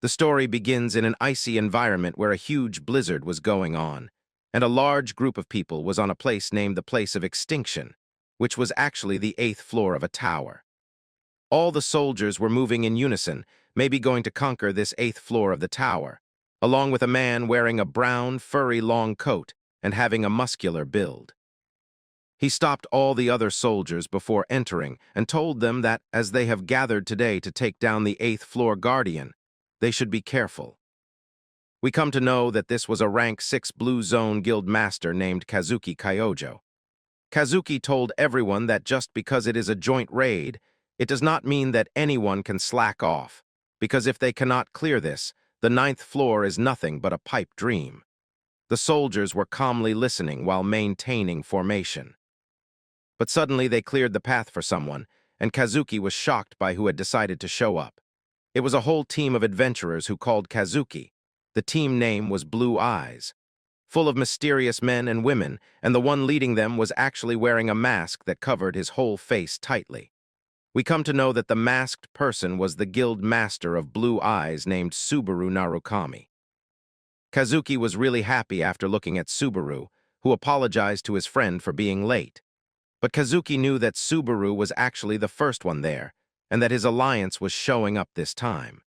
The story begins in an icy environment where a huge blizzard was going on, and a large group of people was on a place named the Place of Extinction, which was actually the 8th floor of a tower. All the soldiers were moving in unison, maybe going to conquer this 8th floor of the tower, along with a man wearing a brown, furry long coat and having a muscular build. He stopped all the other soldiers before entering and told them that, as they have gathered today to take down the 8th floor guardian, they should be careful. We come to know that this was a rank 6 Blue Zone Guild Master named Kazuki Kyojo. Kazuki told everyone that just because it is a joint raid, it does not mean that anyone can slack off, because if they cannot clear this, the 9th floor is nothing but a pipe dream. The soldiers were calmly listening while maintaining formation. But suddenly they cleared the path for someone, and Kazuki was shocked by who had decided to show up. It was a whole team of adventurers who called Kazuki. The team name was Blue Eyes, full of mysterious men and women, and the one leading them was actually wearing a mask that covered his whole face tightly. We come to know that the masked person was the guild master of Blue Eyes named Subaru Narukami. Kazuki was really happy after looking at Subaru, who apologized to his friend for being late. But Kazuki knew that Subaru was actually the first one there, and that his alliance was showing up this time.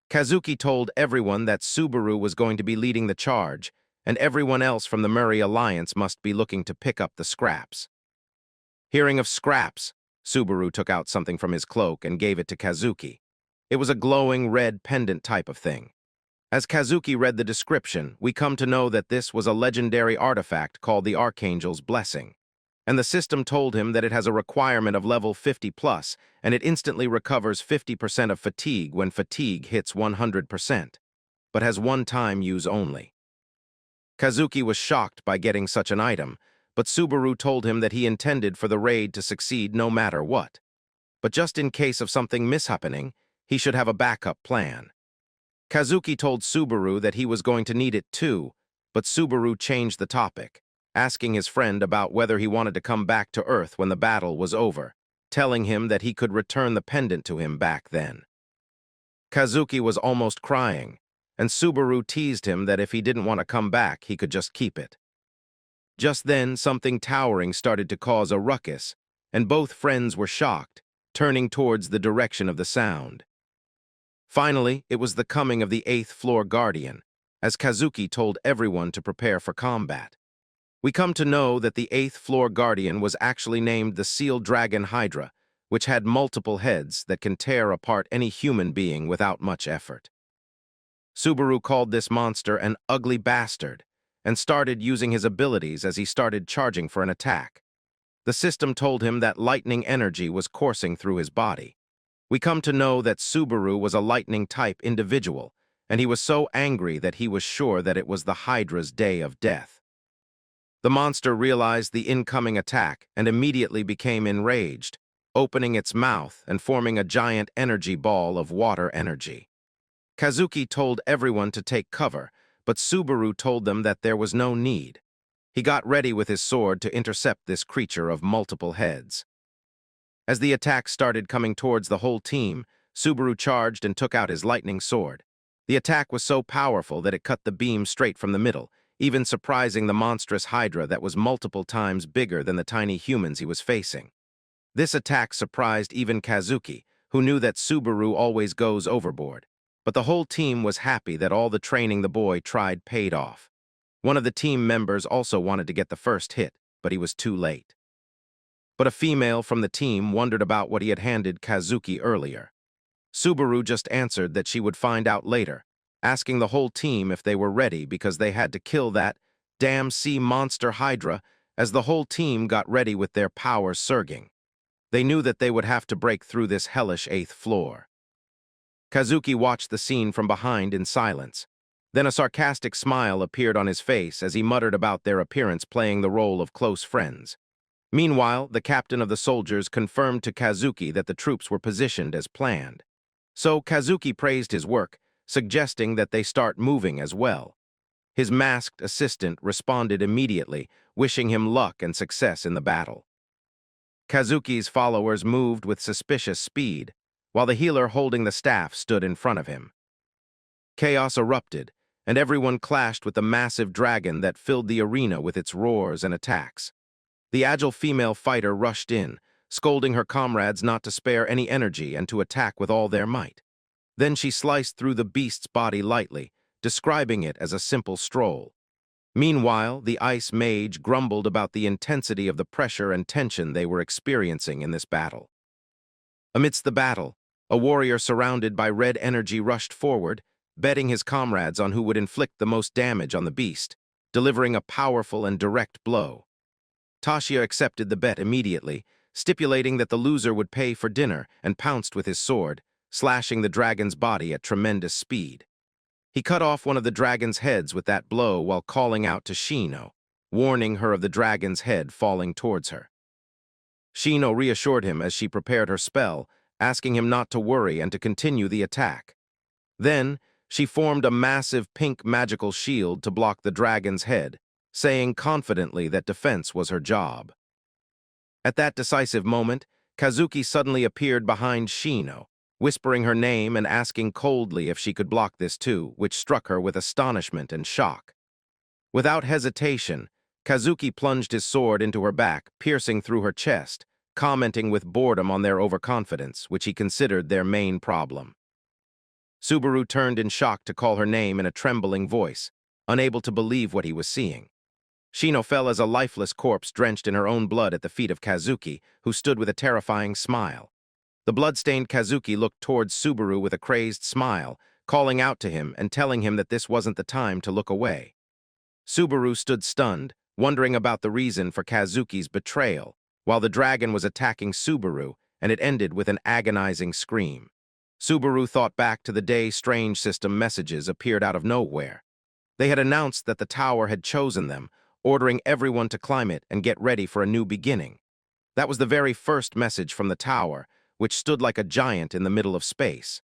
Kazuki told everyone that Subaru was going to be leading the charge, and everyone else from the Murray Alliance must be looking to pick up the scraps. Hearing of scraps, Subaru took out something from his cloak and gave it to Kazuki. It was a glowing red pendant type of thing. As Kazuki read the description, we come to know that this was a legendary artifact called the Archangel's Blessing, and the system told him that it has a requirement of level 50+, and it instantly recovers 50% of fatigue when fatigue hits 100%, but has one-time use only. Kazuki was shocked by getting such an item, but Subaru told him that he intended for the raid to succeed no matter what. But just in case of something mishappening, he should have a backup plan. Kazuki told Subaru that he was going to need it too, but Subaru changed the topic, asking his friend about whether he wanted to come back to Earth when the battle was over, telling him that he could return the pendant to him back then. Kazuki was almost crying, and Subaru teased him that if he didn't want to come back, he could just keep it. Just then, something towering started to cause a ruckus, and both friends were shocked, turning towards the direction of the sound. Finally, it was the coming of the 8th floor guardian, as Kazuki told everyone to prepare for combat. We come to know that the 8th floor guardian was actually named the Seal Dragon Hydra, which had multiple heads that can tear apart any human being without much effort. Subaru called this monster an ugly bastard, and started using his abilities as he started charging for an attack. The system told him that lightning energy was coursing through his body. We come to know that Subaru was a lightning-type individual, and he was so angry that he was sure that it was the Hydra's day of death. The monster realized the incoming attack and immediately became enraged, opening its mouth and forming a giant energy ball of water energy. Kazuki told everyone to take cover, but Subaru told them that there was no need. He got ready with his sword to intercept this creature of multiple heads. As the attack started coming towards the whole team, Subaru charged and took out his lightning sword. The attack was so powerful that it cut the beam straight from the middle, even surprising the monstrous Hydra that was multiple times bigger than the tiny humans he was facing. This attack surprised even Kazuki, who knew that Subaru always goes overboard. But the whole team was happy that all the training the boy tried paid off. One of the team members also wanted to get the first hit, but he was too late. But a female from the team wondered about what he had handed Kazuki earlier. Subaru just answered that she would find out later, asking the whole team if they were ready because they had to kill that damn sea monster Hydra as the whole team got ready with their powers surging. They knew that they would have to break through this hellish 8th floor. Kazuki watched the scene from behind in silence. Then a sarcastic smile appeared on his face as he muttered about their appearance playing the role of close friends. Meanwhile, the captain of the soldiers confirmed to Kazuki that the troops were positioned as planned. So Kazuki praised his work, suggesting that they start moving as well. His masked assistant responded immediately, wishing him luck and success in the battle. Kazuki's followers moved with suspicious speed, while the healer holding the staff stood in front of him. Chaos erupted, and everyone clashed with the massive dragon that filled the arena with its roars and attacks. The agile female fighter rushed in, scolding her comrades not to spare any energy and to attack with all their might. Then she sliced through the beast's body lightly, describing it as a simple stroll. Meanwhile, the ice mage grumbled about the intensity of the pressure and tension they were experiencing in this battle. Amidst the battle, a warrior surrounded by red energy rushed forward, betting his comrades on who would inflict the most damage on the beast, delivering a powerful and direct blow. Tasha accepted the bet immediately, stipulating that the loser would pay for dinner, and pounced with his sword, slashing the dragon's body at tremendous speed. He cut off one of the dragon's heads with that blow while calling out to Shino, warning her of the dragon's head falling towards her. Shino reassured him as she prepared her spell, asking him not to worry and to continue the attack. Then, she formed a massive pink magical shield to block the dragon's head, saying confidently that defense was her job. At that decisive moment, Kazuki suddenly appeared behind Shino, whispering her name and asking coldly if she could block this too, which struck her with astonishment and shock. Without hesitation, Kazuki plunged his sword into her back, piercing through her chest, commenting with boredom on their overconfidence, which he considered their main problem. Subaru turned in shock to call her name in a trembling voice, unable to believe what he was seeing. Shino fell as a lifeless corpse drenched in her own blood at the feet of Kazuki, who stood with a terrifying smile. The blood-stained Kazuki looked towards Subaru with a crazed smile, calling out to him and telling him that this wasn't the time to look away. Subaru stood stunned, wondering about the reason for Kazuki's betrayal, while the dragon was attacking Subaru, and it ended with an agonizing scream. Subaru thought back to the day strange system messages appeared out of nowhere. They had announced that the tower had chosen them, ordering everyone to climb it and get ready for a new beginning. That was the very first message from the tower, which stood like a giant in the middle of space.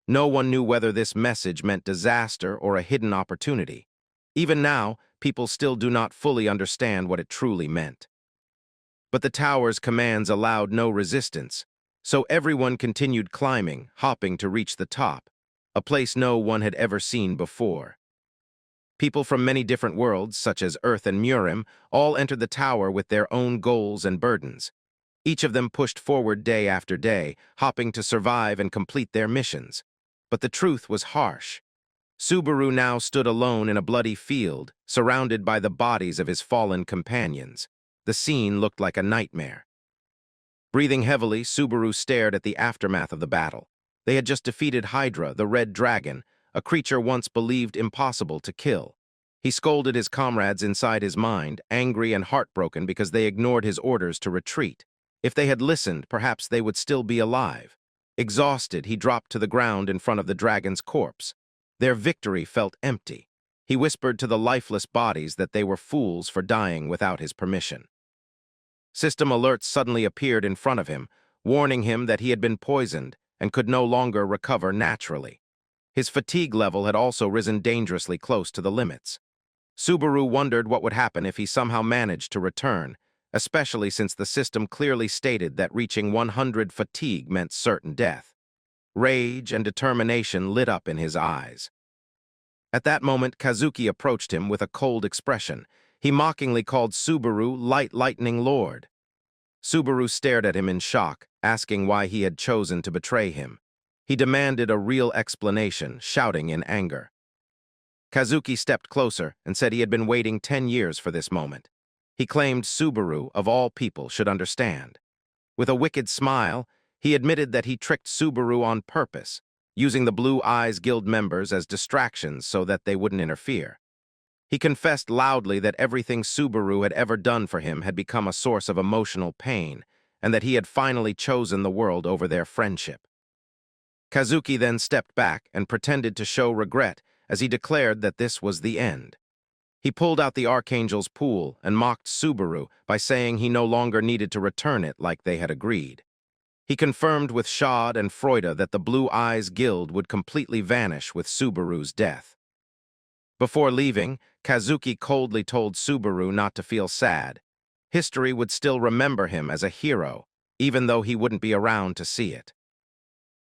No one knew whether this message meant disaster or a hidden opportunity. Even now, people still do not fully understand what it truly meant. But the tower's commands allowed no resistance, so everyone continued climbing, hopping to reach the top, a place no one had ever seen before. People from many different worlds, such as Earth and Murim, all entered the tower with their own goals and burdens. Each of them pushed forward day after day, hopping to survive and complete their missions. But the truth was harsh. Subaru now stood alone in a bloody field, surrounded by the bodies of his fallen companions. The scene looked like a nightmare. Breathing heavily, Subaru stared at the aftermath of the battle. They had just defeated Hydra, the red dragon, a creature once believed impossible to kill. He scolded his comrades inside his mind, angry and heartbroken because they ignored his orders to retreat. If they had listened, perhaps they would still be alive. Exhausted, he dropped to the ground in front of the dragon's corpse. Their victory felt empty. He whispered to the lifeless bodies that they were fools for dying without his permission. System alerts suddenly appeared in front of him, warning him that he had been poisoned and could no longer recover naturally. His fatigue level had also risen dangerously close to the limits. Subaru wondered what would happen if he somehow managed to return, especially since the system clearly stated that reaching 100 fatigue meant certain death. Rage and determination lit up in his eyes. At that moment, Kazuki approached him with a cold expression. He mockingly called Subaru Light Lightning Lord. Subaru stared at him in shock, asking why he had chosen to betray him. He demanded a real explanation, shouting in anger. Kazuki stepped closer and said he had been waiting 10 years for this moment. He claimed Subaru, of all people, should understand. With a wicked smile, he admitted that he tricked Subaru on purpose, using the Blue Eyes Guild members as distractions so that they wouldn't interfere. He confessed loudly that everything Subaru had ever done for him had become a source of emotional pain, and that he had finally chosen the world over their friendship. Kazuki then stepped back and pretended to show regret as he declared that this was the end. He pulled out the Archangel's pool and mocked Subaru by saying he no longer needed to return it like they had agreed. He confirmed with Shad and Freuda that the Blue Eyes Guild would completely vanish with Subaru's death. Before leaving, Kazuki coldly told Subaru not to feel sad. History would still remember him as a hero, even though he wouldn't be around to see it.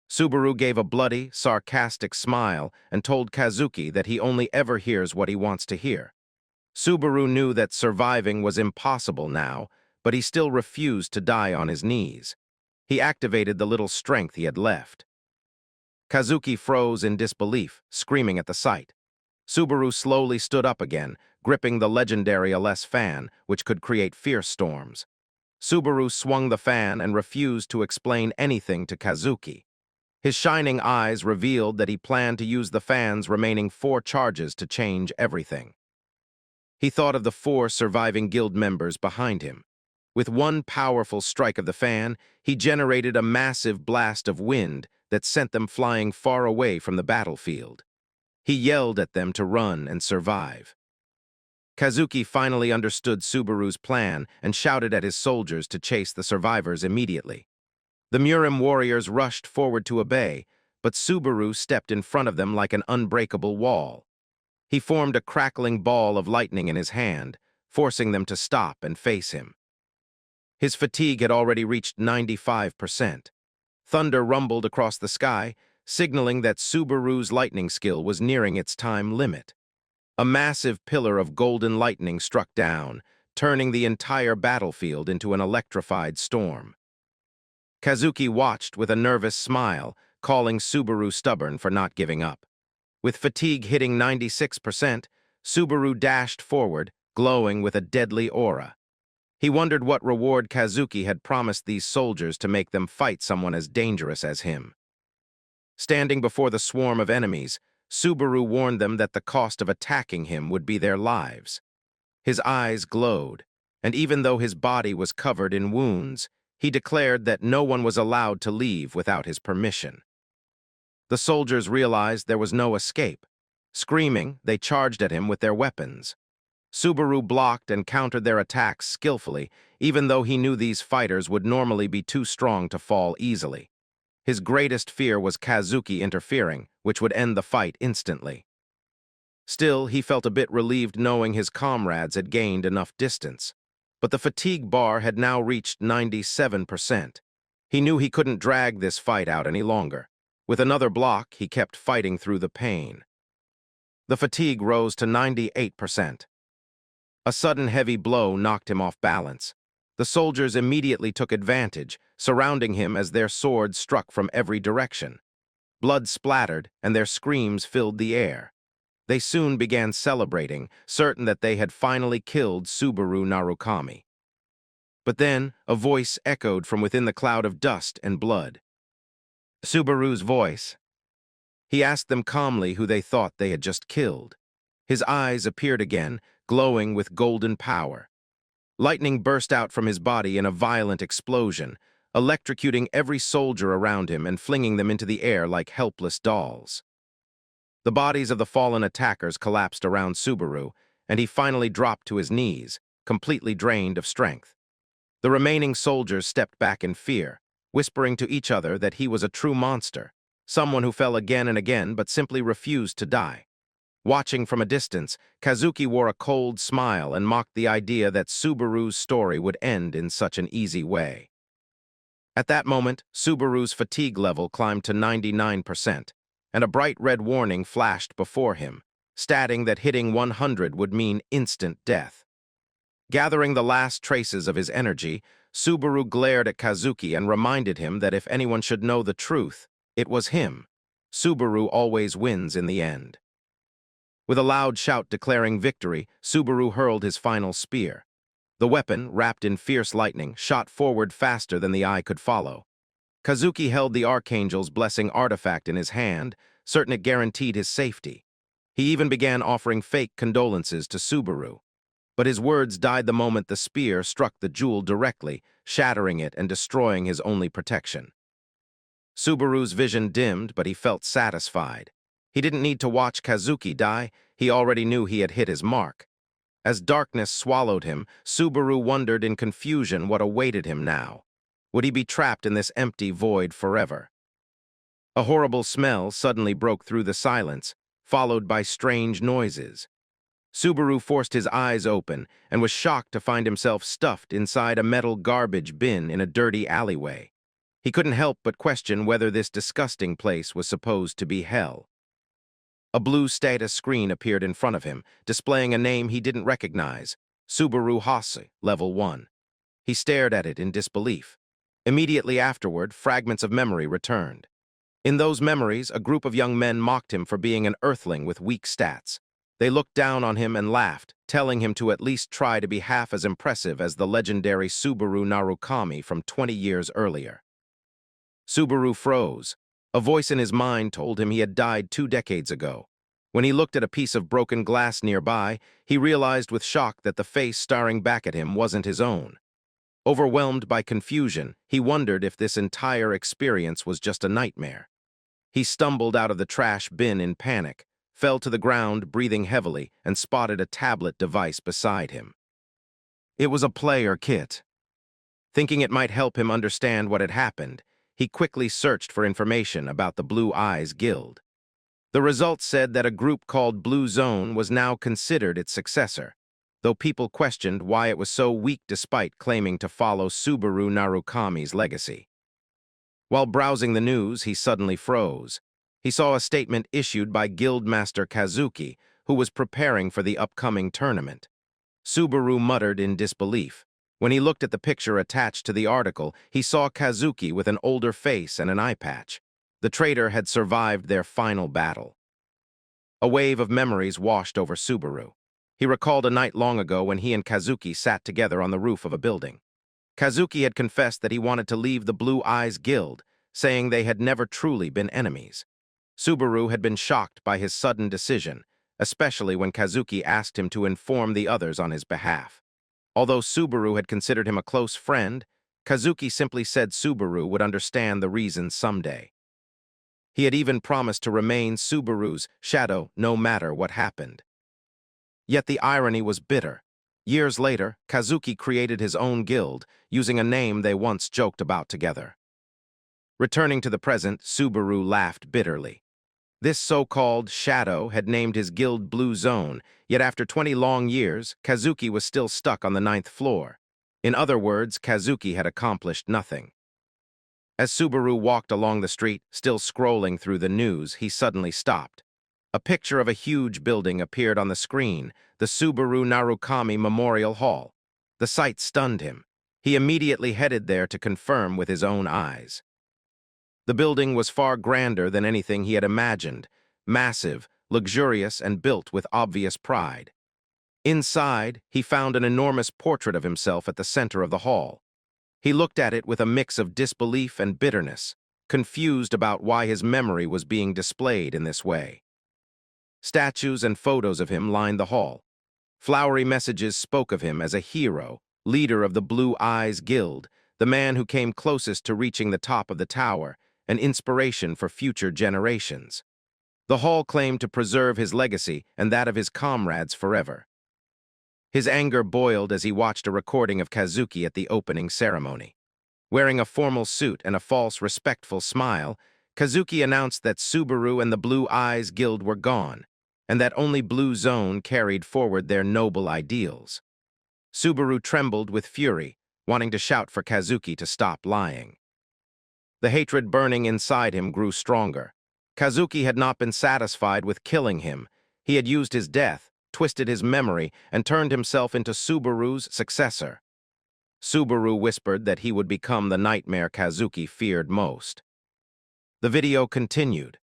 Subaru gave a bloody, sarcastic smile and told Kazuki that he only ever hears what he wants to hear. Subaru knew that surviving was impossible now, but he still refused to die on his knees. He activated the little strength he had left. Kazuki froze in disbelief, screaming at the sight. Subaru slowly stood up again, gripping the legendary LS fan, which could create fierce storms. Subaru swung the fan and refused to explain anything to Kazuki. His shining eyes revealed that he planned to use the fan's remaining 4 charges to change everything. He thought of the 4 surviving guild members behind him. With one powerful strike of the fan, he generated a massive blast of wind that sent them flying far away from the battlefield. He yelled at them to run and survive. Kazuki finally understood Subaru's plan and shouted at his soldiers to chase the survivors immediately. The Murim warriors rushed forward to obey, but Subaru stepped in front of them like an unbreakable wall. He formed a crackling ball of lightning in his hand, forcing them to stop and face him. His fatigue had already reached 95%. Thunder rumbled across the sky, signaling that Subaru's lightning skill was nearing its time limit. A massive pillar of golden lightning struck down, turning the entire battlefield into an electrified storm. Kazuki watched with a nervous smile, calling Subaru stubborn for not giving up. With fatigue hitting 96%, Subaru dashed forward, glowing with a deadly aura. He wondered what reward Kazuki had promised these soldiers to make them fight someone as dangerous as him. Standing before the swarm of enemies, Subaru warned them that the cost of attacking him would be their lives. His eyes glowed, and even though his body was covered in wounds, he declared that no one was allowed to leave without his permission. The soldiers realized there was no escape. Screaming, they charged at him with their weapons. Subaru blocked and countered their attacks skillfully, even though he knew these fighters would normally be too strong to fall easily. His greatest fear was Kazuki interfering, which would end the fight instantly. Still, he felt a bit relieved knowing his comrades had gained enough distance. But the fatigue bar had now reached 97%. He knew he couldn't drag this fight out any longer. With another block, he kept fighting through the pain. The fatigue rose to 98%. A sudden heavy blow knocked him off balance. The soldiers immediately took advantage, surrounding him as their swords struck from every direction. Blood splattered, and their screams filled the air. They soon began celebrating, certain that they had finally killed Subaru Narukami. But then, a voice echoed from within the cloud of dust and blood. Subaru's voice. He asked them calmly who they thought they had just killed. His eyes appeared again, glowing with golden power. Lightning burst out from his body in a violent explosion, electrocuting every soldier around him and flinging them into the air like helpless dolls. The bodies of the fallen attackers collapsed around Subaru, and he finally dropped to his knees, completely drained of strength. The remaining soldiers stepped back in fear, whispering to each other that he was a true monster, someone who fell again and again but simply refused to die. Watching from a distance, Kazuki wore a cold smile and mocked the idea that Subaru's story would end in such an easy way. At that moment, Subaru's fatigue level climbed to 99%, and a bright red warning flashed before him, stating that hitting 100 would mean instant death. Gathering the last traces of his energy, Subaru glared at Kazuki and reminded him that if anyone should know the truth, it was him. Subaru always wins in the end. With a loud shout declaring victory, Subaru hurled his final spear. The weapon, wrapped in fierce lightning, shot forward faster than the eye could follow. Kazuki held the Archangel's blessing artifact in his hand, certain it guaranteed his safety. He even began offering fake condolences to Subaru. But his words died the moment the spear struck the jewel directly, shattering it and destroying his only protection. Subaru's vision dimmed, but he felt satisfied. He didn't need to watch Kazuki die, he already knew he had hit his mark. As darkness swallowed him, Subaru wondered in confusion what awaited him now. Would he be trapped in this empty void forever? A horrible smell suddenly broke through the silence, followed by strange noises. Subaru forced his eyes open and was shocked to find himself stuffed inside a metal garbage bin in a dirty alleyway. He couldn't help but question whether this disgusting place was supposed to be hell. A blue status screen appeared in front of him, displaying a name he didn't recognize, Subaru Hase, Level 1. He stared at it in disbelief. Immediately afterward, fragments of memory returned. In those memories, a group of young men mocked him for being an earthling with weak stats. They looked down on him and laughed, telling him to at least try to be half as impressive as the legendary Subaru Narukami from 20 years earlier. Subaru froze. A voice in his mind told him he had died 2 decades ago. When he looked at a piece of broken glass nearby, he realized with shock that the face staring back at him wasn't his own. Overwhelmed by confusion, he wondered if this entire experience was just a nightmare. He stumbled out of the trash bin in panic, fell to the ground breathing heavily, and spotted a tablet device beside him. It was a player kit. Thinking it might help him understand what had happened, he quickly searched for information about the Blue Eyes Guild. The results said that a group called Blue Zone was now considered its successor, though people questioned why it was so weak despite claiming to follow Subaru Narukami's legacy. While browsing the news, he suddenly froze. He saw a statement issued by Guildmaster Kazuki, who was preparing for the upcoming tournament. Subaru muttered in disbelief. When he looked at the picture attached to the article, he saw Kazuki with an older face and an eye patch. The traitor had survived their final battle. A wave of memories washed over Subaru. He recalled a night long ago when he and Kazuki sat together on the roof of a building. Kazuki had confessed that he wanted to leave the Blue Eyes Guild, saying they had never truly been enemies. Subaru had been shocked by his sudden decision, especially when Kazuki asked him to inform the others on his behalf. Although Subaru had considered him a close friend, Kazuki simply said Subaru would understand the reason someday. He had even promised to remain Subaru's shadow no matter what happened. Yet the irony was bitter. Years later, Kazuki created his own guild, using a name they once joked about together. Returning to the present, Subaru laughed bitterly. This so-called shadow had named his guild Blue Zone, yet after 20 long years, Kazuki was still stuck on the 9th floor. In other words, Kazuki had accomplished nothing. As Subaru walked along the street, still scrolling through the news, he suddenly stopped. A picture of a huge building appeared on the screen, the Subaru Narukami Memorial Hall. The sight stunned him. He immediately headed there to confirm with his own eyes. The building was far grander than anything he had imagined, massive, luxurious, and built with obvious pride. Inside, he found an enormous portrait of himself at the center of the hall. He looked at it with a mix of disbelief and bitterness, confused about why his memory was being displayed in this way. Statues and photos of him lined the hall. Flowery messages spoke of him as a hero, leader of the Blue Eyes Guild, the man who came closest to reaching the top of the tower, an inspiration for future generations. The hall claimed to preserve his legacy and that of his comrades forever. His anger boiled as he watched a recording of Kazuki at the opening ceremony. Wearing a formal suit and a false, respectful smile, Kazuki announced that Subaru and the Blue Eyes Guild were gone, and that only Blue Zone carried forward their noble ideals. Subaru trembled with fury, wanting to shout for Kazuki to stop lying. The hatred burning inside him grew stronger. Kazuki had not been satisfied with killing him. He had used his death, twisted his memory, and turned himself into Subaru's successor. Subaru whispered that he would become the nightmare Kazuki feared most. The video continued.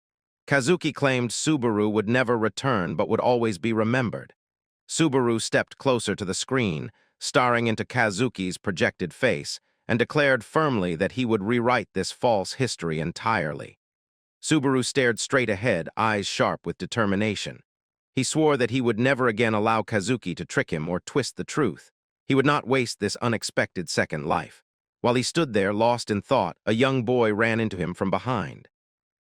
Kazuki claimed Subaru would never return but would always be remembered. Subaru stepped closer to the screen, staring into Kazuki's projected face, and declared firmly that he would rewrite this false history entirely. Subaru stared straight ahead, eyes sharp with determination. He swore that he would never again allow Kazuki to trick him or twist the truth. He would not waste this unexpected second life. While he stood there, lost in thought, a young boy ran into him from behind.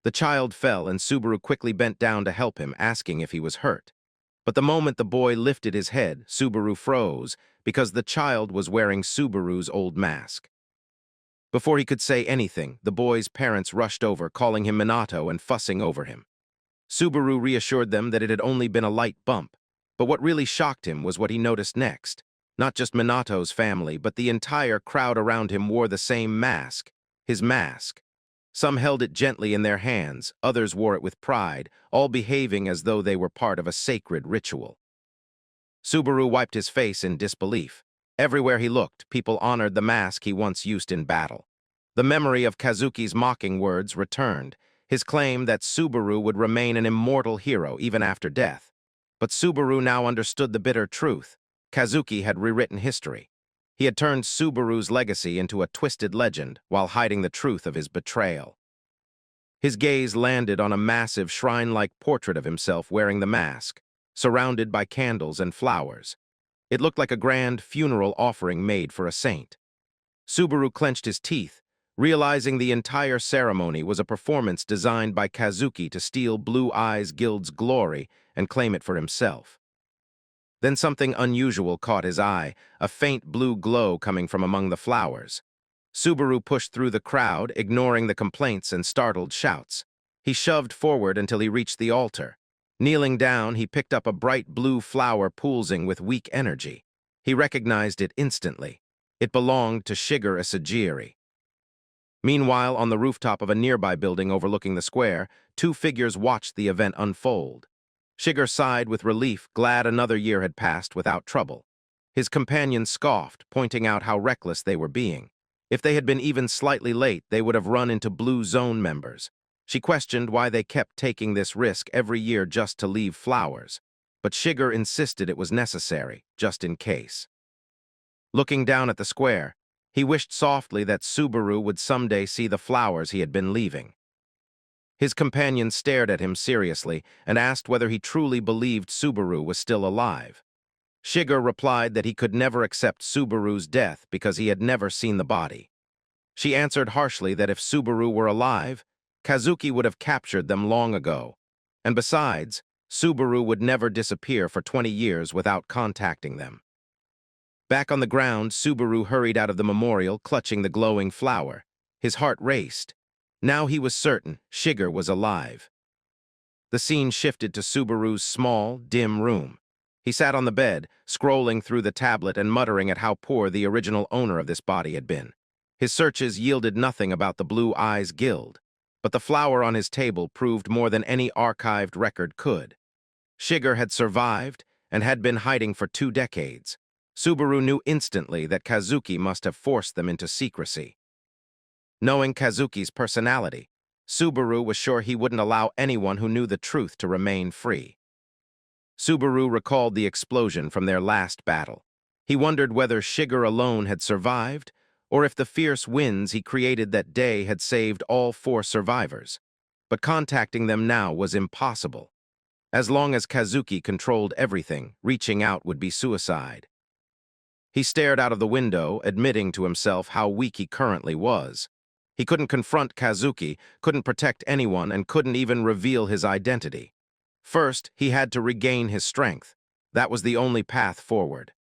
The child fell, and Subaru quickly bent down to help him, asking if he was hurt. But the moment the boy lifted his head, Subaru froze, because the child was wearing Subaru's old mask. Before he could say anything, the boy's parents rushed over, calling him Minato and fussing over him. Subaru reassured them that it had only been a light bump, but what really shocked him was what he noticed next. Not just Minato's family, but the entire crowd around him wore the same mask. his mask. Some held it gently in their hands, others wore it with pride, all behaving as though they were part of a sacred ritual. Subaru wiped his face in disbelief. Everywhere he looked, people honored the mask he once used in battle. The memory of Kazuki's mocking words returned, his claim that Subaru would remain an immortal hero even after death. But Subaru now understood the bitter truth. Kazuki had rewritten history. He had turned Subaru's legacy into a twisted legend while hiding the truth of his betrayal. His gaze landed on a massive shrine-like portrait of himself wearing the mask, surrounded by candles and flowers. It looked like a grand funeral offering made for a saint. Subaru clenched his teeth, realizing the entire ceremony was a performance designed by Kazuki to steal Blue Eyes Guild's glory and claim it for himself. Then something unusual caught his eye, a faint blue glow coming from among the flowers. Subaru pushed through the crowd, ignoring the complaints and startled shouts. He shoved forward until he reached the altar. Kneeling down, he picked up a bright blue flower pulsing with weak energy. He recognized it instantly. It belonged to Shiger Asajiri. Meanwhile, on the rooftop of a nearby building overlooking the square, two figures watched the event unfold. Shiger sighed with relief, glad another year had passed without trouble. His companion scoffed, pointing out how reckless they were being. If they had been even slightly late, they would have run into Blue Zone members. She questioned why they kept taking this risk every year just to leave flowers. But Shiger insisted it was necessary, just in case. Looking down at the square, he wished softly that Subaru would someday see the flowers he had been leaving. His companion stared at him seriously and asked whether he truly believed Subaru was still alive. Shiger replied that he could never accept Subaru's death because he had never seen the body. She answered harshly that if Subaru were alive, Kazuki would have captured them long ago. And besides, Subaru would never disappear for 20 years without contacting them. Back on the ground, Subaru hurried out of the memorial, clutching the glowing flower. His heart raced. Now he was certain Shiger was alive. The scene shifted to Subaru's small, dim room. He sat on the bed, scrolling through the tablet and muttering at how poor the original owner of this body had been. His searches yielded nothing about the Blue Eyes Guild, but the flower on his table proved more than any archived record could. Shiger had survived and had been hiding for 2 decades. Subaru knew instantly that Kazuki must have forced them into secrecy. Knowing Kazuki's personality, Subaru was sure he wouldn't allow anyone who knew the truth to remain free. Subaru recalled the explosion from their last battle. He wondered whether Shiger alone had survived, or if the fierce winds he created that day had saved all 4 survivors. But contacting them now was impossible. As long as Kazuki controlled everything, reaching out would be suicide. He stared out of the window, admitting to himself how weak he currently was. He couldn't confront Kazuki, couldn't protect anyone, and couldn't even reveal his identity. First, he had to regain his strength. That was the only path forward.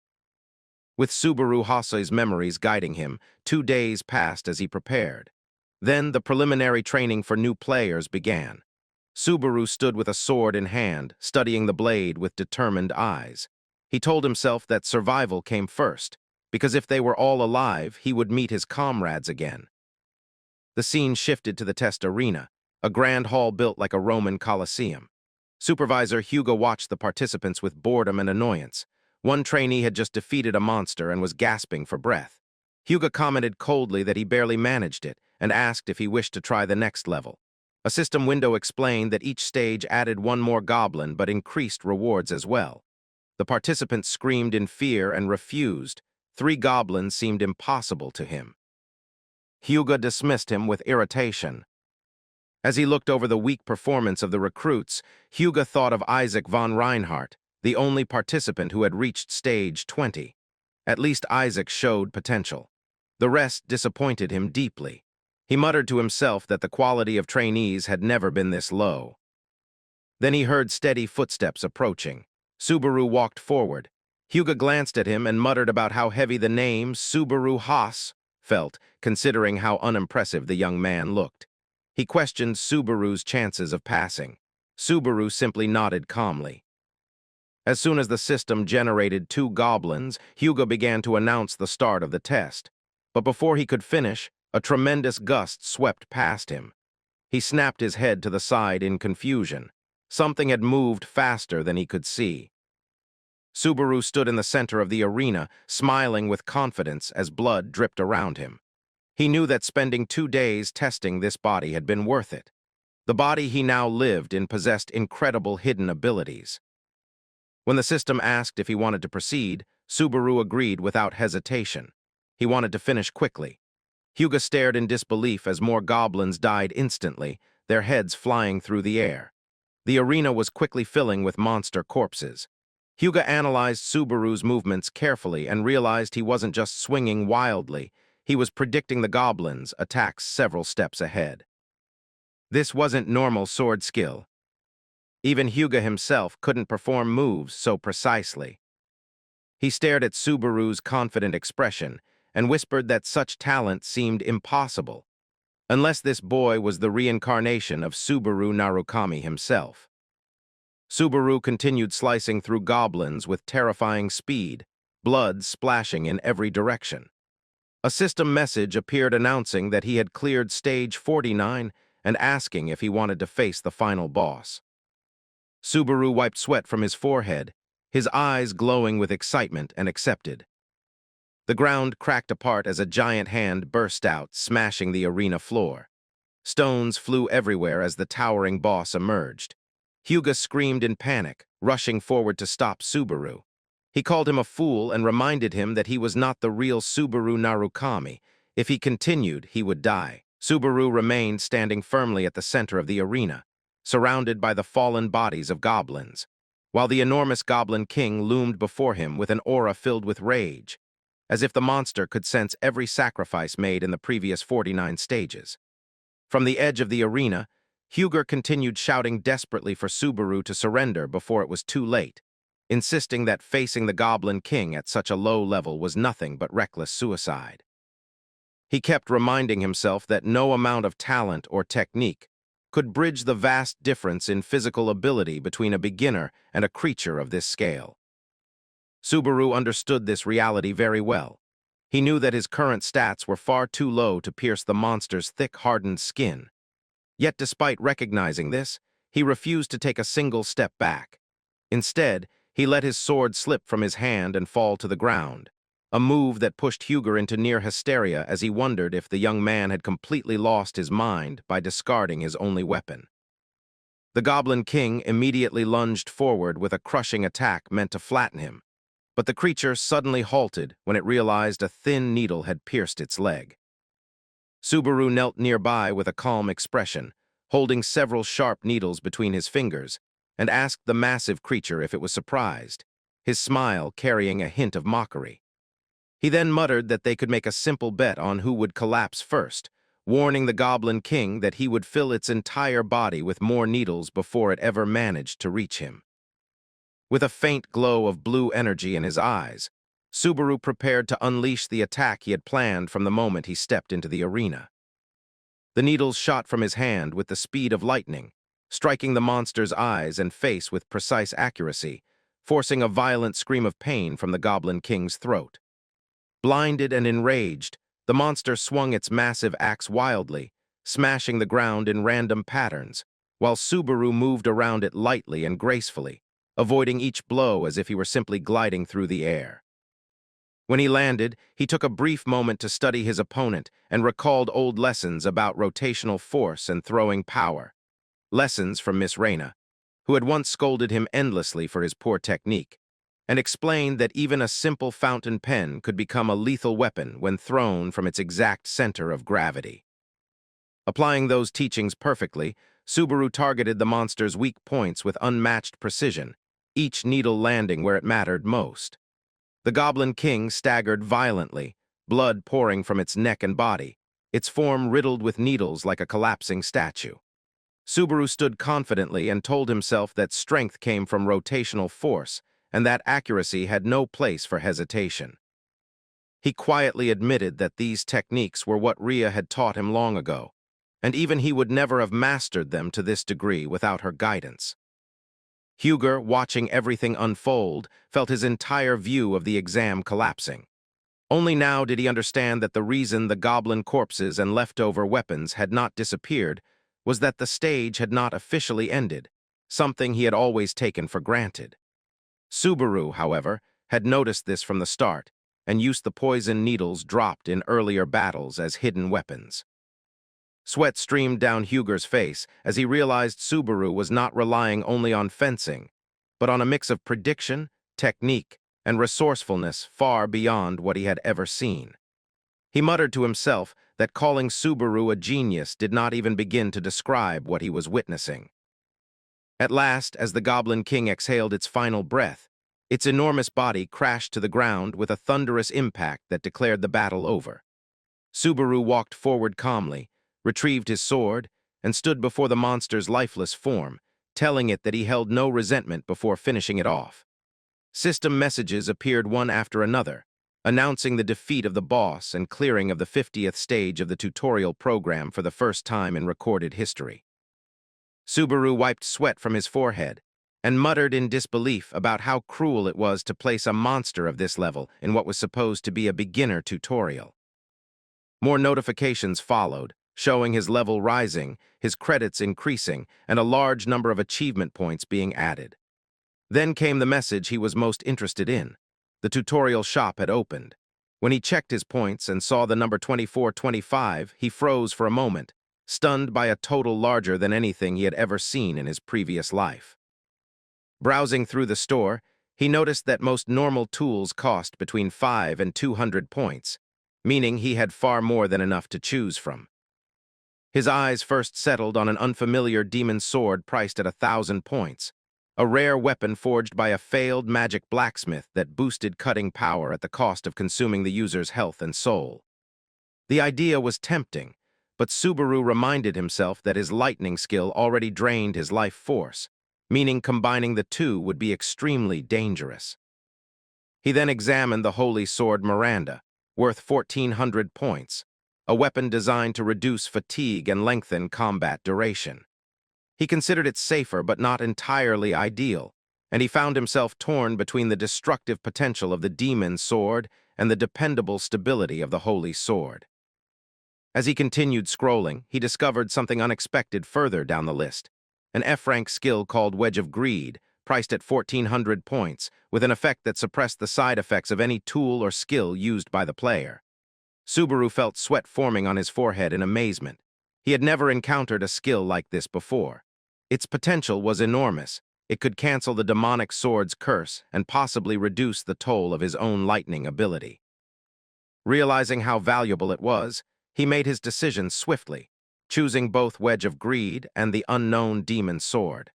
With Subaru Hase's memories guiding him, 2 days passed as he prepared. Then the preliminary training for new players began. Subaru stood with a sword in hand, studying the blade with determined eyes. He told himself that survival came first, because if they were all alive, he would meet his comrades again. The scene shifted to the test arena, a grand hall built like a Roman Colosseum. Supervisor Hyuga watched the participants with boredom and annoyance. One trainee had just defeated a monster and was gasping for breath. Hyuga commented coldly that he barely managed it and asked if he wished to try the next level. A system window explained that each stage added 1 more goblin but increased rewards as well. The participants screamed in fear and refused. 3 goblins seemed impossible to him. Hyuga dismissed him with irritation. As he looked over the weak performance of the recruits, Hyuga thought of Isaac von Reinhardt, the only participant who had reached stage 20. At least Isaac showed potential. The rest disappointed him deeply. He muttered to himself that the quality of trainees had never been this low. Then he heard steady footsteps approaching. Subaru walked forward. Hyuga glanced at him and muttered about how heavy the name Subaru Hase felt, considering how unimpressive the young man looked. He questioned Subaru's chances of passing. Subaru simply nodded calmly. As soon as the system generated 2 goblins, Hyuga began to announce the start of the test. But before he could finish, A tremendous gust swept past him. He snapped his head to the side in confusion. Something had moved faster than he could see. Subaru stood in the center of the arena, smiling with confidence as blood dripped around him. He knew that spending 2 days testing this body had been worth it. The body he now lived in possessed incredible hidden abilities. When the system asked if he wanted to proceed, Subaru agreed without hesitation. He wanted to finish quickly. Hyuga stared in disbelief as more goblins died instantly, their heads flying through the air. The arena was quickly filling with monster corpses. Hyuga analyzed Subaru's movements carefully and realized he wasn't just swinging wildly, he was predicting the goblins' attacks several steps ahead. This wasn't normal sword skill. Even Hyuga himself couldn't perform moves so precisely. He stared at Subaru's confident expression and whispered that such talent seemed impossible, unless this boy was the reincarnation of Subaru Narukami himself. Subaru continued slicing through goblins with terrifying speed, blood splashing in every direction. A system message appeared announcing that he had cleared stage 49 and asking if he wanted to face the final boss. Subaru wiped sweat from his forehead, his eyes glowing with excitement, and accepted. The ground cracked apart as a giant hand burst out, smashing the arena floor. Stones flew everywhere as the towering boss emerged. Hyuga screamed in panic, rushing forward to stop Subaru. He called him a fool and reminded him that he was not the real Subaru Narukami. If he continued, he would die. Subaru remained standing firmly at the center of the arena, surrounded by the fallen bodies of goblins, while the enormous Goblin King loomed before him with an aura filled with rage, as if the monster could sense every sacrifice made in the previous 49 stages. From the edge of the arena, Hyuga continued shouting desperately for Subaru to surrender before it was too late, insisting that facing the Goblin King at such a low level was nothing but reckless suicide. He kept reminding himself that no amount of talent or technique could bridge the vast difference in physical ability between a beginner and a creature of this scale. Subaru understood this reality very well. He knew that his current stats were far too low to pierce the monster's thick, hardened skin. Yet despite recognizing this, he refused to take a single step back. Instead, he let his sword slip from his hand and fall to the ground, a move that pushed Hyuga into near hysteria as he wondered if the young man had completely lost his mind by discarding his only weapon. The Goblin King immediately lunged forward with a crushing attack meant to flatten him, but the creature suddenly halted when it realized a thin needle had pierced its leg. Subaru knelt nearby with a calm expression, holding several sharp needles between his fingers, and asked the massive creature if it was surprised, his smile carrying a hint of mockery. He then muttered that they could make a simple bet on who would collapse first, warning the Goblin King that he would fill its entire body with more needles before it ever managed to reach him. With a faint glow of blue energy in his eyes, Subaru prepared to unleash the attack he had planned from the moment he stepped into the arena. The needles shot from his hand with the speed of lightning, striking the monster's eyes and face with precise accuracy, forcing a violent scream of pain from the Goblin King's throat. Blinded and enraged, the monster swung its massive axe wildly, smashing the ground in random patterns, while Subaru moved around it lightly and gracefully, avoiding each blow as if he were simply gliding through the air. When he landed, he took a brief moment to study his opponent and recalled old lessons about rotational force and throwing power. Lessons from Miss Reina, who had once scolded him endlessly for his poor technique, and explained that even a simple fountain pen could become a lethal weapon when thrown from its exact center of gravity. Applying those teachings perfectly, Subaru targeted the monster's weak points with unmatched precision, each needle landing where it mattered most. The Goblin King staggered violently, blood pouring from its neck and body, its form riddled with needles like a collapsing statue. Subaru stood confidently and told himself that strength came from rotational force, and that accuracy had no place for hesitation. He quietly admitted that these techniques were what Ria had taught him long ago, and even he would never have mastered them to this degree without her guidance. Hyuga, watching everything unfold, felt his entire view of the exam collapsing. Only now did he understand that the reason the goblin corpses and leftover weapons had not disappeared was that the stage had not officially ended, something he had always taken for granted. Subaru, however, had noticed this from the start and used the poison needles dropped in earlier battles as hidden weapons. Sweat streamed down Huger's face as he realized Subaru was not relying only on fencing, but on a mix of prediction, technique, and resourcefulness far beyond what he had ever seen. He muttered to himself that calling Subaru a genius did not even begin to describe what he was witnessing. At last, as the Goblin King exhaled its final breath, its enormous body crashed to the ground with a thunderous impact that declared the battle over. Subaru walked forward calmly, retrieved his sword, and stood before the monster's lifeless form, telling it that he held no resentment before finishing it off. System messages appeared one after another, announcing the defeat of the boss and clearing of the 50th stage of the tutorial program for the first time in recorded history. Subaru wiped sweat from his forehead and muttered in disbelief about how cruel it was to place a monster of this level in what was supposed to be a beginner tutorial. More notifications followed, showing his level rising, his credits increasing, and a large number of achievement points being added. Then came the message he was most interested in. The tutorial shop had opened. When he checked his points and saw the number 2425, he froze for a moment, stunned by a total larger than anything he had ever seen in his previous life. Browsing through the store, he noticed that most normal tools cost between 5 and 200 points, meaning he had far more than enough to choose from. His eyes first settled on an unfamiliar demon sword priced at 1,000 points, a rare weapon forged by a failed magic blacksmith that boosted cutting power at the cost of consuming the user's health and soul. The idea was tempting, but Subaru reminded himself that his lightning skill already drained his life force, meaning combining the two would be extremely dangerous. He then examined the holy sword Miranda, worth 1,400 points, a weapon designed to reduce fatigue and lengthen combat duration. He considered it safer but not entirely ideal, and he found himself torn between the destructive potential of the demon sword and the dependable stability of the holy sword. As he continued scrolling, he discovered something unexpected further down the list, an F-rank skill called Wedge of Greed, priced at 1,400 points, with an effect that suppressed the side effects of any tool or skill used by the player. Subaru felt sweat forming on his forehead in amazement. He had never encountered a skill like this before. Its potential was enormous. It could cancel the demonic sword's curse and possibly reduce the toll of his own lightning ability. Realizing how valuable it was, he made his decision swiftly, choosing both Wedge of Greed and the unknown demon sword.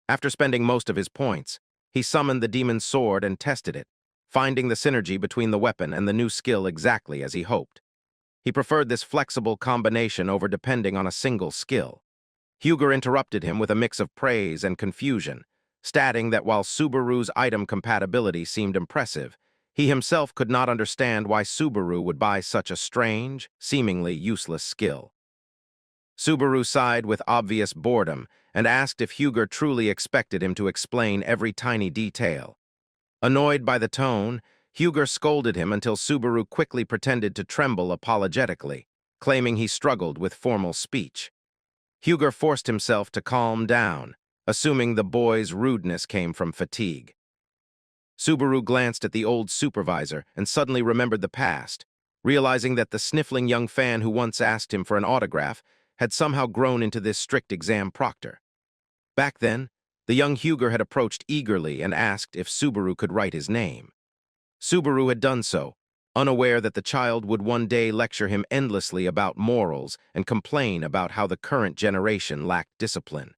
After spending most of his points, he summoned the demon sword and tested it, finding the synergy between the weapon and the new skill exactly as he hoped. He preferred this flexible combination over depending on a single skill. Huger interrupted him with a mix of praise and confusion, stating that while Subaru's item compatibility seemed impressive, he himself could not understand why Subaru would buy such a strange, seemingly useless skill. Subaru sighed with obvious boredom and asked if Huger truly expected him to explain every tiny detail. Annoyed by the tone, Huger scolded him until Subaru quickly pretended to tremble apologetically, claiming he struggled with formal speech. Huger forced himself to calm down, assuming the boy's rudeness came from fatigue. Subaru glanced at the old supervisor and suddenly remembered the past, realizing that the sniffling young fan who once asked him for an autograph had somehow grown into this strict exam proctor. Back then, the young Huger had approached eagerly and asked if Subaru could write his name. Subaru had done so, unaware that the child would one day lecture him endlessly about morals and complain about how the current generation lacked discipline.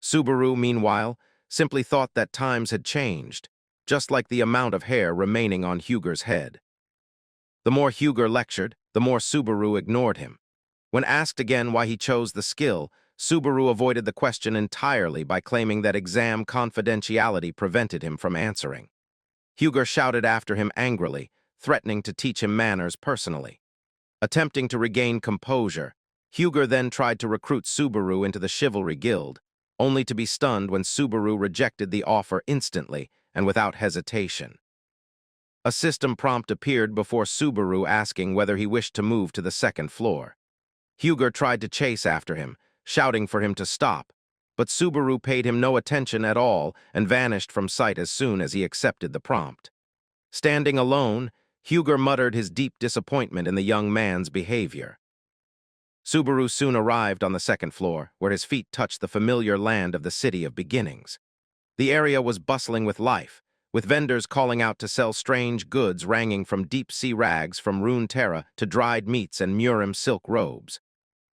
Subaru, meanwhile, simply thought that times had changed, just like the amount of hair remaining on Huger's head. The more Huger lectured, the more Subaru ignored him. When asked again why he chose the skill, Subaru avoided the question entirely by claiming that exam confidentiality prevented him from answering. Huger shouted after him angrily, threatening to teach him manners personally. Attempting to regain composure, Huger then tried to recruit Subaru into the Chivalry Guild, only to be stunned when Subaru rejected the offer instantly and without hesitation. A system prompt appeared before Subaru asking whether he wished to move to the second floor. Huger tried to chase after him, shouting for him to stop, but Subaru paid him no attention at all and vanished from sight as soon as he accepted the prompt. Standing alone, Huger muttered his deep disappointment in the young man's behavior. Subaru soon arrived on the second floor, where his feet touched the familiar land of the City of Beginnings. The area was bustling with life, with vendors calling out to sell strange goods ranging from deep-sea rags from Runeterra to dried meats and Murim silk robes.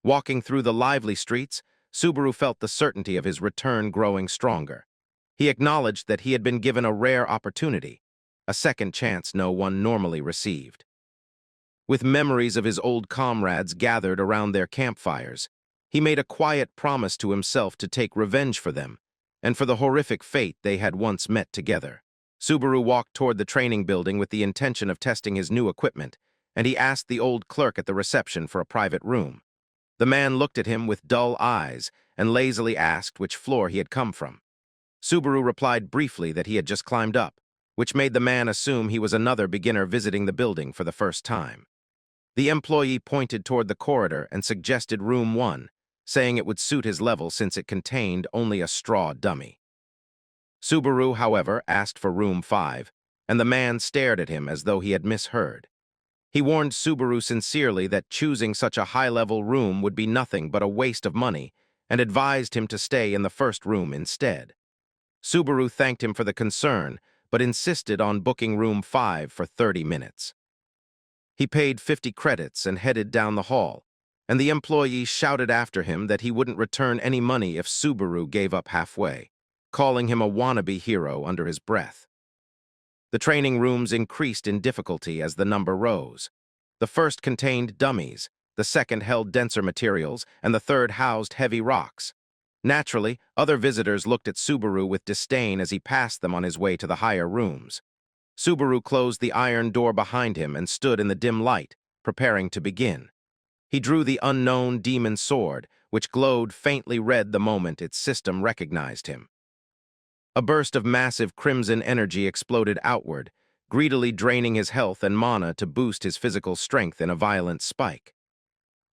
Walking through the lively streets, Subaru felt the certainty of his return growing stronger. He acknowledged that he had been given a rare opportunity, a second chance no one normally received. With memories of his old comrades gathered around their campfires, he made a quiet promise to himself to take revenge for them, and for the horrific fate they had once met together. Subaru walked toward the training building with the intention of testing his new equipment, and he asked the old clerk at the reception for a private room. The man looked at him with dull eyes and lazily asked which floor he had come from. Subaru replied briefly that he had just climbed up, which made the man assume he was another beginner visiting the building for the first time. The employee pointed toward the corridor and suggested room 1, saying it would suit his level since it contained only a straw dummy. Subaru, however, asked for room 5, and the man stared at him as though he had misheard. He warned Subaru sincerely that choosing such a high-level room would be nothing but a waste of money and advised him to stay in the first room instead. Subaru thanked him for the concern, but insisted on booking room 5 for 30 minutes. He paid 50 credits and headed down the hall, and the employee shouted after him that he wouldn't return any money if Subaru gave up halfway, calling him a wannabe hero under his breath. The training rooms increased in difficulty as the number rose. The first contained dummies, the second held denser materials, and the third housed heavy rocks. Naturally, other visitors looked at Subaru with disdain as he passed them on his way to the higher rooms. Subaru closed the iron door behind him and stood in the dim light, preparing to begin. He drew the unknown demon sword, which glowed faintly red the moment its system recognized him. A burst of massive crimson energy exploded outward, greedily draining his health and mana to boost his physical strength in a violent spike.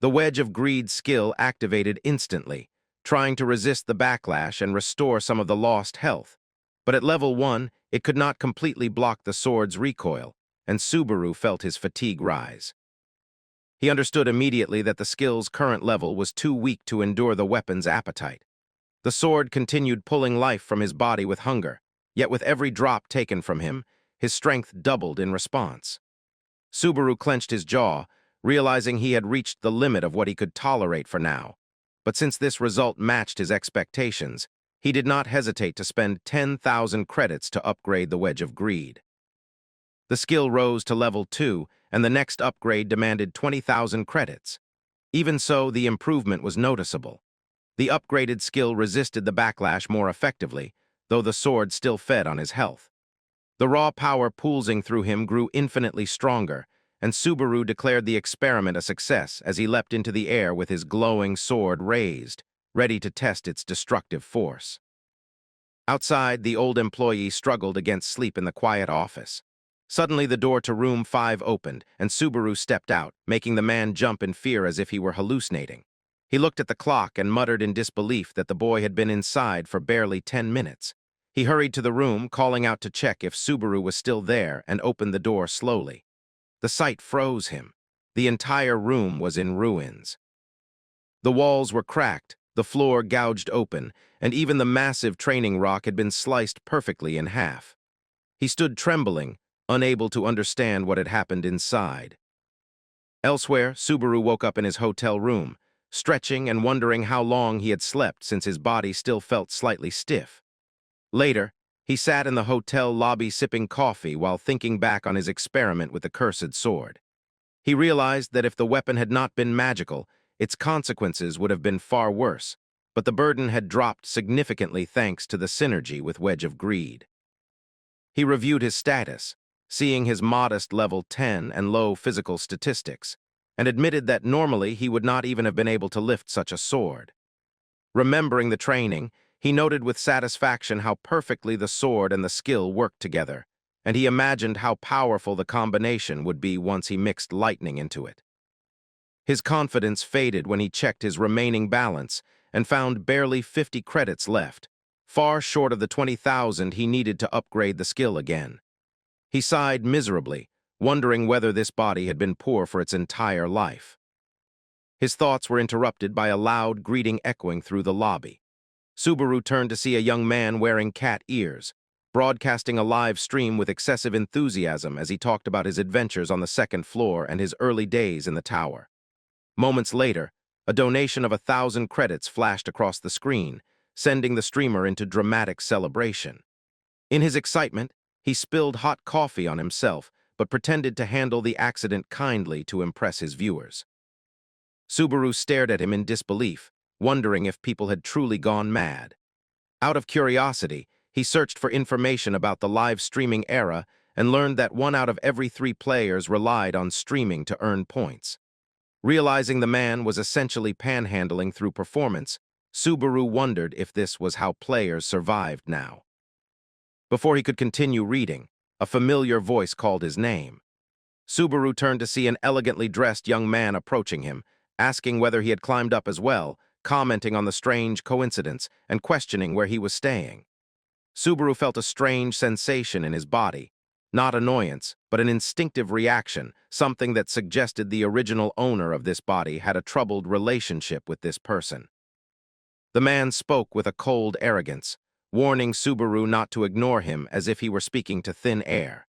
The Wedge of Greed skill activated instantly, trying to resist the backlash and restore some of the lost health. But at level 1, it could not completely block the sword's recoil, and Subaru felt his fatigue rise. He understood immediately that the skill's current level was too weak to endure the weapon's appetite. The sword continued pulling life from his body with hunger, yet with every drop taken from him, his strength doubled in response. Subaru clenched his jaw, realizing he had reached the limit of what he could tolerate for now. But since this result matched his expectations, he did not hesitate to spend 10,000 credits to upgrade the Wedge of Greed. The skill rose to level 2, and the next upgrade demanded 20,000 credits. Even so, the improvement was noticeable. The upgraded skill resisted the backlash more effectively, though the sword still fed on his health. The raw power pulsing through him grew infinitely stronger, and Subaru declared the experiment a success as he leapt into the air with his glowing sword raised, ready to test its destructive force. Outside, the old employee struggled against sleep in the quiet office. Suddenly, the door to room 5 opened, and Subaru stepped out, making the man jump in fear as if he were hallucinating. He looked at the clock and muttered in disbelief that the boy had been inside for barely 10 minutes. He hurried to the room, calling out to check if Subaru was still there, and opened the door slowly. The sight froze him. The entire room was in ruins. The walls were cracked, the floor gouged open, and even the massive training rock had been sliced perfectly in half. He stood trembling, unable to understand what had happened inside. Elsewhere, Subaru woke up in his hotel room, stretching and wondering how long he had slept since his body still felt slightly stiff. Later, he sat in the hotel lobby sipping coffee while thinking back on his experiment with the cursed sword. He realized that if the weapon had not been magical, its consequences would have been far worse, but the burden had dropped significantly thanks to the synergy with Wedge of Greed. He reviewed his status, seeing his modest level 10 and low physical statistics, and admitted that normally he would not even have been able to lift such a sword. Remembering the training, he noted with satisfaction how perfectly the sword and the skill worked together, and he imagined how powerful the combination would be once he mixed lightning into it. His confidence faded when he checked his remaining balance and found barely 50 credits left, far short of the 20,000 he needed to upgrade the skill again. He sighed miserably, wondering whether this body had been poor for its entire life. His thoughts were interrupted by a loud greeting echoing through the lobby. Subaru turned to see a young man wearing cat ears, broadcasting a live stream with excessive enthusiasm as he talked about his adventures on the second floor and his early days in the tower. Moments later, a donation of 1,000 credits flashed across the screen, sending the streamer into dramatic celebration. In his excitement, he spilled hot coffee on himself, but pretended to handle the accident kindly to impress his viewers. Subaru stared at him in disbelief, wondering if people had truly gone mad. Out of curiosity, he searched for information about the live streaming era and learned that 1 out of every 3 players relied on streaming to earn points. Realizing the man was essentially panhandling through performance, Subaru wondered if this was how players survived now. Before he could continue reading, a familiar voice called his name. Subaru turned to see an elegantly dressed young man approaching him, asking whether he had climbed up as well, commenting on the strange coincidence and questioning where he was staying. Subaru felt a strange sensation in his body, not annoyance, but an instinctive reaction, something that suggested the original owner of this body had a troubled relationship with this person. The man spoke with a cold arrogance, warning Subaru not to ignore him as if he were speaking to thin air.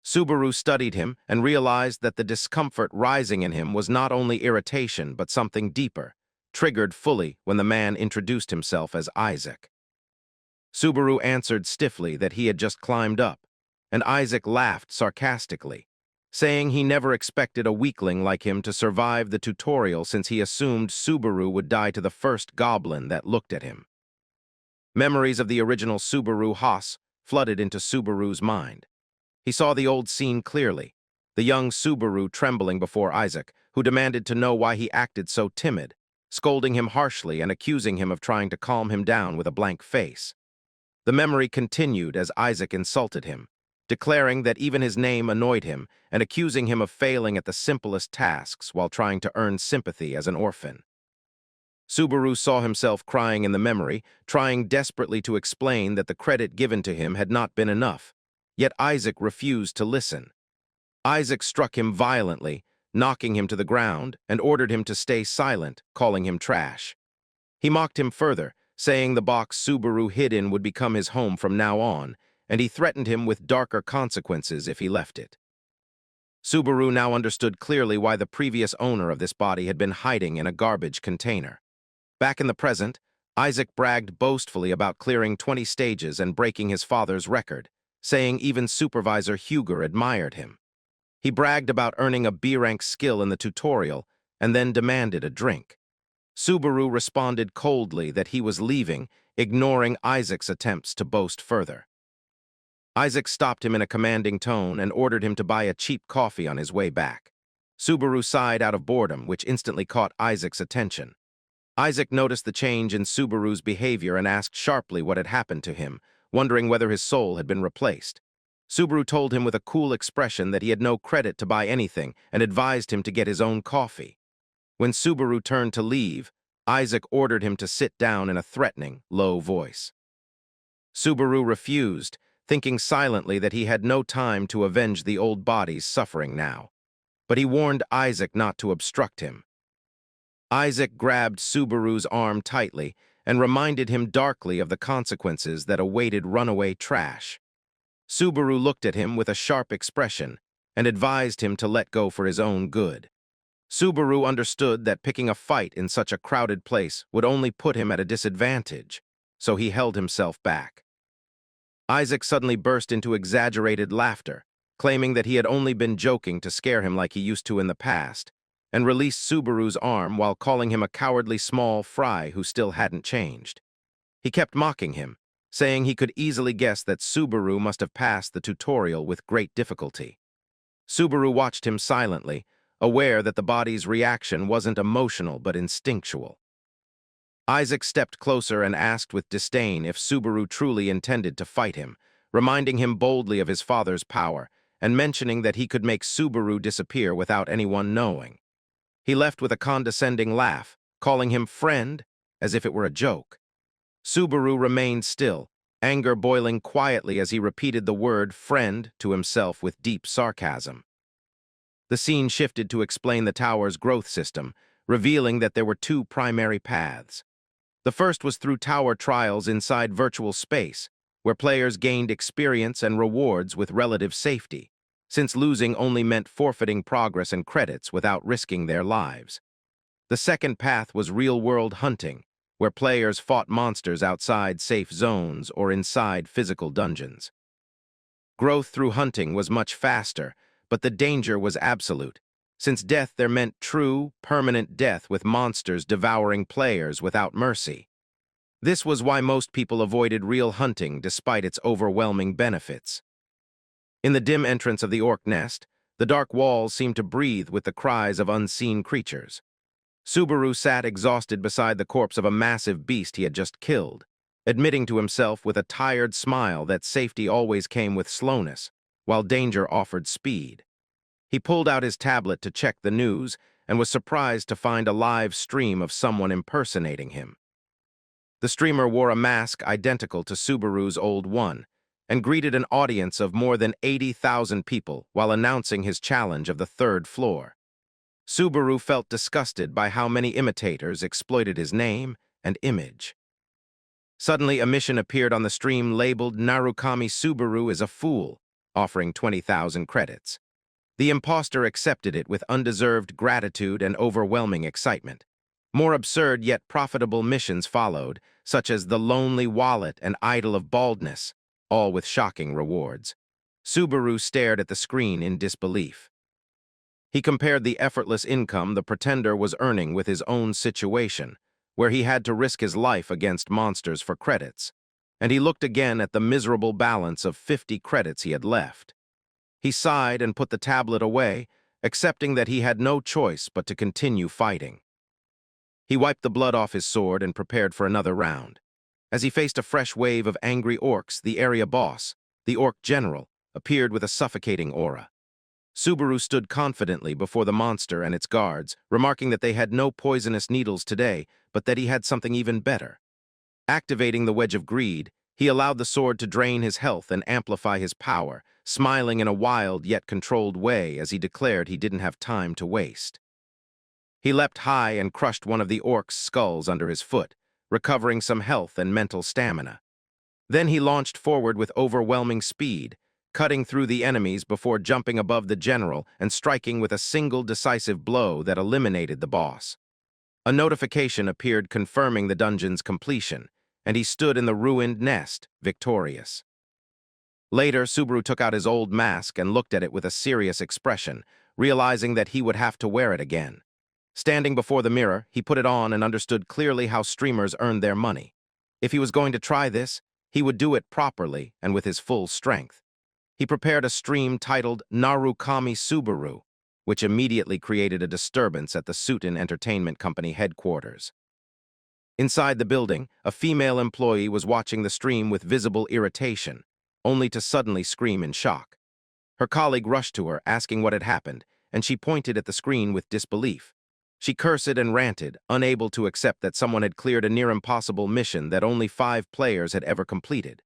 Subaru studied him and realized that the discomfort rising in him was not only irritation but something deeper, triggered fully when the man introduced himself as Isaac. Subaru answered stiffly that he had just climbed up, and Isaac laughed sarcastically, saying he never expected a weakling like him to survive the tutorial since he assumed Subaru would die to the first goblin that looked at him. Memories of the original Subaru Haas flooded into Subaru's mind. He saw the old scene clearly, the young Subaru trembling before Isaac, who demanded to know why he acted so timid, scolding him harshly and accusing him of trying to calm him down with a blank face. The memory continued as Isaac insulted him, declaring that even his name annoyed him and accusing him of failing at the simplest tasks while trying to earn sympathy as an orphan. Subaru saw himself crying in the memory, trying desperately to explain that the credit given to him had not been enough, yet Isaac refused to listen. Isaac struck him violently, knocking him to the ground, and ordered him to stay silent, calling him trash. He mocked him further, saying the box Subaru hid in would become his home from now on, and he threatened him with darker consequences if he left it. Subaru now understood clearly why the previous owner of this body had been hiding in a garbage container. Back in the present, Isaac bragged boastfully about clearing 20 stages and breaking his father's record, saying even Supervisor Huger admired him. He bragged about earning a B-rank skill in the tutorial and then demanded a drink. Subaru responded coldly that he was leaving, ignoring Isaac's attempts to boast further. Isaac stopped him in a commanding tone and ordered him to buy a cheap coffee on his way back. Subaru sighed out of boredom, which instantly caught Isaac's attention. Isaac noticed the change in Subaru's behavior and asked sharply what had happened to him, wondering whether his soul had been replaced. Subaru told him with a cool expression that he had no credit to buy anything and advised him to get his own coffee. When Subaru turned to leave, Isaac ordered him to sit down in a threatening, low voice. Subaru refused, thinking silently that he had no time to avenge the old body's suffering now. But he warned Isaac not to obstruct him. Isaac grabbed Subaru's arm tightly and reminded him darkly of the consequences that awaited runaway trash. Subaru looked at him with a sharp expression and advised him to let go for his own good. Subaru understood that picking a fight in such a crowded place would only put him at a disadvantage, so he held himself back. Isaac suddenly burst into exaggerated laughter, claiming that he had only been joking to scare him like he used to in the past, and released Subaru's arm while calling him a cowardly small fry who still hadn't changed. He kept mocking him, saying he could easily guess that Subaru must have passed the tutorial with great difficulty. Subaru watched him silently, aware that the body's reaction wasn't emotional but instinctual. Isaac stepped closer and asked with disdain if Subaru truly intended to fight him, reminding him boldly of his father's power and mentioning that he could make Subaru disappear without anyone knowing. He left with a condescending laugh, calling him friend as if it were a joke. Subaru remained still, anger boiling quietly as he repeated the word friend to himself with deep sarcasm. The scene shifted to explain the tower's growth system, revealing that there were two primary paths. The first was through tower trials inside virtual space, where players gained experience and rewards with relative safety, since losing only meant forfeiting progress and credits without risking their lives. The second path was real-world hunting, where players fought monsters outside safe zones or inside physical dungeons. Growth through hunting was much faster, but the danger was absolute, since death there meant true, permanent death with monsters devouring players without mercy. This was why most people avoided real hunting despite its overwhelming benefits. In the dim entrance of the orc nest, the dark walls seemed to breathe with the cries of unseen creatures. Subaru sat exhausted beside the corpse of a massive beast he had just killed, admitting to himself with a tired smile that safety always came with slowness, while danger offered speed. He pulled out his tablet to check the news and was surprised to find a live stream of someone impersonating him. The streamer wore a mask identical to Subaru's old one and greeted an audience of more than 80,000 people while announcing his challenge of the third floor. Subaru felt disgusted by how many imitators exploited his name and image. Suddenly, a mission appeared on the stream labeled "Narukami Subaru is a fool," offering 20,000 credits. The imposter accepted it with undeserved gratitude and overwhelming excitement. More absurd yet profitable missions followed, such as the Lonely Wallet and Idol of Baldness, all with shocking rewards. Subaru stared at the screen in disbelief. He compared the effortless income the pretender was earning with his own situation, where he had to risk his life against monsters for credits, and he looked again at the miserable balance of 50 credits he had left. He sighed and put the tablet away, accepting that he had no choice but to continue fighting. He wiped the blood off his sword and prepared for another round. As he faced a fresh wave of angry orcs, the area boss, the orc general, appeared with a suffocating aura. Subaru stood confidently before the monster and its guards, remarking that they had no poisonous needles today, but that he had something even better. Activating the Wedge of Greed, he allowed the sword to drain his health and amplify his power, smiling in a wild yet controlled way as he declared he didn't have time to waste. He leapt high and crushed one of the orc's skulls under his foot, recovering some health and mental stamina. Then he launched forward with overwhelming speed, cutting through the enemies before jumping above the general and striking with a single decisive blow that eliminated the boss. A notification appeared confirming the dungeon's completion, and he stood in the ruined nest, victorious. Later, Subaru took out his old mask and looked at it with a serious expression, realizing that he would have to wear it again. Standing before the mirror, he put it on and understood clearly how streamers earned their money. If he was going to try this, he would do it properly and with his full strength. He prepared a stream titled Narukami Subaru, which immediately created a disturbance at the Suiton Entertainment Company headquarters. Inside the building, a female employee was watching the stream with visible irritation, only to suddenly scream in shock. Her colleague rushed to her, asking what had happened, and she pointed at the screen with disbelief. She cursed and ranted, unable to accept that someone had cleared a near-impossible mission that only 5 players had ever completed.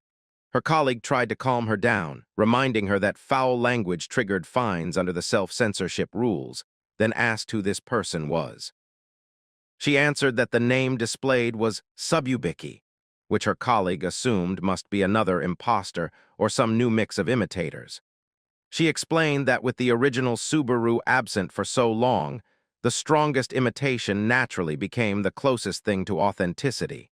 Her colleague tried to calm her down, reminding her that foul language triggered fines under the self-censorship rules, then asked who this person was. She answered that the name displayed was Sububiki, which her colleague assumed must be another imposter or some new mix of imitators. She explained that with the original Subaru absent for so long, the strongest imitation naturally became the closest thing to authenticity.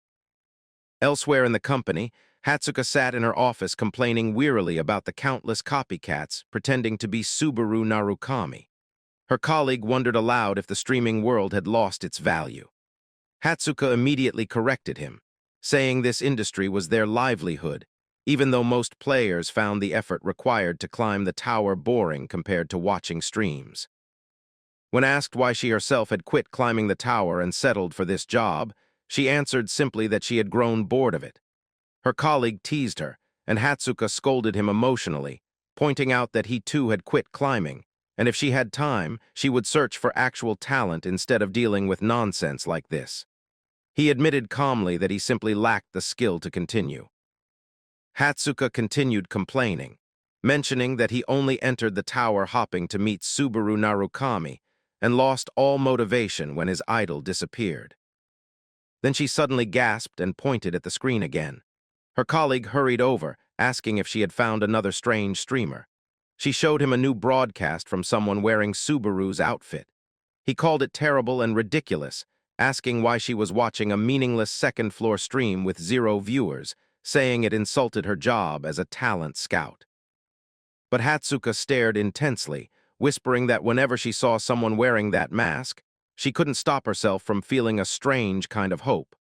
Elsewhere in the company, Hatsuka sat in her office complaining wearily about the countless copycats pretending to be Subaru Narukami. Her colleague wondered aloud if the streaming world had lost its value. Hatsuka immediately corrected him, saying this industry was their livelihood, even though most players found the effort required to climb the tower boring compared to watching streams. When asked why she herself had quit climbing the tower and settled for this job, she answered simply that she had grown bored of it. Her colleague teased her, and Hatsuka scolded him emotionally, pointing out that he too had quit climbing, and if she had time, she would search for actual talent instead of dealing with nonsense like this. He admitted calmly that he simply lacked the skill to continue. Hatsuka continued complaining, mentioning that he only entered the tower hopping to meet Subaru Narukami and lost all motivation when his idol disappeared. Then she suddenly gasped and pointed at the screen again. Her colleague hurried over, asking if she had found another strange streamer. She showed him a new broadcast from someone wearing Subaru's outfit. He called it terrible and ridiculous, asking why she was watching a meaningless second-floor stream with 0 viewers, saying it insulted her job as a talent scout. But Hatsuka stared intensely, whispering that whenever she saw someone wearing that mask, she couldn't stop herself from feeling a strange kind of hope.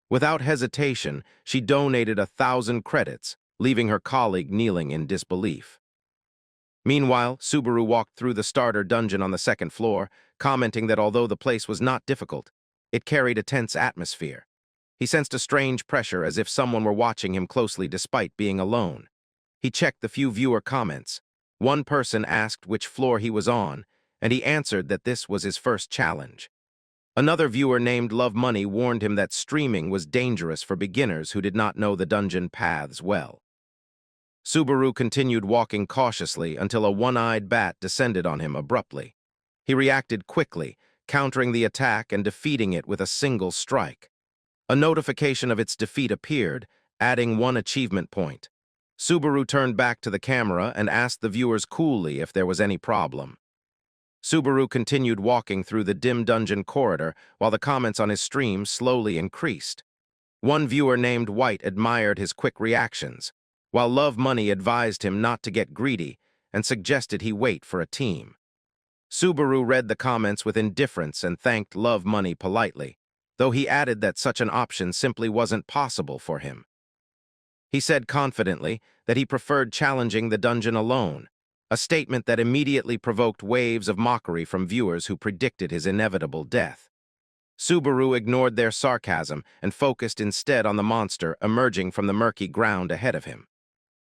Without hesitation, she donated 1,000 credits, leaving her colleague kneeling in disbelief. Meanwhile, Subaru walked through the starter dungeon on the second floor, commenting that although the place was not difficult, it carried a tense atmosphere. He sensed a strange pressure as if someone were watching him closely despite being alone. He checked the few viewer comments. One person asked which floor he was on, and he answered that this was his first challenge. Another viewer named Love Money warned him that streaming was dangerous for beginners who did not know the dungeon paths well. Subaru continued walking cautiously until a one-eyed bat descended on him abruptly. He reacted quickly, countering the attack and defeating it with a single strike. A notification of its defeat appeared, adding 1 achievement point. Subaru turned back to the camera and asked the viewers coolly if there was any problem. Subaru continued walking through the dim dungeon corridor while the comments on his stream slowly increased. One viewer named White admired his quick reactions, while Love Money advised him not to get greedy and suggested he wait for a team. Subaru read the comments with indifference and thanked Love Money politely, though he added that such an option simply wasn't possible for him. He said confidently that he preferred challenging the dungeon alone, a statement that immediately provoked waves of mockery from viewers who predicted his inevitable death. Subaru ignored their sarcasm and focused instead on the monster emerging from the murky ground ahead of him.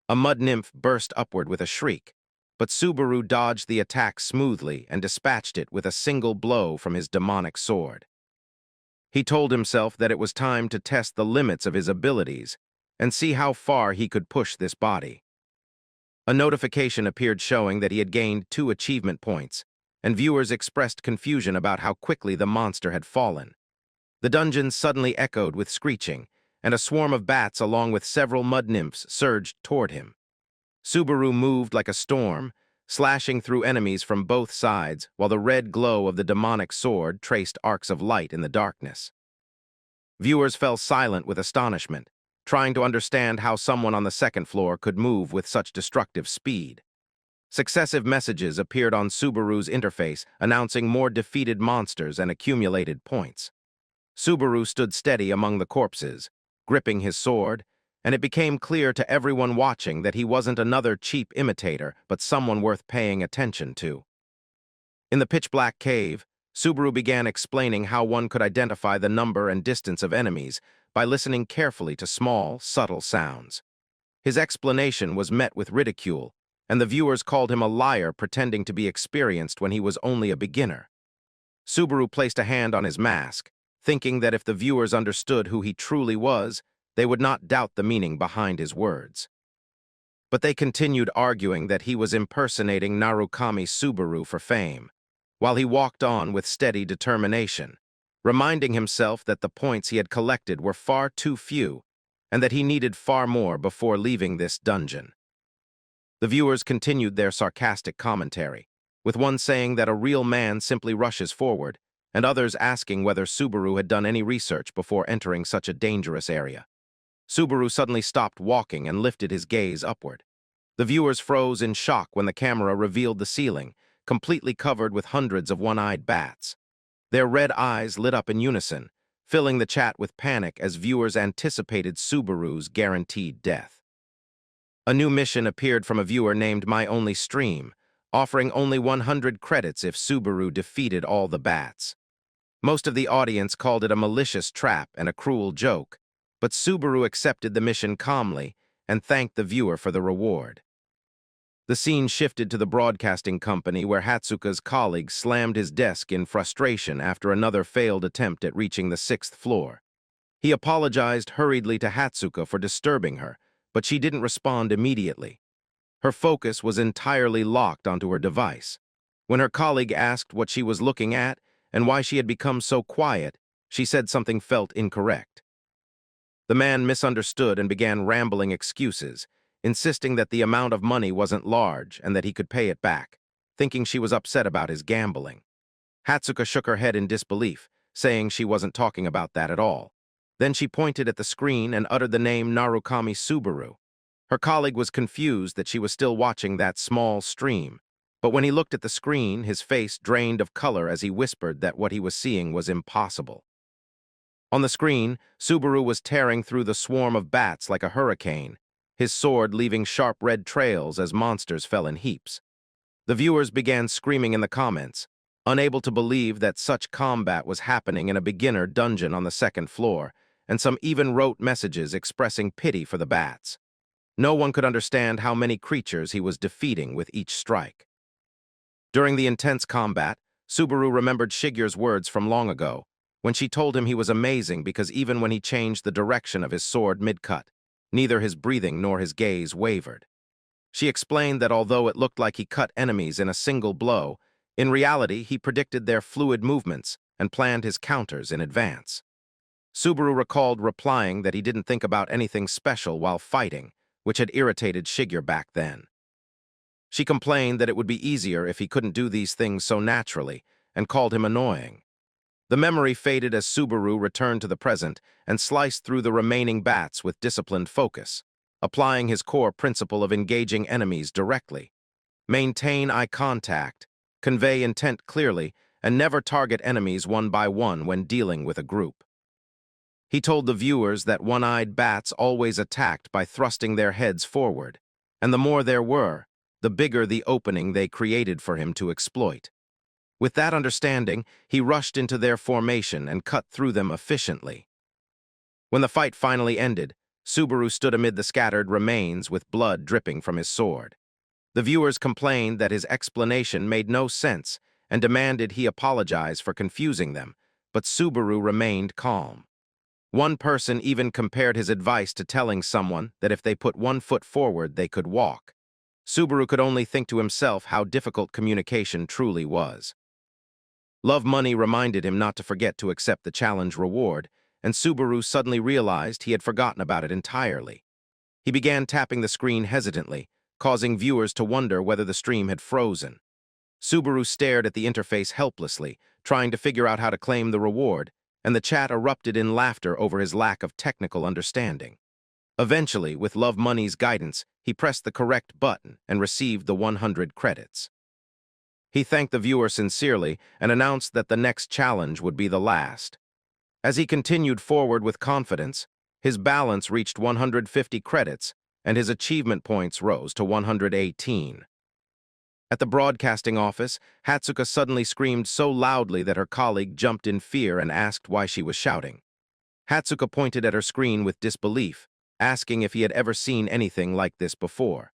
A mud nymph burst upward with a shriek, but Subaru dodged the attack smoothly and dispatched it with a single blow from his demonic sword. He told himself that it was time to test the limits of his abilities and see how far he could push this body. A notification appeared showing that he had gained 2 achievement points, and viewers expressed confusion about how quickly the monster had fallen. The dungeon suddenly echoed with screeching, and a swarm of bats along with several mud nymphs surged toward him. Subaru moved like a storm, slashing through enemies from both sides while the red glow of the demonic sword traced arcs of light in the darkness. Viewers fell silent with astonishment, trying to understand how someone on the second floor could move with such destructive speed. Successive messages appeared on Subaru's interface announcing more defeated monsters and accumulated points. Subaru stood steady among the corpses, gripping his sword, and it became clear to everyone watching that he wasn't another cheap imitator but someone worth paying attention to. In the pitch-black cave, Subaru began explaining how one could identify the number and distance of enemies by listening carefully to small, subtle sounds. His explanation was met with ridicule, and the viewers called him a liar pretending to be experienced when he was only a beginner. Subaru placed a hand on his mask, thinking that if the viewers understood who he truly was, they would not doubt the meaning behind his words. But they continued arguing that he was impersonating Narukami Subaru for fame, while he walked on with steady determination, reminding himself that the points he had collected were far too few and that he needed far more before leaving this dungeon. The viewers continued their sarcastic commentary, with one saying that a real man simply rushes forward, and others asking whether Subaru had done any research before entering such a dangerous area. Subaru suddenly stopped walking and lifted his gaze upward. The viewers froze in shock when the camera revealed the ceiling, completely covered with hundreds of one-eyed bats. Their red eyes lit up in unison, filling the chat with panic as viewers anticipated Subaru's guaranteed death. A new mission appeared from a viewer named My Only Stream, offering only 100 credits if Subaru defeated all the bats. Most of the audience called it a malicious trap and a cruel joke, but Subaru accepted the mission calmly and thanked the viewer for the reward. The scene shifted to the broadcasting company where Hatsuka's colleague slammed his desk in frustration after another failed attempt at reaching the 6th floor. He apologized hurriedly to Hatsuka for disturbing her, but she didn't respond immediately. Her focus was entirely locked onto her device. When her colleague asked what she was looking at and why she had become so quiet, she said something felt incorrect. The man misunderstood and began rambling excuses, insisting that the amount of money wasn't large and that he could pay it back, thinking she was upset about his gambling. Hatsuka shook her head in disbelief, saying she wasn't talking about that at all. Then she pointed at the screen and uttered the name Narukami Subaru. Her colleague was confused that she was still watching that small stream, but when he looked at the screen, his face drained of color as he whispered that what he was seeing was impossible. On the screen, Subaru was tearing through the swarm of bats like a hurricane, his sword leaving sharp red trails as monsters fell in heaps. The viewers began screaming in the comments, unable to believe that such combat was happening in a beginner dungeon on the 2nd floor, and some even wrote messages expressing pity for the bats. No one could understand how many creatures he was defeating with each strike. During the intense combat, Subaru remembered Shigeru's words from long ago, when she told him he was amazing because even when he changed the direction of his sword mid-cut, neither his breathing nor his gaze wavered. She explained that although it looked like he cut enemies in a single blow, in reality he predicted their fluid movements and planned his counters in advance. Subaru recalled replying that he didn't think about anything special while fighting, which had irritated Shigeru back then. She complained that it would be easier if he couldn't do these things so naturally, and called him annoying. The memory faded as Subaru returned to the present and sliced through the remaining bats with disciplined focus, applying his core principle of engaging enemies directly. Maintain eye contact, convey intent clearly, and never target enemies one by one when dealing with a group. He told the viewers that one-eyed bats always attacked by thrusting their heads forward, and the more there were, the bigger the opening they created for him to exploit. With that understanding, he rushed into their formation and cut through them efficiently. When the fight finally ended, Subaru stood amid the scattered remains with blood dripping from his sword. The viewers complained that his explanation made no sense and demanded he apologize for confusing them, but Subaru remained calm. One person even compared his advice to telling someone that if they put one foot forward, they could walk. Subaru could only think to himself how difficult communication truly was. Love money reminded him not to forget to accept the challenge reward, and Subaru suddenly realized he had forgotten about it entirely. He began tapping the screen hesitantly, causing viewers to wonder whether the stream had frozen. Subaru stared at the interface helplessly, trying to figure out how to claim the reward, and the chat erupted in laughter over his lack of technical understanding. Eventually, with Love Money's guidance, he pressed the correct button and received the 100 credits. He thanked the viewer sincerely and announced that the next challenge would be the last. As he continued forward with confidence, his balance reached 150 credits, and his achievement points rose to 118. At the broadcasting office, Hatsuka suddenly screamed so loudly that her colleague jumped in fear and asked why she was shouting. Hatsuka pointed at her screen with disbelief, asking if he had ever seen anything like this before.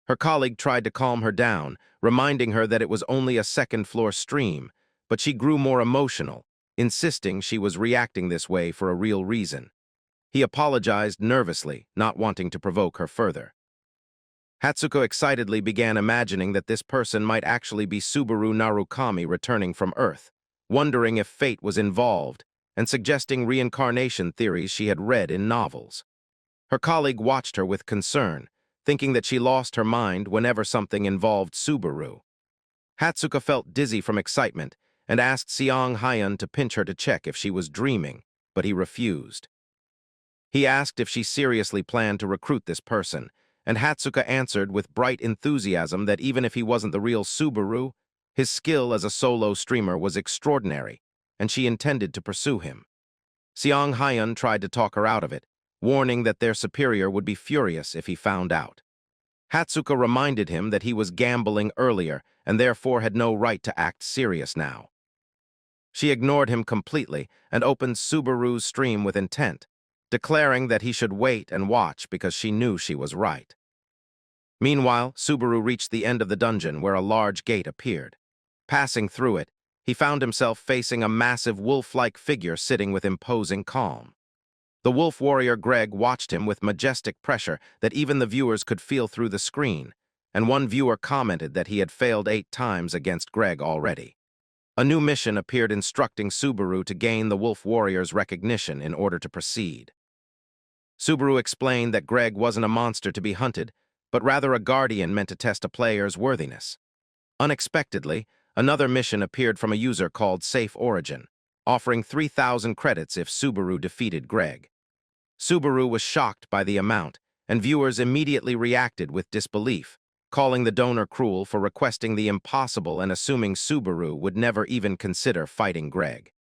Her colleague tried to calm her down, reminding her that it was only a 2nd-floor stream, but she grew more emotional, insisting she was reacting this way for a real reason. He apologized nervously, not wanting to provoke her further. Hatsuka excitedly began imagining that this person might actually be Subaru Narukami returning from Earth, wondering if fate was involved, and suggesting reincarnation theories she had read in novels. Her colleague watched her with concern, thinking that she lost her mind whenever something involved Subaru. Hatsuka felt dizzy from excitement and asked Seong Hyun to pinch her to check if she was dreaming, but he refused. He asked if she seriously planned to recruit this person, and Hatsuka answered with bright enthusiasm that even if he wasn't the real Subaru, his skill as a solo streamer was extraordinary, and she intended to pursue him. Seong Hyun tried to talk her out of it, warning that their superior would be furious if he found out. Hatsuka reminded him that he was gambling earlier and therefore had no right to act serious now. She ignored him completely and opened Subaru's stream with intent, declaring that he should wait and watch because she knew she was right. Meanwhile, Subaru reached the end of the dungeon where a large gate appeared. Passing through it, he found himself facing a massive wolf-like figure sitting with imposing calm. The wolf warrior Greg watched him with majestic pressure that even the viewers could feel through the screen, and one viewer commented that he had failed 8 times against Greg already. A new mission appeared instructing Subaru to gain the wolf warrior's recognition in order to proceed. Subaru explained that Greg wasn't a monster to be hunted, but rather a guardian meant to test a player's worthiness. Unexpectedly, another mission appeared from a user called Safe Origin, offering 3,000 credits if Subaru defeated Greg. Subaru was shocked by the amount, and viewers immediately reacted with disbelief, calling the donor cruel for requesting the impossible and assuming Subaru would never even consider fighting Greg.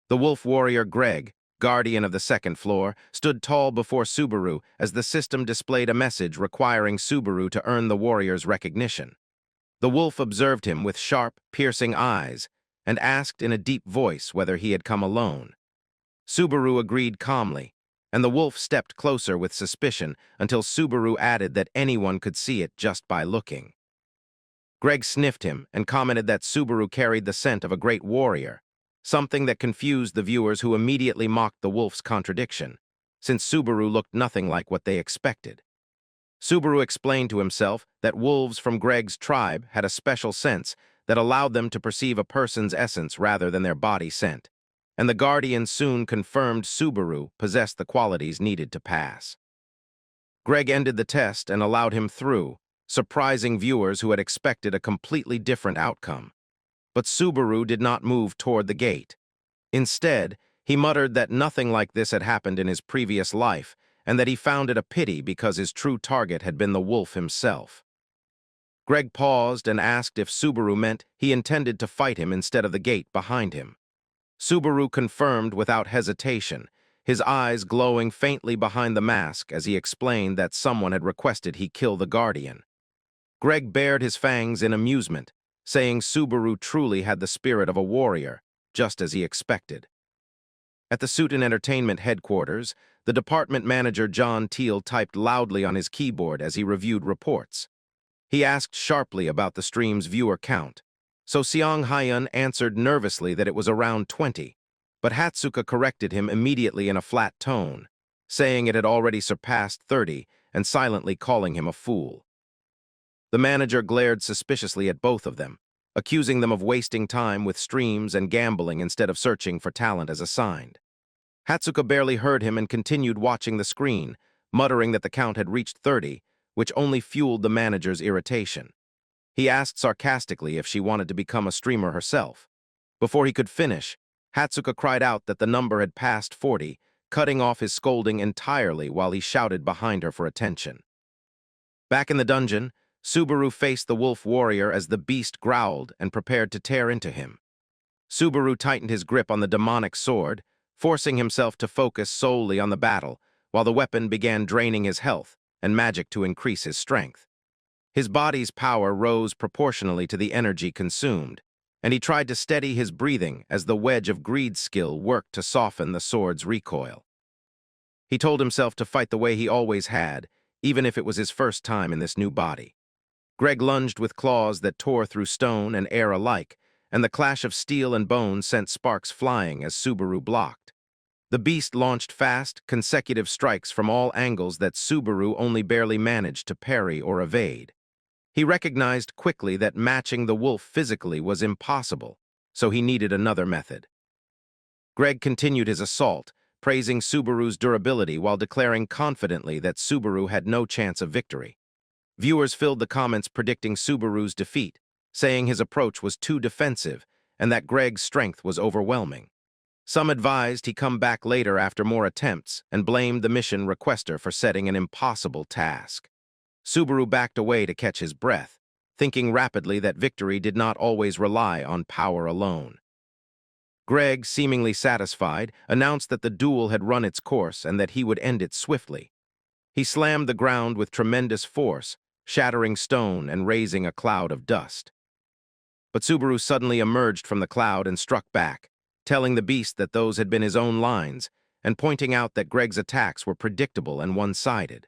The wolf warrior Greg, guardian of the second floor, stood tall before Subaru as the system displayed a message requiring Subaru to earn the warrior's recognition. The wolf observed him with sharp, piercing eyes and asked in a deep voice whether he had come alone. Subaru agreed calmly, and the wolf stepped closer with suspicion until Subaru added that anyone could see it just by looking. Greg sniffed him and commented that Subaru carried the scent of a great warrior, something that confused the viewers who immediately mocked the wolf's contradiction, since Subaru looked nothing like what they expected. Subaru explained to himself that wolves from Greg's tribe had a special sense that allowed them to perceive a person's essence rather than their body scent, and the Guardian soon confirmed Subaru possessed the qualities needed to pass. Greg ended the test and allowed him through, surprising viewers who had expected a completely different outcome. But Subaru did not move toward the gate. Instead, he muttered that nothing like this had happened in his previous life, and that he found it a pity because his true target had been the wolf himself. Greg paused and asked if Subaru meant he intended to fight him instead of the gate behind him. Subaru confirmed without hesitation, his eyes glowing faintly behind the mask as he explained that someone had requested he kill the Guardian. Greg bared his fangs in amusement, saying Subaru truly had the spirit of a warrior, just as he expected. At the Suit and Entertainment headquarters, the department manager John Teal typed loudly on his keyboard as he reviewed reports. He asked sharply about the stream's viewer count, so Seong Hyun answered nervously that it was around 20, but Hatsuka corrected him immediately in a flat tone, saying it had already surpassed 30 and silently calling him a fool. The manager glared suspiciously at both of them, accusing them of wasting time with streams and gambling instead of searching for talent as assigned. Hatsuka barely heard him and continued watching the screen, muttering that the count had reached 30, which only fueled the manager's irritation. He asked sarcastically if she wanted to become a streamer herself. Before he could finish, Hatsuka cried out that the number had passed 40, cutting off his scolding entirely while he shouted behind her for attention. Back in the dungeon, Subaru faced the wolf warrior as the beast growled and prepared to tear into him. Subaru tightened his grip on the demonic sword, forcing himself to focus solely on the battle, while the weapon began draining his health and magic to increase his strength. His body's power rose proportionally to the energy consumed, and he tried to steady his breathing as the wedge of greed skill worked to soften the sword's recoil. He told himself to fight the way he always had, even if it was his first time in this new body. Greg lunged with claws that tore through stone and air alike, and the clash of steel and bone sent sparks flying as Subaru blocked. The beast launched fast, consecutive strikes from all angles that Subaru only barely managed to parry or evade. He recognized quickly that matching the wolf physically was impossible, so he needed another method. Greg continued his assault, praising Subaru's durability while declaring confidently that Subaru had no chance of victory. Viewers filled the comments predicting Subaru's defeat, saying his approach was too defensive and that Greg's strength was overwhelming. Some advised he come back later after more attempts and blamed the mission requester for setting an impossible task. Subaru backed away to catch his breath, thinking rapidly that victory did not always rely on power alone. Greg, seemingly satisfied, announced that the duel had run its course and that he would end it swiftly. He slammed the ground with tremendous force, shattering stone and raising a cloud of dust. But Subaru suddenly emerged from the cloud and struck back, telling the beast that those had been his own lines, and pointing out that Greg's attacks were predictable and one-sided.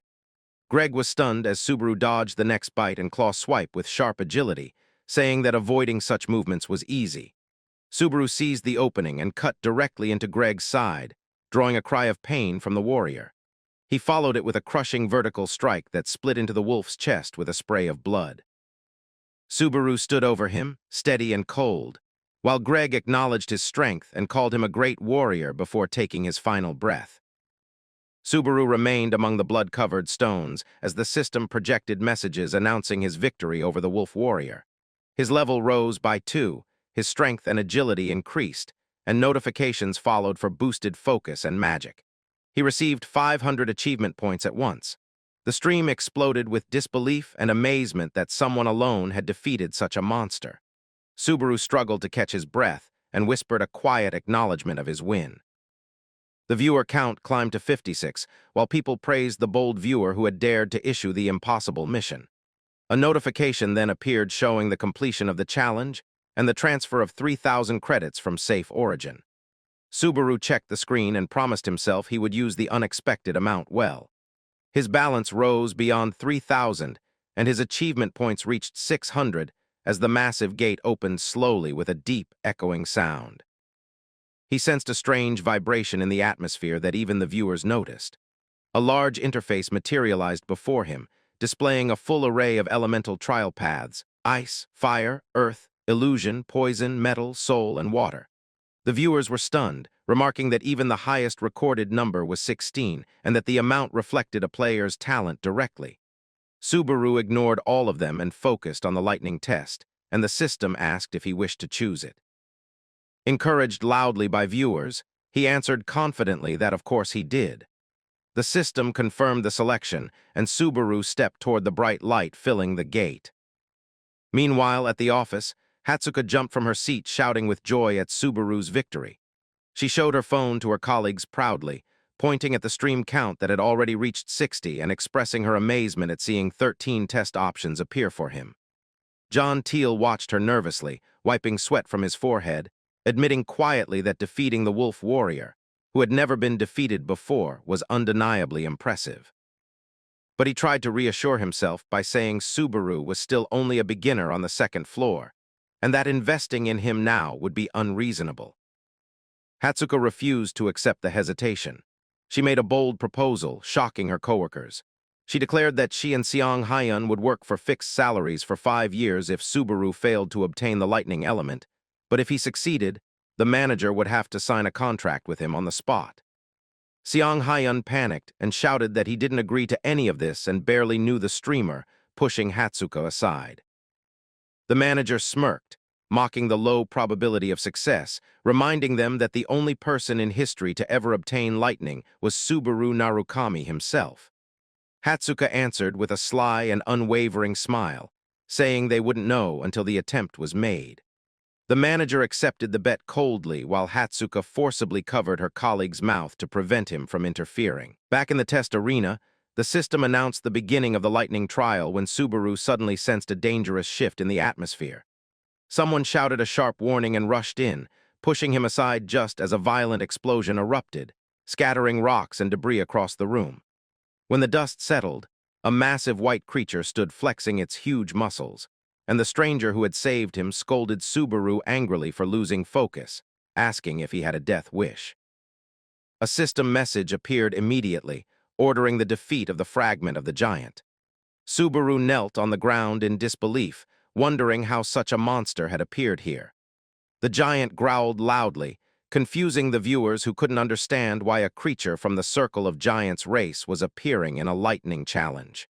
Greg was stunned as Subaru dodged the next bite and claw swipe with sharp agility, saying that avoiding such movements was easy. Subaru seized the opening and cut directly into Greg's side, drawing a cry of pain from the warrior. He followed it with a crushing vertical strike that split into the wolf's chest with a spray of blood. Subaru stood over him, steady and cold, while Greg acknowledged his strength and called him a great warrior before taking his final breath. Subaru remained among the blood-covered stones as the system projected messages announcing his victory over the wolf warrior. His level rose by 2, his strength and agility increased, and notifications followed for boosted focus and magic. He received 500 achievement points at once. The stream exploded with disbelief and amazement that someone alone had defeated such a monster. Subaru struggled to catch his breath and whispered a quiet acknowledgement of his win. The viewer count climbed to 56, while people praised the bold viewer who had dared to issue the impossible mission. A notification then appeared showing the completion of the challenge and the transfer of 3,000 credits from Safe Origin. Subaru checked the screen and promised himself he would use the unexpected amount well. His balance rose beyond 3,000, and his achievement points reached 600 as the massive gate opened slowly with a deep, echoing sound. He sensed a strange vibration in the atmosphere that even the viewers noticed. A large interface materialized before him, displaying a full array of elemental trial paths: ice, fire, earth, illusion, poison, metal, soul, and water. The viewers were stunned, remarking that even the highest recorded number was 16 and that the amount reflected a player's talent directly. Subaru ignored all of them and focused on the lightning test, and the system asked if he wished to choose it. Encouraged loudly by viewers, he answered confidently that of course he did. The system confirmed the selection, and Subaru stepped toward the bright light filling the gate. Meanwhile, at the office, Hatsuka jumped from her seat shouting with joy at Subaru's victory. She showed her phone to her colleagues proudly, pointing at the stream count that had already reached 60 and expressing her amazement at seeing 13 test options appear for him. John Teal watched her nervously, wiping sweat from his forehead, admitting quietly that defeating the wolf warrior, who had never been defeated before, was undeniably impressive. But he tried to reassure himself by saying Subaru was still only a beginner on the second floor, and that investing in him now would be unreasonable. Hatsuka refused to accept the hesitation. She made a bold proposal, shocking her coworkers. She declared that she and Seong Hyun would work for fixed salaries for 5 years if Subaru failed to obtain the lightning element, but if he succeeded, the manager would have to sign a contract with him on the spot. Seong Hyun panicked and shouted that he didn't agree to any of this and barely knew the streamer, pushing Hatsuka aside. The manager smirked, mocking the low probability of success, reminding them that the only person in history to ever obtain lightning was Subaru Narukami himself. Hatsuka answered with a sly and unwavering smile, saying they wouldn't know until the attempt was made. The manager accepted the bet coldly while Hatsuka forcibly covered her colleague's mouth to prevent him from interfering. Back in the test arena, the system announced the beginning of the lightning trial when Subaru suddenly sensed a dangerous shift in the atmosphere. Someone shouted a sharp warning and rushed in, pushing him aside just as a violent explosion erupted, scattering rocks and debris across the room. When the dust settled, a massive white creature stood flexing its huge muscles, and the stranger who had saved him scolded Subaru angrily for losing focus, asking if he had a death wish. A system message appeared immediately, ordering the defeat of the fragment of the giant. Subaru knelt on the ground in disbelief, wondering how such a monster had appeared here. The giant growled loudly, confusing the viewers who couldn't understand why a creature from the Circle of Giants race was appearing in a lightning challenge.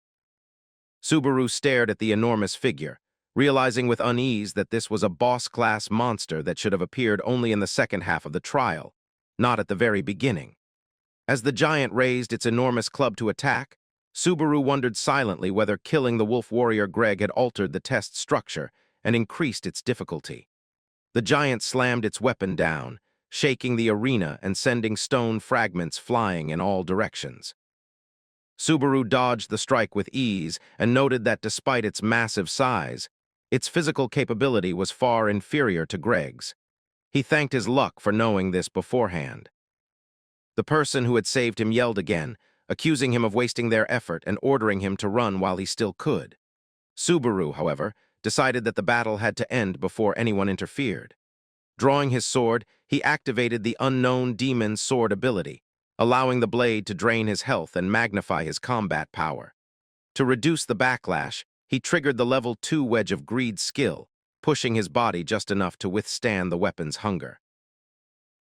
Subaru stared at the enormous figure, realizing with unease that this was a boss-class monster that should have appeared only in the second half of the trial, not at the very beginning. As the giant raised its enormous club to attack, Subaru wondered silently whether killing the wolf warrior Greg had altered the test structure and increased its difficulty. The giant slammed its weapon down, shaking the arena and sending stone fragments flying in all directions. Subaru dodged the strike with ease and noted that despite its massive size, its physical capability was far inferior to Greg's. He thanked his luck for knowing this beforehand. The person who had saved him yelled again, accusing him of wasting their effort and ordering him to run while he still could. Subaru, however, decided that the battle had to end before anyone interfered. Drawing his sword, he activated the unknown demon's sword ability, allowing the blade to drain his health and magnify his combat power. To reduce the backlash, he triggered the level 2 Wedge of Greed skill, pushing his body just enough to withstand the weapon's hunger.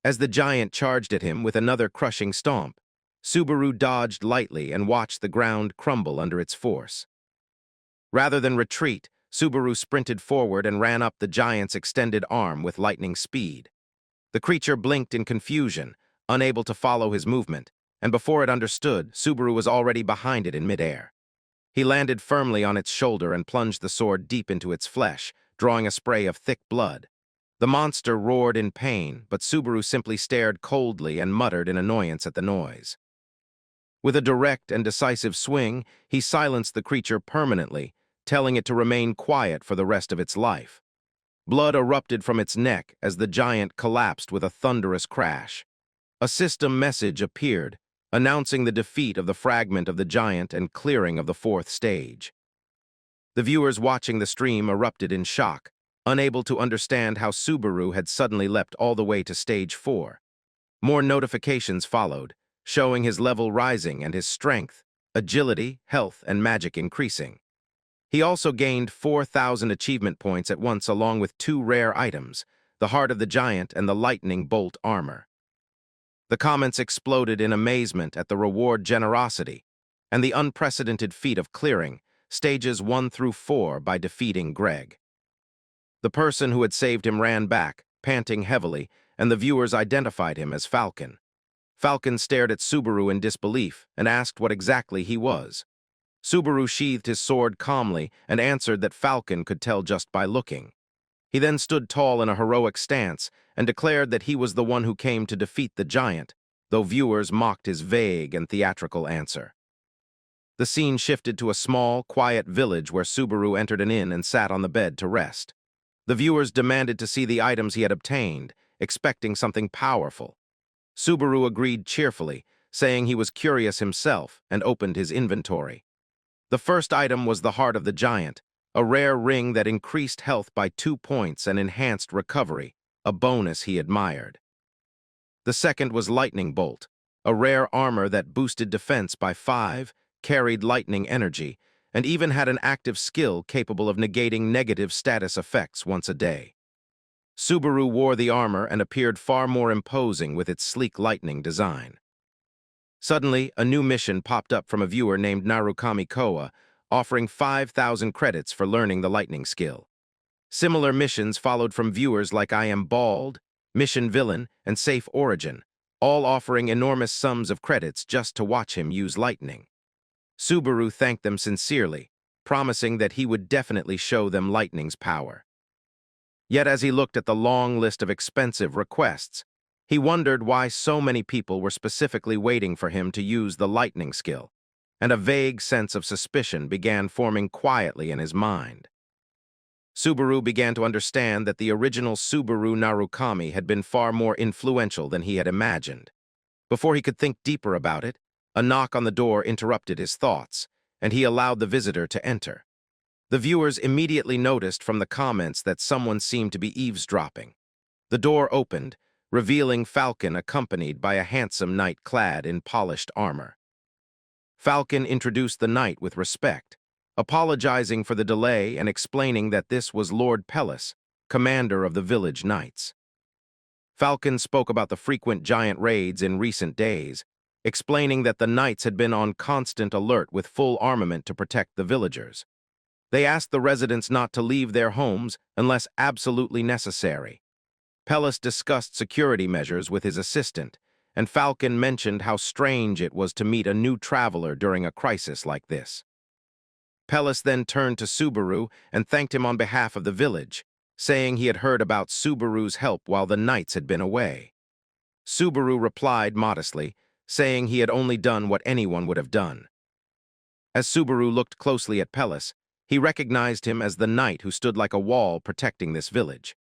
As the giant charged at him with another crushing stomp, Subaru dodged lightly and watched the ground crumble under its force. Rather than retreat, Subaru sprinted forward and ran up the giant's extended arm with lightning speed. The creature blinked in confusion, unable to follow his movement, and before it understood, Subaru was already behind it in midair. He landed firmly on its shoulder and plunged the sword deep into its flesh, drawing a spray of thick blood. The monster roared in pain, but Subaru simply stared coldly and muttered in annoyance at the noise. With a direct and decisive swing, he silenced the creature permanently, telling it to remain quiet for the rest of its life. Blood erupted from its neck as the giant collapsed with a thunderous crash. A system message appeared, announcing the defeat of the fragment of the giant and clearing of the 4th stage. The viewers watching the stream erupted in shock, unable to understand how Subaru had suddenly leapt all the way to stage 4. More notifications followed, showing his level rising and his strength, agility, health, and magic increasing. He also gained 4,000 achievement points at once along with 2 rare items, the Heart of the Giant and the Lightning Bolt armor. The comments exploded in amazement at the reward generosity and the unprecedented feat of clearing stages 1 through 4 by defeating Greg. The person who had saved him ran back, panting heavily, and the viewers identified him as Falcon. Falcon stared at Subaru in disbelief and asked what exactly he was. Subaru sheathed his sword calmly and answered that Falcon could tell just by looking. He then stood tall in a heroic stance and declared that he was the one who came to defeat the giant, though viewers mocked his vague and theatrical answer. The scene shifted to a small, quiet village where Subaru entered an inn and sat on the bed to rest. The viewers demanded to see the items he had obtained, expecting something powerful. Subaru agreed cheerfully, saying he was curious himself, and opened his inventory. The first item was the Heart of the Giant, a rare ring that increased health by 2 points and enhanced recovery, a bonus he admired. The second was Lightning Bolt, a rare armor that boosted defense by 5, carried lightning energy, and even had an active skill capable of negating negative status effects once a day. Subaru wore the armor and appeared far more imposing with its sleek lightning design. Suddenly, a new mission popped up from a viewer named Narukami Koa, offering 5,000 credits for learning the lightning skill. Similar missions followed from viewers like I Am Bald, Mission Villain, and Safe Origin, all offering enormous sums of credits just to watch him use lightning. Subaru thanked them sincerely, promising that he would definitely show them lightning's power. Yet as he looked at the long list of expensive requests, he wondered why so many people were specifically waiting for him to use the lightning skill, and a vague sense of suspicion began forming quietly in his mind. Subaru began to understand that the original Subaru Narukami had been far more influential than he had imagined. Before he could think deeper about it, a knock on the door interrupted his thoughts, and he allowed the visitor to enter. The viewers immediately noticed from the comments that someone seemed to be eavesdropping. The door opened, revealing Falcon accompanied by a handsome knight clad in polished armor. Falcon introduced the knight with respect, apologizing for the delay and explaining that this was Lord Pellis, commander of the village knights. Falcon spoke about the frequent giant raids in recent days, explaining that the knights had been on constant alert with full armament to protect the villagers. They asked the residents not to leave their homes unless absolutely necessary. Pellis discussed security measures with his assistant, and Falcon mentioned how strange it was to meet a new traveler during a crisis like this. Pellis then turned to Subaru and thanked him on behalf of the village, saying he had heard about Subaru's help while the knights had been away. Subaru replied modestly, saying he had only done what anyone would have done. As Subaru looked closely at Pellis, he recognized him as the knight who stood like a wall protecting this village.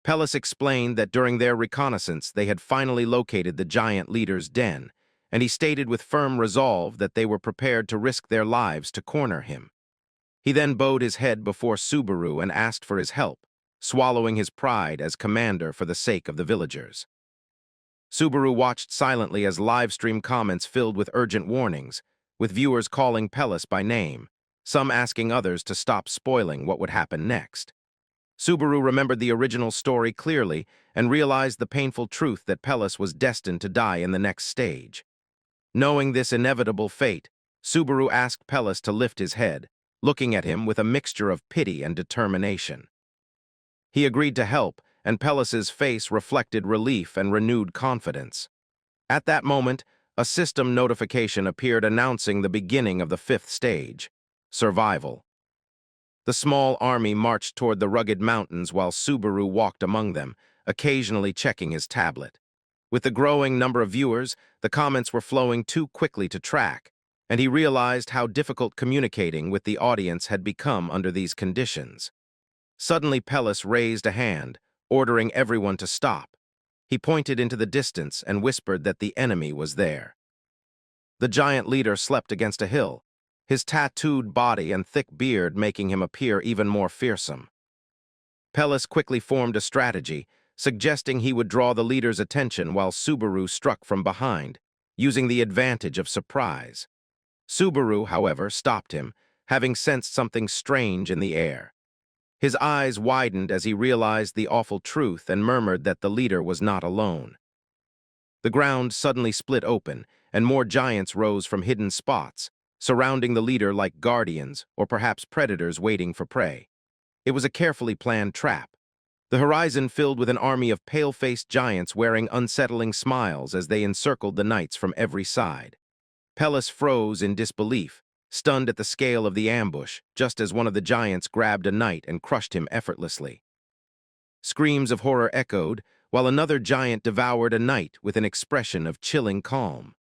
Pellis explained that during their reconnaissance they had finally located the giant leader's den, and he stated with firm resolve that they were prepared to risk their lives to corner him. He then bowed his head before Subaru and asked for his help, swallowing his pride as commander for the sake of the villagers. Subaru watched silently as live-stream comments filled with urgent warnings, with viewers calling Pellis by name, some asking others to stop spoiling what would happen next. Subaru remembered the original story clearly and realized the painful truth that Pellis was destined to die in the next stage. Knowing this inevitable fate, Subaru asked Pellis to lift his head, looking at him with a mixture of pity and determination. He agreed to help, and Pellis's face reflected relief and renewed confidence. At that moment, a system notification appeared announcing the beginning of the fifth stage, survival. The small army marched toward the rugged mountains while Subaru walked among them, occasionally checking his tablet. With the growing number of viewers, the comments were flowing too quickly to track, and he realized how difficult communicating with the audience had become under these conditions. Suddenly, Pellis raised a hand, ordering everyone to stop. He pointed into the distance and whispered that the enemy was there. The giant leader slept against a hill, his tattooed body and thick beard making him appear even more fearsome. Pellis quickly formed a strategy, suggesting he would draw the leader's attention while Subaru struck from behind, using the advantage of surprise. Subaru, however, stopped him, having sensed something strange in the air. His eyes widened as he realized the awful truth and murmured that the leader was not alone. The ground suddenly split open, and more giants rose from hidden spots, surrounding the leader like guardians or perhaps predators waiting for prey. It was a carefully planned trap. The horizon filled with an army of pale-faced giants wearing unsettling smiles as they encircled the knights from every side. Pellis froze in disbelief, stunned at the scale of the ambush, just as one of the giants grabbed a knight and crushed him effortlessly. Screams of horror echoed, while another giant devoured a knight with an expression of chilling calm.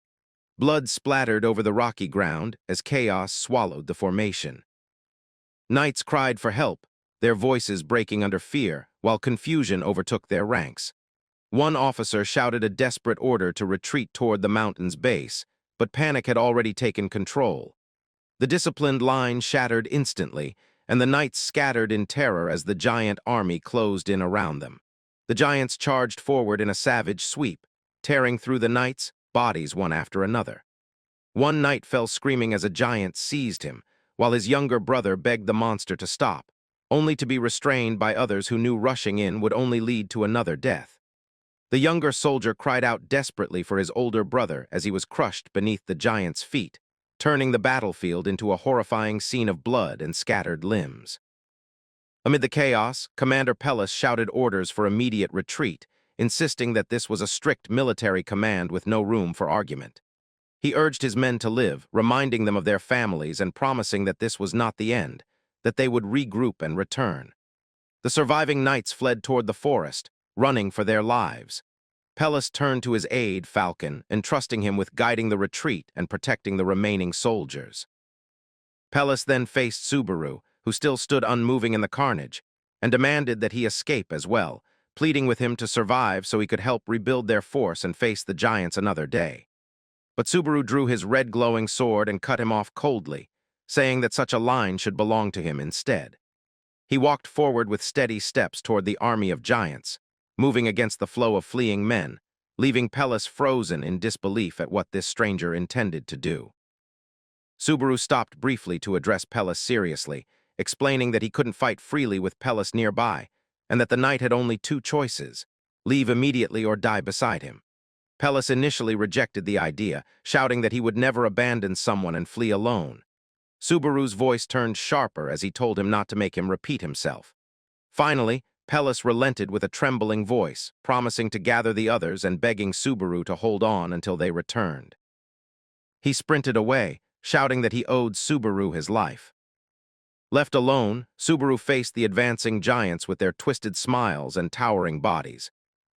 Blood splattered over the rocky ground as chaos swallowed the formation. Knights cried for help, their voices breaking under fear, while confusion overtook their ranks. One officer shouted a desperate order to retreat toward the mountain's base, but panic had already taken control. The disciplined line shattered instantly, and the knights scattered in terror as the giant army closed in around them. The giants charged forward in a savage sweep, tearing through the knights, bodies one after another. One knight fell screaming as a giant seized him, while his younger brother begged the monster to stop, only to be restrained by others who knew rushing in would only lead to another death. The younger soldier cried out desperately for his older brother as he was crushed beneath the giant's feet, turning the battlefield into a horrifying scene of blood and scattered limbs. Amid the chaos, Commander Pellis shouted orders for immediate retreat, insisting that this was a strict military command with no room for argument. He urged his men to live, reminding them of their families and promising that this was not the end, that they would regroup and return. The surviving knights fled toward the forest, running for their lives. Pellis turned to his aide, Falcon, entrusting him with guiding the retreat and protecting the remaining soldiers. Pellis then faced Subaru, who still stood unmoving in the carnage, and demanded that he escape as well, pleading with him to survive so he could help rebuild their force and face the giants another day. But Subaru drew his red glowing sword and cut him off coldly, saying that such a line should belong to him instead. He walked forward with steady steps toward the army of giants, moving against the flow of fleeing men, leaving Pellis frozen in disbelief at what this stranger intended to do. Subaru stopped briefly to address Pellis seriously, explaining that he couldn't fight freely with Pellis nearby, and that the knight had only two choices: leave immediately or die beside him. Pellis initially rejected the idea, shouting that he would never abandon someone and flee alone. Subaru's voice turned sharper as he told him not to make him repeat himself. Finally, Pellis relented with a trembling voice, promising to gather the others and begging Subaru to hold on until they returned. He sprinted away, shouting that he owed Subaru his life. Left alone, Subaru faced the advancing giants with their twisted smiles and towering bodies.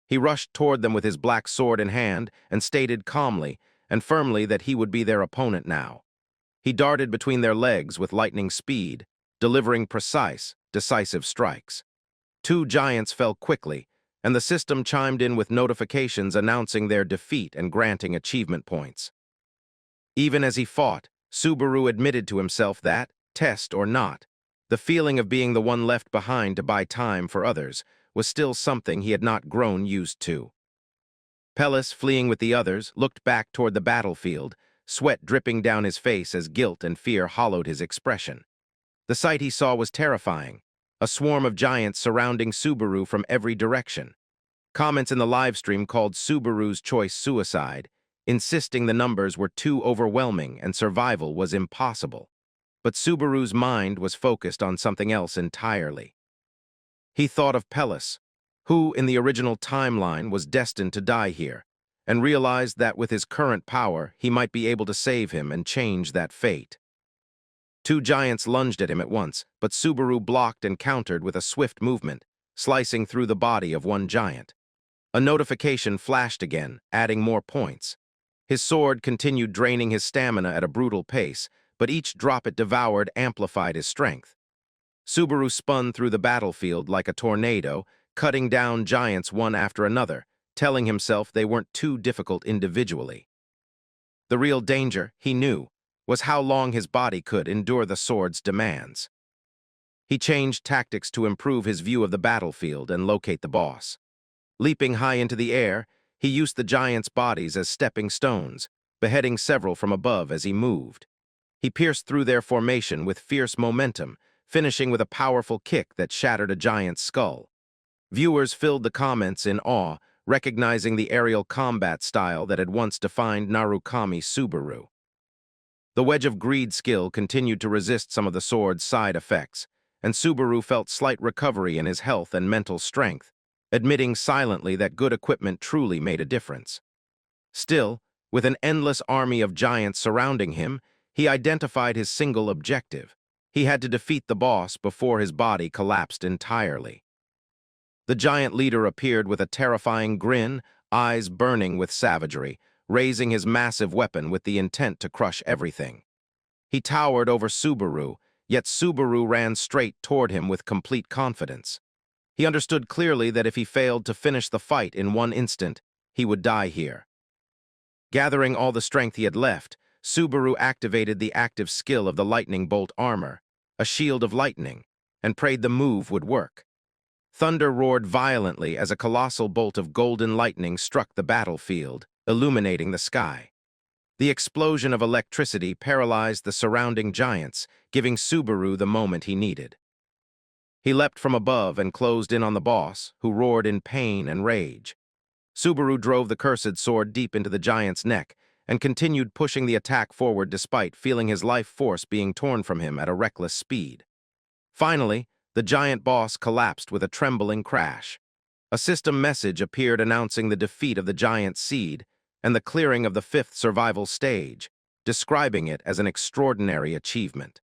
He rushed toward them with his black sword in hand and stated calmly and firmly that he would be their opponent now. He darted between their legs with lightning speed, delivering precise, decisive strikes. Two giants fell quickly, and the system chimed in with notifications announcing their defeat and granting achievement points. Even as he fought, Subaru admitted to himself that, test or not, the feeling of being the one left behind to buy time for others was still something he had not grown used to. Pellis, fleeing with the others, looked back toward the battlefield, sweat dripping down his face as guilt and fear hollowed his expression. The sight he saw was terrifying, a swarm of giants surrounding Subaru from every direction. Comments in the livestream called Subaru's choice suicide, insisting the numbers were too overwhelming and survival was impossible. But Subaru's mind was focused on something else entirely. He thought of Pellis, who, in the original timeline, was destined to die here, and realized that with his current power, he might be able to save him and change that fate. Two giants lunged at him at once, but Subaru blocked and countered with a swift movement, slicing through the body of one giant. A notification flashed again, adding more points. His sword continued draining his stamina at a brutal pace, but each drop it devoured amplified his strength. Subaru spun through the battlefield like a tornado, cutting down giants one after another, telling himself they weren't too difficult individually. The real danger, he knew, was how long his body could endure the sword's demands. He changed tactics to improve his view of the battlefield and locate the boss. Leaping high into the air, he used the giants' bodies as stepping stones, beheading several from above as he moved. He pierced through their formation with fierce momentum, finishing with a powerful kick that shattered a giant's skull. Viewers filled the comments in awe, recognizing the aerial combat style that had once defined Narukami Subaru. The Wedge of Greed skill continued to resist some of the sword's side effects, and Subaru felt slight recovery in his health and mental strength, admitting silently that good equipment truly made a difference. Still, with an endless army of giants surrounding him, he identified his single objective. He had to defeat the boss before his body collapsed entirely. The giant leader appeared with a terrifying grin, eyes burning with savagery, raising his massive weapon with the intent to crush everything. He towered over Subaru, yet Subaru ran straight toward him with complete confidence. He understood clearly that if he failed to finish the fight in one instant, he would die here. Gathering all the strength he had left, Subaru activated the active skill of the lightning bolt armor, a shield of lightning, and prayed the move would work. Thunder roared violently as a colossal bolt of golden lightning struck the battlefield, illuminating the sky. The explosion of electricity paralyzed the surrounding giants, giving Subaru the moment he needed. He leapt from above and closed in on the boss, who roared in pain and rage. Subaru drove the cursed sword deep into the giant's neck and continued pushing the attack forward despite feeling his life force being torn from him at a reckless speed. Finally, the giant boss collapsed with a trembling crash. A system message appeared announcing the defeat of the giant seed and the clearing of the fifth survival stage, describing it as an extraordinary achievement.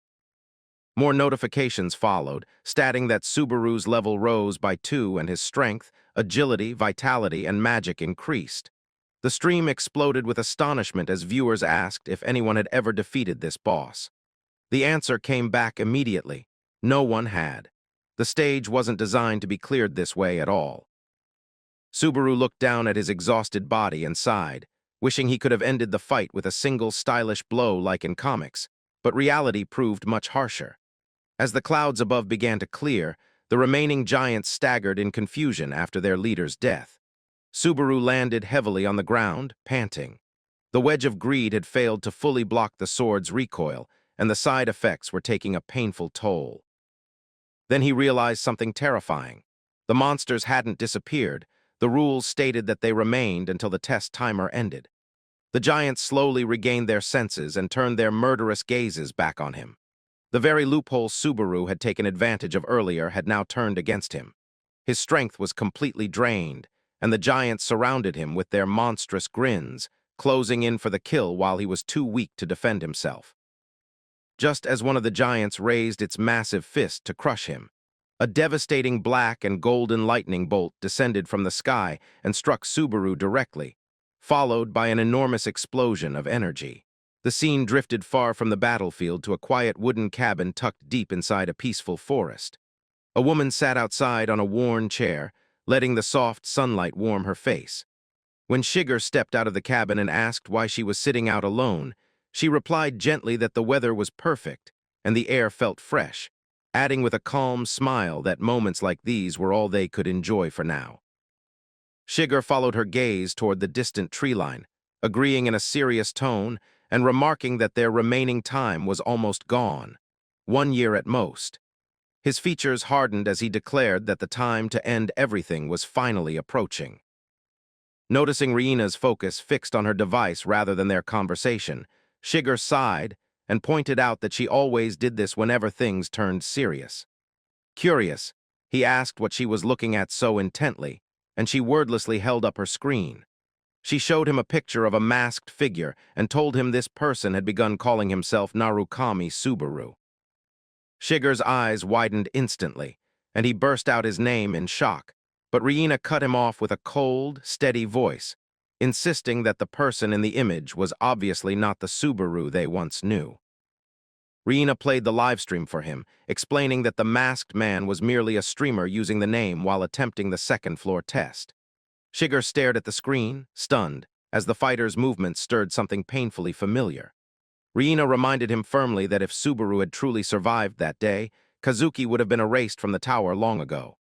More notifications followed, stating that Subaru's level rose by 2 and his strength, agility, vitality, and magic increased. The stream exploded with astonishment as viewers asked if anyone had ever defeated this boss. The answer came back immediately. No one had. The stage wasn't designed to be cleared this way at all. Subaru looked down at his exhausted body and sighed, wishing he could have ended the fight with a single stylish blow like in comics, but reality proved much harsher. As the clouds above began to clear, the remaining giants staggered in confusion after their leader's death. Subaru landed heavily on the ground, panting. The Wedge of Greed had failed to fully block the sword's recoil, and the side effects were taking a painful toll. Then he realized something terrifying. The monsters hadn't disappeared. The rules stated that they remained until the test timer ended. The giants slowly regained their senses and turned their murderous gazes back on him. The very loophole Subaru had taken advantage of earlier had now turned against him. His strength was completely drained, and the giants surrounded him with their monstrous grins, closing in for the kill while he was too weak to defend himself. Just as one of the giants raised its massive fist to crush him, a devastating black and golden lightning bolt descended from the sky and struck Subaru directly, followed by an enormous explosion of energy. The scene drifted far from the battlefield to a quiet wooden cabin tucked deep inside a peaceful forest. A woman sat outside on a worn chair, letting the soft sunlight warm her face. When Shiger stepped out of the cabin and asked why she was sitting out alone, she replied gently that the weather was perfect and the air felt fresh, adding with a calm smile that moments like these were all they could enjoy for now. Shiger followed her gaze toward the distant tree line, agreeing in a serious tone and remarking that their remaining time was almost gone, 1 year at most. His features hardened as he declared that the time to end everything was finally approaching. Noticing Riena's focus fixed on her device rather than their conversation, Shiger sighed and pointed out that she always did this whenever things turned serious. Curious, he asked what she was looking at so intently, and she wordlessly held up her screen. She showed him a picture of a masked figure and told him this person had begun calling himself Narukami Subaru. Shiger's eyes widened instantly, and he burst out his name in shock, but Riina cut him off with a cold, steady voice, insisting that the person in the image was obviously not the Subaru they once knew. Riina played the livestream for him, explaining that the masked man was merely a streamer using the name while attempting the second-floor test. Shiger stared at the screen, stunned, as the fighter's movements stirred something painfully familiar. Riina reminded him firmly that if Subaru had truly survived that day, Kazuki would have been erased from the tower long ago.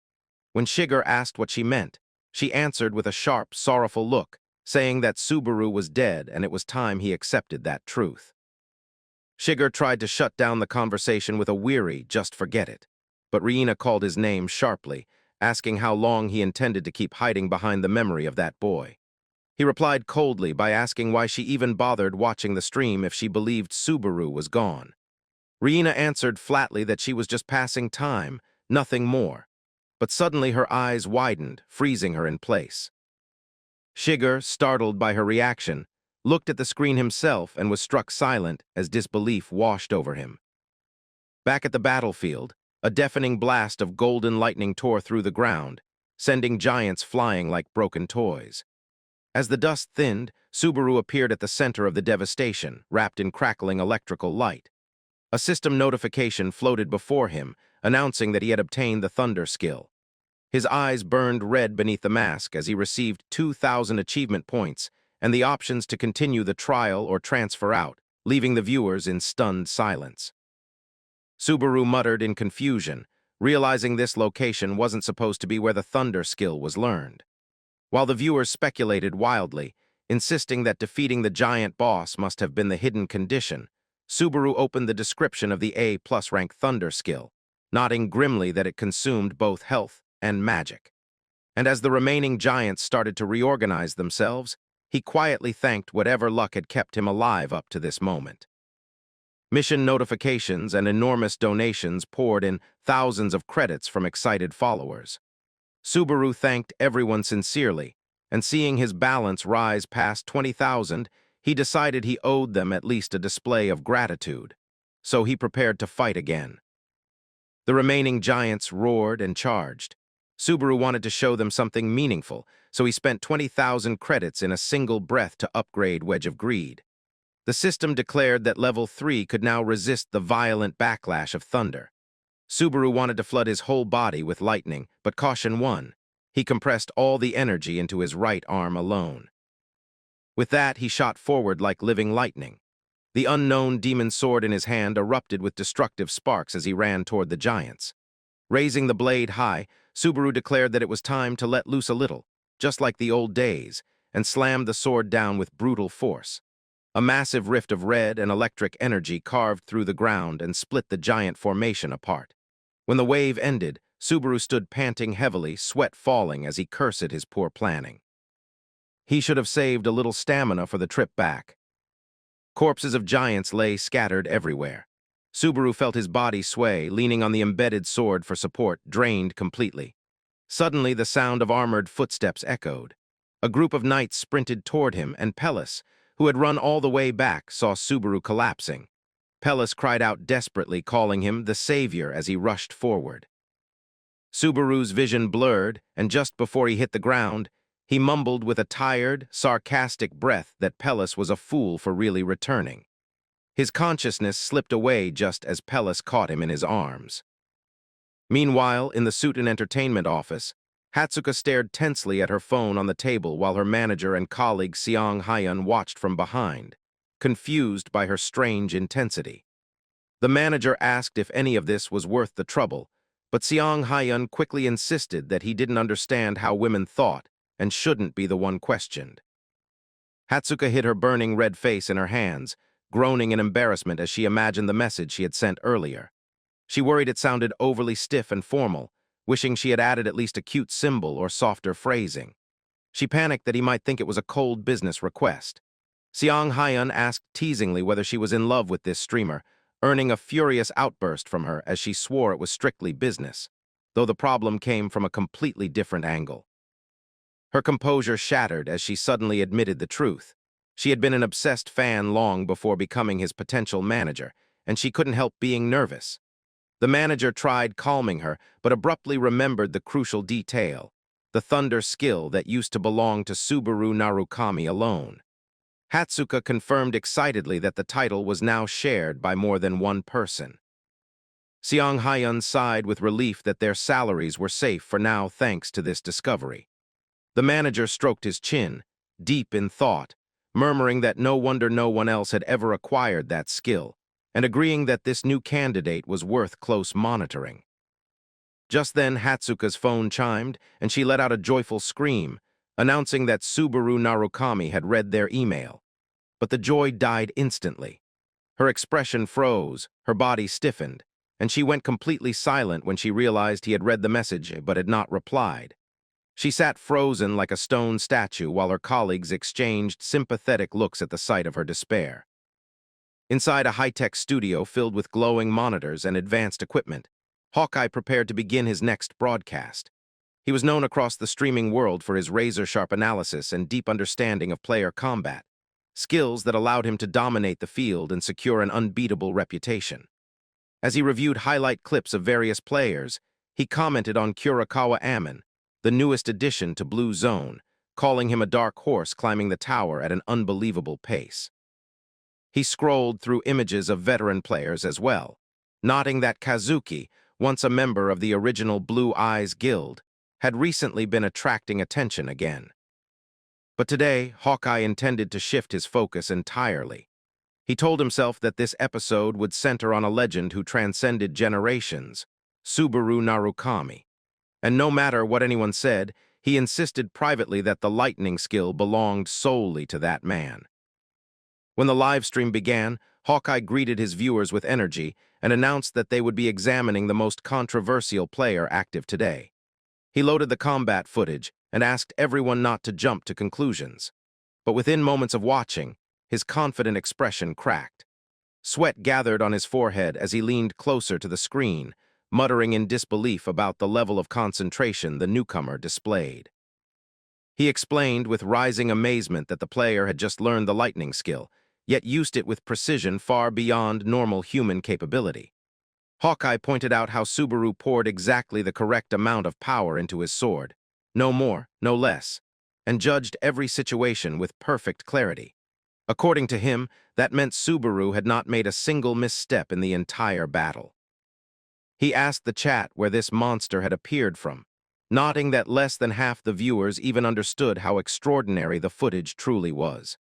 When Shiger asked what she meant, she answered with a sharp, sorrowful look, saying that Subaru was dead and it was time he accepted that truth. Shiger tried to shut down the conversation with a weary, just forget it, but Riina called his name sharply, asking how long he intended to keep hiding behind the memory of that boy. He replied coldly by asking why she even bothered watching the stream if she believed Subaru was gone. Riina answered flatly that she was just passing time, nothing more. But suddenly her eyes widened, freezing her in place. Shiger, startled by her reaction, looked at the screen himself and was struck silent as disbelief washed over him. Back at the battlefield, a deafening blast of golden lightning tore through the ground, sending giants flying like broken toys. As the dust thinned, Subaru appeared at the center of the devastation, wrapped in crackling electrical light. A system notification floated before him, announcing that he had obtained the Thunder skill. His eyes burned red beneath the mask as he received 2,000 achievement points and the options to continue the trial or transfer out, leaving the viewers in stunned silence. Subaru muttered in confusion, realizing this location wasn't supposed to be where the Thunder skill was learned. While the viewers speculated wildly, insisting that defeating the giant boss must have been the hidden condition, Subaru opened the description of the A+ rank Thunder skill, nodding grimly that it consumed both health and magic. And as the remaining giants started to reorganize themselves, he quietly thanked whatever luck had kept him alive up to this moment. Mission notifications and enormous donations poured in thousands of credits from excited followers. Subaru thanked everyone sincerely, and seeing his balance rise past 20,000, he decided he owed them at least a display of gratitude, so he prepared to fight again. The remaining giants roared and charged. Subaru wanted to show them something meaningful, so he spent 20,000 credits in a single breath to upgrade Wedge of Greed. The system declared that Level 3 could now resist the violent backlash of thunder. Subaru wanted to flood his whole body with lightning, but caution won. He compressed all the energy into his right arm alone. With that, he shot forward like living lightning. The unknown demon sword in his hand erupted with destructive sparks as he ran toward the giants. Raising the blade high, Subaru declared that it was time to let loose a little, just like the old days, and slammed the sword down with brutal force. A massive rift of red and electric energy carved through the ground and split the giant formation apart. When the wave ended, Subaru stood panting heavily, sweat falling as he cursed his poor planning. He should have saved a little stamina for the trip back. Corpses of giants lay scattered everywhere. Subaru felt his body sway, leaning on the embedded sword for support, drained completely. Suddenly, the sound of armored footsteps echoed. A group of knights sprinted toward him, and Pellis, who had run all the way back, saw Subaru collapsing. Pellis cried out desperately, calling him the savior as he rushed forward. Subaru's vision blurred, and just before he hit the ground, he mumbled with a tired, sarcastic breath that Pellis was a fool for really returning. His consciousness slipped away just as Pellis caught him in his arms. Meanwhile, in the Suit and Entertainment office, Hatsuka stared tensely at her phone on the table while her manager and colleague Seong Hyun watched from behind, confused by her strange intensity. The manager asked if any of this was worth the trouble, but Seong Hyun quickly insisted that he didn't understand how women thought and shouldn't be the one questioned. Hatsuka hid her burning red face in her hands, groaning in embarrassment as she imagined the message she had sent earlier. She worried it sounded overly stiff and formal, wishing she had added at least a cute symbol or softer phrasing. She panicked that he might think it was a cold business request. Seong Hyun asked teasingly whether she was in love with this streamer, earning a furious outburst from her as she swore it was strictly business, though the problem came from a completely different angle. Her composure shattered as she suddenly admitted the truth. She had been an obsessed fan long before becoming his potential manager, and she couldn't help being nervous. The manager tried calming her, but abruptly remembered the crucial detail, the thunder skill that used to belong to Subaru Narukami alone. Hatsuka confirmed excitedly that the title was now shared by more than one person. Seong Hyun sighed with relief that their salaries were safe for now thanks to this discovery. The manager stroked his chin, deep in thought, murmuring that no wonder no one else had ever acquired that skill, and agreeing that this new candidate was worth close monitoring. Just then, Hatsuka's phone chimed, and she let out a joyful scream, announcing that Subaru Narukami had read their email. But the joy died instantly. Her expression froze, her body stiffened, and she went completely silent when she realized he had read the message but had not replied. She sat frozen like a stone statue while her colleagues exchanged sympathetic looks at the sight of her despair. Inside a high-tech studio filled with glowing monitors and advanced equipment, Hawkeye prepared to begin his next broadcast. He was known across the streaming world for his razor-sharp analysis and deep understanding of player combat, skills that allowed him to dominate the field and secure an unbeatable reputation. As he reviewed highlight clips of various players, he commented on Kurakawa Ammon, the newest addition to Blue Zone, calling him a dark horse climbing the tower at an unbelievable pace. He scrolled through images of veteran players as well, noting that Kazuki, once a member of the original Blue Eyes Guild, had recently been attracting attention again. But today, Hawkeye intended to shift his focus entirely. He told himself that this episode would center on a legend who transcended generations, Subaru Narukami. And no matter what anyone said, he insisted privately that the lightning skill belonged solely to that man. When the live stream began, Hawkeye greeted his viewers with energy and announced that they would be examining the most controversial player active today. He loaded the combat footage and asked everyone not to jump to conclusions. But within moments of watching, his confident expression cracked. Sweat gathered on his forehead as he leaned closer to the screen, muttering in disbelief about the level of concentration the newcomer displayed. He explained with rising amazement that the player had just learned the lightning skill, yet used it with precision far beyond normal human capability. Hawkeye pointed out how Subaru poured exactly the correct amount of power into his sword, no more, no less, and judged every situation with perfect clarity. According to him, that meant Subaru had not made a single misstep in the entire battle. He asked the chat where this monster had appeared from, noting that less than half the viewers even understood how extraordinary the footage truly was.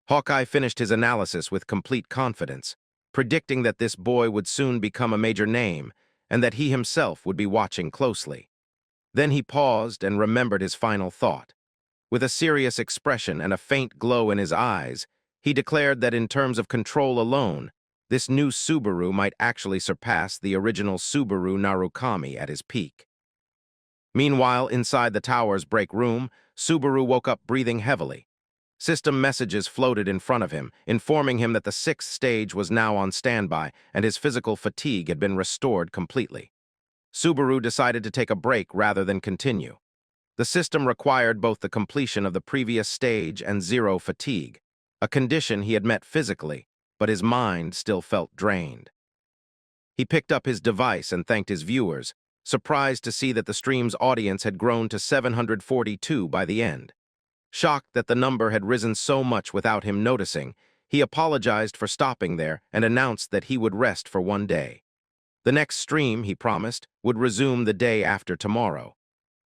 Hawkeye finished his analysis with complete confidence, predicting that this boy would soon become a major name and that he himself would be watching closely. Then he paused and remembered his final thought. With a serious expression and a faint glow in his eyes, he declared that in terms of control alone, this new Subaru might actually surpass the original Subaru Narukami at his peak. Meanwhile, inside the tower's break room, Subaru woke up breathing heavily. System messages floated in front of him, informing him that the sixth stage was now on standby and his physical fatigue had been restored completely. Subaru decided to take a break rather than continue. The system required both the completion of the previous stage and zero fatigue, a condition he had met physically, but his mind still felt drained. He picked up his device and thanked his viewers, surprised to see that the stream's audience had grown to 742 by the end. Shocked that the number had risen so much without him noticing, he apologized for stopping there and announced that he would rest for one day. The next stream, he promised, would resume the day after tomorrow.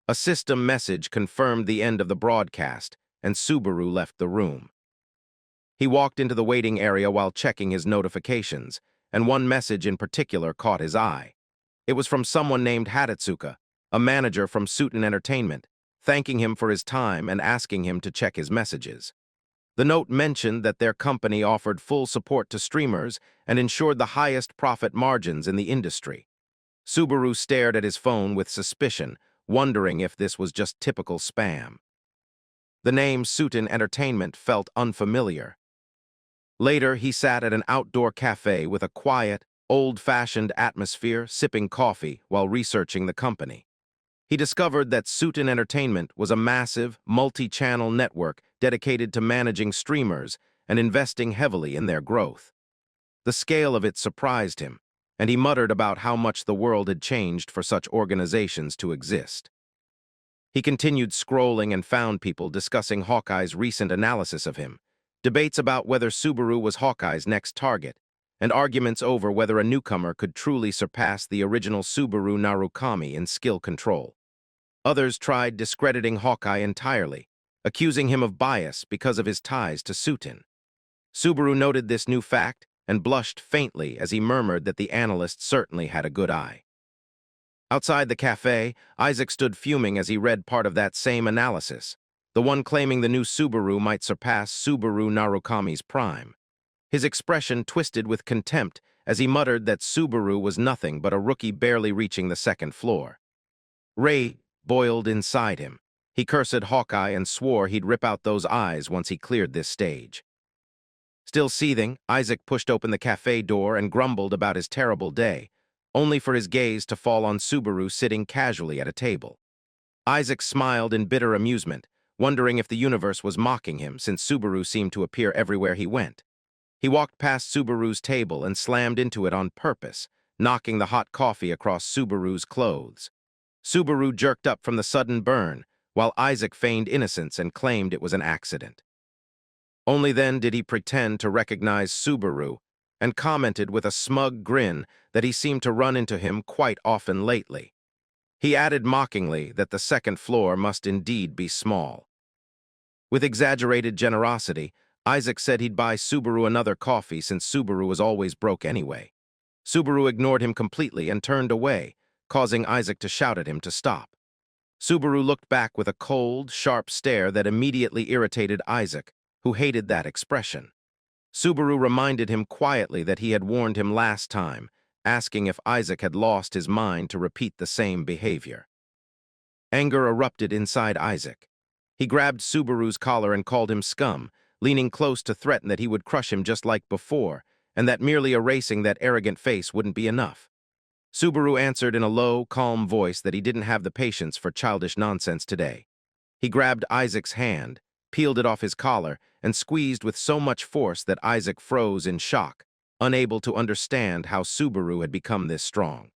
A system message confirmed the end of the broadcast, and Subaru left the room. He walked into the waiting area while checking his notifications, and one message in particular caught his eye. It was from someone named Hatetsuka, a manager from Suiten Entertainment, thanking him for his time and asking him to check his messages. The note mentioned that their company offered full support to streamers and ensured the highest profit margins in the industry. Subaru stared at his phone with suspicion, wondering if this was just typical spam. The name Suiten Entertainment felt unfamiliar. Later, he sat at an outdoor cafe with a quiet, old-fashioned atmosphere, sipping coffee while researching the company. He discovered that Suiten Entertainment was a massive, multi-channel network dedicated to managing streamers and investing heavily in their growth. The scale of it surprised him, and he muttered about how much the world had changed for such organizations to exist. He continued scrolling and found people discussing Hawkeye's recent analysis of him, debates about whether Subaru was Hawkeye's next target, and arguments over whether a newcomer could truly surpass the original Subaru Narukami in skill control. Others tried discrediting Hawkeye entirely, accusing him of bias because of his ties to Suiten. Subaru noted this new fact and blushed faintly as he murmured that the analyst certainly had a good eye. Outside the cafe, Isaac stood fuming as he read part of that same analysis, the one claiming the new Subaru might surpass Subaru Narukami's prime. His expression twisted with contempt as he muttered that Subaru was nothing but a rookie barely reaching the second floor. Rage boiled inside him. He cursed Hawkeye and swore he'd rip out those eyes once he cleared this stage. Still seething, Isaac pushed open the cafe door and grumbled about his terrible day, only for his gaze to fall on Subaru sitting casually at a table. Isaac smiled in bitter amusement, wondering if the universe was mocking him since Subaru seemed to appear everywhere he went. He walked past Subaru's table and slammed into it on purpose, knocking the hot coffee across Subaru's clothes. Subaru jerked up from the sudden burn, while Isaac feigned innocence and claimed it was an accident. Only then did he pretend to recognize Subaru and commented with a smug grin that he seemed to run into him quite often lately. He added mockingly that the second floor must indeed be small. With exaggerated generosity, Isaac said he'd buy Subaru another coffee since Subaru was always broke anyway. Subaru ignored him completely and turned away, causing Isaac to shout at him to stop. Subaru looked back with a cold, sharp stare that immediately irritated Isaac, who hated that expression. Subaru reminded him quietly that he had warned him last time, asking if Isaac had lost his mind to repeat the same behavior. Anger erupted inside Isaac. He grabbed Subaru's collar and called him scum, leaning close to threaten that he would crush him just like before, and that merely erasing that arrogant face wouldn't be enough. Subaru answered in a low, calm voice that he didn't have the patience for childish nonsense today. He grabbed Isaac's hand, peeled it off his collar, and squeezed with so much force that Isaac froze in shock, unable to understand how Subaru had become this strong.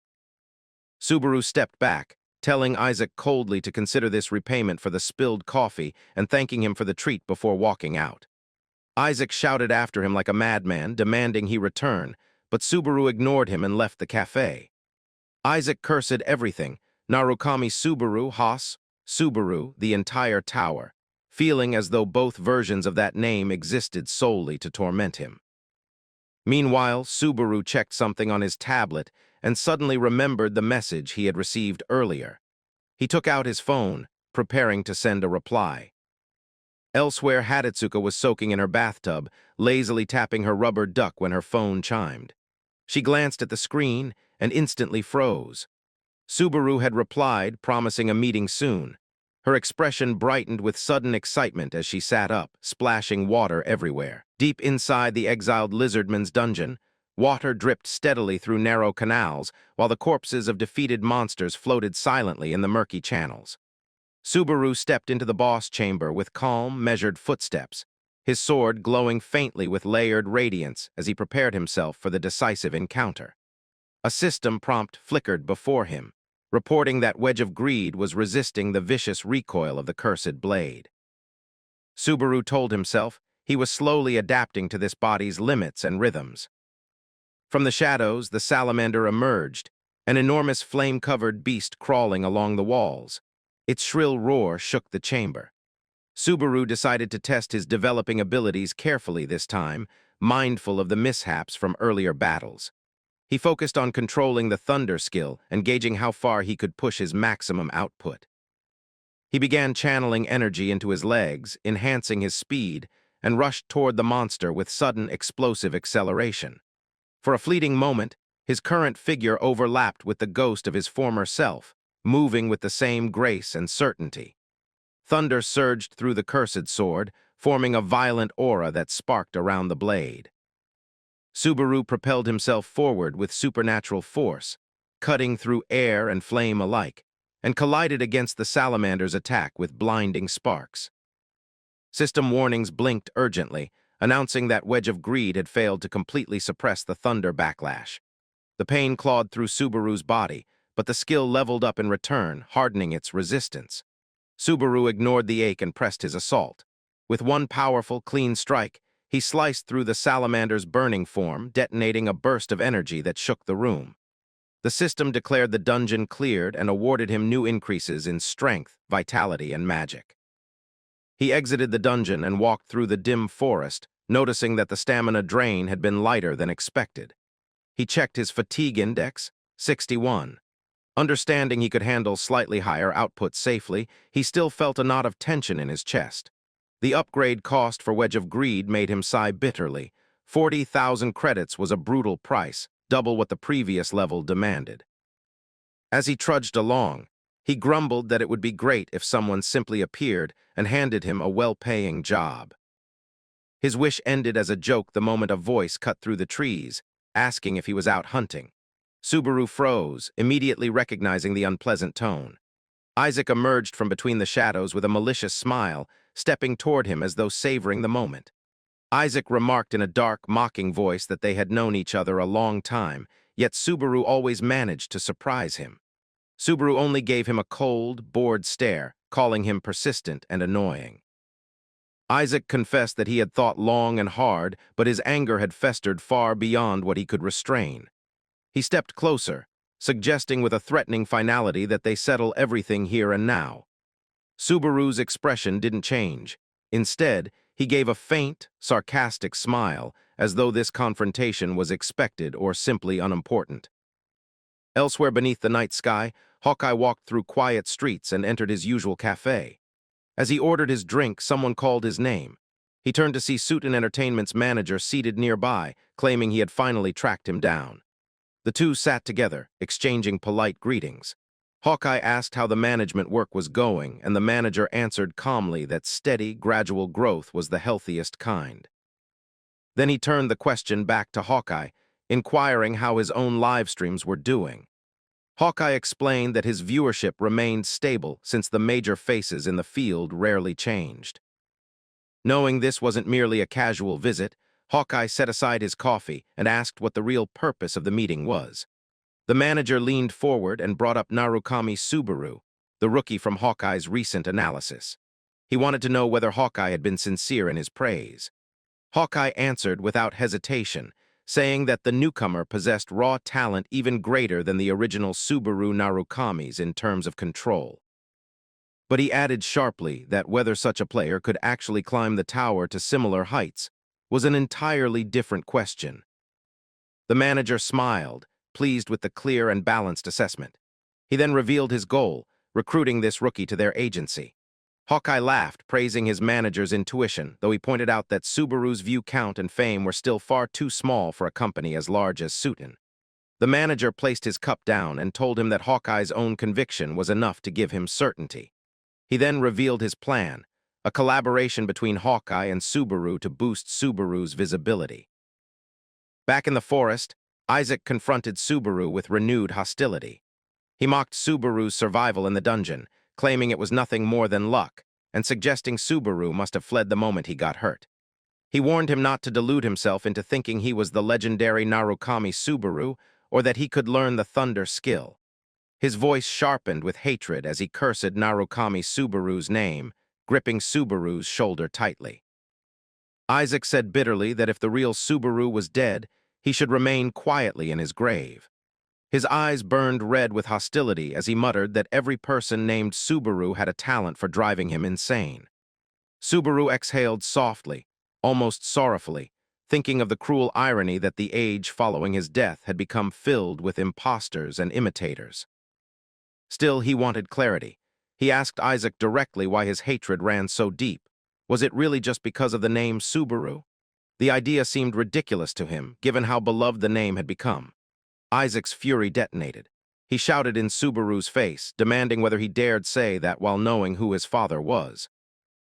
Subaru stepped back, telling Isaac coldly to consider this repayment for the spilled coffee and thanking him for the treat before walking out. Isaac shouted after him like a madman, demanding he return, but Subaru ignored him and left the cafe. Isaac cursed everything, Narukami Subaru, Haas, Subaru, the entire tower, feeling as though both versions of that name existed solely to torment him. Meanwhile, Subaru checked something on his tablet and suddenly remembered the message he had received earlier. He took out his phone, preparing to send a reply. Elsewhere, Hatetsuka was soaking in her bathtub, lazily tapping her rubber duck when her phone chimed. She glanced at the screen and instantly froze. Subaru had replied, promising a meeting soon. Her expression brightened with sudden excitement as she sat up, splashing water everywhere. Deep inside the exiled lizardman's dungeon, water dripped steadily through narrow canals, while the corpses of defeated monsters floated silently in the murky channels. Subaru stepped into the boss chamber with calm, measured footsteps, his sword glowing faintly with layered radiance as he prepared himself for the decisive encounter. A system prompt flickered before him, reporting that Wedge of Greed was resisting the vicious recoil of the cursed blade. Subaru told himself he was slowly adapting to this body's limits and rhythms. From the shadows, the salamander emerged, an enormous flame-covered beast crawling along the walls. Its shrill roar shook the chamber. Subaru decided to test his developing abilities carefully this time, mindful of the mishaps from earlier battles. He focused on controlling the thunder skill and gauging how far he could push his maximum output. He began channeling energy into his legs, enhancing his speed, and rushed toward the monster with sudden explosive acceleration. For a fleeting moment, his current figure overlapped with the ghost of his former self, moving with the same grace and certainty. Thunder surged through the cursed sword, forming a violent aura that sparked around the blade. Subaru propelled himself forward with supernatural force, cutting through air and flame alike, and collided against the salamander's attack with blinding sparks. System warnings blinked urgently, announcing that Wedge of Greed had failed to completely suppress the thunder backlash. The pain clawed through Subaru's body, but the skill leveled up in return, hardening its resistance. Subaru ignored the ache and pressed his assault. With one powerful, clean strike, he sliced through the salamander's burning form, detonating a burst of energy that shook the room. The system declared the dungeon cleared and awarded him new increases in strength, vitality, and magic. He exited the dungeon and walked through the dim forest, noticing that the stamina drain had been lighter than expected. He checked his fatigue index, 61. Understanding he could handle slightly higher output safely, he still felt a knot of tension in his chest. The upgrade cost for Wedge of Greed made him sigh bitterly. 40,000 credits was a brutal price, double what the previous level demanded. As he trudged along, he grumbled that it would be great if someone simply appeared and handed him a well-paying job. His wish ended as a joke the moment a voice cut through the trees, asking if he was out hunting. Subaru froze, immediately recognizing the unpleasant tone. Isaac emerged from between the shadows with a malicious smile, stepping toward him as though savoring the moment. Isaac remarked in a dark, mocking voice that they had known each other a long time, yet Subaru always managed to surprise him. Subaru only gave him a cold, bored stare, calling him persistent and annoying. Isaac confessed that he had thought long and hard, but his anger had festered far beyond what he could restrain. He stepped closer, suggesting with a threatening finality that they settle everything here and now. Subaru's expression didn't change. Instead, he gave a faint, sarcastic smile, as though this confrontation was expected or simply unimportant. Elsewhere beneath the night sky, Hawkeye walked through quiet streets and entered his usual cafe. As he ordered his drink, someone called his name. He turned to see Suiton Entertainment's manager seated nearby, claiming he had finally tracked him down. The two sat together, exchanging polite greetings. Hawkeye asked how the management work was going, and the manager answered calmly that steady, gradual growth was the healthiest kind. Then he turned the question back to Hawkeye, inquiring how his own live streams were doing. Hawkeye explained that his viewership remained stable since the major faces in the field rarely changed. Knowing this wasn't merely a casual visit, Hawkeye set aside his coffee and asked what the real purpose of the meeting was. The manager leaned forward and brought up Narukami Subaru, the rookie from Hawkeye's recent analysis. He wanted to know whether Hawkeye had been sincere in his praise. Hawkeye answered without hesitation, saying that the newcomer possessed raw talent even greater than the original Subaru Narukami's in terms of control. But he added sharply that whether such a player could actually climb the tower to similar heights was an entirely different question. The manager smiled, pleased with the clear and balanced assessment. He then revealed his goal, recruiting this rookie to their agency. Hawkeye laughed, praising his manager's intuition, though he pointed out that Subaru's view count and fame were still far too small for a company as large as Suiton. The manager placed his cup down and told him that Hawkeye's own conviction was enough to give him certainty. He then revealed his plan, a collaboration between Hawkeye and Subaru to boost Subaru's visibility. Back in the forest, Isaac confronted Subaru with renewed hostility. He mocked Subaru's survival in the dungeon, claiming it was nothing more than luck, and suggesting Subaru must have fled the moment he got hurt. He warned him not to delude himself into thinking he was the legendary Narukami Subaru or that he could learn the thunder skill. His voice sharpened with hatred as he cursed Narukami Subaru's name, gripping Subaru's shoulder tightly. Isaac said bitterly that if the real Subaru was dead, he should remain quietly in his grave. His eyes burned red with hostility as he muttered that every person named Subaru had a talent for driving him insane. Subaru exhaled softly, almost sorrowfully, thinking of the cruel irony that the age following his death had become filled with impostors and imitators. Still, he wanted clarity. He asked Isaac directly why his hatred ran so deep. Was it really just because of the name Subaru? The idea seemed ridiculous to him, given how beloved the name had become. Isaac's fury detonated. He shouted in Subaru's face, demanding whether he dared say that while knowing who his father was.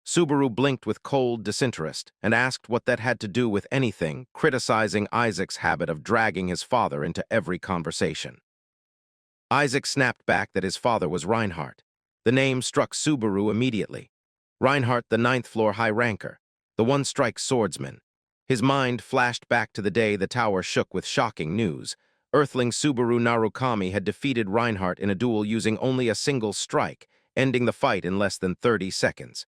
Subaru blinked with cold disinterest and asked what that had to do with anything, criticizing Isaac's habit of dragging his father into every conversation. Isaac snapped back that his father was Reinhardt. The name struck Subaru immediately. Reinhardt, the ninth-floor high-ranker, the one-strike swordsman. His mind flashed back to the day the tower shook with shocking news. Earthling Subaru Narukami had defeated Reinhardt in a duel using only a single strike, ending the fight in less than 30 seconds.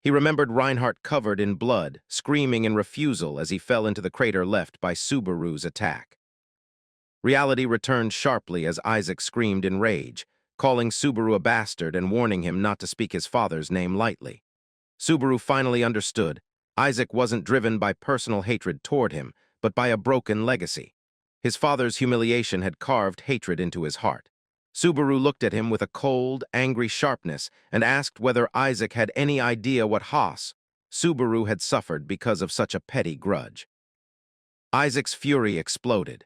He remembered Reinhardt covered in blood, screaming in refusal as he fell into the crater left by Subaru's attack. Reality returned sharply as Isaac screamed in rage, calling Subaru a bastard and warning him not to speak his father's name lightly. Subaru finally understood. Isaac wasn't driven by personal hatred toward him, but by a broken legacy. His father's humiliation had carved hatred into his heart. Subaru looked at him with a cold, angry sharpness and asked whether Isaac had any idea what Subaru had suffered because of such a petty grudge. Isaac's fury exploded.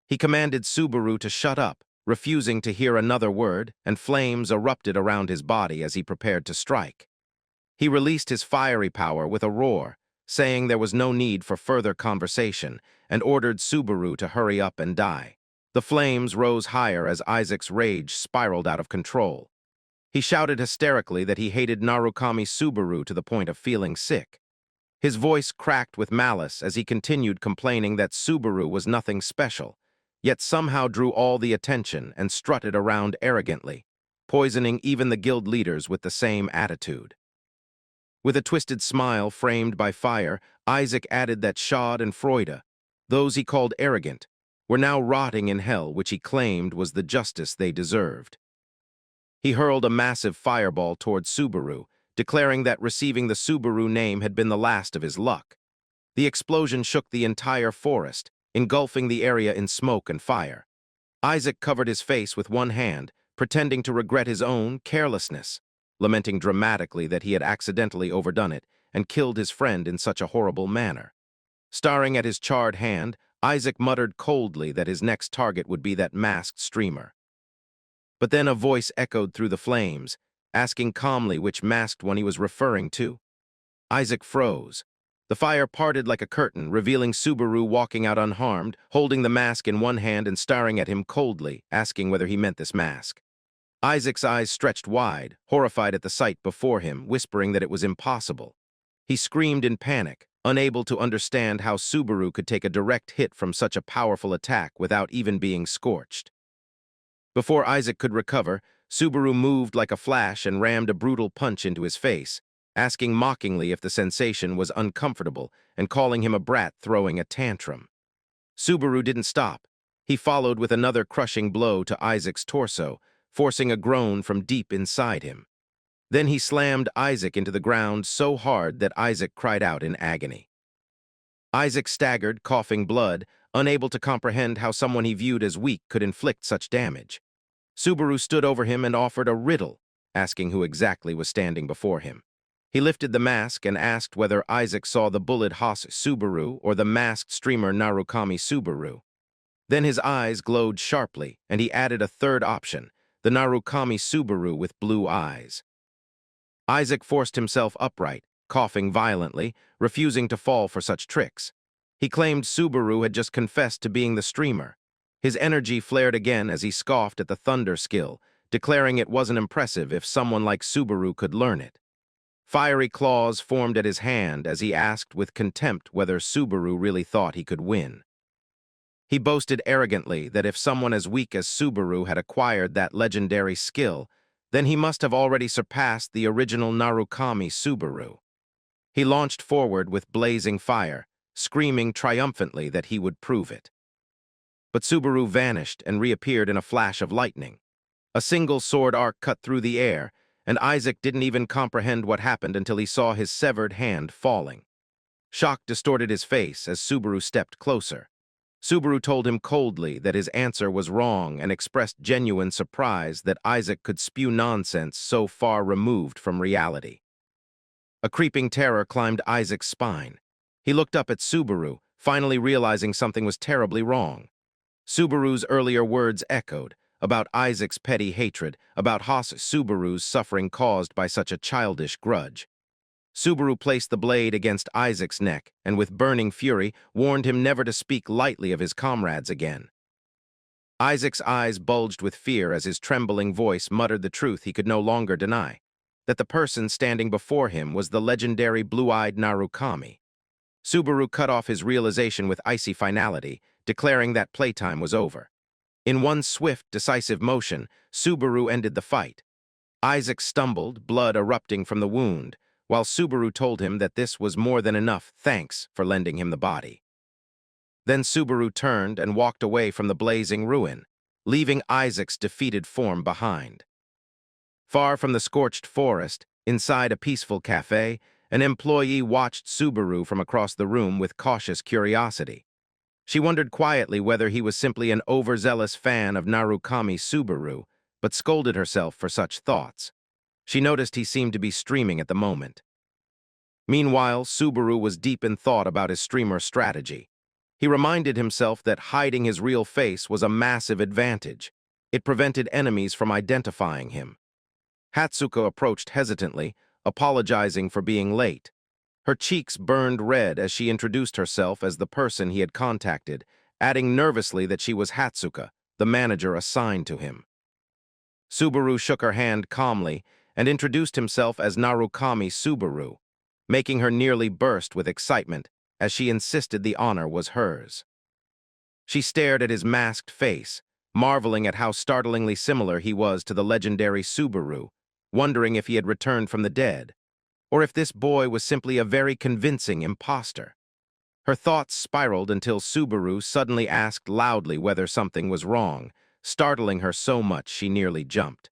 He commanded Subaru to shut up, refusing to hear another word, and flames erupted around his body as he prepared to strike. He released his fiery power with a roar, saying there was no need for further conversation, and ordered Subaru to hurry up and die. The flames rose higher as Isaac's rage spiraled out of control. He shouted hysterically that he hated Narukami Subaru to the point of feeling sick. His voice cracked with malice as he continued complaining that Subaru was nothing special, yet somehow drew all the attention and strutted around arrogantly, poisoning even the guild leaders with the same attitude. With a twisted smile framed by fire, Isaac added that Schad and Freude, those he called arrogant, were now rotting in hell, which he claimed was the justice they deserved. He hurled a massive fireball toward Subaru, declaring that receiving the Subaru name had been the last of his luck. The explosion shook the entire forest, engulfing the area in smoke and fire. Isaac covered his face with one hand, pretending to regret his own carelessness, lamenting dramatically that he had accidentally overdone it and killed his friend in such a horrible manner. Staring at his charred hand, Isaac muttered coldly that his next target would be that masked streamer. But then a voice echoed through the flames, asking calmly which masked one he was referring to. Isaac froze. The fire parted like a curtain, revealing Subaru walking out unharmed, holding the mask in one hand and staring at him coldly, asking whether he meant this mask. Isaac's eyes stretched wide, horrified at the sight before him, whispering that it was impossible. He screamed in panic, unable to understand how Subaru could take a direct hit from such a powerful attack without even being scorched. Before Isaac could recover, Subaru moved like a flash and rammed a brutal punch into his face, asking mockingly if the sensation was uncomfortable and calling him a brat throwing a tantrum. Subaru didn't stop. He followed with another crushing blow to Isaac's torso, forcing a groan from deep inside him. Then he slammed Isaac into the ground so hard that Isaac cried out in agony. Isaac staggered, coughing blood, unable to comprehend how someone he viewed as weak could inflict such damage. Subaru stood over him and offered a riddle, asking who exactly was standing before him. He lifted the mask and asked whether Isaac saw the bullet Subaru or the masked streamer Narukami Subaru. Then his eyes glowed sharply, and he added a third option, the Narukami Subaru with blue eyes. Isaac forced himself upright, coughing violently, refusing to fall for such tricks. He claimed Subaru had just confessed to being the streamer. His energy flared again as he scoffed at the thunder skill, declaring it wasn't impressive if someone like Subaru could learn it. Fiery claws formed at his hand as he asked with contempt whether Subaru really thought he could win. He boasted arrogantly that if someone as weak as Subaru had acquired that legendary skill, then he must have already surpassed the original Narukami Subaru. He launched forward with blazing fire, screaming triumphantly that he would prove it. but Subaru vanished and reappeared in a flash of lightning. A single sword arc cut through the air, and Isaac didn't even comprehend what happened until he saw his severed hand falling. Shock distorted his face as Subaru stepped closer. Subaru told him coldly that his answer was wrong and expressed genuine surprise that Isaac could spew nonsense so far removed from reality. A creeping terror climbed Isaac's spine. He looked up at Subaru, finally realizing something was terribly wrong. Subaru's earlier words echoed, about Isaac's petty hatred, about Subaru's suffering caused by such a childish grudge. Subaru placed the blade against Isaac's neck and with burning fury warned him never to speak lightly of his comrades again. Isaac's eyes bulged with fear as his trembling voice muttered the truth he could no longer deny, that the person standing before him was the legendary blue-eyed Narukami. Subaru cut off his realization with icy finality, declaring that playtime was over. In one swift, decisive motion, Subaru ended the fight. Isaac stumbled, blood erupting from the wound, while Subaru told him that this was more than enough thanks for lending him the body. Then Subaru turned and walked away from the blazing ruin, leaving Isaac's defeated form behind. Far from the scorched forest, inside a peaceful cafe, an employee watched Subaru from across the room with cautious curiosity. She wondered quietly whether he was simply an overzealous fan of Narukami Subaru, but scolded herself for such thoughts. She noticed he seemed to be streaming at the moment. Meanwhile, Subaru was deep in thought about his streamer strategy. He reminded himself that hiding his real face was a massive advantage. It prevented enemies from identifying him. Hatsuko approached hesitantly, apologizing for being late. Her cheeks burned red as she introduced herself as the person he had contacted, adding nervously that she was Hatsuka, the manager assigned to him. Subaru shook her hand calmly and introduced himself as Narukami Subaru, making her nearly burst with excitement as she insisted the honor was hers. She stared at his masked face, marveling at how startlingly similar he was to the legendary Subaru, wondering if he had returned from the dead, or if this boy was simply a very convincing imposter. Her thoughts spiraled until Subaru suddenly asked loudly whether something was wrong, startling her so much she nearly jumped.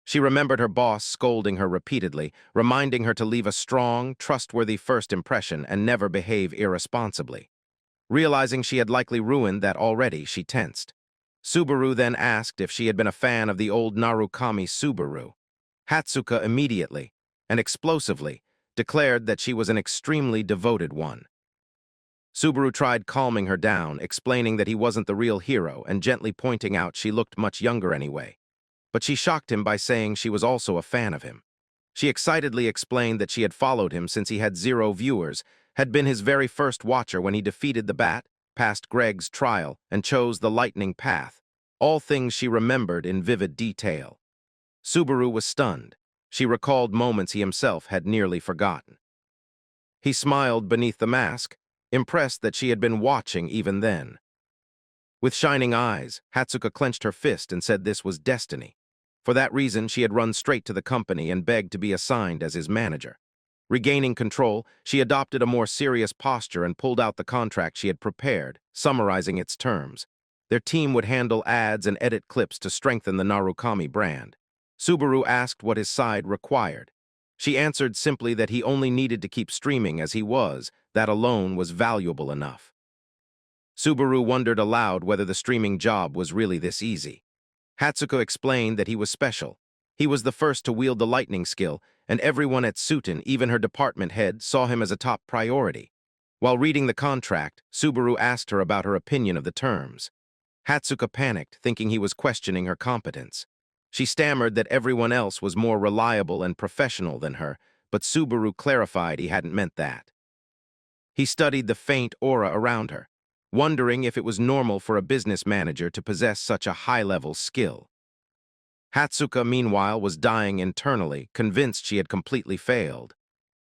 She remembered her boss scolding her repeatedly, reminding her to leave a strong, trustworthy first impression and never behave irresponsibly. Realizing she had likely ruined that already, she tensed. Subaru then asked if she had been a fan of the old Narukami Subaru. Hatsuka immediately, and explosively, declared that she was an extremely devoted one. Subaru tried calming her down, explaining that he wasn't the real hero and gently pointing out she looked much younger anyway. But she shocked him by saying she was also a fan of him. She excitedly explained that she had followed him since he had 0 viewers, had been his very first watcher when he defeated the Bat, passed Greg's trial, and chose the lightning path, all things she remembered in vivid detail. Subaru was stunned. She recalled moments he himself had nearly forgotten. He smiled beneath the mask, impressed that she had been watching even then. With shining eyes, Hatsuka clenched her fist and said this was destiny. For that reason, she had run straight to the company and begged to be assigned as his manager. Regaining control, she adopted a more serious posture and pulled out the contract she had prepared, summarizing its terms. Their team would handle ads and edit clips to strengthen the Narukami brand. Subaru asked what his side required. She answered simply that he only needed to keep streaming as he was, that alone was valuable enough. Subaru wondered aloud whether the streaming job was really this easy. Hatsuko explained that he was special. He was the first to wield the lightning skill, and everyone at Suiten, even her department head, saw him as a top priority. While reading the contract, Subaru asked her about her opinion of the terms. Hatsuka panicked, thinking he was questioning her competence. She stammered that everyone else was more reliable and professional than her, but Subaru clarified he hadn't meant that. He studied the faint aura around her, wondering if it was normal for a business manager to possess such a high-level skill. Hatsuka, meanwhile, was dying internally, convinced she had completely failed.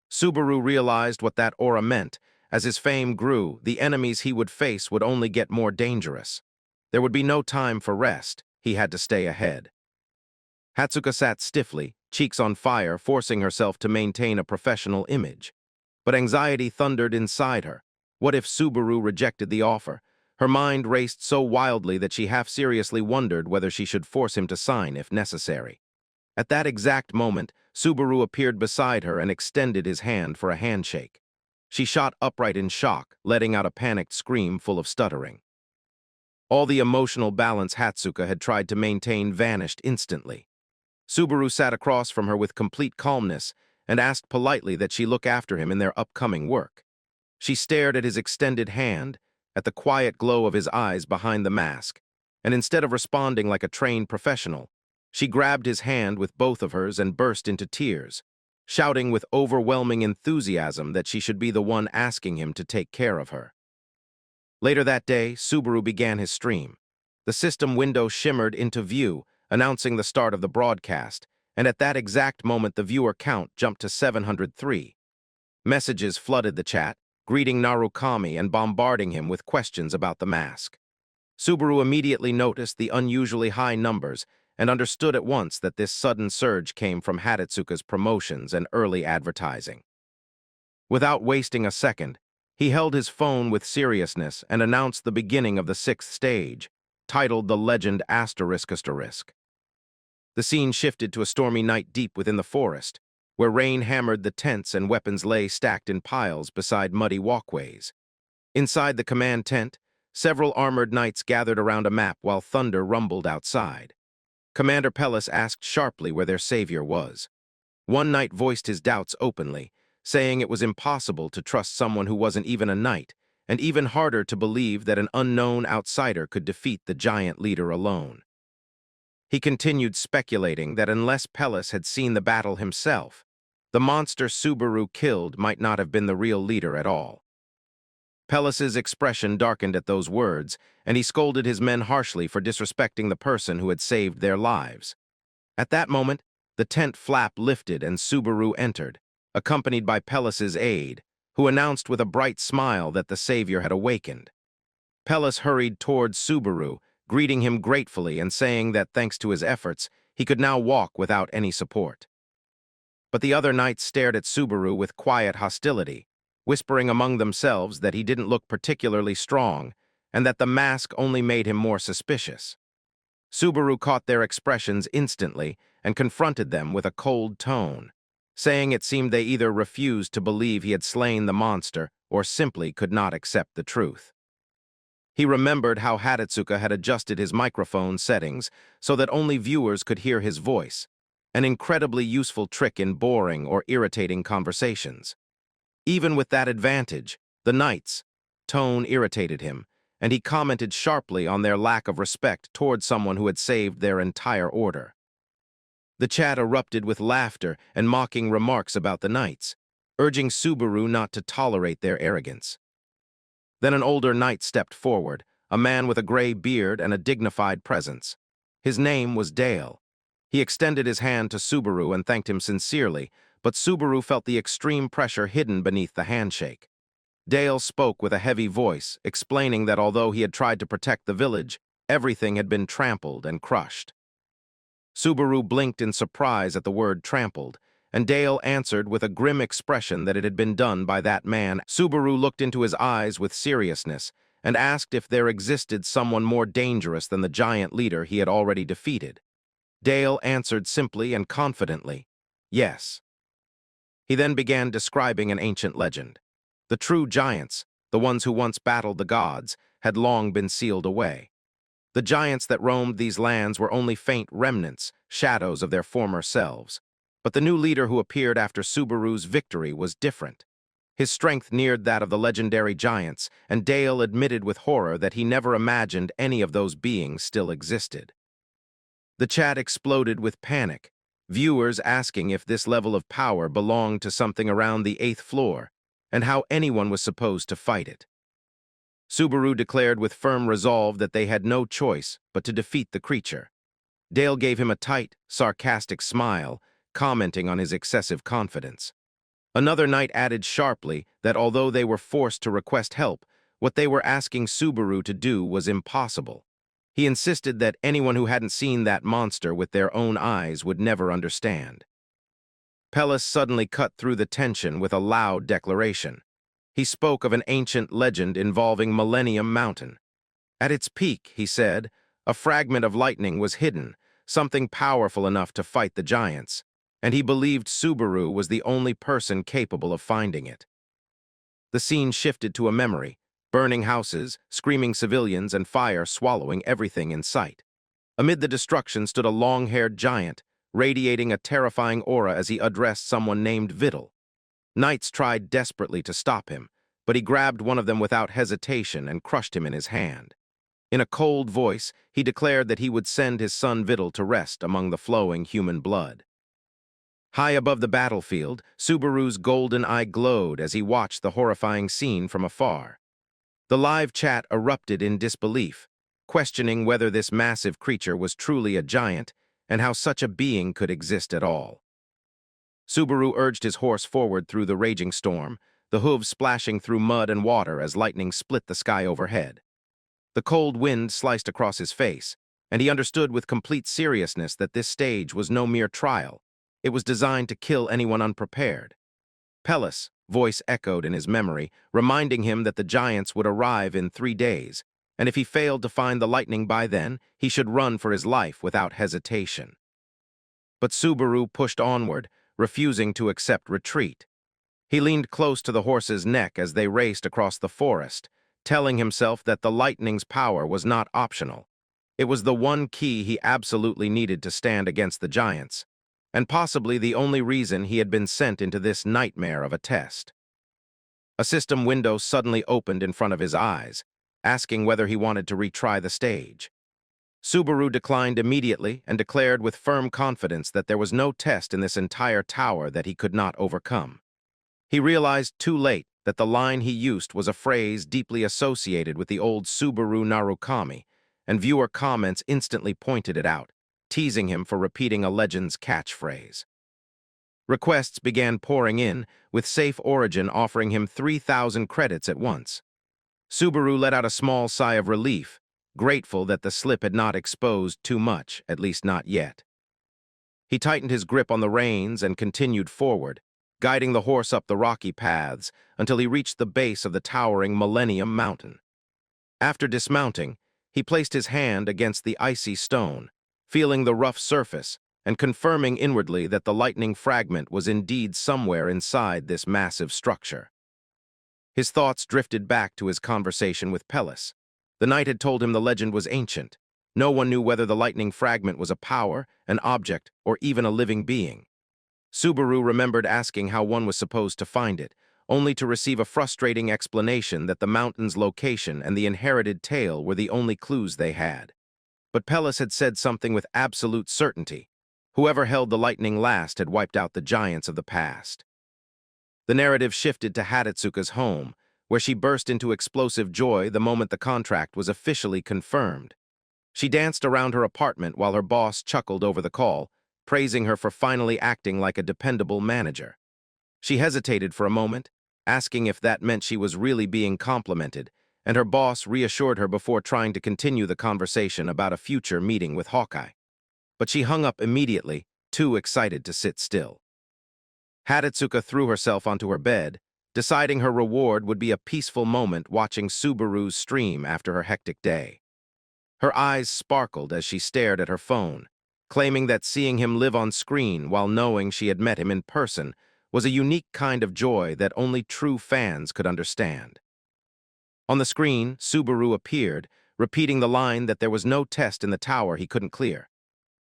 Subaru realized what that aura meant. As his fame grew, the enemies he would face would only get more dangerous. There would be no time for rest. He had to stay ahead. Hatsuka sat stiffly, cheeks on fire, forcing herself to maintain a professional image. But anxiety thundered inside her. What if Subaru rejected the offer? Her mind raced so wildly that she half-seriously wondered whether she should force him to sign if necessary. At that exact moment, Subaru appeared beside her and extended his hand for a handshake. She shot upright in shock, letting out a panicked scream full of stuttering. All the emotional balance Hatsuka had tried to maintain vanished instantly. Subaru sat across from her with complete calmness and asked politely that she look after him in their upcoming work. She stared at his extended hand, at the quiet glow of his eyes behind the mask, and instead of responding like a trained professional, she grabbed his hand with both of hers and burst into tears, shouting with overwhelming enthusiasm that she should be the one asking him to take care of her. Later that day, Subaru began his stream. The system window shimmered into view, announcing the start of the broadcast, and at that exact moment the viewer count jumped to 703. Messages flooded the chat, greeting Narukami and bombarding him with questions about the mask. Subaru immediately noticed the unusually high numbers and understood at once that this sudden surge came from Hatetsuka's promotions and early advertising. Without wasting a second, he held his phone with seriousness and announced the beginning of the 6th stage, titled The Legend ****. The scene shifted to a stormy night deep within the forest, where rain hammered the tents and weapons lay stacked in piles beside muddy walkways. Inside the command tent, several armored knights gathered around a map while thunder rumbled outside. Commander Pellis asked sharply where their savior was. One knight voiced his doubts openly, saying it was impossible to trust someone who wasn't even a knight, and even harder to believe that an unknown outsider could defeat the giant leader alone. He continued speculating that unless Pellis had seen the battle himself, the monster Subaru killed might not have been the real leader at all. Pellis's expression darkened at those words, and he scolded his men harshly for disrespecting the person who had saved their lives. At that moment, the tent flap lifted and Subaru entered, accompanied by Pellis's aide, who announced with a bright smile that the savior had awakened. Pellis hurried towards Subaru, greeting him gratefully and saying that thanks to his efforts, he could now walk without any support. But the other knights stared at Subaru with quiet hostility, whispering among themselves that he didn't look particularly strong and that the mask only made him more suspicious. Subaru caught their expressions instantly and confronted them with a cold tone, saying it seemed they either refused to believe he had slain the monster or simply could not accept the truth. He remembered how Hatetsuka had adjusted his microphone settings so that only viewers could hear his voice, an incredibly useful trick in boring or irritating conversations. Even with that advantage, the knights' tone irritated him, and he commented sharply on their lack of respect toward someone who had saved their entire order. The chat erupted with laughter and mocking remarks about the knights, urging Subaru not to tolerate their arrogance. Then an older knight stepped forward, a man with a gray beard and a dignified presence. His name was Dale. He extended his hand to Subaru and thanked him sincerely, but Subaru felt the extreme pressure hidden beneath the handshake. Dale spoke with a heavy voice, explaining that although he had tried to protect the village, everything had been trampled and crushed. Subaru blinked in surprise at the word trampled, and Dale answered with a grim expression that it had been done by that man. Subaru looked into his eyes with seriousness and asked if there existed someone more dangerous than the giant leader he had already defeated. Dale answered simply and confidently, yes. He then began describing an ancient legend. The true giants, the ones who once battled the gods, had long been sealed away. The giants that roamed these lands were only faint remnants, shadows of their former selves. But the new leader who appeared after Subaru's victory was different. His strength neared that of the legendary giants, and Dale admitted with horror that he never imagined any of those beings still existed. The chat exploded with panic, viewers asking if this level of power belonged to something around the 8th floor, and how anyone was supposed to fight it. Subaru declared with firm resolve that they had no choice but to defeat the creature. Dale gave him a tight, sarcastic smile, commenting on his excessive confidence. Another knight added sharply that although they were forced to request help, what they were asking Subaru to do was impossible. He insisted that anyone who hadn't seen that monster with their own eyes would never understand. Pellis suddenly cut through the tension with a loud declaration. He spoke of an ancient legend involving Millennium Mountain. At its peak, he said, a fragment of lightning was hidden, something powerful enough to fight the giants, and he believed Subaru was the only person capable of finding it. The scene shifted to a memory: burning houses, screaming civilians, and fire swallowing everything in sight. Amid the destruction stood a long-haired giant, radiating a terrifying aura as he addressed someone named Vidal. Knights tried desperately to stop him, but he grabbed one of them without hesitation and crushed him in his hand. In a cold voice, he declared that he would send his son Vidal to rest among the flowing human blood. High above the battlefield, Subaru's golden eye glowed as he watched the horrifying scene from afar. The live chat erupted in disbelief, questioning whether this massive creature was truly a giant and how such a being could exist at all. Subaru urged his horse forward through the raging storm, the hooves splashing through mud and water as lightning split the sky overhead. The cold wind sliced across his face, and he understood with complete seriousness that this stage was no mere trial. It was designed to kill anyone unprepared. Pellis' voice echoed in his memory, reminding him that the giants would arrive in 3 days, and if he failed to find the lightning by then, he should run for his life without hesitation. But Subaru pushed onward, refusing to accept retreat. He leaned close to the horse's neck as they raced across the forest, telling himself that the lightning's power was not optional. It was the one key he absolutely needed to stand against the giants, and possibly the only reason he had been sent into this nightmare of a test. A system window suddenly opened in front of his eyes, asking whether he wanted to retry the stage. Subaru declined immediately and declared with firm confidence that there was no test in this entire tower that he could not overcome. He realized too late that the line he used was a phrase deeply associated with the old Subaru Narukami, and viewer comments instantly pointed it out, teasing him for repeating a legend's catchphrase. Requests began pouring in, with Safe Origin offering him 3,000 credits at once. Subaru let out a small sigh of relief, grateful that the slip had not exposed too much, at least not yet. He tightened his grip on the reins and continued forward, guiding the horse up the rocky paths until he reached the base of the towering Millennium Mountain. After dismounting, he placed his hand against the icy stone, feeling the rough surface and confirming inwardly that the lightning fragment was indeed somewhere inside this massive structure. His thoughts drifted back to his conversation with Pellis. The knight had told him the legend was ancient. No one knew whether the lightning fragment was a power, an object, or even a living being. Subaru remembered asking how one was supposed to find it, only to receive a frustrating explanation that the mountain's location and the inherited tale were the only clues they had. But Pellis had said something with absolute certainty. Whoever held the lightning last had wiped out the giants of the past. The narrative shifted to Hatetsuka's home, where she burst into explosive joy the moment the contract was officially confirmed. She danced around her apartment while her boss chuckled over the call, praising her for finally acting like a dependable manager. She hesitated for a moment, asking if that meant she was really being complimented, and her boss reassured her before trying to continue the conversation about a future meeting with Hawkeye. But she hung up immediately, too excited to sit still. Hatetsuka threw herself onto her bed, deciding her reward would be a peaceful moment watching Subaru's stream after her hectic day. Her eyes sparkled as she stared at her phone, claiming that seeing him live on screen while knowing she had met him in person was a unique kind of joy that only true fans could understand. On the screen, Subaru appeared, repeating the line that there was no test in the tower he couldn't clear.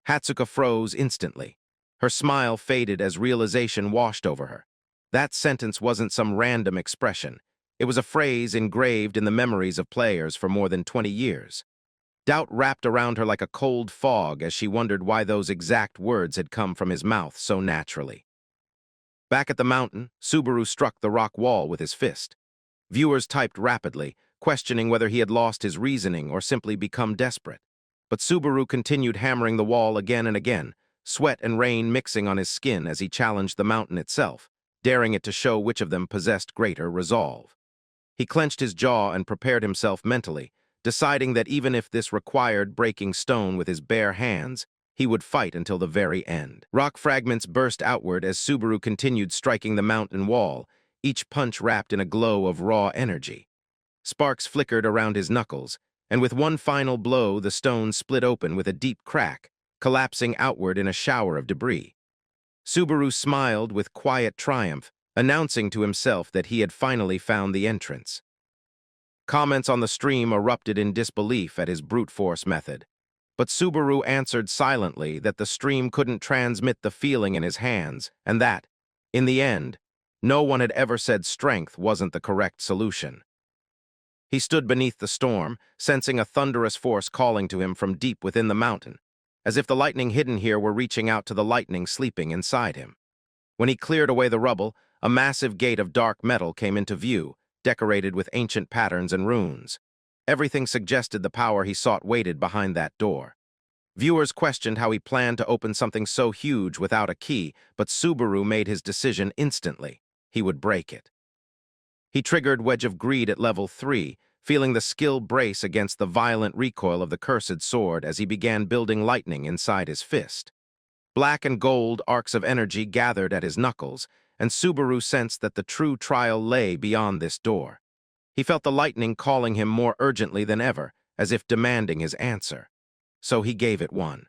Hatsuka froze instantly. Her smile faded as realization washed over her. That sentence wasn't some random expression. It was a phrase engraved in the memories of players for more than 20 years. Doubt wrapped around her like a cold fog as she wondered why those exact words had come from his mouth so naturally. Back at the mountain, Subaru struck the rock wall with his fist. Viewers typed rapidly, questioning whether he had lost his reasoning or simply become desperate. But Subaru continued hammering the wall again and again, sweat and rain mixing on his skin as he challenged the mountain itself, daring it to show which of them possessed greater resolve. He clenched his jaw and prepared himself mentally, deciding that even if this required breaking stone with his bare hands, he would fight until the very end. Rock fragments burst outward as Subaru continued striking the mountain wall, each punch wrapped in a glow of raw energy. Sparks flickered around his knuckles, and with one final blow the stone split open with a deep crack, collapsing outward in a shower of debris. Subaru smiled with quiet triumph, announcing to himself that he had finally found the entrance. Comments on the stream erupted in disbelief at his brute force method, but Subaru answered silently that the stream couldn't transmit the feeling in his hands, and that, in the end, no one had ever said strength wasn't the correct solution. He stood beneath the storm, sensing a thunderous force calling to him from deep within the mountain, as if the lightning hidden here were reaching out to the lightning sleeping inside him. When he cleared away the rubble, a massive gate of dark metal came into view, decorated with ancient patterns and runes. Everything suggested the power he sought waited behind that door. Viewers questioned how he planned to open something so huge without a key, but Subaru made his decision instantly. He would break it. He triggered Wedge of Greed at level 3, feeling the skill brace against the violent recoil of the cursed sword as he began building lightning inside his fist. Black and gold arcs of energy gathered at his knuckles, and Subaru sensed that the true trial lay beyond this door. He felt the lightning calling him more urgently than ever, as if demanding his answer. So he gave it one.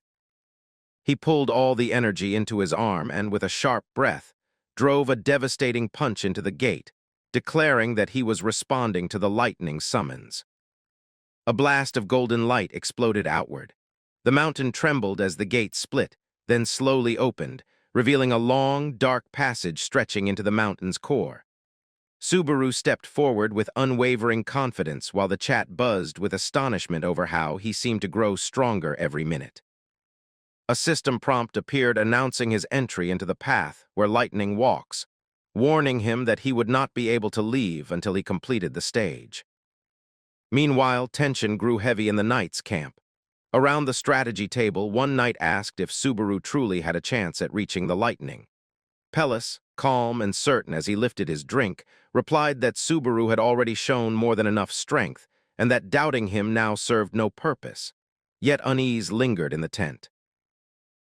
He pulled all the energy into his arm and, with a sharp breath, drove a devastating punch into the gate, declaring that he was responding to the lightning summons. A blast of golden light exploded outward. The mountain trembled as the gate split, then slowly opened, revealing a long, dark passage stretching into the mountain's core. Subaru stepped forward with unwavering confidence while the chat buzzed with astonishment over how he seemed to grow stronger every minute. A system prompt appeared announcing his entry into the path where lightning walks, warning him that he would not be able to leave until he completed the stage. Meanwhile, tension grew heavy in the knights' camp. Around the strategy table, one knight asked if Subaru truly had a chance at reaching the lightning. Pellis, calm and certain as he lifted his drink, replied that Subaru had already shown more than enough strength, and that doubting him now served no purpose. Yet unease lingered in the tent.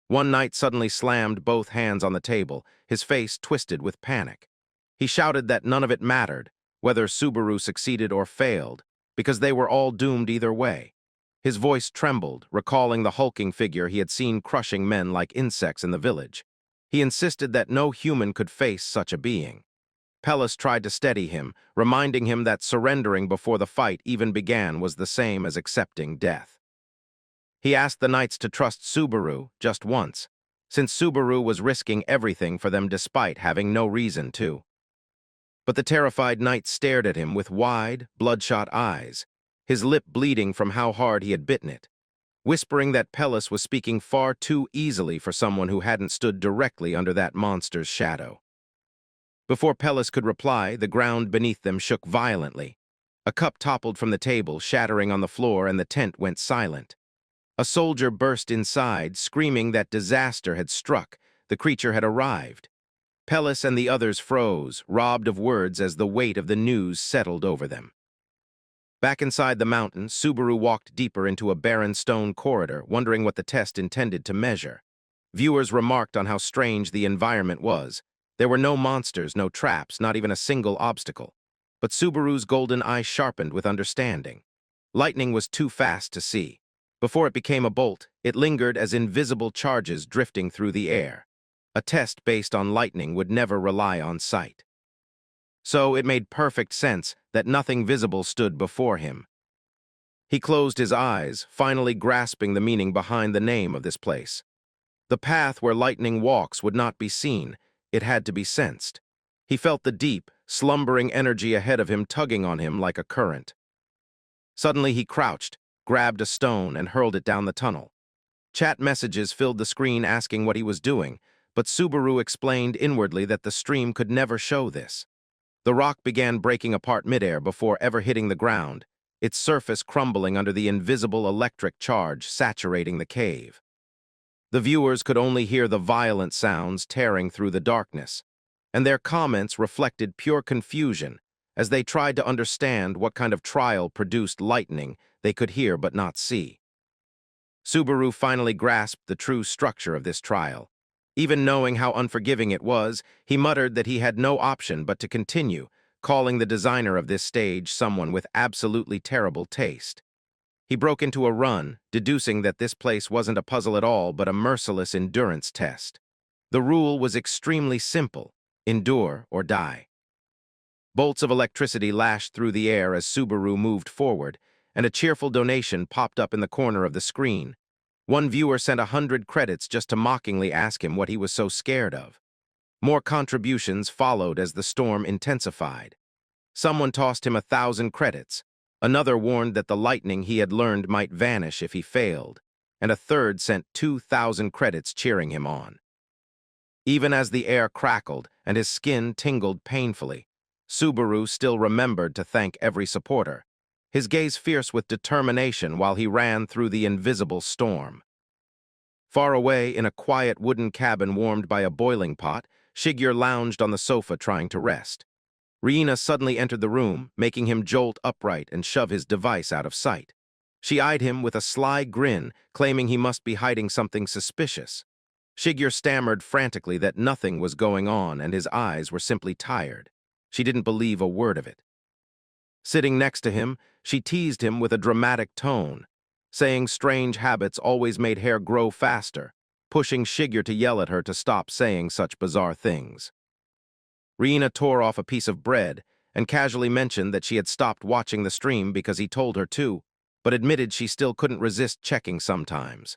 One knight suddenly slammed both hands on the table, his face twisted with panic. He shouted that none of it mattered, whether Subaru succeeded or failed, because they were all doomed either way. His voice trembled, recalling the hulking figure he had seen crushing men like insects in the village. He insisted that no human could face such a being. Pellis tried to steady him, reminding him that surrendering before the fight even began was the same as accepting death. He asked the knights to trust Subaru just once, since Subaru was risking everything for them despite having no reason to. But the terrified knight stared at him with wide, bloodshot eyes, his lip bleeding from how hard he had bitten it, whispering that Pellis was speaking far too easily for someone who hadn't stood directly under that monster's shadow. Before Pellis could reply, the ground beneath them shook violently. A cup toppled from the table, shattering on the floor, and the tent went silent. A soldier burst inside, screaming that disaster had struck, the creature had arrived. Pellis and the others froze, robbed of words as the weight of the news settled over them. Back inside the mountain, Subaru walked deeper into a barren stone corridor, wondering what the test intended to measure. Viewers remarked on how strange the environment was. There were no monsters, no traps, not even a single obstacle. But Subaru's golden eye sharpened with understanding. Lightning was too fast to see. Before it became a bolt, it lingered as invisible charges drifting through the air. A test based on lightning would never rely on sight. So it made perfect sense that nothing visible stood before him. He closed his eyes, finally grasping the meaning behind the name of this place. The path where lightning walks would not be seen, it had to be sensed. He felt the deep, slumbering energy ahead of him tugging on him like a current. Suddenly he crouched, grabbed a stone, and hurled it down the tunnel. Chat messages filled the screen asking what he was doing, but Subaru explained inwardly that the stream could never show this. The rock began breaking apart midair before ever hitting the ground, its surface crumbling under the invisible electric charge saturating the cave. The viewers could only hear the violent sounds tearing through the darkness, and their comments reflected pure confusion as they tried to understand what kind of trial produced lightning they could hear but not see. Subaru finally grasped the true structure of this trial. Even knowing how unforgiving it was, he muttered that he had no option but to continue, calling the designer of this stage someone with absolutely terrible taste. He broke into a run, deducing that this place wasn't a puzzle at all but a merciless endurance test. The rule was extremely simple: endure or die. Bolts of electricity lashed through the air as Subaru moved forward, and a cheerful donation popped up in the corner of the screen. One viewer sent 100 credits just to mockingly ask him what he was so scared of. More contributions followed as the storm intensified. Someone tossed him 1,000 credits. Another warned that the lightning he had learned might vanish if he failed, and a third sent 2,000 credits cheering him on. Even as the air crackled and his skin tingled painfully, Subaru still remembered to thank every supporter, his gaze fierce with determination while he ran through the invisible storm. Far away, in a quiet wooden cabin warmed by a boiling pot, Shigyur lounged on the sofa trying to rest. Riina suddenly entered the room, making him jolt upright and shove his device out of sight. She eyed him with a sly grin, claiming he must be hiding something suspicious. Shigyur stammered frantically that nothing was going on and his eyes were simply tired. She didn't believe a word of it. Sitting next to him, she teased him with a dramatic tone, saying strange habits always made hair grow faster, pushing Shigyur to yell at her to stop saying such bizarre things. Riina tore off a piece of bread and casually mentioned that she had stopped watching the stream because he told her to, but admitted she still couldn't resist checking sometimes.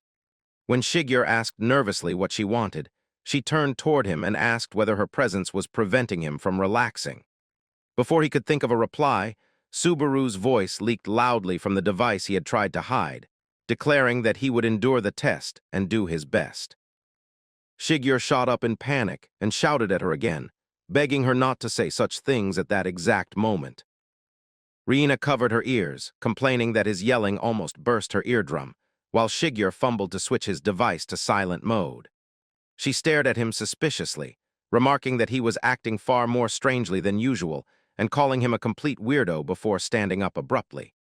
When Shigyur asked nervously what she wanted, she turned toward him and asked whether her presence was preventing him from relaxing. Before he could think of a reply, Subaru's voice leaked loudly from the device he had tried to hide, declaring that he would endure the test and do his best. Shigyur shot up in panic and shouted at her again, begging her not to say such things at that exact moment. Riina covered her ears, complaining that his yelling almost burst her eardrum, while Shigyur fumbled to switch his device to silent mode. She stared at him suspiciously, remarking that he was acting far more strangely than usual and calling him a complete weirdo before standing up abruptly.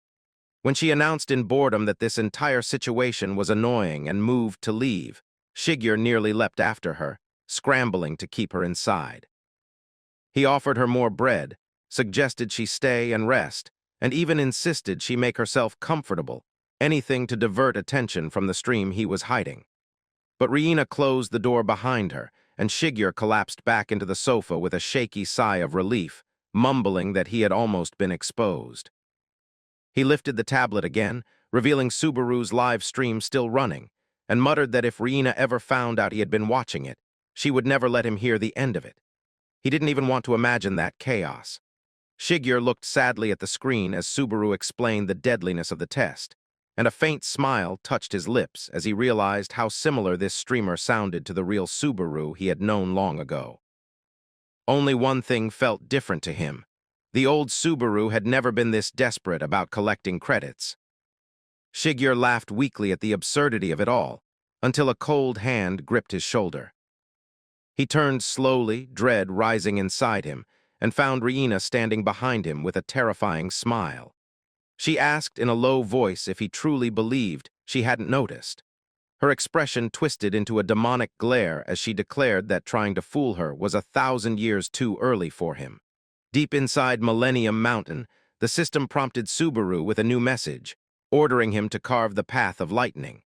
When she announced in boredom that this entire situation was annoying and moved to leave, Shigyur nearly leapt after her, scrambling to keep her inside. He offered her more bread, suggested she stay and rest, and even insisted she make herself comfortable, anything to divert attention from the stream he was hiding. But Riina closed the door behind her, and Shigyur collapsed back into the sofa with a shaky sigh of relief, mumbling that he had almost been exposed. He lifted the tablet again, revealing Subaru's live stream still running, and muttered that if Riina ever found out he had been watching it, she would never let him hear the end of it. He didn't even want to imagine that chaos. Shigyur looked sadly at the screen as Subaru explained the deadliness of the test, and a faint smile touched his lips as he realized how similar this streamer sounded to the real Subaru he had known long ago. Only one thing felt different to him. The old Subaru had never been this desperate about collecting credits. Shigyur laughed weakly at the absurdity of it all, until a cold hand gripped his shoulder. He turned slowly, dread rising inside him, and found Riina standing behind him with a terrifying smile. She asked in a low voice if he truly believed she hadn't noticed. Her expression twisted into a demonic glare as she declared that trying to fool her was 1,000 years too early for him. Deep inside Millennium Mountain, the system prompted Subaru with a new message, ordering him to carve the path of lightning.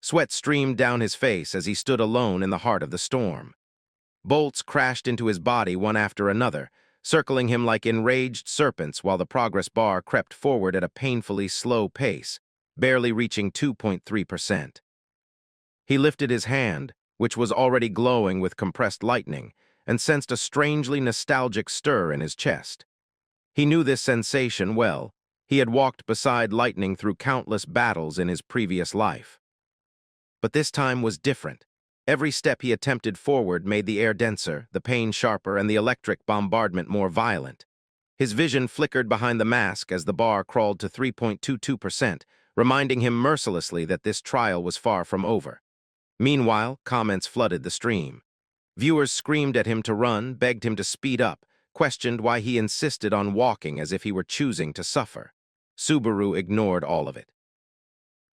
Sweat streamed down his face as he stood alone in the heart of the storm. Bolts crashed into his body one after another, circling him like enraged serpents while the progress bar crept forward at a painfully slow pace, barely reaching 2.3%. He lifted his hand, which was already glowing with compressed lightning, and sensed a strangely nostalgic stir in his chest. He knew this sensation well. He had walked beside lightning through countless battles in his previous life. But this time was different. Every step he attempted forward made the air denser, the pain sharper, and the electric bombardment more violent. His vision flickered behind the mask as the bar crawled to 3.22%, reminding him mercilessly that this trial was far from over. Meanwhile, comments flooded the stream. Viewers screamed at him to run, begged him to speed up, questioned why he insisted on walking as if he were choosing to suffer. Subaru ignored all of it.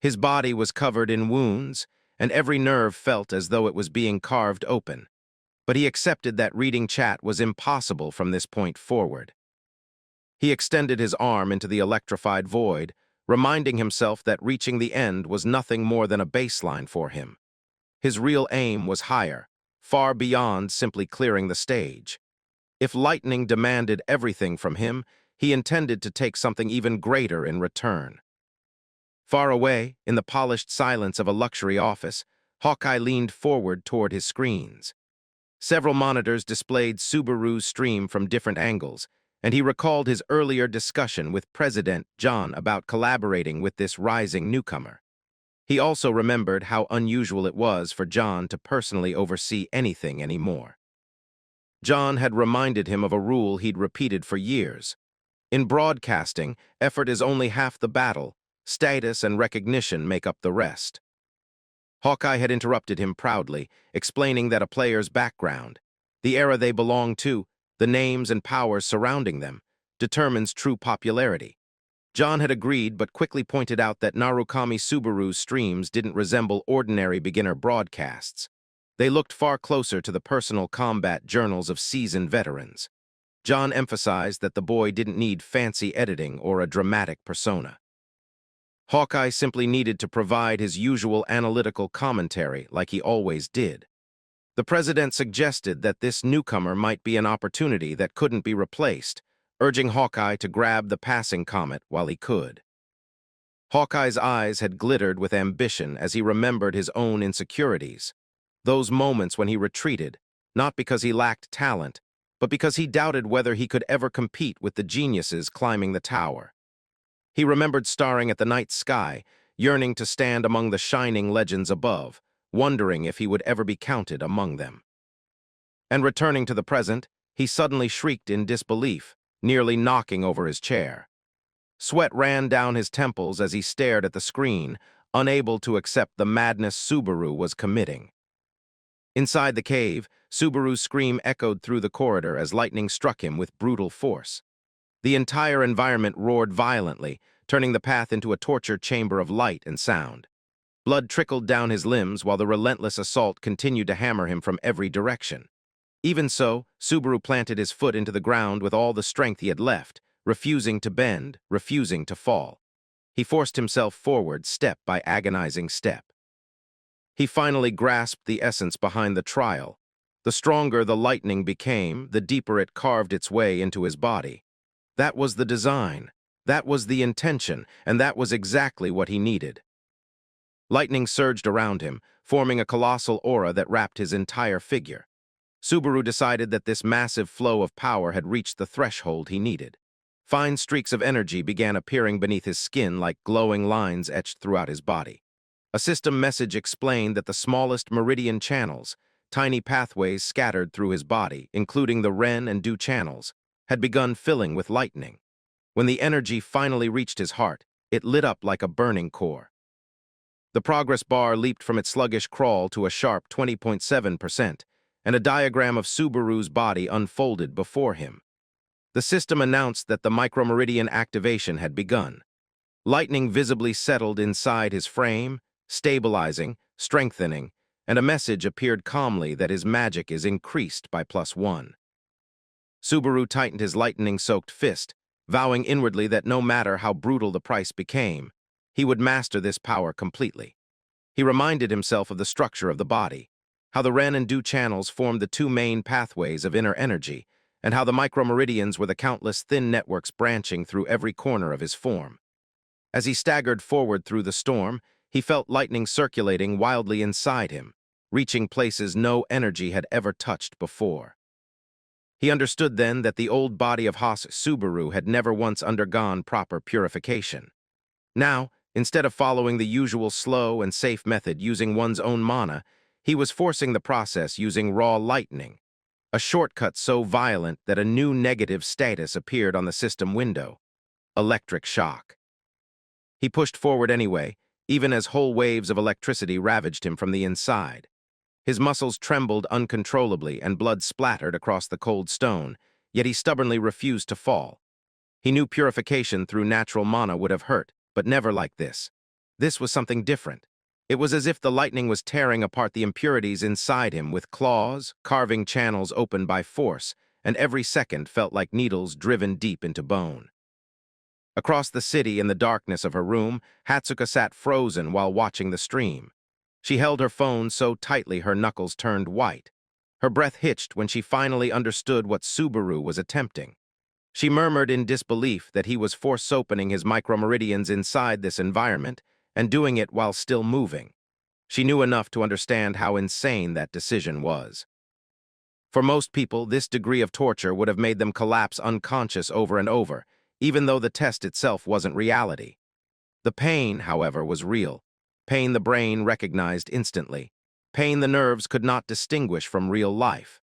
His body was covered in wounds, and every nerve felt as though it was being carved open. But he accepted that reading chat was impossible from this point forward. He extended his arm into the electrified void, reminding himself that reaching the end was nothing more than a baseline for him. His real aim was higher, far beyond simply clearing the stage. If lightning demanded everything from him, he intended to take something even greater in return. Far away, in the polished silence of a luxury office, Hawkeye leaned forward toward his screens. Several monitors displayed Subaru's stream from different angles, and he recalled his earlier discussion with President John about collaborating with this rising newcomer. He also remembered how unusual it was for John to personally oversee anything anymore. John had reminded him of a rule he'd repeated for years. In broadcasting, effort is only half the battle. Status and recognition make up the rest. Hawkeye had interrupted him proudly, explaining that a player's background, the era they belong to, the names and powers surrounding them, determines true popularity. John had agreed but quickly pointed out that Narukami Subaru's streams didn't resemble ordinary beginner broadcasts. They looked far closer to the personal combat journals of seasoned veterans. John emphasized that the boy didn't need fancy editing or a dramatic persona. Hawkeye simply needed to provide his usual analytical commentary like he always did. The president suggested that this newcomer might be an opportunity that couldn't be replaced, urging Hawkeye to grab the passing comet while he could. Hawkeye's eyes had glittered with ambition as he remembered his own insecurities, those moments when he retreated, not because he lacked talent, but because he doubted whether he could ever compete with the geniuses climbing the tower. He remembered staring at the night sky, yearning to stand among the shining legends above, wondering if he would ever be counted among them. And returning to the present, he suddenly shrieked in disbelief, nearly knocking over his chair. Sweat ran down his temples as he stared at the screen, unable to accept the madness Subaru was committing. Inside the cave, Subaru's scream echoed through the corridor as lightning struck him with brutal force. The entire environment roared violently, turning the path into a torture chamber of light and sound. Blood trickled down his limbs while the relentless assault continued to hammer him from every direction. Even so, Subaru planted his foot into the ground with all the strength he had left, refusing to bend, refusing to fall. He forced himself forward step by agonizing step. He finally grasped the essence behind the trial. The stronger the lightning became, the deeper it carved its way into his body. That was the design, that was the intention, and that was exactly what he needed. Lightning surged around him, forming a colossal aura that wrapped his entire figure. Subaru decided that this massive flow of power had reached the threshold he needed. Fine streaks of energy began appearing beneath his skin like glowing lines etched throughout his body. A system message explained that the smallest meridian channels, tiny pathways scattered through his body, including the Ren and Du channels, had begun filling with lightning. When the energy finally reached his heart, it lit up like a burning core. The progress bar leaped from its sluggish crawl to a sharp 20.7%, and a diagram of Subaru's body unfolded before him. The system announced that the micromeridian activation had begun. Lightning visibly settled inside his frame, stabilizing, strengthening, and a message appeared calmly that his magic is increased by +1. Subaru tightened his lightning-soaked fist, vowing inwardly that no matter how brutal the price became, he would master this power completely. He reminded himself of the structure of the body, how the Ren and Du channels formed the two main pathways of inner energy, and how the micromeridians were the countless thin networks branching through every corner of his form. As he staggered forward through the storm, he felt lightning circulating wildly inside him, reaching places no energy had ever touched before. He understood then that the old body of Haas Subaru had never once undergone proper purification. Now, instead of following the usual slow and safe method using one's own mana, he was forcing the process using raw lightning, a shortcut so violent that a new negative status appeared on the system window: electric shock. He pushed forward anyway, even as whole waves of electricity ravaged him from the inside. His muscles trembled uncontrollably and blood splattered across the cold stone, yet he stubbornly refused to fall. He knew purification through natural mana would have hurt, but never like this. This was something different. It was as if the lightning was tearing apart the impurities inside him with claws, carving channels open by force, and every second felt like needles driven deep into bone. Across the city in the darkness of her room, Hatsuka sat frozen while watching the stream. She held her phone so tightly her knuckles turned white. Her breath hitched when she finally understood what Subaru was attempting. She murmured in disbelief that he was force-opening his micromeridians inside this environment and doing it while still moving. She knew enough to understand how insane that decision was. For most people, this degree of torture would have made them collapse unconscious over and over, even though the test itself wasn't reality. The pain, however, was real. Pain the brain recognized instantly. Pain the nerves could not distinguish from real life.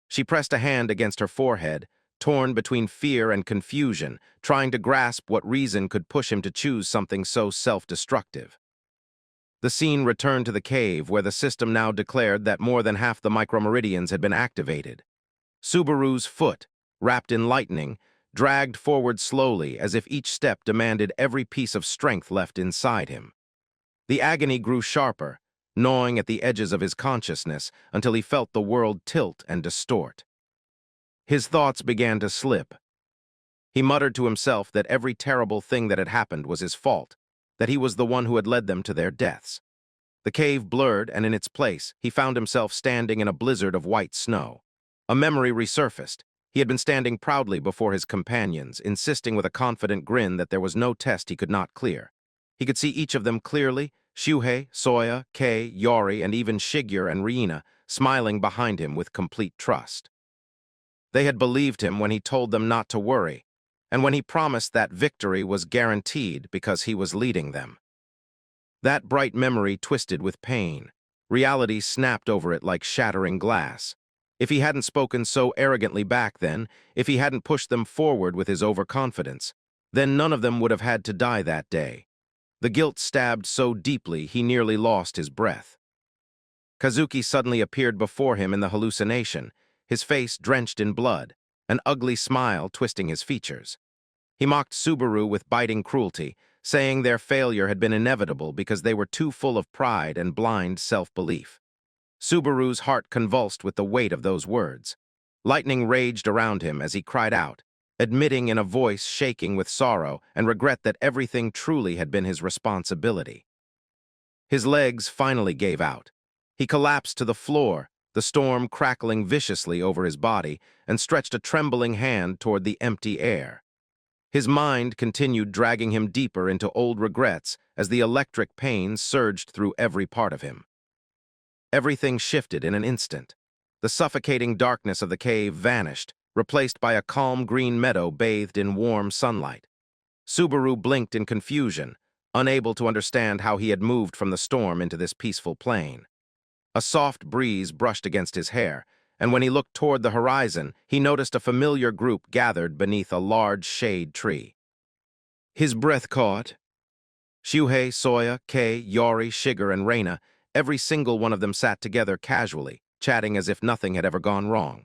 She pressed a hand against her forehead, torn between fear and confusion, trying to grasp what reason could push him to choose something so self-destructive. The scene returned to the cave, where the system now declared that more than half the micromeridians had been activated. Subaru's foot, wrapped in lightning, dragged forward slowly as if each step demanded every piece of strength left inside him. The agony grew sharper, gnawing at the edges of his consciousness until he felt the world tilt and distort. His thoughts began to slip. He muttered to himself that every terrible thing that had happened was his fault, that he was the one who had led them to their deaths. The cave blurred, and in its place, he found himself standing in a blizzard of white snow. A memory resurfaced. He had been standing proudly before his companions, insisting with a confident grin that there was no test he could not clear. He could see each of them clearly: Shuhei, Soya, Kei, Yori, and even Shigeru and Riina, smiling behind him with complete trust. They had believed him when he told them not to worry, and when he promised that victory was guaranteed because he was leading them. That bright memory twisted with pain. Reality snapped over it like shattering glass. If he hadn't spoken so arrogantly back then, if he hadn't pushed them forward with his overconfidence, then none of them would have had to die that day. The guilt stabbed so deeply he nearly lost his breath. Kazuki suddenly appeared before him in the hallucination, his face drenched in blood, an ugly smile twisting his features. He mocked Subaru with biting cruelty, saying their failure had been inevitable because they were too full of pride and blind self-belief. Subaru's heart convulsed with the weight of those words. Lightning raged around him as he cried out, admitting in a voice shaking with sorrow and regret that everything truly had been his responsibility. His legs finally gave out. He collapsed to the floor, the storm crackling viciously over his body, and stretched a trembling hand toward the empty air. His mind continued dragging him deeper into old regrets as the electric pain surged through every part of him. Everything shifted in an instant. The suffocating darkness of the cave vanished, replaced by a calm green meadow bathed in warm sunlight. Subaru blinked in confusion, unable to understand how he had moved from the storm into this peaceful plain. A soft breeze brushed against his hair, and when he looked toward the horizon, he noticed a familiar group gathered beneath a large shade tree. His breath caught. Shuhei, Soya, Kei, Yori, Shigeru, and Reina, every single one of them sat together casually, chatting as if nothing had ever gone wrong.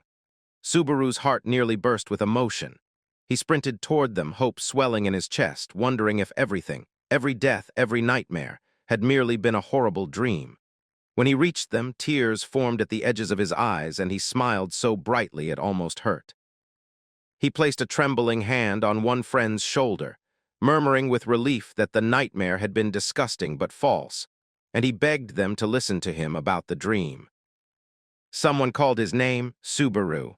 Subaru's heart nearly burst with emotion. He sprinted toward them, hope swelling in his chest, wondering if everything, every death, every nightmare, had merely been a horrible dream. When he reached them, tears formed at the edges of his eyes, and he smiled so brightly it almost hurt. He placed a trembling hand on one friend's shoulder, murmuring with relief that the nightmare had been disgusting but false, and he begged them to listen to him about the dream. Someone called his name, Subaru.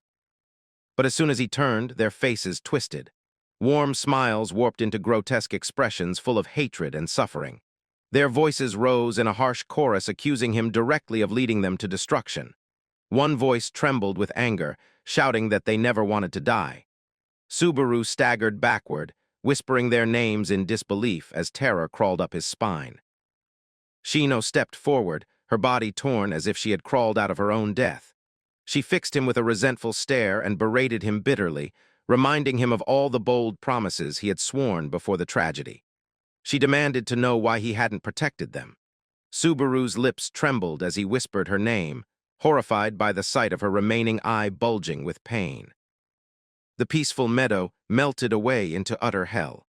But as soon as he turned, their faces twisted. Warm smiles warped into grotesque expressions full of hatred and suffering. Their voices rose in a harsh chorus accusing him directly of leading them to destruction. One voice trembled with anger, shouting that they never wanted to die. Subaru staggered backward, whispering their names in disbelief as terror crawled up his spine. Shino stepped forward, her body torn as if she had crawled out of her own death. She fixed him with a resentful stare and berated him bitterly, reminding him of all the bold promises he had sworn before the tragedy. She demanded to know why he hadn't protected them. Subaru's lips trembled as he whispered her name, horrified by the sight of her remaining eye bulging with pain. The peaceful meadow melted away into utter hell.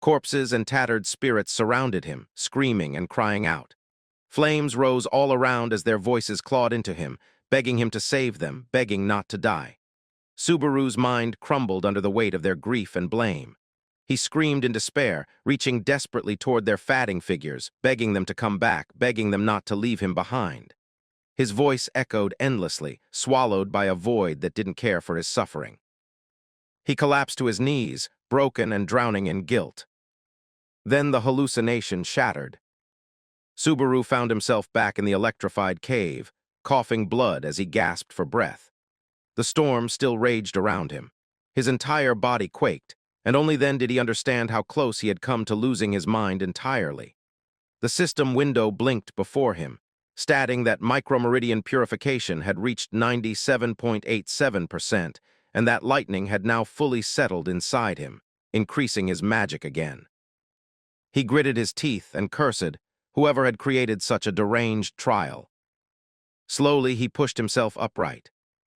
Corpses and tattered spirits surrounded him, screaming and crying out. Flames rose all around as their voices clawed into him, begging him to save them, begging not to die. Subaru's mind crumbled under the weight of their grief and blame. He screamed in despair, reaching desperately toward their fatting figures, begging them to come back, begging them not to leave him behind. His voice echoed endlessly, swallowed by a void that didn't care for his suffering. He collapsed to his knees, broken and drowning in guilt. Then the hallucination shattered. Subaru found himself back in the electrified cave, coughing blood as he gasped for breath. The storm still raged around him. His entire body quaked, and only then did he understand how close he had come to losing his mind entirely. The system window blinked before him, stating that micromeridian purification had reached 97.87%, and that lightning had now fully settled inside him, increasing his magic again. He gritted his teeth and cursed whoever had created such a deranged trial. Slowly, he pushed himself upright.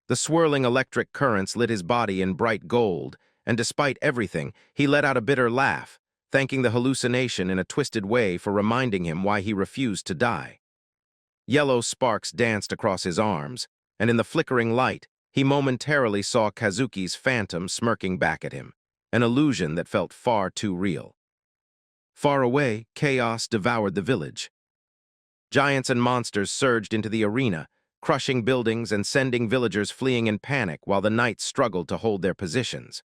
The swirling electric currents lit his body in bright gold, and despite everything, he let out a bitter laugh, thanking the hallucination in a twisted way for reminding him why he refused to die. Yellow sparks danced across his arms, and in the flickering light, he momentarily saw Kazuki's phantom smirking back at him, an illusion that felt far too real. Far away, chaos devoured the village. Giants and monsters surged into the arena, crushing buildings and sending villagers fleeing in panic while the knights struggled to hold their positions.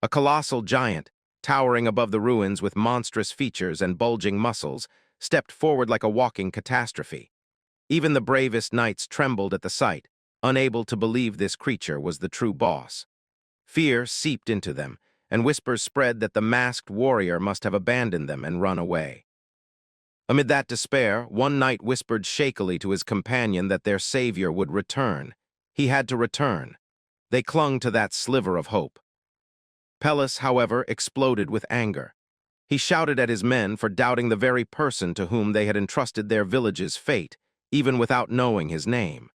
A colossal giant, towering above the ruins with monstrous features and bulging muscles, stepped forward like a walking catastrophe. Even the bravest knights trembled at the sight, unable to believe this creature was the true boss. Fear seeped into them, and whispers spread that the masked warrior must have abandoned them and run away. Amid that despair, one knight whispered shakily to his companion that their savior would return. He had to return. They clung to that sliver of hope. Pellis, however, exploded with anger. He shouted at his men for doubting the very person to whom they had entrusted their village's fate, even without knowing his name.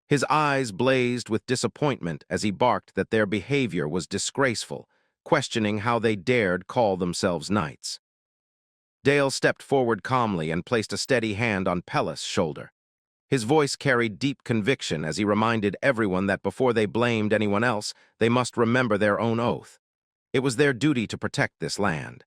His eyes blazed with disappointment as he barked that their behavior was disgraceful, questioning how they dared call themselves knights. Dale stepped forward calmly and placed a steady hand on Pellis' shoulder. His voice carried deep conviction as he reminded everyone that before they blamed anyone else, they must remember their own oath. It was their duty to protect this land.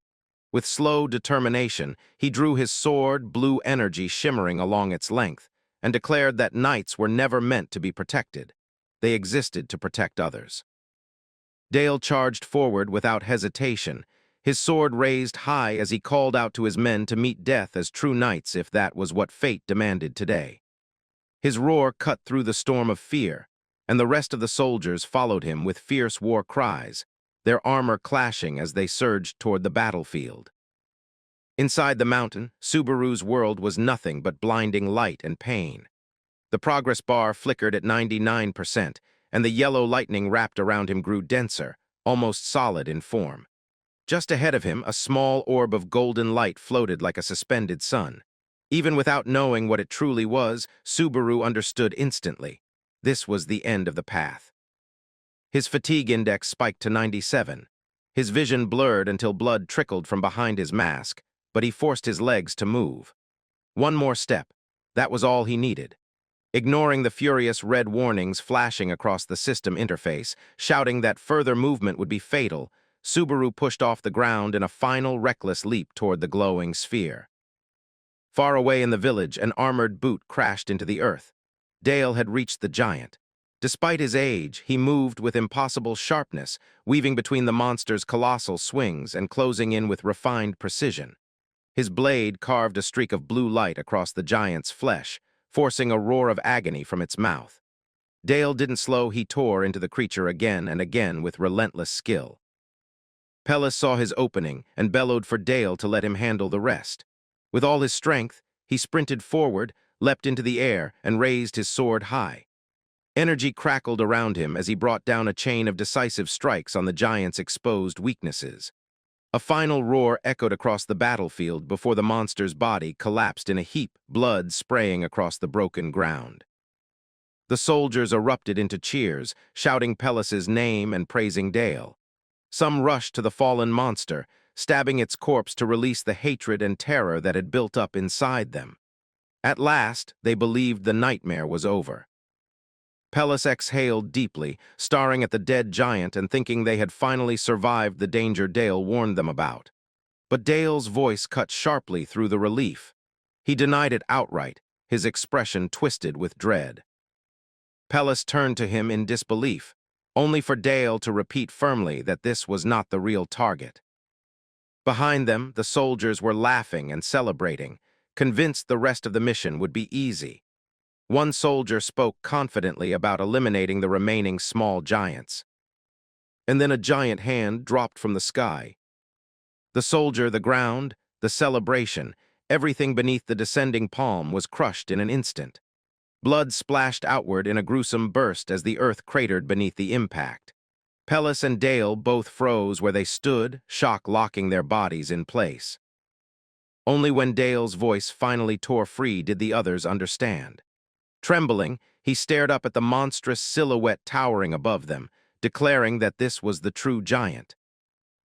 With slow determination, he drew his sword, blue energy shimmering along its length, and declared that knights were never meant to be protected. They existed to protect others. Dale charged forward without hesitation, his sword raised high as he called out to his men to meet death as true knights if that was what fate demanded today. His roar cut through the storm of fear, and the rest of the soldiers followed him with fierce war cries, their armor clashing as they surged toward the battlefield. Inside the mountain, Subaru's world was nothing but blinding light and pain. The progress bar flickered at 99%, and the yellow lightning wrapped around him grew denser, almost solid in form. Just ahead of him, a small orb of golden light floated like a suspended sun. Even without knowing what it truly was, Subaru understood instantly. This was the end of the path. His fatigue index spiked to 97. His vision blurred until blood trickled from behind his mask, but he forced his legs to move. One more step. That was all he needed. Ignoring the furious red warnings flashing across the system interface, shouting that further movement would be fatal, Subaru pushed off the ground in a final reckless leap toward the glowing sphere. Far away in the village, an armored boot crashed into the earth. Dale had reached the giant. Despite his age, he moved with impossible sharpness, weaving between the monster's colossal swings and closing in with refined precision. His blade carved a streak of blue light across the giant's flesh, forcing a roar of agony from its mouth. Dale didn't slow, he tore into the creature again and again with relentless skill. Pellis saw his opening and bellowed for Dale to let him handle the rest. With all his strength, he sprinted forward, leapt into the air, and raised his sword high. Energy crackled around him as he brought down a chain of decisive strikes on the giant's exposed weaknesses. A final roar echoed across the battlefield before the monster's body collapsed in a heap, blood spraying across the broken ground. The soldiers erupted into cheers, shouting Pellis's name and praising Dale. Some rushed to the fallen monster, stabbing its corpse to release the hatred and terror that had built up inside them. At last, they believed the nightmare was over. Pellis exhaled deeply, staring at the dead giant and thinking they had finally survived the danger Dale warned them about. But Dale's voice cut sharply through the relief. He denied it outright, his expression twisted with dread. Pellis turned to him in disbelief, only for Dale to repeat firmly that this was not the real target. Behind them, the soldiers were laughing and celebrating, convinced the rest of the mission would be easy. One soldier spoke confidently about eliminating the remaining small giants. And then a giant hand dropped from the sky. The soldier, the ground, the celebration, everything beneath the descending palm was crushed in an instant. Blood splashed outward in a gruesome burst as the earth cratered beneath the impact. Pellis and Dale both froze where they stood, shock locking their bodies in place. Only when Dale's voice finally tore free did the others understand. Trembling, he stared up at the monstrous silhouette towering above them, declaring that this was the true giant.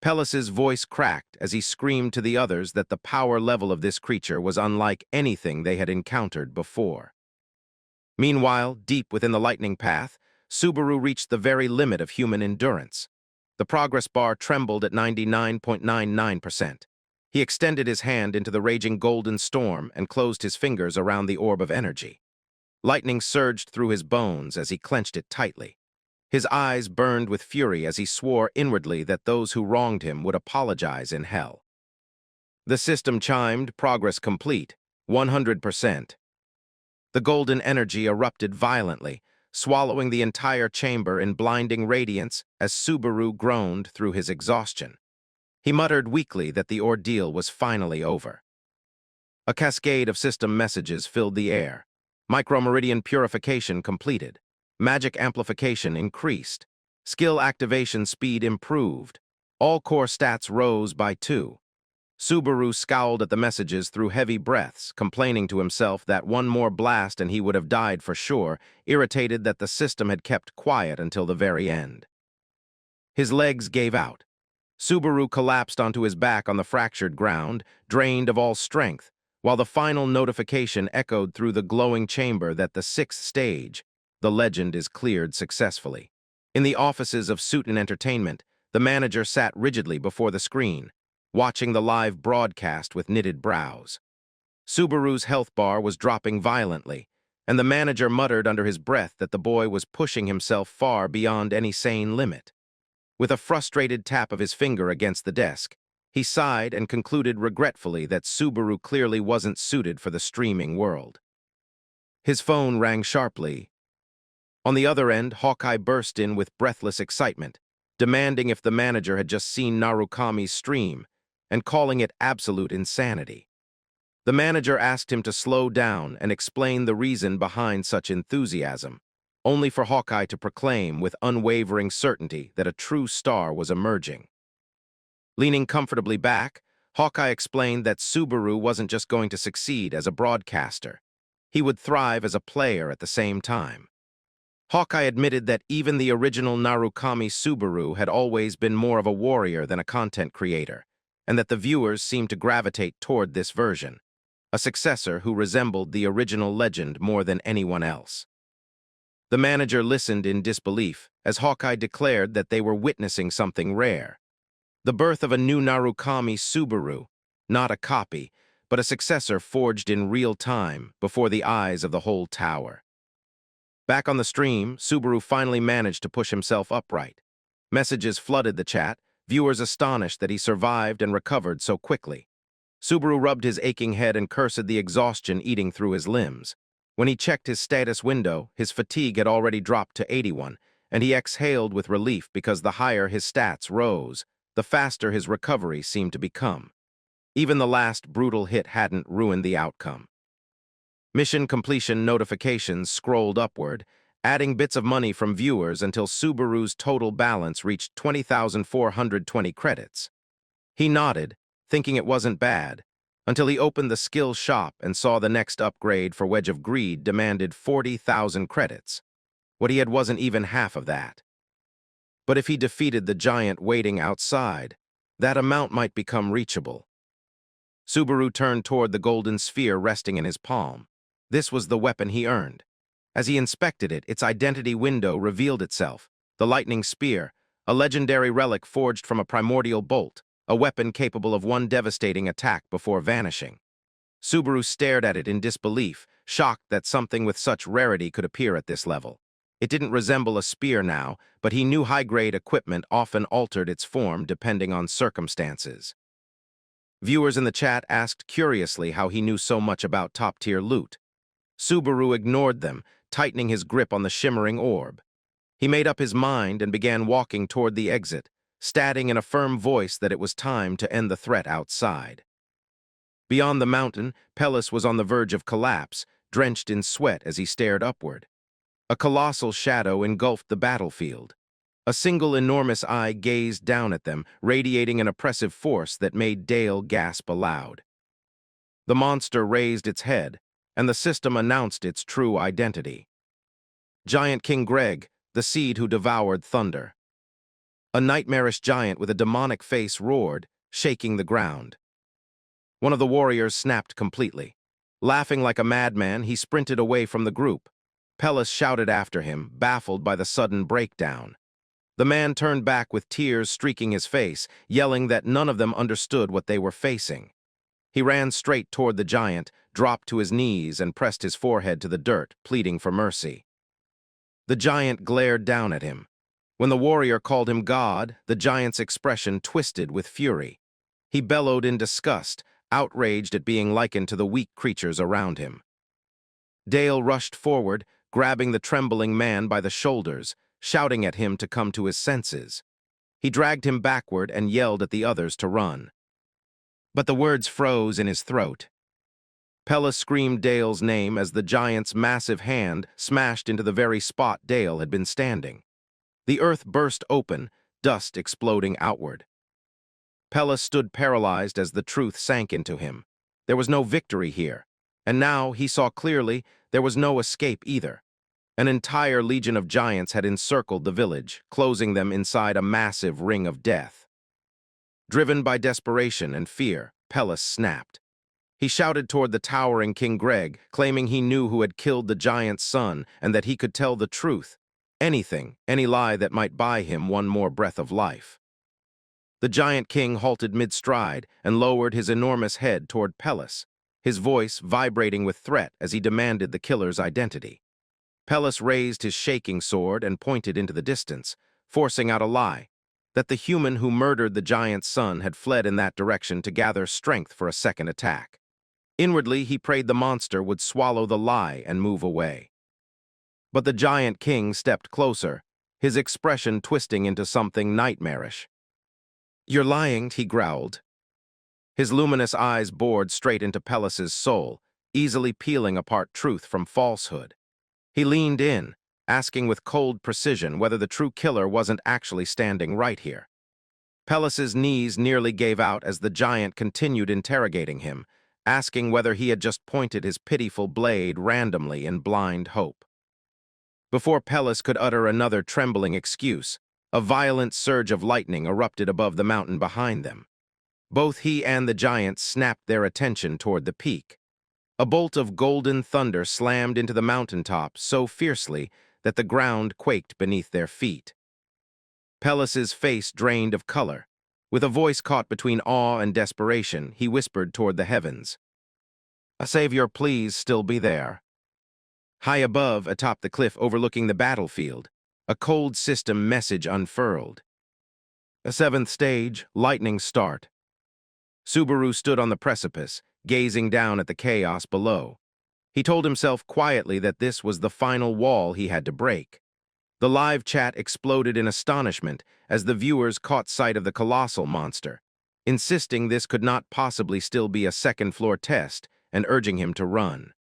Pellis's voice cracked as he screamed to the others that the power level of this creature was unlike anything they had encountered before. Meanwhile, deep within the lightning path, Subaru reached the very limit of human endurance. The progress bar trembled at 99.99%. He extended his hand into the raging golden storm and closed his fingers around the orb of energy. Lightning surged through his bones as he clenched it tightly. His eyes burned with fury as he swore inwardly that those who wronged him would apologize in hell. The system chimed, progress complete, 100%. The golden energy erupted violently, swallowing the entire chamber in blinding radiance as Subaru groaned through his exhaustion. He muttered weakly that the ordeal was finally over. A cascade of system messages filled the air. Micromeridian purification completed. Magic amplification increased. Skill activation speed improved. All core stats rose by 2. Subaru scowled at the messages through heavy breaths, complaining to himself that one more blast and he would have died for sure, irritated that the system had kept quiet until the very end. His legs gave out. Subaru collapsed onto his back on the fractured ground, drained of all strength, while the final notification echoed through the glowing chamber that the 6th stage, the legend is cleared successfully. In the offices of Suit and Entertainment, the manager sat rigidly before the screen, watching the live broadcast with knitted brows. Subaru's health bar was dropping violently, and the manager muttered under his breath that the boy was pushing himself far beyond any sane limit. With a frustrated tap of his finger against the desk, he sighed and concluded regretfully that Subaru clearly wasn't suited for the streaming world. His phone rang sharply. On the other end, Hawkeye burst in with breathless excitement, demanding if the manager had just seen Narukami's stream, and calling it absolute insanity. The manager asked him to slow down and explain the reason behind such enthusiasm, only for Hawkeye to proclaim with unwavering certainty that a true star was emerging. Leaning comfortably back, Hawkeye explained that Subaru wasn't just going to succeed as a broadcaster. He would thrive as a player at the same time. Hawkeye admitted that even the original Narukami Subaru had always been more of a warrior than a content creator, and that the viewers seemed to gravitate toward this version, a successor who resembled the original legend more than anyone else. The manager listened in disbelief as Hawkeye declared that they were witnessing something rare. The birth of a new Narukami Subaru, not a copy, but a successor forged in real time before the eyes of the whole tower. Back on the stream, Subaru finally managed to push himself upright. Messages flooded the chat, viewers astonished that he survived and recovered so quickly. Subaru rubbed his aching head and cursed the exhaustion eating through his limbs. When he checked his status window, his fatigue had already dropped to 81, and he exhaled with relief because the higher his stats rose, the faster his recovery seemed to become. Even the last brutal hit hadn't ruined the outcome. Mission completion notifications scrolled upward, adding bits of money from viewers until Subaru's total balance reached 20,420 credits. He nodded, thinking it wasn't bad, until he opened the skill shop and saw the next upgrade for Wedge of Greed demanded 40,000 credits. What he had wasn't even half of that. But if he defeated the giant waiting outside, that amount might become reachable. Subaru turned toward the golden sphere resting in his palm. This was the weapon he earned. As he inspected it, its identity window revealed itself. The lightning spear, a legendary relic forged from a primordial bolt, a weapon capable of one devastating attack before vanishing. Subaru stared at it in disbelief, shocked that something with such rarity could appear at this level. It didn't resemble a spear now, but he knew high-grade equipment often altered its form depending on circumstances. Viewers in the chat asked curiously how he knew so much about top-tier loot. Subaru ignored them, tightening his grip on the shimmering orb. He made up his mind and began walking toward the exit, stating in a firm voice that it was time to end the threat outside. Beyond the mountain, Pellis was on the verge of collapse, drenched in sweat as he stared upward. A colossal shadow engulfed the battlefield. A single enormous eye gazed down at them, radiating an oppressive force that made Dale gasp aloud. The monster raised its head, and the system announced its true identity. Giant King Greg, the seed who devoured thunder. A nightmarish giant with a demonic face roared, shaking the ground. One of the warriors snapped completely. Laughing like a madman, he sprinted away from the group. Pellis shouted after him, baffled by the sudden breakdown. The man turned back with tears streaking his face, yelling that none of them understood what they were facing. He ran straight toward the giant, dropped to his knees, and pressed his forehead to the dirt, pleading for mercy. The giant glared down at him. When the warrior called him God, the giant's expression twisted with fury. He bellowed in disgust, outraged at being likened to the weak creatures around him. Dale rushed forward, grabbing the trembling man by the shoulders, shouting at him to come to his senses. He dragged him backward and yelled at the others to run. But the words froze in his throat. Pellis screamed Dale's name as the giant's massive hand smashed into the very spot Dale had been standing. The earth burst open, dust exploding outward. Pellis stood paralyzed as the truth sank into him. There was no victory here, and now he saw clearly there was no escape either. An entire legion of giants had encircled the village, closing them inside a massive ring of death. Driven by desperation and fear, Pellis snapped. He shouted toward the towering King Greg, claiming he knew who had killed the giant's son and that he could tell the truth. Anything, any lie that might buy him one more breath of life. The giant king halted mid-stride and lowered his enormous head toward Pellis, his voice vibrating with threat as he demanded the killer's identity. Pellis raised his shaking sword and pointed into the distance, forcing out a lie, that the human who murdered the giant's son had fled in that direction to gather strength for a second attack. Inwardly, he prayed the monster would swallow the lie and move away. But the giant king stepped closer, his expression twisting into something nightmarish. "You're lying," he growled. His luminous eyes bored straight into Pellis's soul, easily peeling apart truth from falsehood. He leaned in, asking with cold precision whether the true killer wasn't actually standing right here. Pellis's knees nearly gave out as the giant continued interrogating him, asking whether he had just pointed his pitiful blade randomly in blind hope. Before Pellis could utter another trembling excuse, a violent surge of lightning erupted above the mountain behind them. Both he and the giant snapped their attention toward the peak. A bolt of golden thunder slammed into the mountaintop so fiercely that the ground quaked beneath their feet. Pellis's face drained of color. With a voice caught between awe and desperation, he whispered toward the heavens, "A savior, please still be there." High above, atop the cliff overlooking the battlefield, a cold system message unfurled. "A seventh stage, lightning start." Subaru stood on the precipice, gazing down at the chaos below. He told himself quietly that this was the final wall he had to break. The live chat exploded in astonishment as the viewers caught sight of the colossal monster, insisting this could not possibly still be a second-floor test and urging him to run.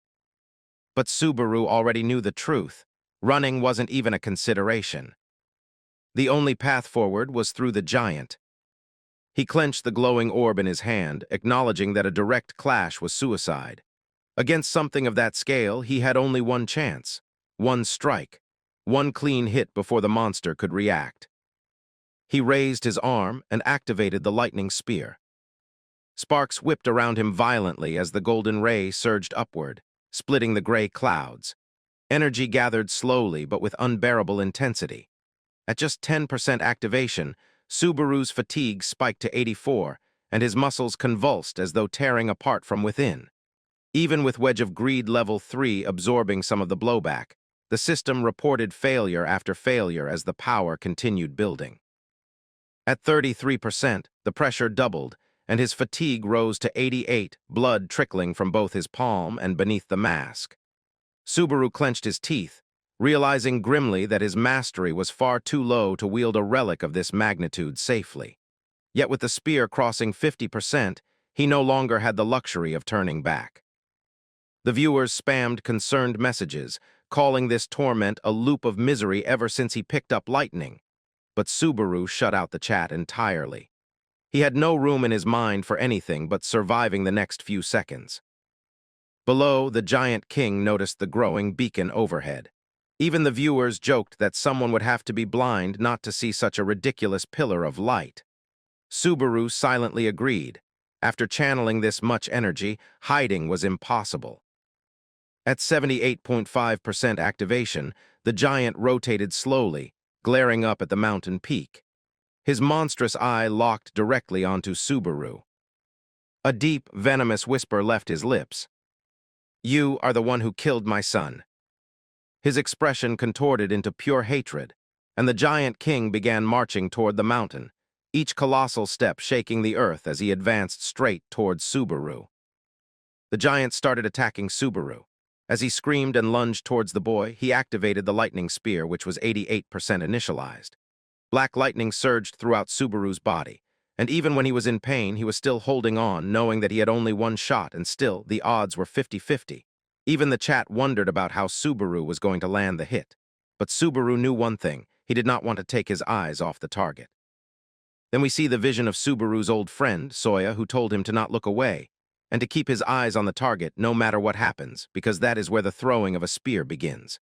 But Subaru already knew the truth. Running wasn't even a consideration. The only path forward was through the giant. He clenched the glowing orb in his hand, acknowledging that a direct clash was suicide. Against something of that scale, he had only one chance, one strike, one clean hit before the monster could react. He raised his arm and activated the lightning spear. Sparks whipped around him violently as the golden ray surged upward, splitting the gray clouds. Energy gathered slowly but with unbearable intensity. At just 10% activation, Subaru's fatigue spiked to 84, and his muscles convulsed as though tearing apart from within. Even with Wedge of Greed Level 3 absorbing some of the blowback, the system reported failure after failure as the power continued building. At 33%, the pressure doubled, and his fatigue rose to 88, blood trickling from both his palm and beneath the mask. Subaru clenched his teeth, realizing grimly that his mastery was far too low to wield a relic of this magnitude safely. Yet with the spear crossing 50%, he no longer had the luxury of turning back. The viewers spammed concerned messages, calling this torment a loop of misery ever since he picked up lightning. But Subaru shut out the chat entirely. He had no room in his mind for anything but surviving the next few seconds. Below, the giant king noticed the growing beacon overhead. Even the viewers joked that someone would have to be blind not to see such a ridiculous pillar of light. Subaru silently agreed. After channeling this much energy, hiding was impossible. At 78.5% activation, the giant rotated slowly, glaring up at the mountain peak. His monstrous eye locked directly onto Subaru. A deep, venomous whisper left his lips. "You are the one who killed my son." His expression contorted into pure hatred, and the giant king began marching toward the mountain, each colossal step shaking the earth as he advanced straight towards Subaru. The giant started attacking Subaru. As he screamed and lunged towards the boy, he activated the lightning spear, which was 88% initialized. Black lightning surged throughout Subaru's body, and even when he was in pain, he was still holding on, knowing that he had only one shot, and still, the odds were 50-50. Even the chat wondered about how Subaru was going to land the hit. But Subaru knew one thing: he did not want to take his eyes off the target. Then we see the vision of Subaru's old friend, Soya, who told him to not look away, and to keep his eyes on the target no matter what happens, because that is where the throwing of a spear begins.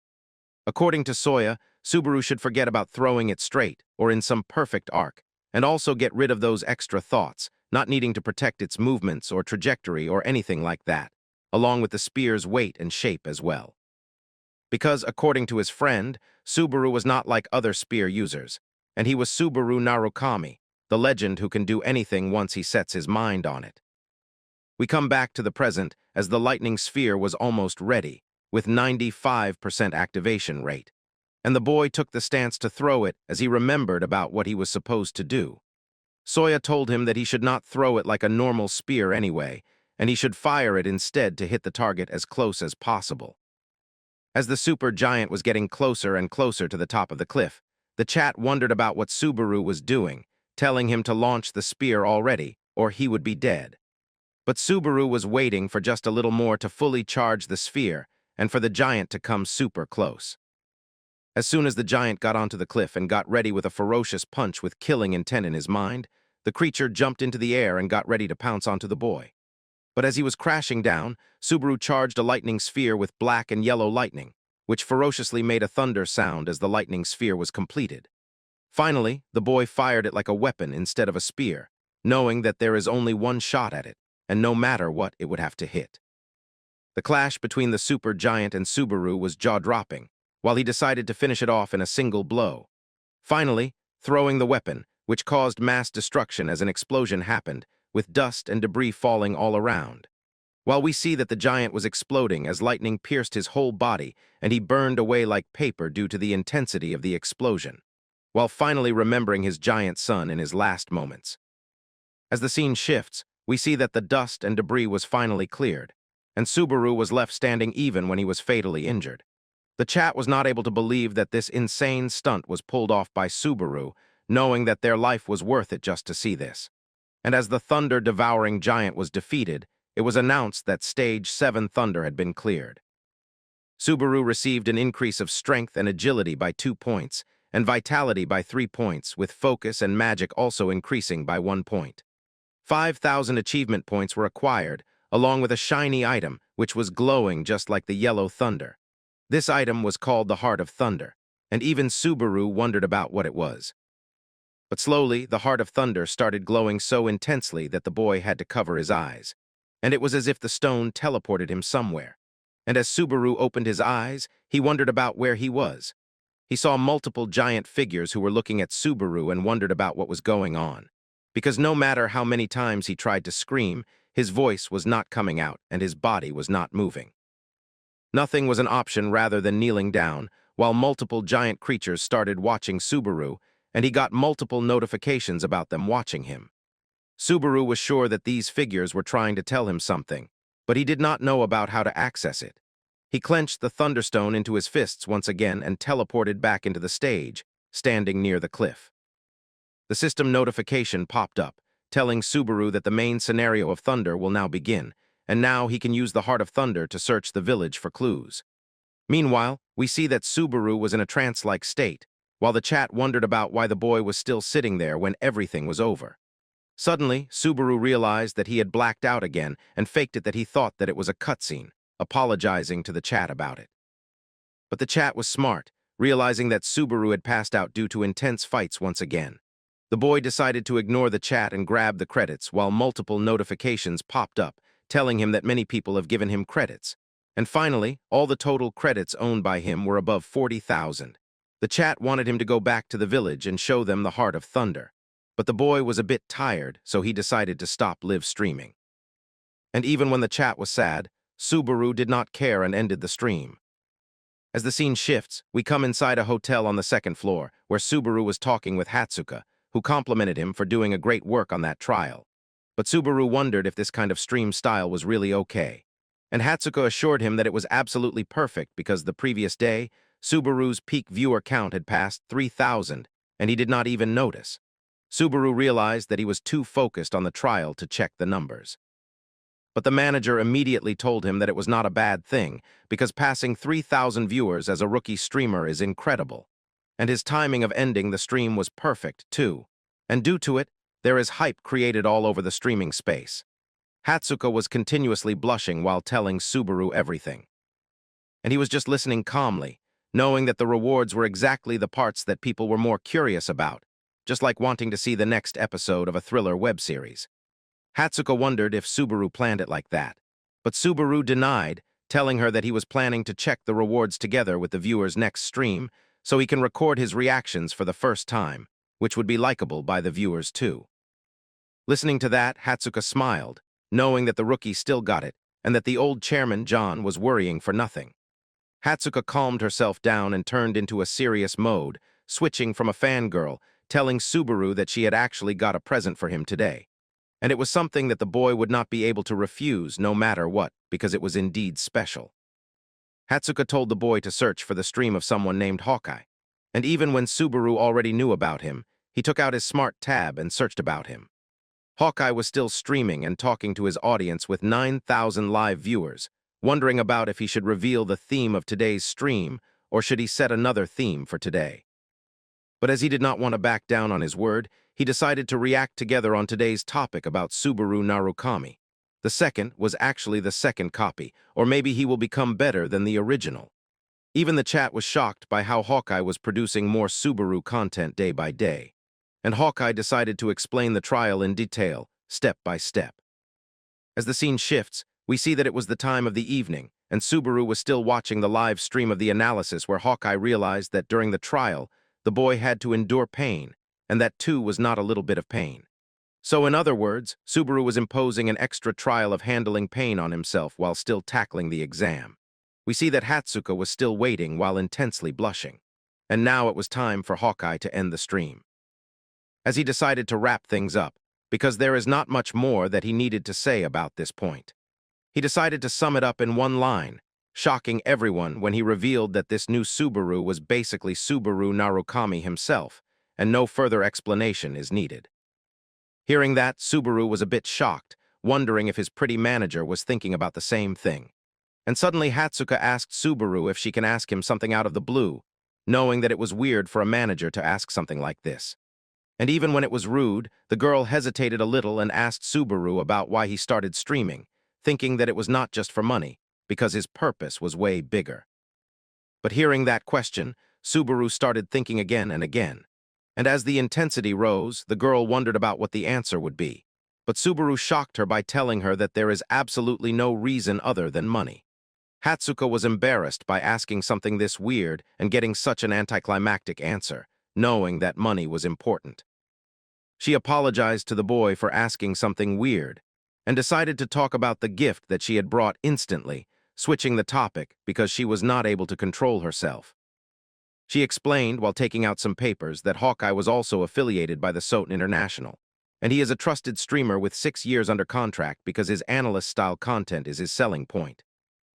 According to Soya, Subaru should forget about throwing it straight, or in some perfect arc, and also get rid of those extra thoughts, not needing to protect its movements or trajectory or anything like that, along with the spear's weight and shape as well. Because, according to his friend, Subaru was not like other spear users, and he was Subaru Narukami, the legend who can do anything once he sets his mind on it. We come back to the present as the lightning sphere was almost ready, with 95% activation rate, and the boy took the stance to throw it as he remembered about what he was supposed to do. Soya told him that he should not throw it like a normal spear anyway, and he should fire it instead to hit the target as close as possible. As the super giant was getting closer and closer to the top of the cliff, the chat wondered about what Subaru was doing, telling him to launch the spear already, or he would be dead. But Subaru was waiting for just a little more to fully charge the sphere and for the giant to come super close. As soon as the giant got onto the cliff and got ready with a ferocious punch with killing intent in his mind, the creature jumped into the air and got ready to pounce onto the boy. But as he was crashing down, Subaru charged a lightning sphere with black and yellow lightning, which ferociously made a thunder sound as the lightning sphere was completed. Finally, the boy fired it like a weapon instead of a spear, knowing that there is only one shot at it, and no matter what, it would have to hit. The clash between the super giant and Subaru was jaw-dropping, while he decided to finish it off in a single blow. Finally, throwing the weapon, which caused mass destruction as an explosion happened, with dust and debris falling all around. While we see that the giant was exploding as lightning pierced his whole body and he burned away like paper due to the intensity of the explosion, while finally remembering his giant son in his last moments. As the scene shifts, we see that the dust and debris was finally cleared, and Subaru was left standing even when he was fatally injured. The chat was not able to believe that this insane stunt was pulled off by Subaru, knowing that their life was worth it just to see this. And as the thunder-devouring giant was defeated, it was announced that Stage 7 Thunder had been cleared. Subaru received an increase of strength and agility by 2 points, and vitality by 3 points, with focus and magic also increasing by 1 point. 5,000 achievement points were acquired, along with a shiny item, which was glowing just like the yellow thunder. This item was called the Heart of Thunder, and even Subaru wondered about what it was. But slowly, the Heart of Thunder started glowing so intensely that the boy had to cover his eyes, and it was as if the stone teleported him somewhere. And as Subaru opened his eyes, he wondered about where he was. He saw multiple giant figures who were looking at Subaru and wondered about what was going on. Because no matter how many times he tried to scream, his voice was not coming out and his body was not moving. Nothing was an option rather than kneeling down, while multiple giant creatures started watching Subaru, and he got multiple notifications about them watching him. Subaru was sure that these figures were trying to tell him something, but he did not know about how to access it. He clenched the thunderstone into his fists once again and teleported back into the stage, standing near the cliff. The system notification popped up, telling Subaru that the main scenario of Thunder will now begin, and now he can use the Heart of Thunder to search the village for clues. Meanwhile, we see that Subaru was in a trance-like state, while the chat wondered about why the boy was still sitting there when everything was over. Suddenly, Subaru realized that he had blacked out again and faked it that he thought that it was a cutscene, apologizing to the chat about it. But the chat was smart, realizing that Subaru had passed out due to intense fights once again. The boy decided to ignore the chat and grab the credits while multiple notifications popped up, telling him that many people have given him credits. And finally, all the total credits owned by him were above 40,000. The chat wanted him to go back to the village and show them the Heart of Thunder. But the boy was a bit tired, so he decided to stop live streaming. And even when the chat was sad, Subaru did not care and ended the stream. As the scene shifts, we come inside a hotel on the second floor, where Subaru was talking with Hatsuka, who complimented him for doing a great work on that trial. But Subaru wondered if this kind of stream style was really okay. And Hatsuka assured him that it was absolutely perfect because the previous day, Subaru's peak viewer count had passed 3,000, and he did not even notice. Subaru realized that he was too focused on the trial to check the numbers. But the manager immediately told him that it was not a bad thing, because passing 3,000 viewers as a rookie streamer is incredible. And his timing of ending the stream was perfect, too. And due to it, there is hype created all over the streaming space. Hatsuka was continuously blushing while telling Subaru everything. And he was just listening calmly, knowing that the rewards were exactly the parts that people were more curious about, just like wanting to see the next episode of a thriller web series. Hatsuka wondered if Subaru planned it like that, but Subaru denied, telling her that he was planning to check the rewards together with the viewer's next stream so he can record his reactions for the first time, which would be likable by the viewers too. Listening to that, Hatsuka smiled, knowing that the rookie still got it and that the old chairman, John, was worrying for nothing. Hatsuka calmed herself down and turned into a serious mode, switching from a fangirl, telling Subaru that she had actually got a present for him today. And it was something that the boy would not be able to refuse no matter what, because it was indeed special. Hatsuka told the boy to search for the stream of someone named Hawkeye. And even when Subaru already knew about him, he took out his smart tab and searched about him. Hawkeye was still streaming and talking to his audience with 9,000 live viewers, wondering about if he should reveal the theme of today's stream or should he set another theme for today. But as he did not want to back down on his word, he decided to react together on today's topic about Subaru Narukami. The second was actually the second copy, or maybe he will become better than the original. Even the chat was shocked by how Hawkeye was producing more Subaru content day by day. And Hawkeye decided to explain the trial in detail, step by step. As the scene shifts, we see that it was the time of the evening, and Subaru was still watching the live stream of the analysis where Hawkeye realized that during the trial, the boy had to endure pain, and that too was not a little bit of pain. So in other words, Subaru was imposing an extra trial of handling pain on himself while still tackling the exam. We see that Hatsuka was still waiting while intensely blushing. And now it was time for Hawkeye to end the stream. As he decided to wrap things up, because there is not much more that he needed to say about this point. He decided to sum it up in one line, shocking everyone when he revealed that this new Subaru was basically Subaru Narukami himself, and no further explanation is needed. Hearing that, Subaru was a bit shocked, wondering if his pretty manager was thinking about the same thing. And suddenly Hatsuka asked Subaru if she can ask him something out of the blue, knowing that it was weird for a manager to ask something like this. And even when it was rude, the girl hesitated a little and asked Subaru about why he started streaming, thinking that it was not just for money, because his purpose was way bigger. But hearing that question, Subaru started thinking again and again. And as the intensity rose, the girl wondered about what the answer would be. But Subaru shocked her by telling her that there is absolutely no reason other than money. Hatsuko was embarrassed by asking something this weird and getting such an anticlimactic answer, knowing that money was important. She apologized to the boy for asking something weird and decided to talk about the gift that she had brought instantly, switching the topic because she was not able to control herself. She explained while taking out some papers that Hawkeye was also affiliated by the Soten International, and he is a trusted streamer with 6 years under contract because his analyst-style content is his selling point.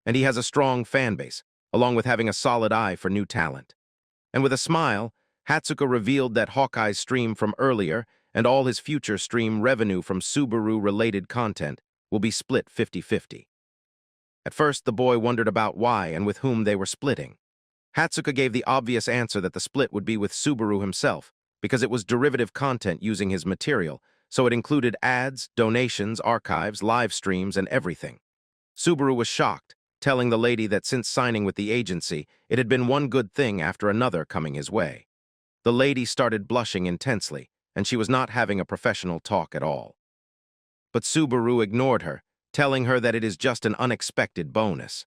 And he has a strong fan base, along with having a solid eye for new talent. And with a smile, Hatsuko revealed that Hawkeye's stream from earlier and all his future stream revenue from Subaru-related content will be split 50-50. At first, the boy wondered about why and with whom they were splitting. Hatsuko gave the obvious answer that the split would be with Subaru himself, because it was derivative content using his material, so it included ads, donations, archives, live streams, and everything. Subaru was shocked, telling the lady that since signing with the agency, it had been one good thing after another coming his way. The lady started blushing intensely, and she was not having a professional talk at all. But Subaru ignored her, telling her that it is just an unexpected bonus.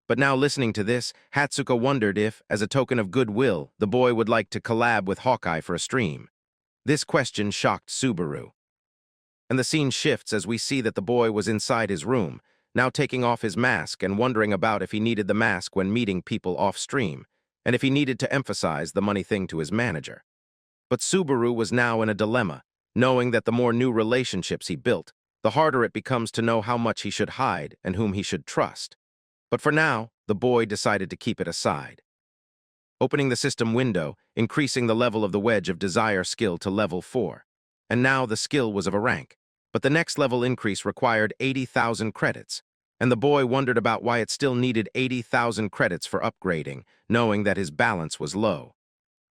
But now listening to this, Hatsuko wondered if, as a token of goodwill, the boy would like to collab with Hawkeye for a stream. This question shocked Subaru. And the scene shifts as we see that the boy was inside his room, now taking off his mask and wondering about if he needed the mask when meeting people off-stream, and if he needed to emphasize the money thing to his manager. But Subaru was now in a dilemma, knowing that the more new relationships he built, the harder it becomes to know how much he should hide and whom he should trust. But for now, the boy decided to keep it aside. Opening the system window, increasing the level of the wedge of desire skill to level 4. And now the skill was of a rank, but the next level increase required 80,000 credits, and the boy wondered about why it still needed 80,000 credits for upgrading, knowing that his balance was low.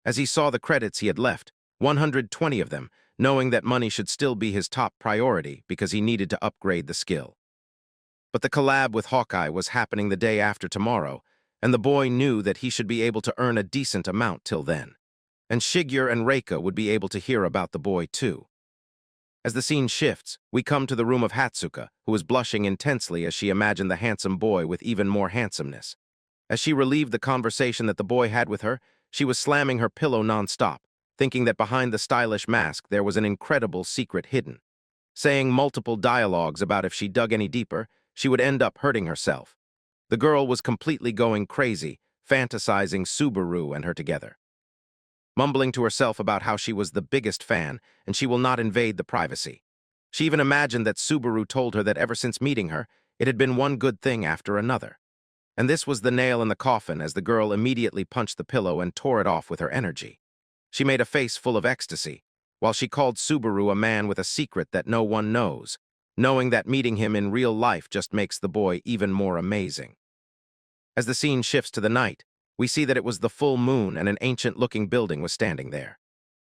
As he saw the credits he had left, 120 of them, knowing that money should still be his top priority because he needed to upgrade the skill. But the collab with Hawkeye was happening the day after tomorrow, and the boy knew that he should be able to earn a decent amount till then. And Shigeru and Reika would be able to hear about the boy too. As the scene shifts, we come to the room of Hatsuko, who is blushing intensely as she imagined the handsome boy with even more handsomeness. As she relieved the conversation that the boy had with her, she was slamming her pillow non-stop, thinking that behind the stylish mask there was an incredible secret hidden. Saying multiple dialogues about if she dug any deeper, she would end up hurting herself. The girl was completely going crazy, fantasizing Subaru and her together. Mumbling to herself about how she was the biggest fan and she will not invade the privacy. She even imagined that Subaru told her that ever since meeting her, it had been one good thing after another. And this was the nail in the coffin as the girl immediately punched the pillow and tore it off with her energy. She made a face full of ecstasy, while she called Subaru a man with a secret that no one knows, knowing that meeting him in real life just makes the boy even more amazing. As the scene shifts to the night, we see that it was the full moon and an ancient-looking building was standing there.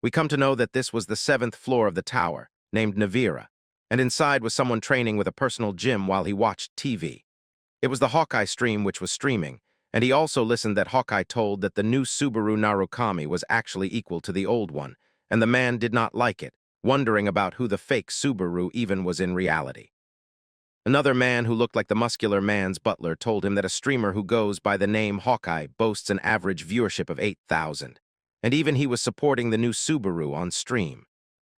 We come to know that this was the 7th floor of the tower, named Navira, and inside was someone training with a personal gym while he watched TV. It was the Hawkeye stream which was streaming, and he also listened that Hawkeye told that the new Subaru Narukami was actually equal to the old one, and the man did not like it, wondering about who the fake Subaru even was in reality. Another man who looked like the muscular man's butler told him that a streamer who goes by the name Hawkeye boasts an average viewership of 8,000, and even he was supporting the new Subaru on stream.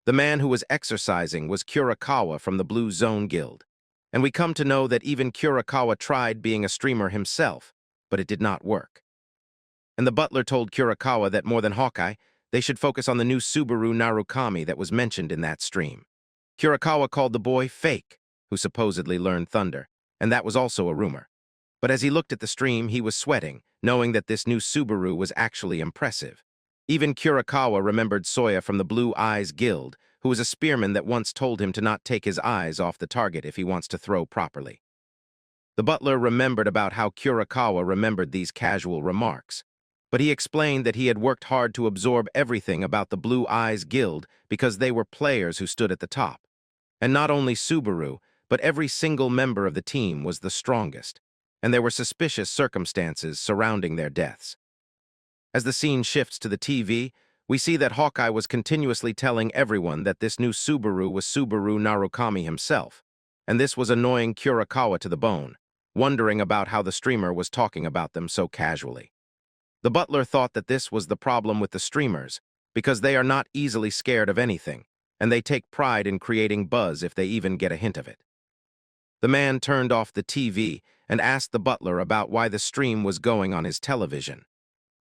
The man who was exercising was Kurakawa from the Blue Zone Guild, and we come to know that even Kurakawa tried being a streamer himself, but it did not work. And the butler told Kurakawa that more than Hawkeye, they should focus on the new Subaru Narukami that was mentioned in that stream. Kurakawa called the boy fake, who supposedly learned thunder, and that was also a rumor. But as he looked at the stream, he was sweating, knowing that this new Subaru was actually impressive. Even Kurakawa remembered Soya from the Blue Eyes Guild, who was a spearman that once told him to not take his eyes off the target if he wants to throw properly. The butler remembered about how Kurakawa remembered these casual remarks, but he explained that he had worked hard to absorb everything about the Blue Eyes Guild because they were players who stood at the top. And not only Subaru, but every single member of the team was the strongest, and there were suspicious circumstances surrounding their deaths. As the scene shifts to the TV, we see that Hawkeye was continuously telling everyone that this new Subaru was Subaru Narukami himself, and this was annoying Kurakawa to the bone, wondering about how the streamer was talking about them so casually. The butler thought that this was the problem with the streamers, because they are not easily scared of anything, and they take pride in creating buzz if they even get a hint of it. The man turned off the TV and asked the butler about why the stream was going on his television.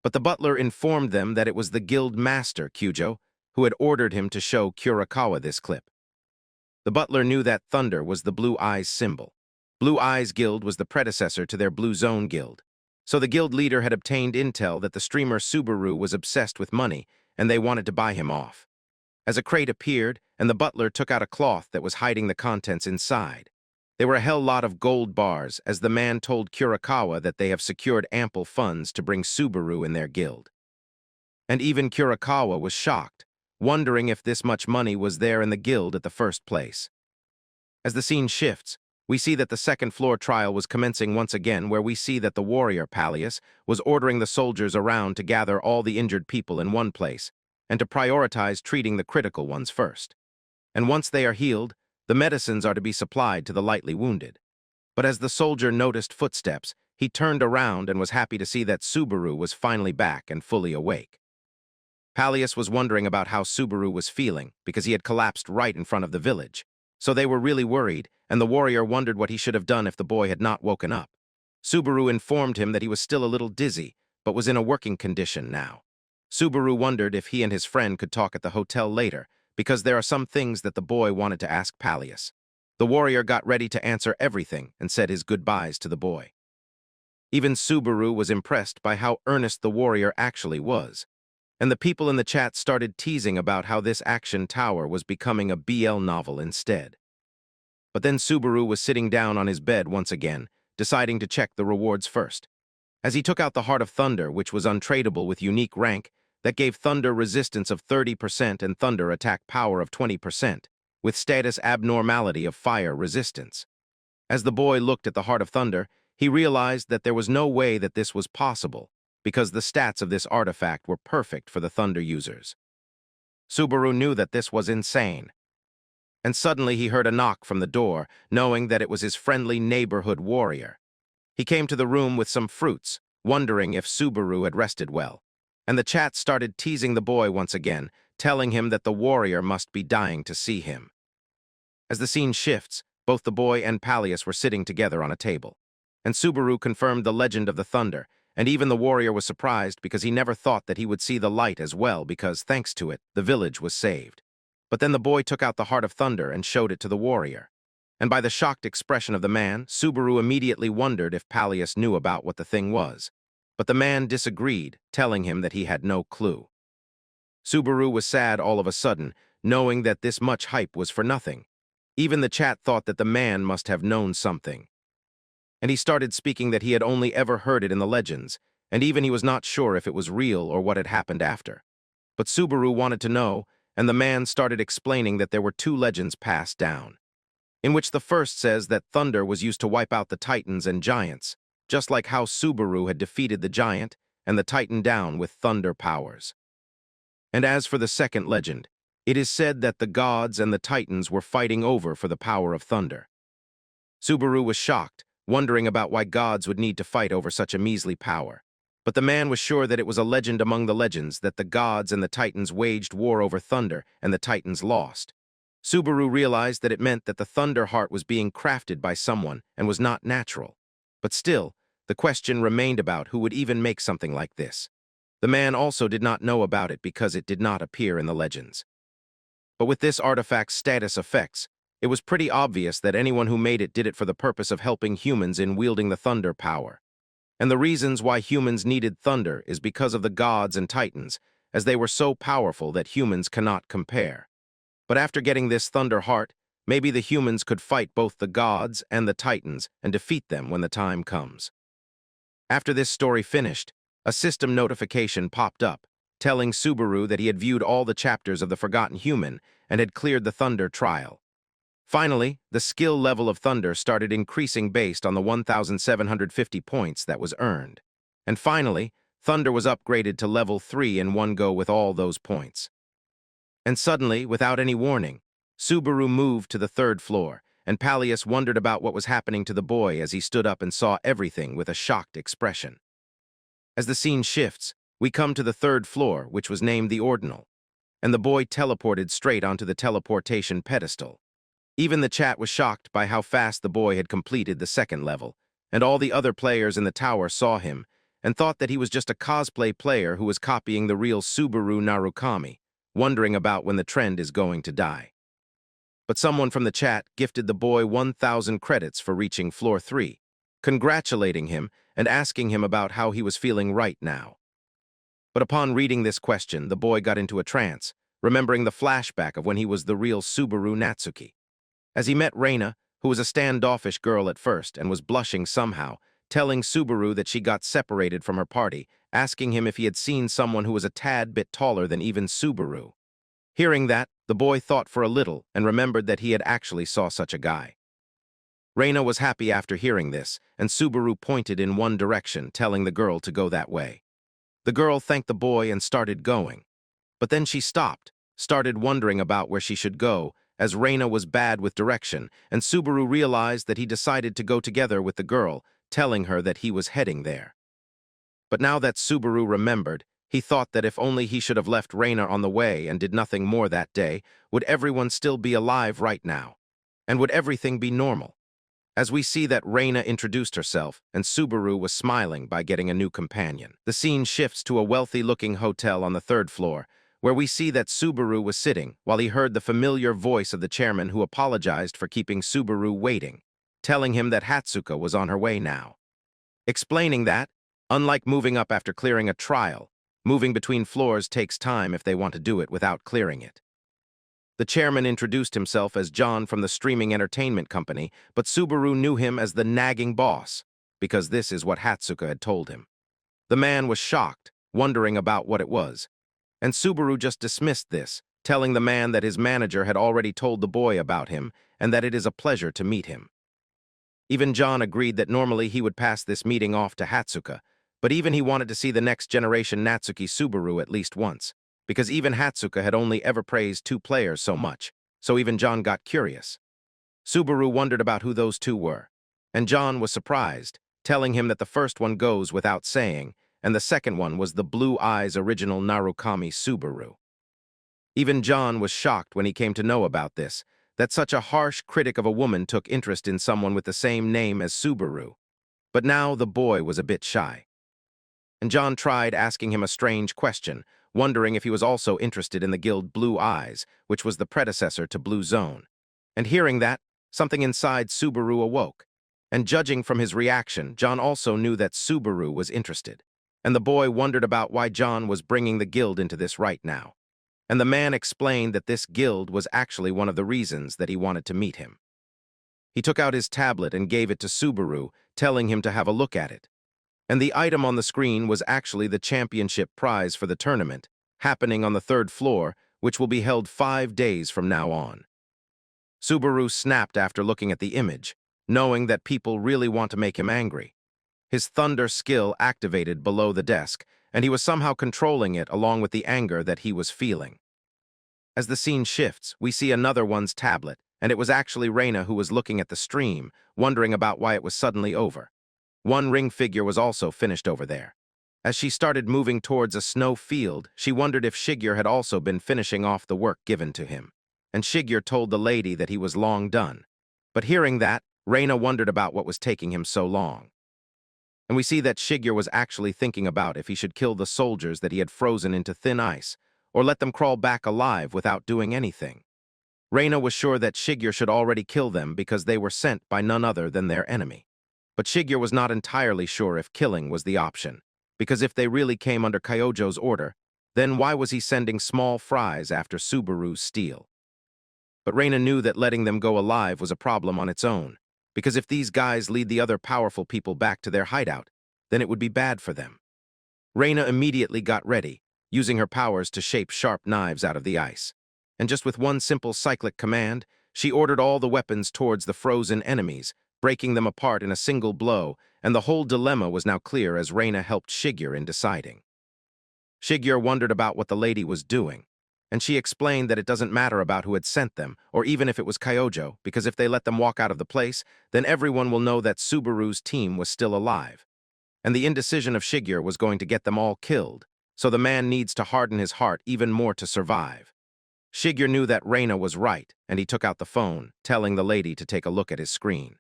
But the butler informed them that it was the guild master, Kyujo, who had ordered him to show Kurakawa this clip. The butler knew that thunder was the Blue Eyes symbol. Blue Eyes Guild was the predecessor to their Blue Zone Guild. So the guild leader had obtained intel that the streamer Subaru was obsessed with money, and they wanted to buy him off. As a crate appeared, and the butler took out a cloth that was hiding the contents inside. They were a hell lot of gold bars, as the man told Kurakawa that they have secured ample funds to bring Subaru in their guild. And even Kurakawa was shocked, wondering if this much money was there in the guild at the first place. As the scene shifts, we see that the second-floor trial was commencing once again, where we see that the warrior, Pallius, was ordering the soldiers around to gather all the injured people in one place, and to prioritize treating the critical ones first. And once they are healed, the medicines are to be supplied to the lightly wounded. But as the soldier noticed footsteps, he turned around and was happy to see that Subaru was finally back and fully awake. Pallius was wondering about how Subaru was feeling, because he had collapsed right in front of the village. So they were really worried, and the warrior wondered what he should have done if the boy had not woken up. Subaru informed him that he was still a little dizzy, but was in a working condition now. Subaru wondered if he and his friend could talk at the hotel later, because there are some things that the boy wanted to ask Pallius. The warrior got ready to answer everything and said his goodbyes to the boy. Even Subaru was impressed by how earnest the warrior actually was. And the people in the chat started teasing about how this action tower was becoming a BL novel instead. But then Subaru was sitting down on his bed once again, deciding to check the rewards first. As he took out the Heart of Thunder, which was untradeable with unique rank, that gave Thunder resistance of 30% and Thunder attack power of 20%, with status abnormality of fire resistance. As the boy looked at the Heart of Thunder, he realized that there was no way that this was possible, because the stats of this artifact were perfect for the Thunder users. Subaru knew that this was insane. And suddenly he heard a knock from the door, knowing that it was his friendly neighborhood warrior. He came to the room with some fruits, wondering if Subaru had rested well. And the chat started teasing the boy once again, telling him that the warrior must be dying to see him. As the scene shifts, both the boy and Pallius were sitting together on a table. And Subaru confirmed the legend of the Thunder, and even the warrior was surprised because he never thought that he would see the light as well because, thanks to it, the village was saved. But then the boy took out the Heart of Thunder and showed it to the warrior. And by the shocked expression of the man, Subaru immediately wondered if Pallius knew about what the thing was. But the man disagreed, telling him that he had no clue. Subaru was sad all of a sudden, knowing that this much hype was for nothing. Even the chat thought that the man must have known something. And he started speaking that he had only ever heard it in the legends, and even he was not sure if it was real or what had happened after. But Subaru wanted to know, and the man started explaining that there were two legends passed down, in which the first says that thunder was used to wipe out the titans and giants, just like how Subaru had defeated the giant and the titan down with thunder powers. And as for the second legend, it is said that the gods and the titans were fighting over for the power of thunder. Subaru was shocked, wondering about why gods would need to fight over such a measly power. But the man was sure that it was a legend among the legends that the gods and the titans waged war over thunder and the titans lost. Subaru realized that it meant that the thunder heart was being crafted by someone and was not natural. But still, the question remained about who would even make something like this. The man also did not know about it because it did not appear in the legends. But with this artifact's status effects, it was pretty obvious that anyone who made it did it for the purpose of helping humans in wielding the thunder power. And the reasons why humans needed thunder is because of the gods and titans, as they were so powerful that humans cannot compare. But after getting this thunder heart, maybe the humans could fight both the gods and the titans and defeat them when the time comes. After this story finished, a system notification popped up, telling Subaru that he had viewed all the chapters of The Forgotten Human and had cleared the thunder trial. Finally, the skill level of thunder started increasing based on the 1,750 points that was earned. And finally, thunder was upgraded to level 3 in one go with all those points. And suddenly, without any warning, Subaru moved to the third floor, and Palias wondered about what was happening to the boy as he stood up and saw everything with a shocked expression. As the scene shifts, we come to the third floor, which was named the Ordinal, and the boy teleported straight onto the teleportation pedestal. Even the chat was shocked by how fast the boy had completed the second level, and all the other players in the tower saw him and thought that he was just a cosplay player who was copying the real Subaru Narukami, wondering about when the trend is going to die. But someone from the chat gifted the boy 1,000 credits for reaching floor 3, congratulating him and asking him about how he was feeling right now. But upon reading this question, the boy got into a trance, remembering the flashback of when he was the real Subaru Natsuki. As he met Reina, who was a standoffish girl at first and was blushing somehow, telling Subaru that she got separated from her party, asking him if he had seen someone who was a tad bit taller than even Subaru. Hearing that, the boy thought for a little and remembered that he had actually saw such a guy. Reina was happy after hearing this, and Subaru pointed in one direction, telling the girl to go that way. The girl thanked the boy and started going. But then she stopped, started wondering about where she should go, as Reina was bad with direction, and Subaru realized that he decided to go together with the girl, telling her that he was heading there. But now that Subaru remembered, he thought that if only he should have left Reina on the way and did nothing more that day, would everyone still be alive right now? And would everything be normal? As we see that Reina introduced herself, and Subaru was smiling by getting a new companion. The scene shifts to a wealthy-looking hotel on the third floor, where we see that Subaru was sitting while he heard the familiar voice of the chairman who apologized for keeping Subaru waiting, telling him that Hatsuka was on her way now. Explaining that, unlike moving up after clearing a trial, moving between floors takes time if they want to do it without clearing it. The chairman introduced himself as John from the streaming entertainment company, but Subaru knew him as the nagging boss, because this is what Hatsuka had told him. The man was shocked, wondering about what it was, and Subaru just dismissed this, telling the man that his manager had already told the boy about him and that it is a pleasure to meet him. Even John agreed that normally he would pass this meeting off to Hatsuka, but even he wanted to see the next generation Natsuki Subaru at least once, because even Hatsuka had only ever praised two players so much, so even John got curious. Subaru wondered about who those two were, and John was surprised, telling him that the first one goes without saying, and the second one was the Blue Eyes original Narukami Subaru. Even John was shocked when he came to know about this, that such a harsh critic of a woman took interest in someone with the same name as Subaru. But now the boy was a bit shy. And John tried asking him a strange question, wondering if he was also interested in the guild Blue Eyes, which was the predecessor to Blue Zone. And hearing that, something inside Subaru awoke. And judging from his reaction, John also knew that Subaru was interested. And the boy wondered about why John was bringing the guild into this right now. And the man explained that this guild was actually one of the reasons that he wanted to meet him. He took out his tablet and gave it to Subaru, telling him to have a look at it. And the item on the screen was actually the championship prize for the tournament, happening on the third floor, which will be held 5 days from now on. Subaru snapped after looking at the image, knowing that people really want to make him angry. His thunder skill activated below the desk, and he was somehow controlling it along with the anger that he was feeling. As the scene shifts, we see another one's tablet, and it was actually Reina who was looking at the stream, wondering about why it was suddenly over. One ring figure was also finished over there. As she started moving towards a snow field, she wondered if Shigeru had also been finishing off the work given to him. And Shigeru told the lady that he was long done. But hearing that, Reina wondered about what was taking him so long. And we see that Shigeru was actually thinking about if he should kill the soldiers that he had frozen into thin ice, or let them crawl back alive without doing anything. Reina was sure that Shigeru should already kill them because they were sent by none other than their enemy. But Shigeru was not entirely sure if killing was the option, because if they really came under Kyojo's order, then why was he sending small fries after Subaru's steel? But Reina knew that letting them go alive was a problem on its own, because if these guys lead the other powerful people back to their hideout, then it would be bad for them. Reina immediately got ready, using her powers to shape sharp knives out of the ice. And just with one simple cyclic command, she ordered all the weapons towards the frozen enemies, breaking them apart in a single blow, and the whole dilemma was now clear as Reina helped Shigeru in deciding. Shigeru wondered about what the lady was doing, and she explained that it doesn't matter about who had sent them, or even if it was Kyojo, because if they let them walk out of the place, then everyone will know that Subaru's team was still alive. And the indecision of Shigeru was going to get them all killed, so the man needs to harden his heart even more to survive. Shigeru knew that Reina was right, and he took out the phone, telling the lady to take a look at his screen.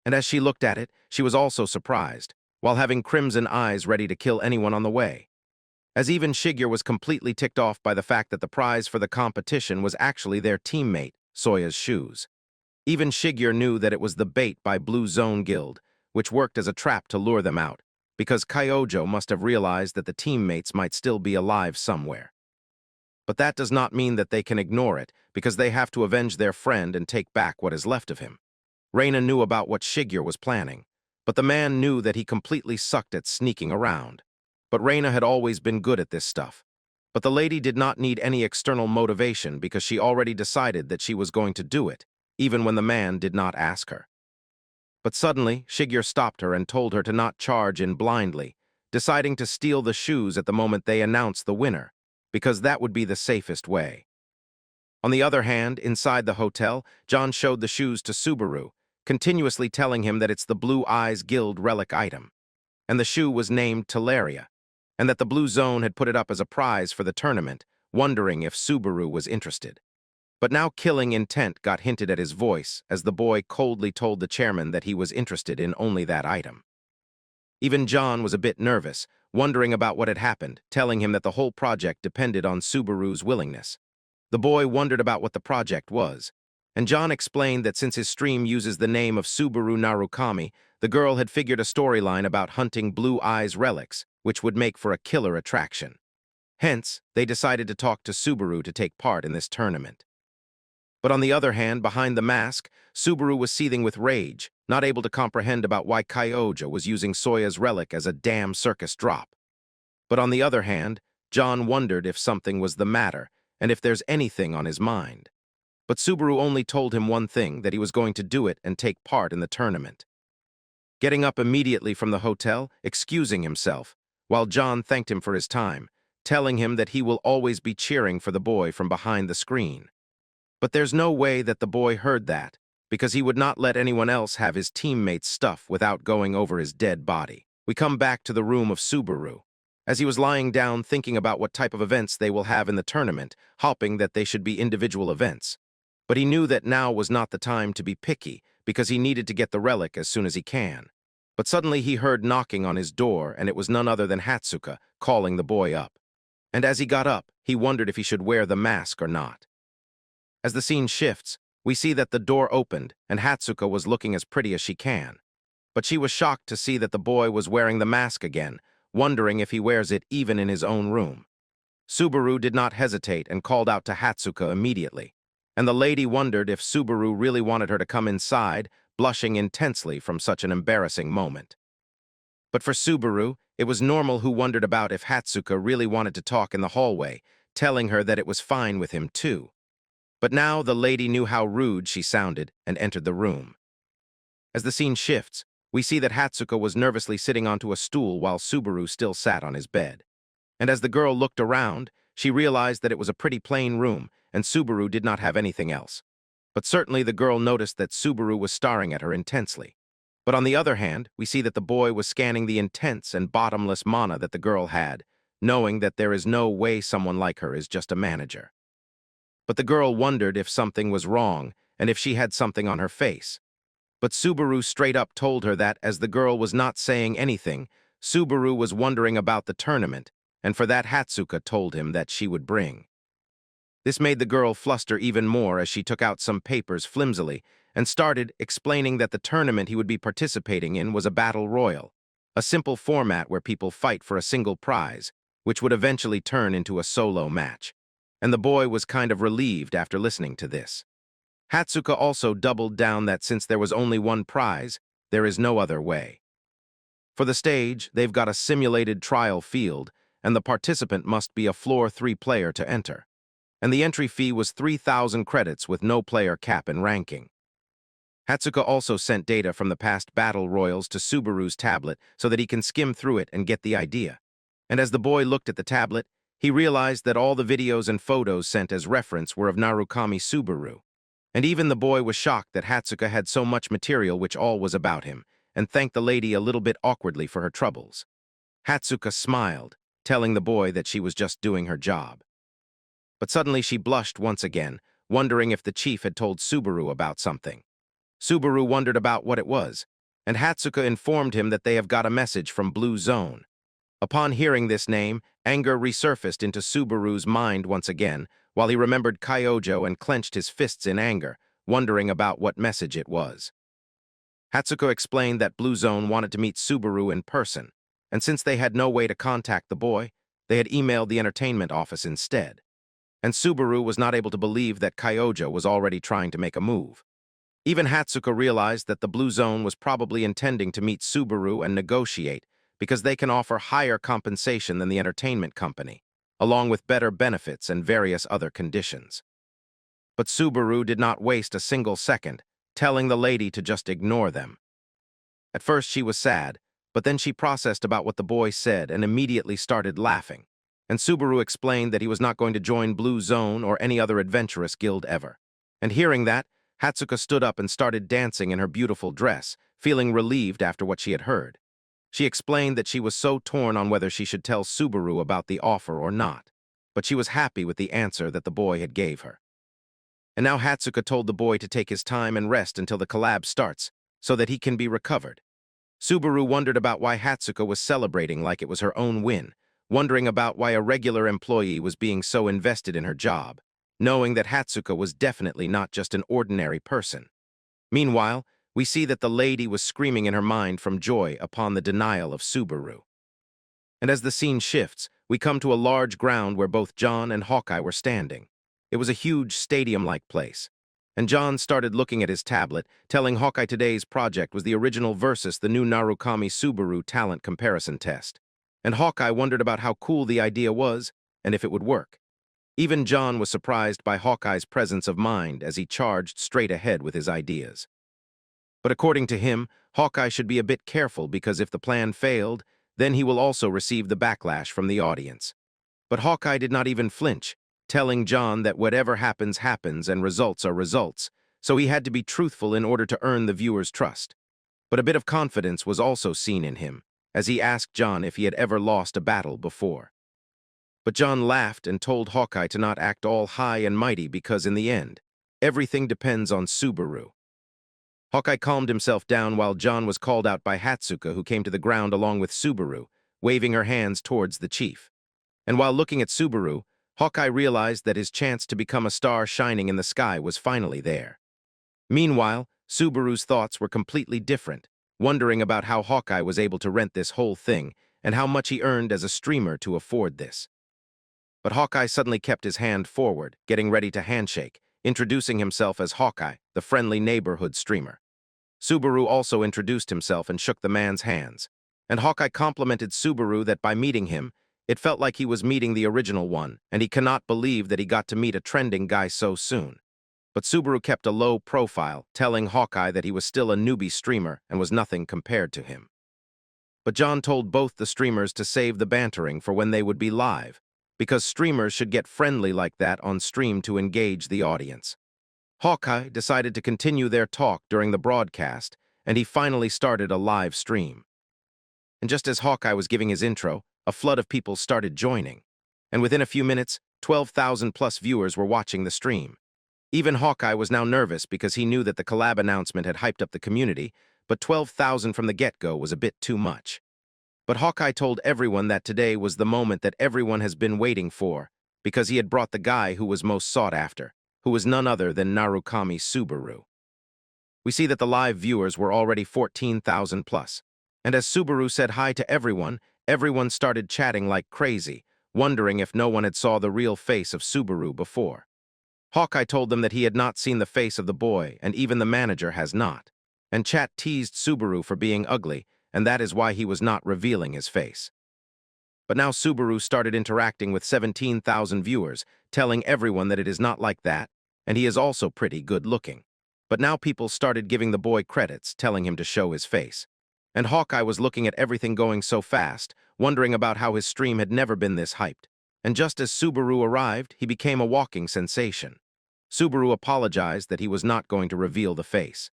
And as she looked at it, she was also surprised, while having crimson eyes ready to kill anyone on the way. As even Shigeru was completely ticked off by the fact that the prize for the competition was actually their teammate, Soya's shoes. Even Shigeru knew that it was the bait by Blue Zone Guild, which worked as a trap to lure them out, because Kyojo must have realized that the teammates might still be alive somewhere. But that does not mean that they can ignore it, because they have to avenge their friend and take back what is left of him. Reina knew about what Shigeru was planning, but the man knew that he completely sucked at sneaking around. But Reina had always been good at this stuff. But the lady did not need any external motivation because she already decided that she was going to do it, even when the man did not ask her. But suddenly, Shigeru stopped her and told her to not charge in blindly, deciding to steal the shoes at the moment they announced the winner, because that would be the safest way. On the other hand, inside the hotel, John showed the shoes to Subaru, continuously telling him that it's the Blue Eyes Guild relic item, and the shoe was named Teleria, and that the Blue Zone had put it up as a prize for the tournament, wondering if Subaru was interested. But now killing intent got hinted at his voice as the boy coldly told the chairman that he was interested in only that item. Even John was a bit nervous, wondering about what had happened, telling him that the whole project depended on Subaru's willingness. The boy wondered about what the project was, and John explained that since his stream uses the name of Subaru Narukami, the girl had figured a storyline about hunting Blue Eyes relics, which would make for a killer attraction. Hence, they decided to talk to Subaru to take part in this tournament. But on the other hand, behind the mask, Subaru was seething with rage, not able to comprehend about why Kyojo was using Soya's relic as a damn circus drop. But on the other hand, John wondered if something was the matter, and if there's anything on his mind. But Subaru only told him one thing, that he was going to do it and take part in the tournament. Getting up immediately from the hotel, excusing himself, while John thanked him for his time, telling him that he will always be cheering for the boy from behind the screen. But there's no way that the boy heard that, because he would not let anyone else have his teammate's stuff without going over his dead body. We come back to the room of Subaru. As he was lying down thinking about what type of events they will have in the tournament, hoping that they should be individual events. But he knew that now was not the time to be picky, because he needed to get the relic as soon as he can. But suddenly he heard knocking on his door, and it was none other than Hatsuka calling the boy up. And as he got up, he wondered if he should wear the mask or not. As the scene shifts, we see that the door opened, and Hatsuka was looking as pretty as she can. But she was shocked to see that the boy was wearing the mask again, wondering if he wears it even in his own room. Subaru did not hesitate and called out to Hatsuka immediately, and the lady wondered if Subaru really wanted her to come inside, blushing intensely from such an embarrassing moment. But for Subaru, it was normal, who wondered about if Hatsuka really wanted to talk in the hallway, telling her that it was fine with him too. But now the lady knew how rude she sounded and entered the room. As the scene shifts, we see that Hatsuka was nervously sitting onto a stool while Subaru still sat on his bed. And as the girl looked around, she realized that it was a pretty plain room, and Subaru did not have anything else. But certainly the girl noticed that Subaru was staring at her intensely. But on the other hand, we see that the boy was scanning the intense and bottomless mana that the girl had, knowing that there is no way someone like her is just a manager. But the girl wondered if something was wrong, and if she had something on her face. But Subaru straight up told her that, as the girl was not saying anything, Subaru was wondering about the tournament, and for that Hatsuka told him that she would bring. This made the girl fluster even more as she took out some papers flimsily and started explaining that the tournament he would be participating in was a battle royal, a simple format where people fight for a single prize, which would eventually turn into a solo match. And the boy was kind of relieved after listening to this. Hatsuka also doubled down that since there was only one prize, there is no other way. For the stage, they've got a simulated trial field, and the participant must be a floor 3 player to enter. And the entry fee was 3,000 credits with no player cap and ranking. Hatsuka also sent data from the past battle royals to Subaru's tablet so that he can skim through it and get the idea. And as the boy looked at the tablet, he realized that all the videos and photos sent as reference were of Narukami Subaru. And even the boy was shocked that Hatsuka had so much material which all was about him, and thanked the lady a little bit awkwardly for her troubles. Hatsuka smiled, telling the boy that she was just doing her job. But suddenly she blushed once again, wondering if the chief had told Subaru about something. Subaru wondered about what it was, and Hatsuka informed him that they have got a message from Blue Zone. Upon hearing this name, anger resurfaced into Subaru's mind once again, while he remembered Kyojo and clenched his fists in anger, wondering about what message it was. Hatsuka explained that Blue Zone wanted to meet Subaru in person, and since they had no way to contact the boy, they had emailed the entertainment office instead. And Subaru was not able to believe that Kyojo was already trying to make a move. Even Hatsuka realized that the Blue Zone was probably intending to meet Subaru and negotiate because they can offer higher compensation than the entertainment company, along with better benefits and various other conditions. But Subaru did not waste a single second, telling the lady to just ignore them. At first she was sad, but then she processed about what the boy said and immediately started laughing. And Subaru explained that he was not going to join Blue Zone or any other adventurous guild ever. And hearing that, Hatsuka stood up and started dancing in her beautiful dress, feeling relieved after what she had heard. She explained that she was so torn on whether she should tell Subaru about the offer or not, but she was happy with the answer that the boy had gave her. And now Hatsuka told the boy to take his time and rest until the collab starts, so that he can be recovered. Subaru wondered about why Hatsuka was celebrating like it was her own win, wondering about why a regular employee was being so invested in her job, knowing that Hatsuka was definitely not just an ordinary person. Meanwhile, we see that the lady was screaming in her mind from joy upon the denial of Subaru. And as the scene shifts, we come to a large ground where both John and Hawkeye were standing. It was a huge stadium-like place. And John started looking at his tablet, telling Hawkeye today's project was the original versus the new Narukami Subaru talent comparison test. And Hawkeye wondered about how cool the idea was and if it would work. Even John was surprised by Hawkeye's presence of mind as he charged straight ahead with his ideas. But according to him, Hawkeye should be a bit careful because if the plan failed, then he will also receive the backlash from the audience. But Hawkeye did not even flinch, telling John that whatever happens happens and results are results, so he had to be truthful in order to earn the viewer's trust. But a bit of confidence was also seen in him, as he asked John if he had ever lost a battle before. But John laughed and told Hawkeye to not act all high and mighty because in the end, everything depends on Subaru. Hawkeye calmed himself down while John was called out by Hatsuka, who came to the ground along with Subaru, waving her hands towards the chief. And while looking at Subaru, Hawkeye realized that his chance to become a star shining in the sky was finally there. Meanwhile, Subaru's thoughts were completely different, wondering about how Hawkeye was able to rent this whole thing and how much he earned as a streamer to afford this. But Hawkeye suddenly kept his hand forward, getting ready to handshake, introducing himself as Hawkeye, the friendly neighborhood streamer. Subaru also introduced himself and shook the man's hands, and Hawkeye complimented Subaru that by meeting him, it felt like he was meeting the original one, and he cannot believe that he got to meet a trending guy so soon. But Subaru kept a low profile, telling Hawkeye that he was still a newbie streamer and was nothing compared to him. But John told both the streamers to save the bantering for when they would be live, because streamers should get friendly like that on stream to engage the audience. Hawkeye decided to continue their talk during the broadcast, and he finally started a live stream. And just as Hawkeye was giving his intro, a flood of people started joining. And within a few minutes, 12,000 plus viewers were watching the stream. Even Hawkeye was now nervous because he knew that the collab announcement had hyped up the community, but 12,000 from the get-go was a bit too much. But Hawkeye told everyone that today was the moment that everyone has been waiting for, because he had brought the guy who was most sought after, who was none other than Narukami Subaru. We see that the live viewers were already 14,000 plus, and as Subaru said hi to everyone, everyone started chatting like crazy, wondering if no one had saw the real face of Subaru before. Hawkeye told them that he had not seen the face of the boy, and even the manager has not, and chat teased Subaru for being ugly, and that is why he was not revealing his face. But now Subaru started interacting with 17,000 viewers, telling everyone that it is not like that, and he is also pretty good looking. But now people started giving the boy credits, telling him to show his face. And Hawkeye was looking at everything going so fast, wondering about how his stream had never been this hyped. and just as Subaru arrived, he became a walking sensation. Subaru apologized that he was not going to reveal the face.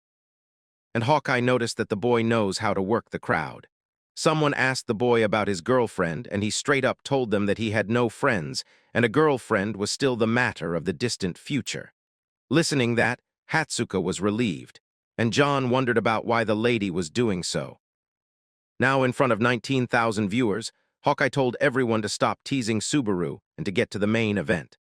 And Hawkeye noticed that the boy knows how to work the crowd. Someone asked the boy about his girlfriend, and he straight up told them that he had no friends, and a girlfriend was still the matter of the distant future. Listening that, Hatsuka was relieved, and John wondered about why the lady was doing so. Now in front of 19,000 viewers, Hawkeye told everyone to stop teasing Subaru and to get to the main event.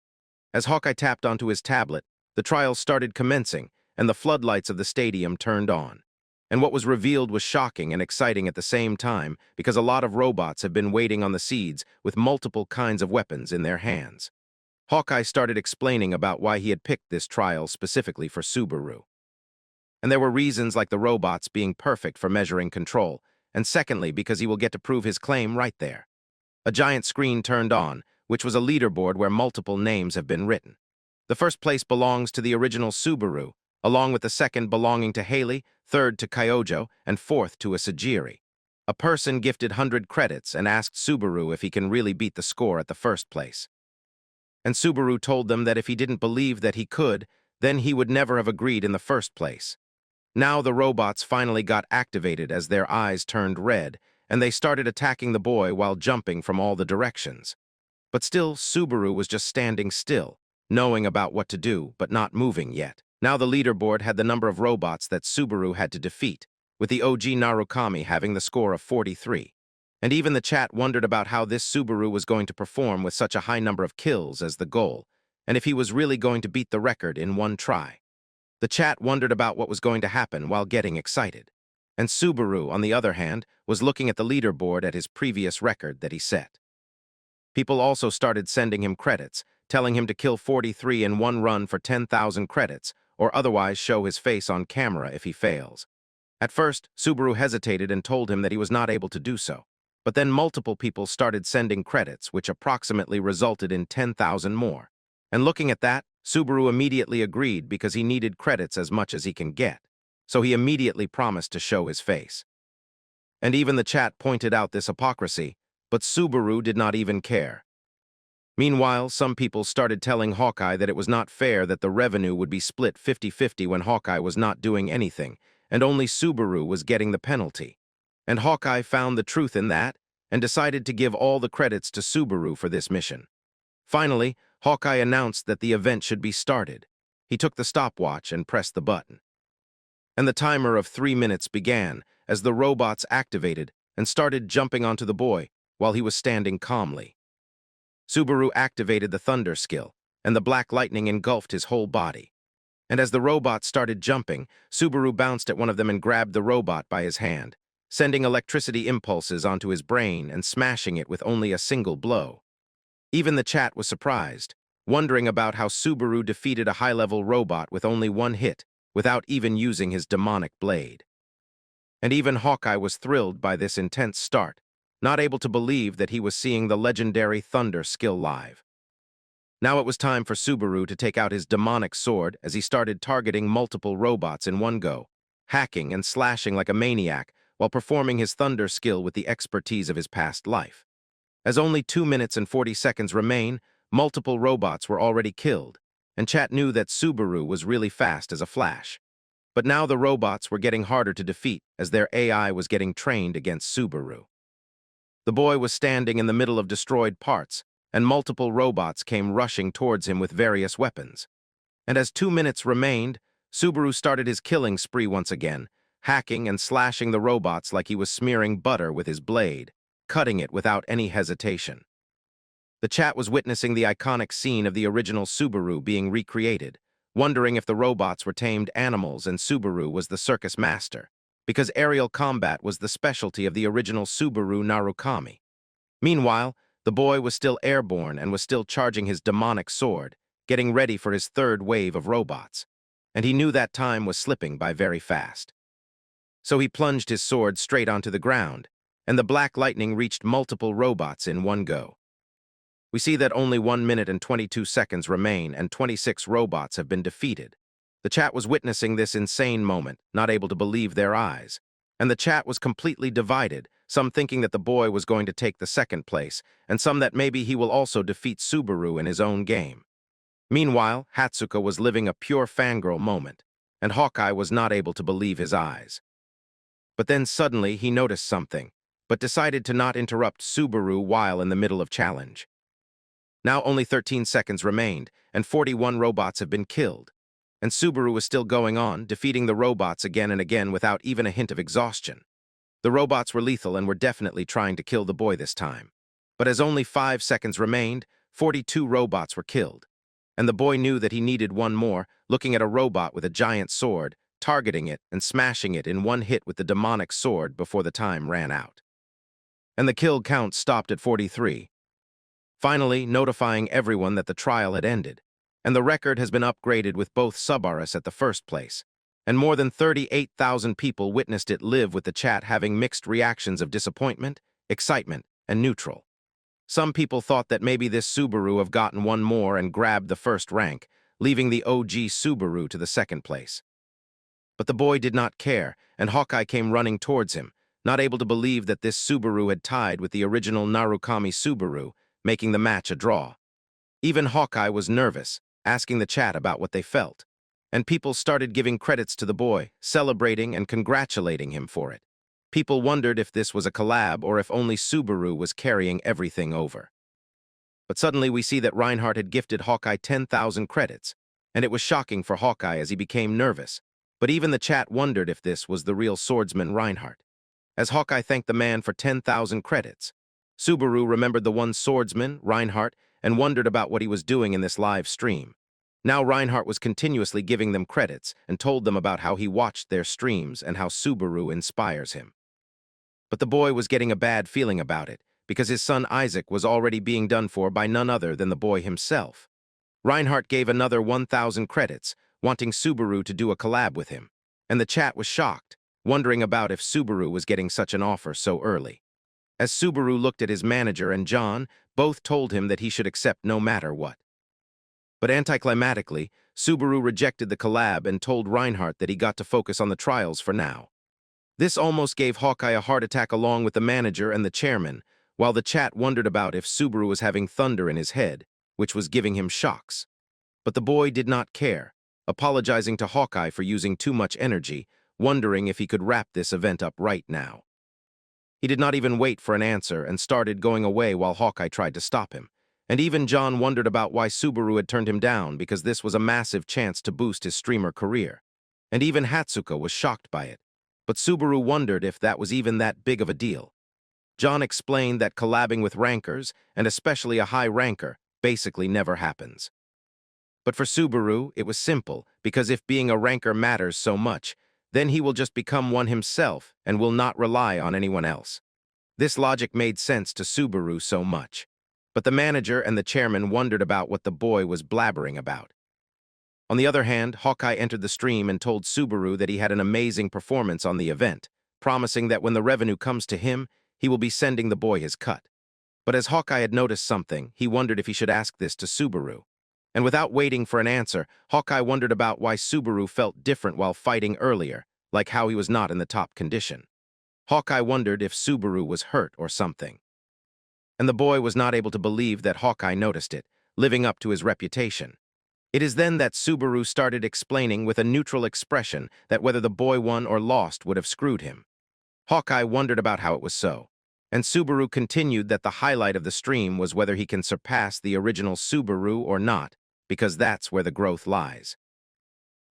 As Hawkeye tapped onto his tablet, the trial started commencing, and the floodlights of the stadium turned on. And what was revealed was shocking and exciting at the same time because a lot of robots have been waiting on the seeds with multiple kinds of weapons in their hands. Hawkeye started explaining about why he had picked this trial specifically for Subaru. And there were reasons like the robots being perfect for measuring control, and secondly because he will get to prove his claim right there. A giant screen turned on, which was a leaderboard where multiple names have been written. The first place belongs to the original Subaru, along with the second belonging to Haley, third to Kyojo, and fourth to a Sajiri. A person gifted 100 credits and asked Subaru if he can really beat the score at the first place. And Subaru told them that if he didn't believe that he could, then he would never have agreed in the first place. Now the robots finally got activated as their eyes turned red, and they started attacking the boy while jumping from all the directions. But still, Subaru was just standing still, knowing about what to do, but not moving yet. Now the leaderboard had the number of robots that Subaru had to defeat, with the OG Narukami having the score of 43. And even the chat wondered about how this Subaru was going to perform with such a high number of kills as the goal, and if he was really going to beat the record in one try. The chat wondered about what was going to happen while getting excited. And Subaru, on the other hand, was looking at the leaderboard at his previous record that he set. People also started sending him credits, telling him to kill 43 in one run for 10,000 credits, or otherwise show his face on camera if he fails. At first, Subaru hesitated and told him that he was not able to do so. But then multiple people started sending credits, which approximately resulted in 10,000 more. And looking at that, Subaru immediately agreed because he needed credits as much as he can get. So he immediately promised to show his face. And even the chat pointed out this hypocrisy, but Subaru did not even care. Meanwhile, some people started telling Hawkeye that it was not fair that the revenue would be split 50-50 when Hawkeye was not doing anything, and only Subaru was getting the penalty. And Hawkeye found the truth in that, and decided to give all the credits to Subaru for this mission. Finally, Hawkeye announced that the event should be started. He took the stopwatch and pressed the button. And the timer of 3 minutes began as the robots activated and started jumping onto the boy while he was standing calmly. Subaru activated the thunder skill, and the black lightning engulfed his whole body. And as the robots started jumping, Subaru bounced at one of them and grabbed the robot by his hand, sending electricity impulses onto his brain and smashing it with only a single blow. Even the chat was surprised, wondering about how Subaru defeated a high-level robot with only one hit, without even using his demonic blade. And even Hawkeye was thrilled by this intense start, not able to believe that he was seeing the legendary Thunder skill live. Now it was time for Subaru to take out his demonic sword as he started targeting multiple robots in one go, hacking and slashing like a maniac while performing his Thunder skill with the expertise of his past life. As only 2 minutes and 40 seconds remain, multiple robots were already killed, and chat knew that Subaru was really fast as a flash. But now the robots were getting harder to defeat as their AI was getting trained against Subaru. The boy was standing in the middle of destroyed parts, and multiple robots came rushing towards him with various weapons. And as 2 minutes remained, Subaru started his killing spree once again, hacking and slashing the robots like he was smearing butter with his blade, cutting it without any hesitation. The chat was witnessing the iconic scene of the original Subaru being recreated, wondering if the robots were tamed animals and Subaru was the circus master, because aerial combat was the specialty of the original Subaru Narukami. Meanwhile, the boy was still airborne and was still charging his demonic sword, getting ready for his third wave of robots, and he knew that time was slipping by very fast. So he plunged his sword straight onto the ground, and the black lightning reached multiple robots in one go. We see that only 1 minute and 22 seconds remain and 26 robots have been defeated. The chat was witnessing this insane moment, not able to believe their eyes. And the chat was completely divided. some thinking that the boy was going to take the second place, and some that maybe he will also defeat Subaru in his own game. Meanwhile, Hatsuka was living a pure fangirl moment, and Hawkeye was not able to believe his eyes. But then suddenly he noticed something, but decided to not interrupt Subaru while in the middle of challenge. Now only 13 seconds remained, and 41 robots have been killed. And Subaru was still going on, defeating the robots again and again without even a hint of exhaustion. The robots were lethal and were definitely trying to kill the boy this time. But as only 5 seconds remained, 42 robots were killed. And the boy knew that he needed one more, looking at a robot with a giant sword, targeting it and smashing it in one hit with the demonic sword before the time ran out. And the kill count stopped at 43. Finally notifying everyone that the trial had ended, and the record has been upgraded with both Subarus at the first place, and more than 38,000 people witnessed it live with the chat having mixed reactions of disappointment, excitement, and neutral. Some people thought that maybe this Subaru have gotten one more and grabbed the first rank, leaving the OG Subaru to the second place. But the boy did not care, and Hawkeye came running towards him, not able to believe that this Subaru had tied with the original Narukami Subaru, making the match a draw. Even Hawkeye was nervous, asking the chat about what they felt, and people started giving credits to the boy, celebrating and congratulating him for it. People wondered if this was a collab or if only Subaru was carrying everything over. But suddenly we see that Reinhardt had gifted Hawkeye 10,000 credits, and it was shocking for Hawkeye as he became nervous, but even the chat wondered if this was the real swordsman Reinhardt. As Hawkeye thanked the man for 10,000 credits, Subaru remembered the one swordsman, Reinhardt, and wondered about what he was doing in this live stream. Now Reinhardt was continuously giving them credits and told them about how he watched their streams and how Subaru inspires him. But the boy was getting a bad feeling about it, because his son Isaac was already being done for by none other than the boy himself. Reinhardt gave another 1,000 credits, wanting Subaru to do a collab with him, and the chat was shocked, wondering about if Subaru was getting such an offer so early. As Subaru looked at his manager and John, both told him that he should accept no matter what. But anticlimactically, Subaru rejected the collab and told Reinhardt that he got to focus on the trials for now. This almost gave Hawkeye a heart attack along with the manager and the chairman, while the chat wondered about if Subaru was having thunder in his head, which was giving him shocks. But the boy did not care, apologizing to Hawkeye for using too much energy, wondering if he could wrap this event up right now. He did not even wait for an answer and started going away while Hawkeye tried to stop him. And even John wondered about why Subaru had turned him down, because this was a massive chance to boost his streamer career. And even Hatsuka was shocked by it. But Subaru wondered if that was even that big of a deal. John explained that collabing with rankers, and especially a high ranker, basically never happens. But for Subaru, it was simple, because if being a ranker matters so much, then he will just become one himself and will not rely on anyone else. This logic made sense to Subaru so much. But the manager and the chairman wondered about what the boy was blabbering about. On the other hand, Hawkeye entered the stream and told Subaru that he had an amazing performance on the event, promising that when the revenue comes to him, he will be sending the boy his cut. But as Hawkeye had noticed something, he wondered if he should ask this to Subaru. And without waiting for an answer, Hawkeye wondered about why Subaru felt different while fighting earlier, like how he was not in the top condition. Hawkeye wondered if Subaru was hurt or something. And the boy was not able to believe that Hawkeye noticed it, living up to his reputation. It is then that Subaru started explaining with a neutral expression that whether the boy won or lost would have screwed him. Hawkeye wondered about how it was so, and Subaru continued that the highlight of the stream was whether he can surpass the original Subaru or not, because that's where the growth lies.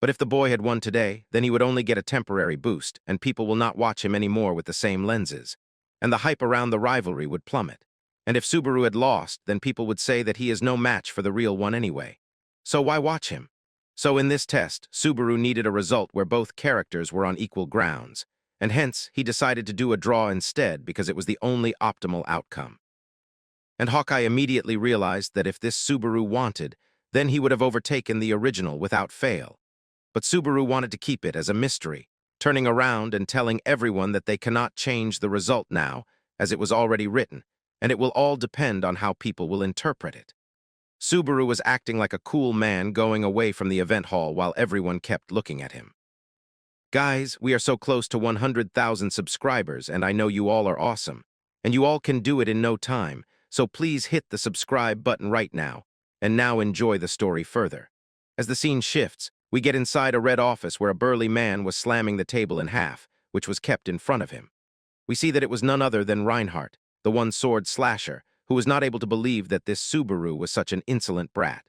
But if the boy had won today, then he would only get a temporary boost, and people will not watch him anymore with the same lenses, and the hype around the rivalry would plummet. And if Subaru had lost, then people would say that he is no match for the real one anyway. So why watch him? So in this test, Subaru needed a result where both characters were on equal grounds, and hence he decided to do a draw instead because it was the only optimal outcome. And Hawkeye immediately realized that if this Subaru wanted, then he would have overtaken the original without fail. But Subaru wanted to keep it as a mystery, turning around and telling everyone that they cannot change the result now, as it was already written, and it will all depend on how people will interpret it. Subaru was acting like a cool man going away from the event hall while everyone kept looking at him. Guys, we are so close to 100,000 subscribers, and I know you all are awesome. And you all can do it in no time, so please hit the subscribe button right now. And now enjoy the story further. As the scene shifts, we get inside a red office where a burly man was slamming the table in half, which was kept in front of him. We see that it was none other than Reinhardt, the one-sword slasher, who was not able to believe that this Subaru was such an insolent brat.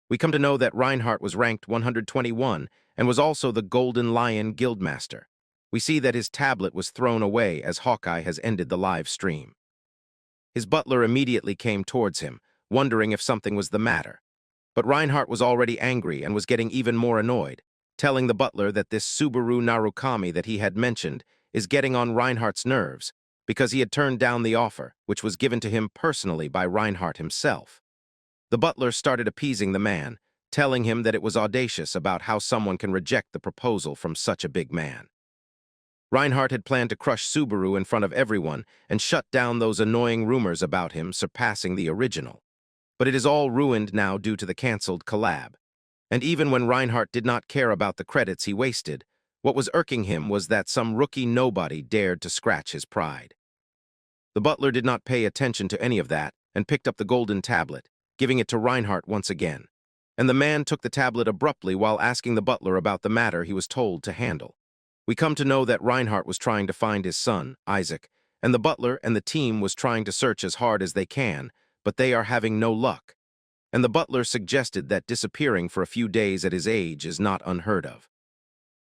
We come to know that Reinhardt was ranked 121 and was also the Golden Lion Guildmaster. We see that his tablet was thrown away as Hawkeye has ended the live stream. His butler immediately came towards him, wondering if something was the matter. But Reinhardt was already angry and was getting even more annoyed, telling the butler that this Subaru Narukami that he had mentioned is getting on Reinhardt's nerves because he had turned down the offer, which was given to him personally by Reinhardt himself. The butler started appeasing the man, telling him that it was audacious about how someone can reject the proposal from such a big man. Reinhardt had planned to crush Subaru in front of everyone and shut down those annoying rumors about him surpassing the original. But it is all ruined now due to the cancelled collab. And even when Reinhardt did not care about the credits he wasted, what was irking him was that some rookie nobody dared to scratch his pride. The butler did not pay attention to any of that and picked up the golden tablet, giving it to Reinhardt once again. And the man took the tablet abruptly while asking the butler about the matter he was told to handle. We come to know that Reinhardt was trying to find his son, Isaac, and the butler and the team was trying to search as hard as they can, but they are having no luck. And the butler suggested that disappearing for a few days at his age is not unheard of.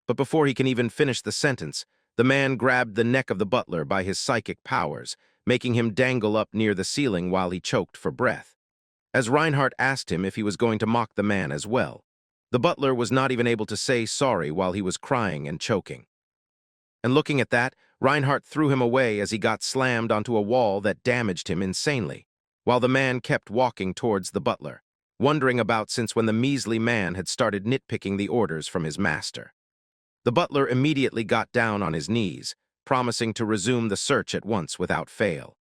But before he can even finish the sentence, the man grabbed the neck of the butler by his psychic powers, making him dangle up near the ceiling while he choked for breath. As Reinhardt asked him if he was going to mock the man as well, the butler was not even able to say sorry while he was crying and choking. And looking at that, Reinhardt threw him away as he got slammed onto a wall that damaged him insanely, while the man kept walking towards the butler, wondering about since when the measly man had started nitpicking the orders from his master. The butler immediately got down on his knees, promising to resume the search at once without fail.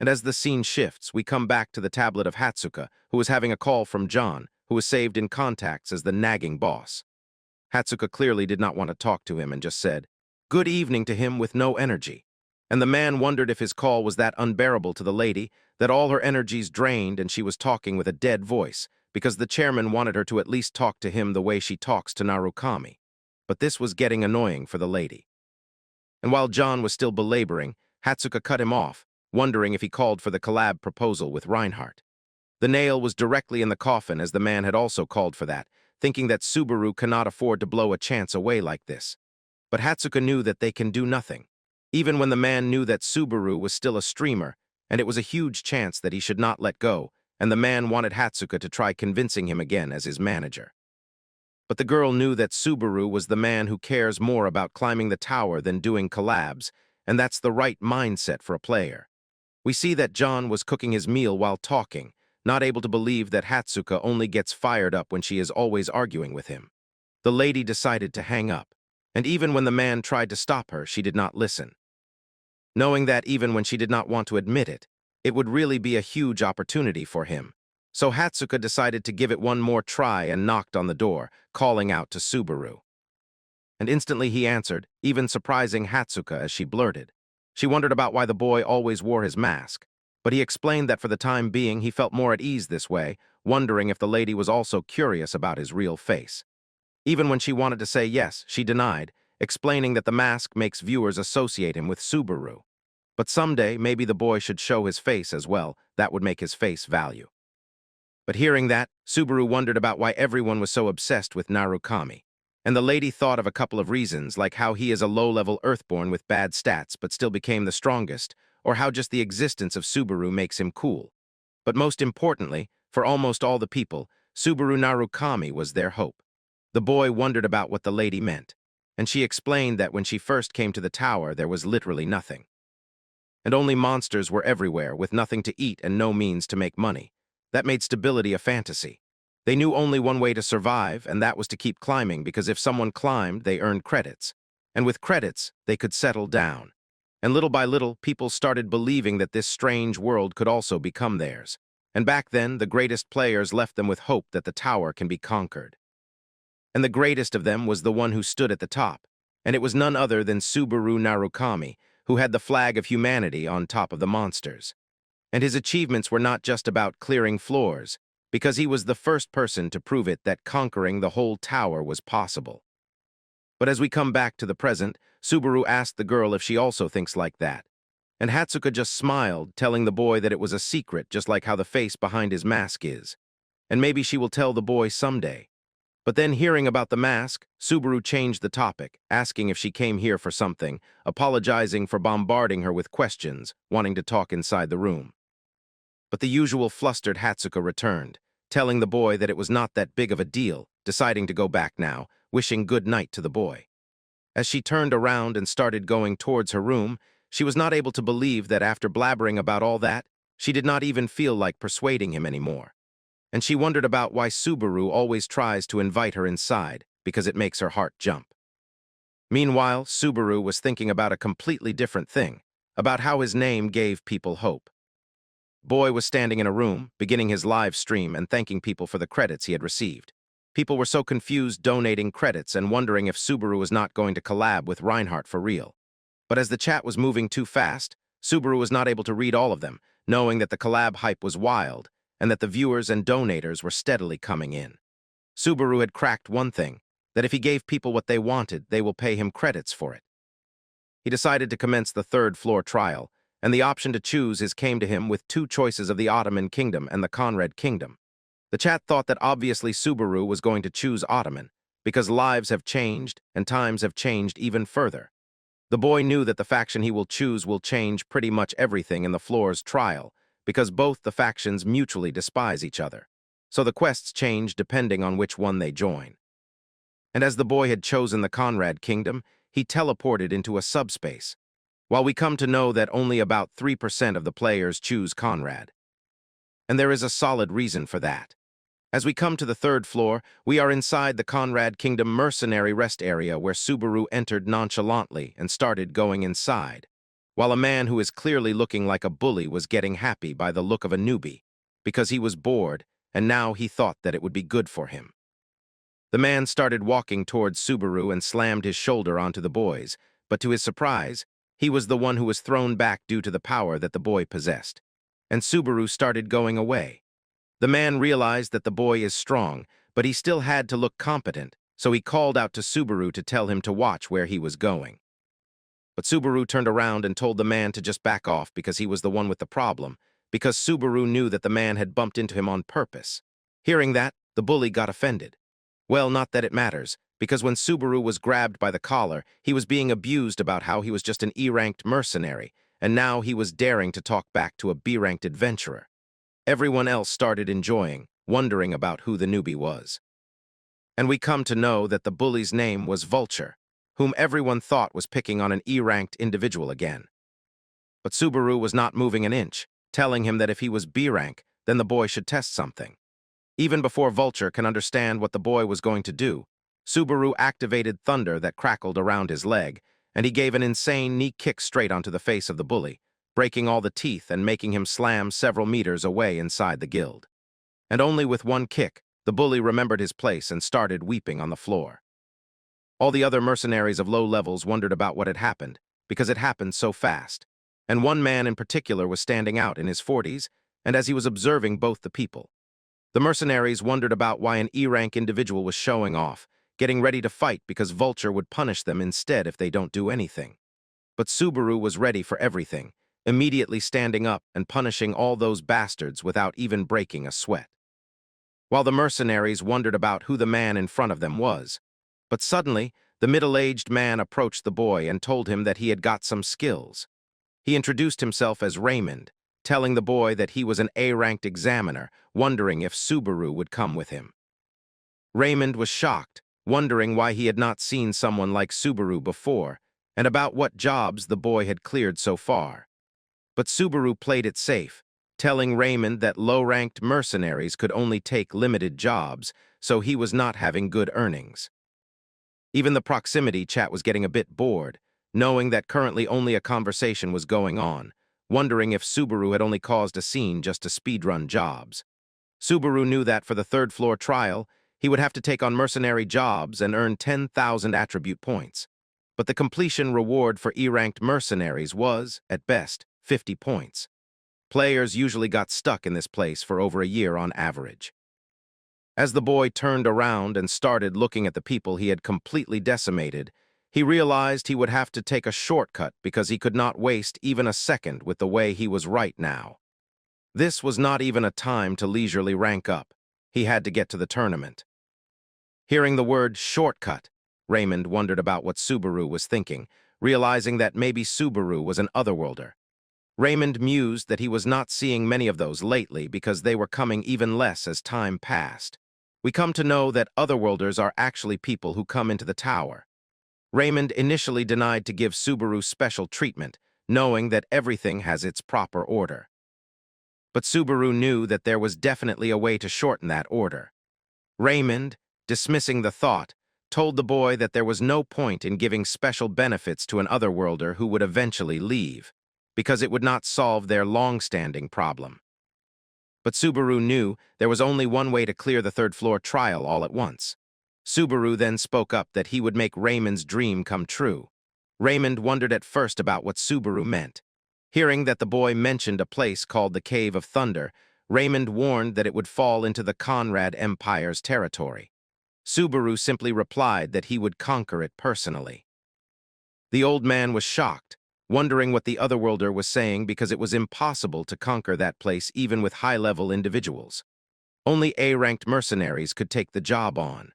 And as the scene shifts, we come back to the tablet of Hatsuka, who was having a call from John, who was saved in contacts as the nagging boss. Hatsuka clearly did not want to talk to him and just said, "Good evening" to him with no energy. And the man wondered if his call was that unbearable to the lady, that all her energies drained and she was talking with a dead voice, because the chairman wanted her to at least talk to him the way she talks to Narukami. But this was getting annoying for the lady. And while John was still belaboring, Hatsuka cut him off, wondering if he called for the collab proposal with Reinhardt. The nail was directly in the coffin as the man had also called for that, thinking that Subaru cannot afford to blow a chance away like this. But Hatsuka knew that they can do nothing, even when the man knew that Subaru was still a streamer, and it was a huge chance that he should not let go, and the man wanted Hatsuka to try convincing him again as his manager. But the girl knew that Subaru was the man who cares more about climbing the tower than doing collabs, and that's the right mindset for a player. We see that John was cooking his meal while talking, not able to believe that Hatsuka only gets fired up when she is always arguing with him. The lady decided to hang up, and even when the man tried to stop her, she did not listen. Knowing that even when she did not want to admit it, it would really be a huge opportunity for him. So Hatsuka decided to give it one more try and knocked on the door, calling out to Subaru. And instantly he answered, even surprising Hatsuka as she blurted. She wondered about why the boy always wore his mask, but he explained that for the time being he felt more at ease this way, wondering if the lady was also curious about his real face. Even when she wanted to say yes, she denied, explaining that the mask makes viewers associate him with Subaru. But someday, maybe the boy should show his face as well, that would make his face value. But hearing that, Subaru wondered about why everyone was so obsessed with Narukami. And the lady thought of a couple of reasons, like how he is a low-level Earthborn with bad stats but still became the strongest, or how just the existence of Subaru makes him cool. But most importantly, for almost all the people, Subaru Narukami was their hope. The boy wondered about what the lady meant, and she explained that when she first came to the tower there was literally nothing. And only monsters were everywhere, with nothing to eat and no means to make money. That made stability a fantasy. They knew only one way to survive, and that was to keep climbing, because if someone climbed, they earned credits. And with credits, they could settle down. And little by little, people started believing that this strange world could also become theirs. And back then, the greatest players left them with hope that the tower can be conquered. And the greatest of them was the one who stood at the top, And it was none other than Subaru Narukami, who had the flag of humanity on top of the monsters. And his achievements were not just about clearing floors, because he was the first person to prove it that conquering the whole tower was possible. But as we come back to the present, Subaru asked the girl if she also thinks like that. And Hatsuka just smiled, telling the boy that it was a secret, just like how the face behind his mask is. And maybe she will tell the boy someday. But then, hearing about the mask, Subaru changed the topic, asking if she came here for something, apologizing for bombarding her with questions, wanting to talk inside the room. But the usual flustered Hatsuka returned, telling the boy that it was not that big of a deal, deciding to go back now, wishing good night to the boy. As she turned around and started going towards her room, she was not able to believe that after blabbering about all that, she did not even feel like persuading him anymore. And she wondered about why Subaru always tries to invite her inside, because it makes her heart jump. Meanwhile, Subaru was thinking about a completely different thing, about how his name gave people hope. Boy was standing in a room, beginning his live stream and thanking people for the credits he had received. People were so confused donating credits and wondering if Subaru was not going to collab with Reinhardt for real. But as the chat was moving too fast, Subaru was not able to read all of them, knowing that the collab hype was wild, and that the viewers and donators were steadily coming in. Subaru had cracked one thing, that if he gave people what they wanted, they will pay him credits for it. He decided to commence the third-floor trial, and the option to choose came to him with two choices of the Ottoman Kingdom and the Conrad Kingdom. The chat thought that obviously Subaru was going to choose Ottoman, because lives have changed and times have changed even further. The boy knew that the faction he will choose will change pretty much everything in the floor's trial, because both the factions mutually despise each other. So the quests change depending on which one they join. And as the boy had chosen the Conrad Kingdom, he teleported into a subspace, while we come to know that only about 3% of the players choose Conrad. And there is a solid reason for that. As we come to the third floor, we are inside the Conrad Kingdom mercenary rest area where Subaru entered nonchalantly and started going inside, while a man who is clearly looking like a bully was getting happy by the look of a newbie, because he was bored, and now he thought that it would be good for him. The man started walking towards Subaru and slammed his shoulder onto the boy's, but to his surprise, he was the one who was thrown back due to the power that the boy possessed. And Subaru started going away. The man realized that the boy is strong, but he still had to look competent, so he called out to Subaru to tell him to watch where he was going. But Subaru turned around and told the man to just back off because he was the one with the problem, because Subaru knew that the man had bumped into him on purpose. Hearing that, the bully got offended. Well, not that it matters, because when Subaru was grabbed by the collar, he was being abused about how he was just an E-ranked mercenary, and now he was daring to talk back to a B-ranked adventurer. Everyone else started enjoying, wondering about who the newbie was. And we come to know that the bully's name was Vulture, whom everyone thought was picking on an E-ranked individual again. But Subaru was not moving an inch, telling him that if he was B-rank, then the boy should test something. Even before Vulture can understand what the boy was going to do, Subaru activated thunder that crackled around his leg, and he gave an insane knee kick straight onto the face of the bully, breaking all the teeth and making him slam several meters away inside the guild. And only with one kick, the bully remembered his place and started weeping on the floor. All the other mercenaries of low levels wondered about what had happened, because it happened so fast. And one man in particular was standing out in his 40s, and as he was observing both the people, the mercenaries wondered about why an E-rank individual was showing off, getting ready to fight because Vulture would punish them instead if they don't do anything. But Subaru was ready for everything, immediately standing up and punishing all those bastards without even breaking a sweat. While the mercenaries wondered about who the man in front of them was, but suddenly, the middle-aged man approached the boy and told him that he had got some skills. He introduced himself as Raymond, telling the boy that he was an A-ranked examiner, wondering if Subaru would come with him. Raymond was shocked, wondering why he had not seen someone like Subaru before, and about what jobs the boy had cleared so far. But Subaru played it safe, telling Raymond that low-ranked mercenaries could only take limited jobs, so he was not having good earnings. Even the proximity chat was getting a bit bored, knowing that currently only a conversation was going on, wondering if Subaru had only caused a scene just to speedrun jobs. Subaru knew that for the third-floor trial, he would have to take on mercenary jobs and earn 10,000 attribute points. but the completion reward for E-ranked mercenaries was, at best, 50 points. Players usually got stuck in this place for over a year on average. As the boy turned around and started looking at the people he had completely decimated, he realized he would have to take a shortcut because he could not waste even a second with the way he was right now. This was not even a time to leisurely rank up. He had to get to the tournament. Hearing the word shortcut, Raymond wondered about what Subaru was thinking, realizing that maybe Subaru was an otherworlder. Raymond mused that he was not seeing many of those lately because they were coming even less as time passed. We come to know that otherworlders are actually people who come into the tower. Raymond initially denied to give Subaru special treatment, knowing that everything has its proper order. But Subaru knew that there was definitely a way to shorten that order. Raymond, dismissing the thought, told the boy that there was no point in giving special benefits to an otherworlder who would eventually leave, because it would not solve their long-standing problem. But Subaru knew there was only one way to clear the third-floor trial all at once. Subaru then spoke up that he would make Raymond's dream come true. Raymond wondered at first about what Subaru meant. Hearing that the boy mentioned a place called the Cave of Thunder, Raymond warned that it would fall into the Conrad Empire's territory. Subaru simply replied that he would conquer it personally. The old man was shocked, wondering what the otherworlder was saying because it was impossible to conquer that place even with high-level individuals. Only A-ranked mercenaries could take the job on.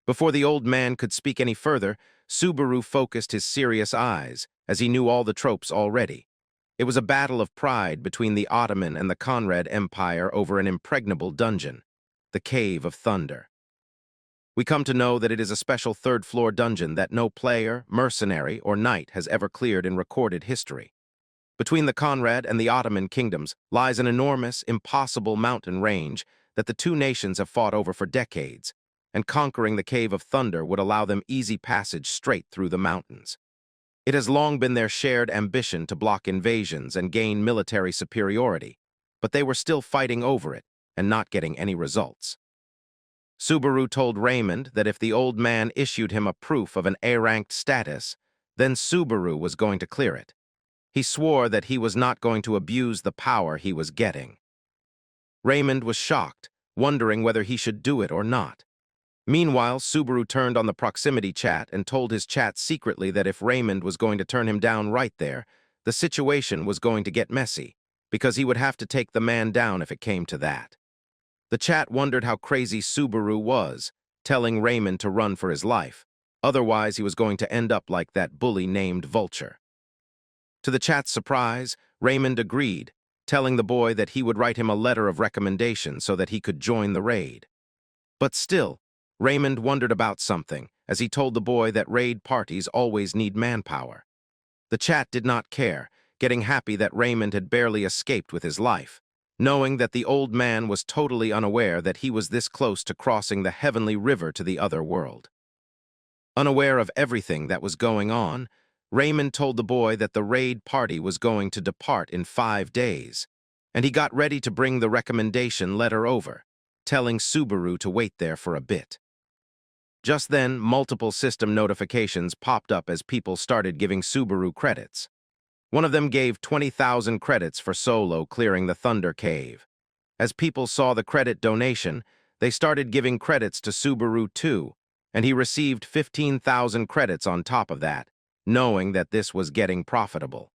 Before the old man could speak any further, Subaru focused his serious eyes, as he knew all the tropes already. It was a battle of pride between the Ottoman and the Conrad Empire over an impregnable dungeon, the Cave of Thunder. We come to know that it is a special third-floor dungeon that no player, mercenary, or knight has ever cleared in recorded history. Between the Conrad and the Ottoman kingdoms lies an enormous, impossible mountain range that the two nations have fought over for decades, and conquering the Cave of Thunder would allow them easy passage straight through the mountains. It has long been their shared ambition to block invasions and gain military superiority, but they were still fighting over it and not getting any results. Subaru told Raymond that if the old man issued him a proof of an A-ranked status, then Subaru was going to clear it. He swore that he was not going to abuse the power he was getting. Raymond was shocked, wondering whether he should do it or not. Meanwhile, Subaru turned on the proximity chat and told his chat secretly that if Raymond was going to turn him down right there, the situation was going to get messy, because he would have to take the man down if it came to that. The chat wondered how crazy Subaru was, telling Raymond to run for his life. Otherwise, he was going to end up like that bully named Vulture. To the chat's surprise, Raymond agreed, telling the boy that he would write him a letter of recommendation so that he could join the raid. But still, Raymond wondered about something, as he told the boy that raid parties always need manpower. The chat did not care, getting happy that Raymond had barely escaped with his life, knowing that the old man was totally unaware that he was this close to crossing the heavenly river to the other world. Unaware of everything that was going on, Raymond told the boy that the raid party was going to depart in 5 days, and he got ready to bring the recommendation letter over, telling Subaru to wait there for a bit. Just then, multiple system notifications popped up as people started giving Subaru credits. One of them gave 20,000 credits for solo clearing the Thunder Cave. As people saw the credit donation, they started giving credits to Subaru too, and he received 15,000 credits on top of that, knowing that this was getting profitable.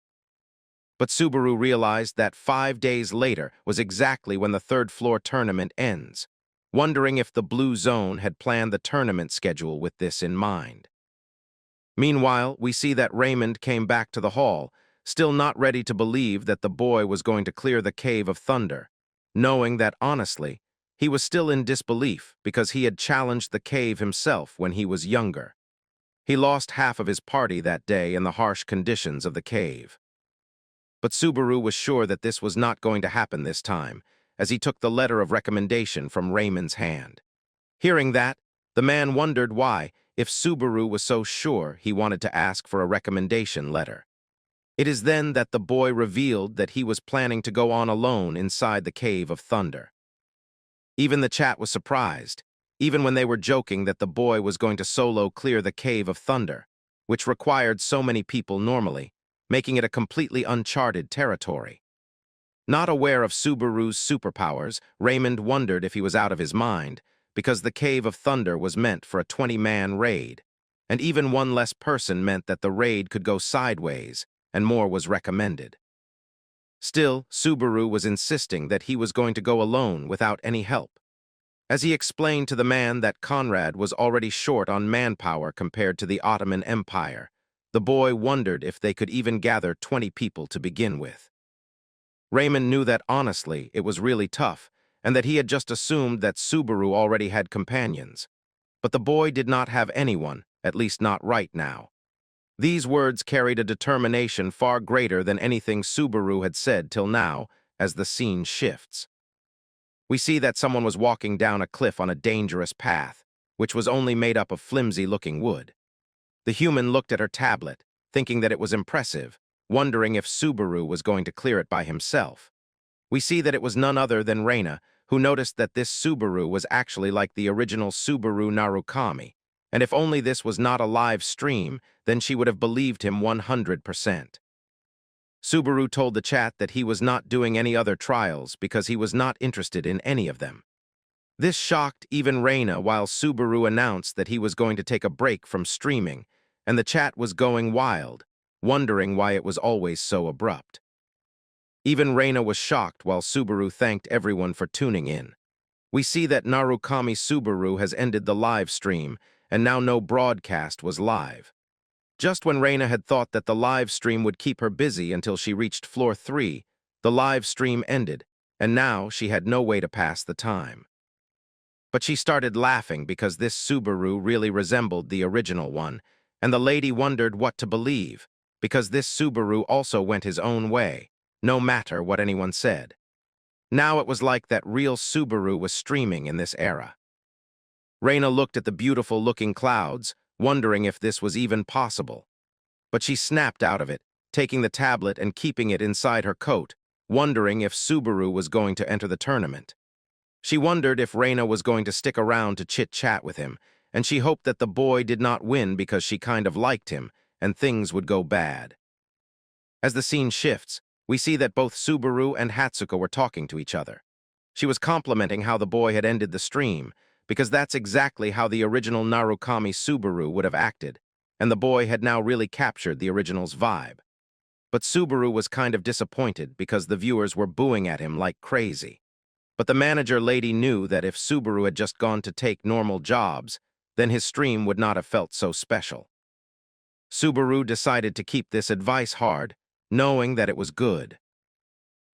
But Subaru realized that 5 days later was exactly when the third-floor tournament ends, wondering if the Blue Zone had planned the tournament schedule with this in mind. Meanwhile, we see that Raymond came back to the hall, still not ready to believe that the boy was going to clear the Cave of Thunder, knowing that, honestly, he was still in disbelief because he had challenged the cave himself when he was younger. He lost half of his party that day in the harsh conditions of the cave. But Subaru was sure that this was not going to happen this time, as he took the letter of recommendation from Raymond's hand. Hearing that, the man wondered why, if Subaru was so sure, he wanted to ask for a recommendation letter. It is then that the boy revealed that he was planning to go on alone inside the Cave of Thunder. Even the chat was surprised, even when they were joking that the boy was going to solo clear the Cave of Thunder. which required so many people normally, making it a completely uncharted territory. Not aware of Subaru's superpowers, Raymond wondered if he was out of his mind, because the Cave of Thunder was meant for a 20-man raid, and even one less person meant that the raid could go sideways, and more was recommended. Still, Subaru was insisting that he was going to go alone without any help. As he explained to the man that Conrad was already short on manpower compared to the Ottoman Empire, the boy wondered if they could even gather 20 people to begin with. Raymond knew that honestly it was really tough, and that he had just assumed that Subaru already had companions. But the boy did not have anyone, at least not right now. These words carried a determination far greater than anything Subaru had said till now, as the scene shifts. We see that someone was walking down a cliff on a dangerous path, which was only made up of flimsy-looking wood. The human looked at her tablet, thinking that it was impressive, wondering if Subaru was going to clear it by himself. We see that it was none other than Reina, who noticed that this Subaru was actually like the original Subaru Narukami, and if only this was not a live stream, then she would have believed him 100%. Subaru told the chat that he was not doing any other trials because he was not interested in any of them. This shocked even Reina while Subaru announced that he was going to take a break from streaming, and the chat was going wild, wondering why it was always so abrupt. Even Reina was shocked while Subaru thanked everyone for tuning in. We see that Narukami Subaru has ended the live stream, and now no broadcast was live. Just when Reina had thought that the live stream would keep her busy until she reached floor 3, the live stream ended, and now she had no way to pass the time. But she started laughing because this Subaru really resembled the original one, and the lady wondered what to believe, because this Subaru also went his own way, no matter what anyone said. Now it was like that real Subaru was streaming in this era. Reina looked at the beautiful-looking clouds, wondering if this was even possible. But she snapped out of it, taking the tablet and keeping it inside her coat, wondering if Subaru was going to enter the tournament. She wondered if Reina was going to stick around to chit-chat with him, and she hoped that the boy did not win because she kind of liked him, and things would go bad. As the scene shifts, we see that both Subaru and Hatsuko were talking to each other. She was complimenting how the boy had ended the stream, because that's exactly how the original Narukami Subaru would have acted, and the boy had now really captured the original's vibe. But Subaru was kind of disappointed because the viewers were booing at him like crazy. But the manager lady knew that if Subaru had just gone to take normal jobs, then his stream would not have felt so special. Subaru decided to keep this advice hard, knowing that it was good.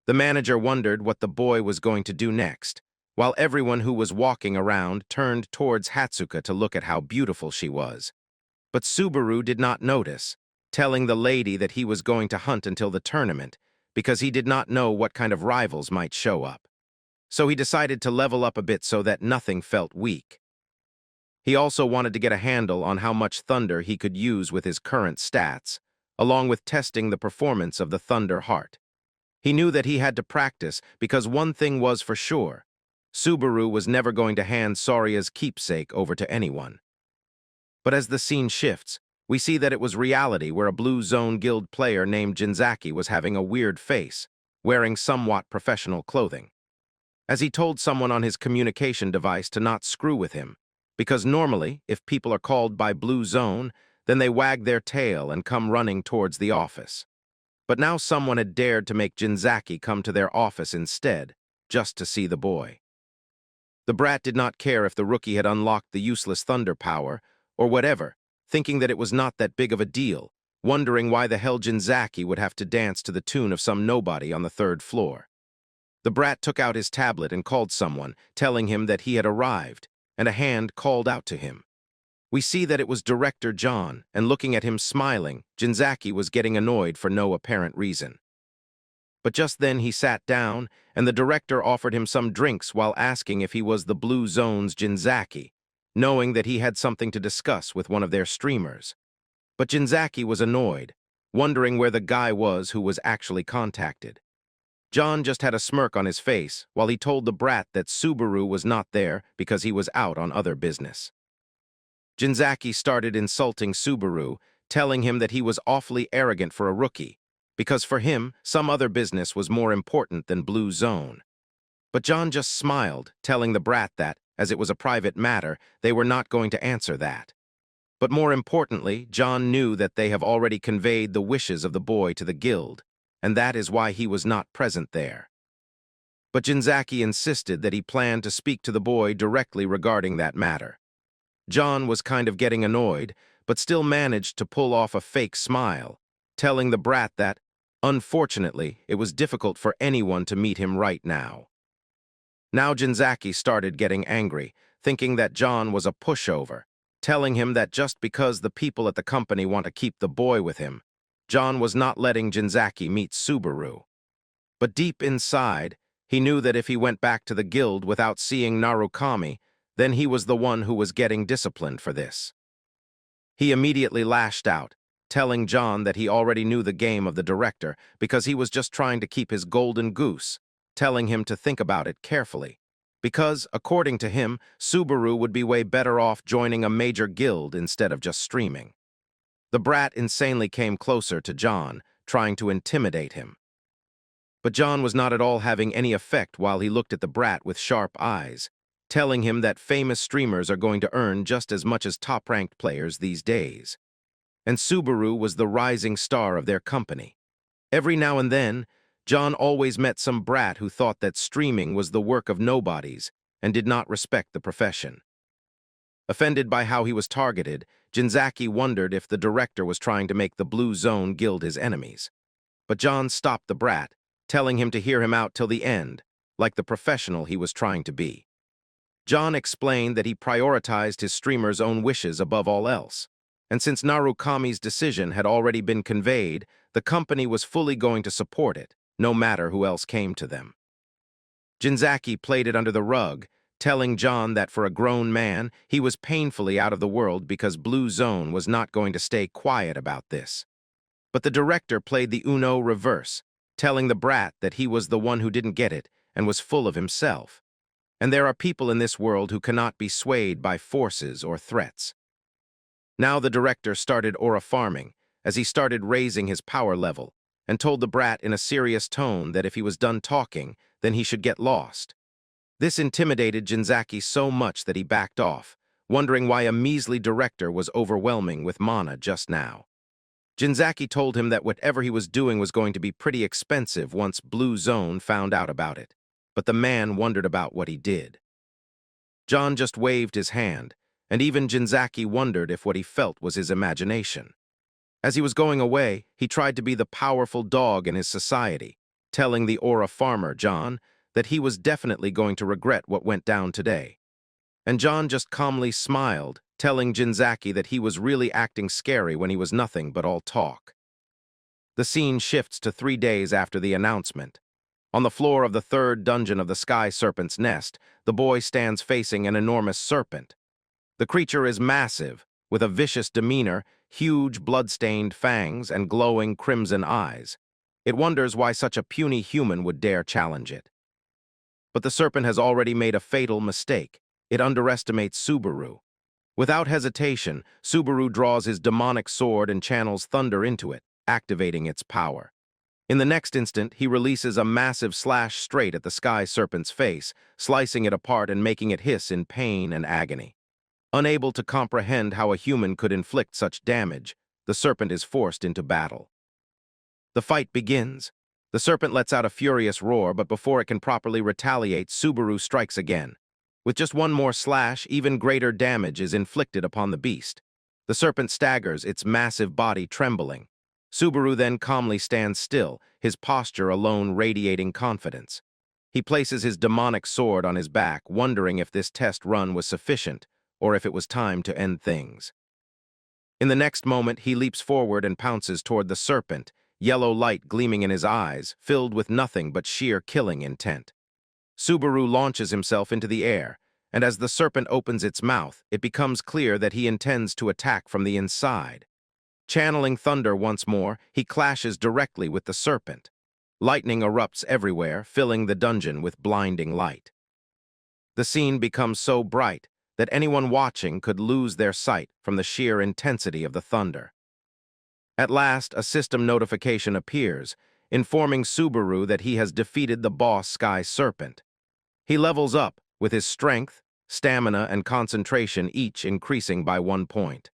The manager wondered what the boy was going to do next, while everyone who was walking around turned towards Hatsuka to look at how beautiful she was. But Subaru did not notice, telling the lady that he was going to hunt until the tournament because he did not know what kind of rivals might show up. So he decided to level up a bit so that nothing felt weak. He also wanted to get a handle on how much thunder he could use with his current stats, along with testing the performance of the Thunder Heart. He knew that he had to practice because one thing was for sure: Subaru was never going to hand Soria's keepsake over to anyone. But as the scene shifts, we see that it was reality where a Blue Zone Guild player named Jinzaki was having a weird face, wearing somewhat professional clothing. As he told someone on his communication device to not screw with him, because normally, if people are called by Blue Zone, then they wag their tail and come running towards the office. But now someone had dared to make Jinzaki come to their office instead, just to see the boy. The brat did not care if the rookie had unlocked the useless thunder power, or whatever, thinking that it was not that big of a deal, wondering why the hell Jinzaki would have to dance to the tune of some nobody on the 3rd floor. The brat took out his tablet and called someone, telling him that he had arrived, and a hand called out to him. We see that it was Director John, and looking at him smiling, Jinzaki was getting annoyed for no apparent reason. But just then he sat down, and the director offered him some drinks while asking if he was the Blue Zone's Jinzaki, knowing that he had something to discuss with one of their streamers. But Jinzaki was annoyed, wondering where the guy was who was actually contacted. John just had a smirk on his face while he told the brat that Subaru was not there because he was out on other business. Jinzaki started insulting Subaru, telling him that he was awfully arrogant for a rookie, because for him, some other business was more important than Blue Zone. But John just smiled, telling the brat that, as it was a private matter, they were not going to answer that. But more importantly, John knew that they have already conveyed the wishes of the boy to the guild, and that is why he was not present there. But Jinzaki insisted that he planned to speak to the boy directly regarding that matter. John was kind of getting annoyed, but still managed to pull off a fake smile, telling the brat that, unfortunately, it was difficult for anyone to meet him right now. Now Jinzaki started getting angry, thinking that John was a pushover, telling him that just because the people at the company want to keep the boy with him, John was not letting Jinzaki meet Subaru. But deep inside, he knew that if he went back to the guild without seeing Narukami, then he was the one who was getting disciplined for this. He immediately lashed out, telling John that he already knew the game of the director because he was just trying to keep his golden goose, telling him to think about it carefully. Because, according to him, Subaru would be way better off joining a major guild instead of just streaming. The brat insanely came closer to John, trying to intimidate him. But John was not at all having any effect while he looked at the brat with sharp eyes, telling him that famous streamers are going to earn just as much as top-ranked players these days. And Subaru was the rising star of their company. Every now and then, John always met some brat who thought that streaming was the work of nobodies and did not respect the profession. Offended by how he was targeted, Jinzaki wondered if the director was trying to make the Blue Zone Guild his enemies. But John stopped the brat, telling him to hear him out till the end, like the professional he was trying to be. John explained that he prioritized his streamer's own wishes above all else, and since Narukami's decision had already been conveyed, the company was fully going to support it, no matter who else came to them. Jinzaki played it under the rug, telling John that for a grown man, he was painfully out of the world because Blue Zone was not going to stay quiet about this. But the director played the Uno reverse, telling the brat that he was the one who didn't get it and was full of himself. And there are people in this world who cannot be swayed by forces or threats. Now the director started aura farming, as he started raising his power level, and told the brat in a serious tone that if he was done talking, then he should get lost. This intimidated Jinzaki so much that he backed off, wondering why a measly director was overwhelming with mana just now. Jinzaki told him that whatever he was doing was going to be pretty expensive once Blue Zone found out about it, but the man wondered about what he did. John just waved his hand, and even Jinzaki wondered if what he felt was his imagination. As he was going away, he tried to be the powerful dog in his society, telling the aura farmer, John, that he was definitely going to regret what went down today. And John just calmly smiled, telling Jinzaki that he was really acting scary when he was nothing but all talk. The scene shifts to 3 days after the announcement. On the floor of the 3rd dungeon of the Sky Serpent's Nest, the boy stands facing an enormous serpent. The creature is massive, with a vicious demeanor, huge blood-stained fangs, and glowing crimson eyes. It wonders why such a puny human would dare challenge it. But the serpent has already made a fatal mistake. It underestimates Subaru. Without hesitation, Subaru draws his demonic sword and channels thunder into it, activating its power. In the next instant, he releases a massive slash straight at the Sky Serpent's face, slicing it apart and making it hiss in pain and agony. Unable to comprehend how a human could inflict such damage, the serpent is forced into battle. The fight begins. The serpent lets out a furious roar, but before it can properly retaliate, Subaru strikes again. With just one more slash, even greater damage is inflicted upon the beast. The serpent staggers, its massive body trembling. Subaru then calmly stands still, his posture alone radiating confidence. He places his demonic sword on his back, wondering if this test run was sufficient, or if it was time to end things. In the next moment, he leaps forward and pounces toward the serpent, yellow light gleaming in his eyes, filled with nothing but sheer killing intent. Subaru launches himself into the air, and as the serpent opens its mouth, it becomes clear that he intends to attack from the inside. Channeling thunder once more, he clashes directly with the serpent. Lightning erupts everywhere, filling the dungeon with blinding light. The scene becomes so bright that anyone watching could lose their sight from the sheer intensity of the thunder. At last, a system notification appears, informing Subaru that he has defeated the boss Sky Serpent. He levels up, with his strength, stamina, and concentration each increasing by 1 point.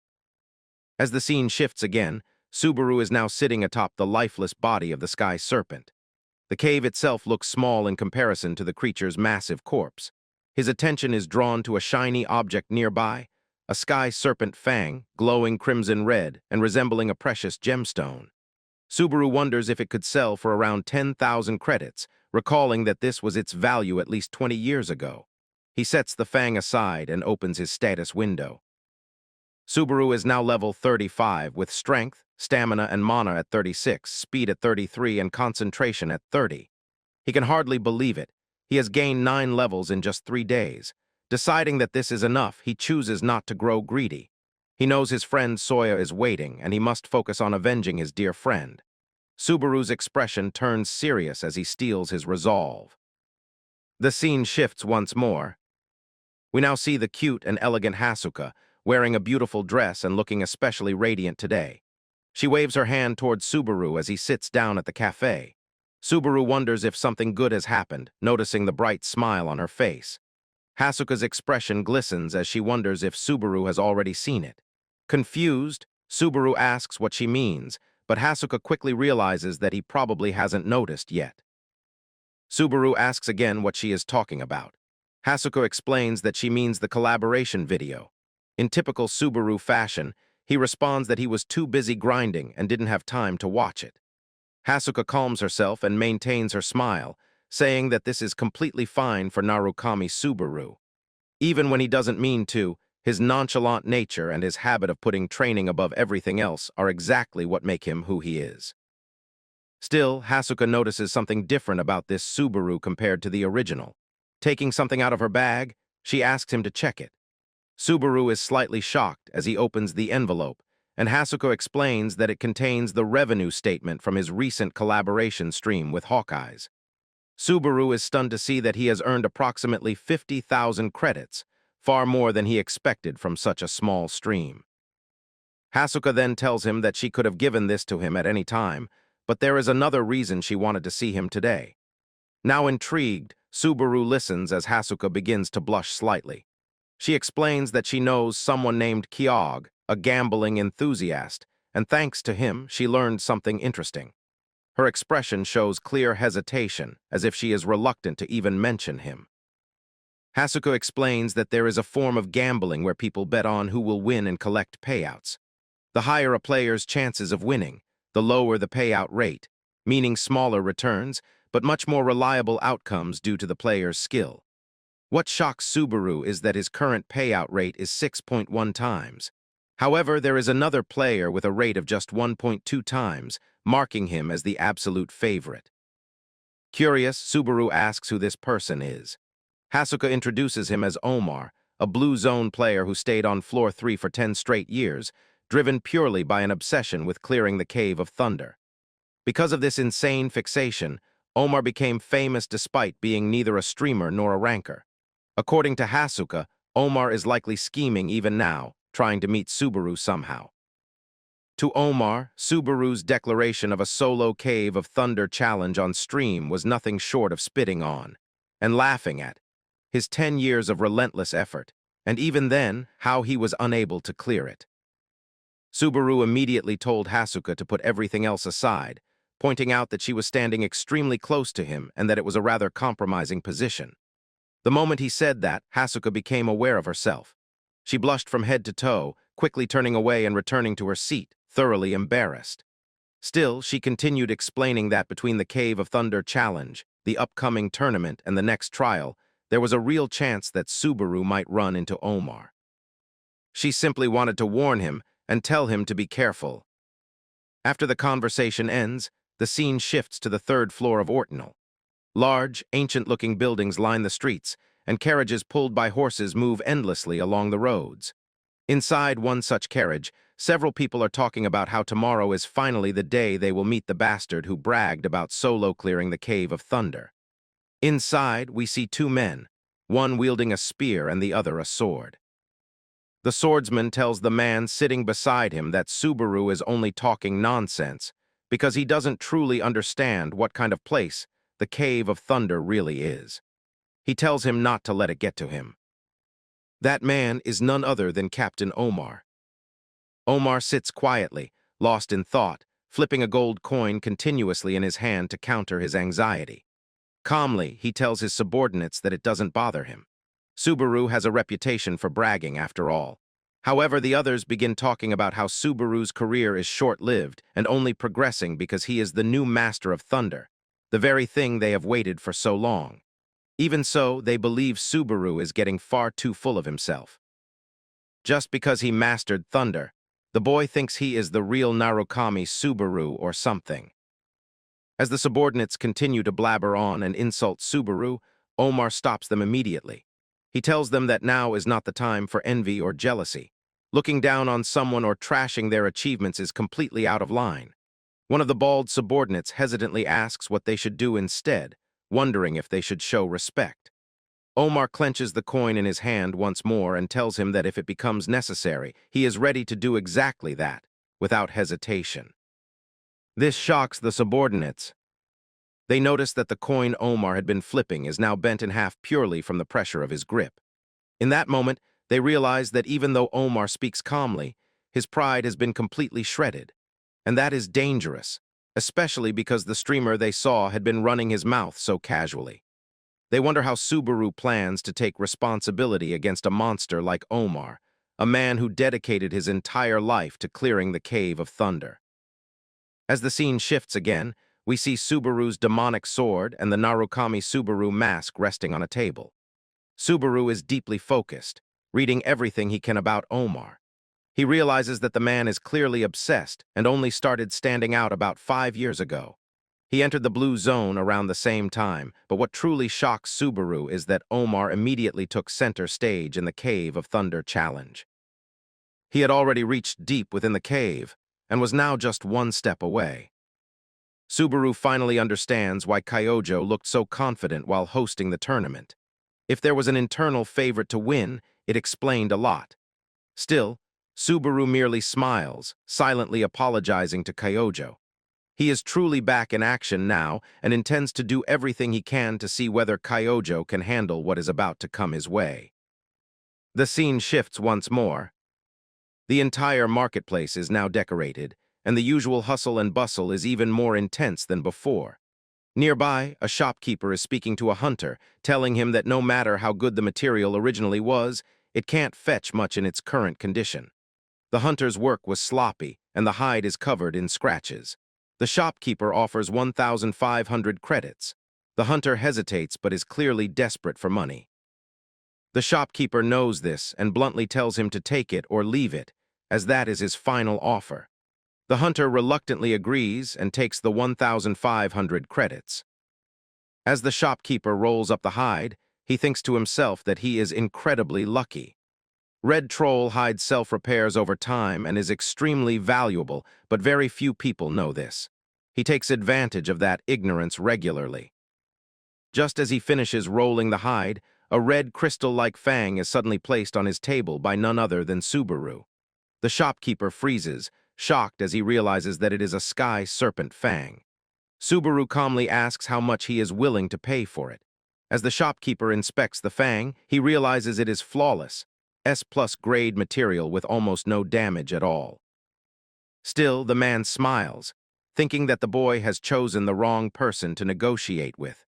As the scene shifts again, Subaru is now sitting atop the lifeless body of the Sky Serpent. The cave itself looks small in comparison to the creature's massive corpse. His attention is drawn to a shiny object nearby, a Sky Serpent fang, glowing crimson red and resembling a precious gemstone. Subaru wonders if it could sell for around 10,000 credits, recalling that this was its value at least 20 years ago. He sets the fang aside and opens his status window. Subaru is now level 35 with strength, stamina, and mana at 36, speed at 33, and concentration at 30. He can hardly believe it. He has gained 9 levels in just 3 days. Deciding that this is enough, he chooses not to grow greedy. He knows his friend Soya is waiting, and he must focus on avenging his dear friend. Subaru's expression turns serious as he steels his resolve. The scene shifts once more. We now see the cute and elegant Hasuka, wearing a beautiful dress and looking especially radiant today. She waves her hand towards Subaru as he sits down at the cafe. Subaru wonders if something good has happened, noticing the bright smile on her face. Hasuka's expression glistens as she wonders if Subaru has already seen it. Confused, Subaru asks what she means, but Hasuka quickly realizes that he probably hasn't noticed yet. Subaru asks again what she is talking about. Hasuka explains that she means the collaboration video. In typical Subaru fashion, he responds that he was too busy grinding and didn't have time to watch it. Hasuka calms herself and maintains her smile, saying that this is completely fine for Narukami Subaru. Even when he doesn't mean to, his nonchalant nature and his habit of putting training above everything else are exactly what make him who he is. Still, Hasuka notices something different about this Subaru compared to the original. Taking something out of her bag, she asks him to check it. Subaru is slightly shocked as he opens the envelope, and Hasuka explains that it contains the revenue statement from his recent collaboration stream with Hawkeyes. Subaru is stunned to see that he has earned approximately 50,000 credits, far more than he expected from such a small stream. Hasuka then tells him that she could have given this to him at any time, but there is another reason she wanted to see him today. Now intrigued, Subaru listens as Hasuka begins to blush slightly. She explains that she knows someone named Kyog, a gambling enthusiast, and thanks to him, she learned something interesting. Her expression shows clear hesitation, as if she is reluctant to even mention him. Hasuka explains that there is a form of gambling where people bet on who will win and collect payouts. The higher a player's chances of winning, the lower the payout rate, meaning smaller returns, but much more reliable outcomes due to the player's skill. What shocks Subaru is that his current payout rate is 6.1 times. However, there is another player with a rate of just 1.2 times, marking him as the absolute favorite. Curious, Subaru asks who this person is. Hasuka introduces him as Omar, a Blue Zone player who stayed on floor 3 for 10 straight years, driven purely by an obsession with clearing the Cave of Thunder. Because of this insane fixation, Omar became famous despite being neither a streamer nor a ranker. According to Hasuka, Omar is likely scheming even now, trying to meet Subaru somehow. To Omar, Subaru's declaration of a solo Cave of Thunder challenge on stream was nothing short of spitting on, and laughing at, his 10 years of relentless effort, and even then, how he was unable to clear it. Subaru immediately told Hasuka to put everything else aside, pointing out that she was standing extremely close to him and that it was a rather compromising position. The moment he said that, Hasuka became aware of herself. She blushed from head to toe, quickly turning away and returning to her seat, thoroughly embarrassed. Still, she continued explaining that between the Cave of Thunder challenge, the upcoming tournament, and the next trial, there was a real chance that Subaru might run into Omar. She simply wanted to warn him and tell him to be careful. After the conversation ends, the scene shifts to the 3rd floor of Ortonal. Large, ancient-looking buildings line the streets, and carriages pulled by horses move endlessly along the roads. Inside one such carriage, several people are talking about how tomorrow is finally the day they will meet the bastard who bragged about solo clearing the Cave of Thunder. Inside, we see 2 men, one wielding a spear and the other a sword. The swordsman tells the man sitting beside him that Subaru is only talking nonsense because he doesn't truly understand what kind of place the Cave of Thunder really is. He tells him not to let it get to him. That man is none other than Captain Omar. Omar sits quietly, lost in thought, flipping a gold coin continuously in his hand to counter his anxiety. Calmly, he tells his subordinates that it doesn't bother him. Subaru has a reputation for bragging, after all. However, the others begin talking about how Subaru's career is short-lived and only progressing because he is the new master of thunder, the very thing they have waited for so long. Even so, they believe Subaru is getting far too full of himself. Just because he mastered thunder, the boy thinks he is the real Narukami Subaru or something. As the subordinates continue to blabber on and insult Subaru, Omar stops them immediately. He tells them that now is not the time for envy or jealousy. Looking down on someone or trashing their achievements is completely out of line. One of the bald subordinates hesitantly asks what they should do instead, wondering if they should show respect. Omar clenches the coin in his hand once more and tells him that if it becomes necessary, he is ready to do exactly that, without hesitation. This shocks the subordinates. They notice that the coin Omar had been flipping is now bent in half purely from the pressure of his grip. In that moment, they realize that even though Omar speaks calmly, his pride has been completely shredded. And that is dangerous, especially because the streamer they saw had been running his mouth so casually. They wonder how Subaru plans to take responsibility against a monster like Omar, a man who dedicated his entire life to clearing the Cave of Thunder. As the scene shifts again, we see Subaru's demonic sword and the Narukami Subaru mask resting on a table. Subaru is deeply focused, reading everything he can about Omar. He realizes that the man is clearly obsessed and only started standing out about 5 years ago. He entered the blue zone around the same time, but what truly shocks Subaru is that Omar immediately took center stage in the Cave of Thunder challenge. He had already reached deep within the cave and was now just one step away. Subaru finally understands why Kyojo looked so confident while hosting the tournament. If there was an internal favorite to win, it explained a lot. Still, Subaru merely smiles, silently apologizing to Kyojo. He is truly back in action now and intends to do everything he can to see whether Kyojo can handle what is about to come his way. The scene shifts once more. The entire marketplace is now decorated, and the usual hustle and bustle is even more intense than before. Nearby, a shopkeeper is speaking to a hunter, telling him that no matter how good the material originally was, it can't fetch much in its current condition. The hunter's work was sloppy, and the hide is covered in scratches. The shopkeeper offers 1,500 credits. The hunter hesitates but is clearly desperate for money. The shopkeeper knows this and bluntly tells him to take it or leave it, as that is his final offer. The hunter reluctantly agrees and takes the 1,500 credits. As the shopkeeper rolls up the hide, he thinks to himself that he is incredibly lucky. Red Troll hide self-repairs over time and is extremely valuable, but very few people know this. He takes advantage of that ignorance regularly. Just as he finishes rolling the hide, a red crystal-like fang is suddenly placed on his table by none other than Subaru. The shopkeeper freezes, shocked as he realizes that it is a sky serpent fang. Subaru calmly asks how much he is willing to pay for it. As the shopkeeper inspects the fang, he realizes it is flawless, S+ grade material with almost no damage at all. Still, the man smiles, thinking that the boy has chosen the wrong person to negotiate with.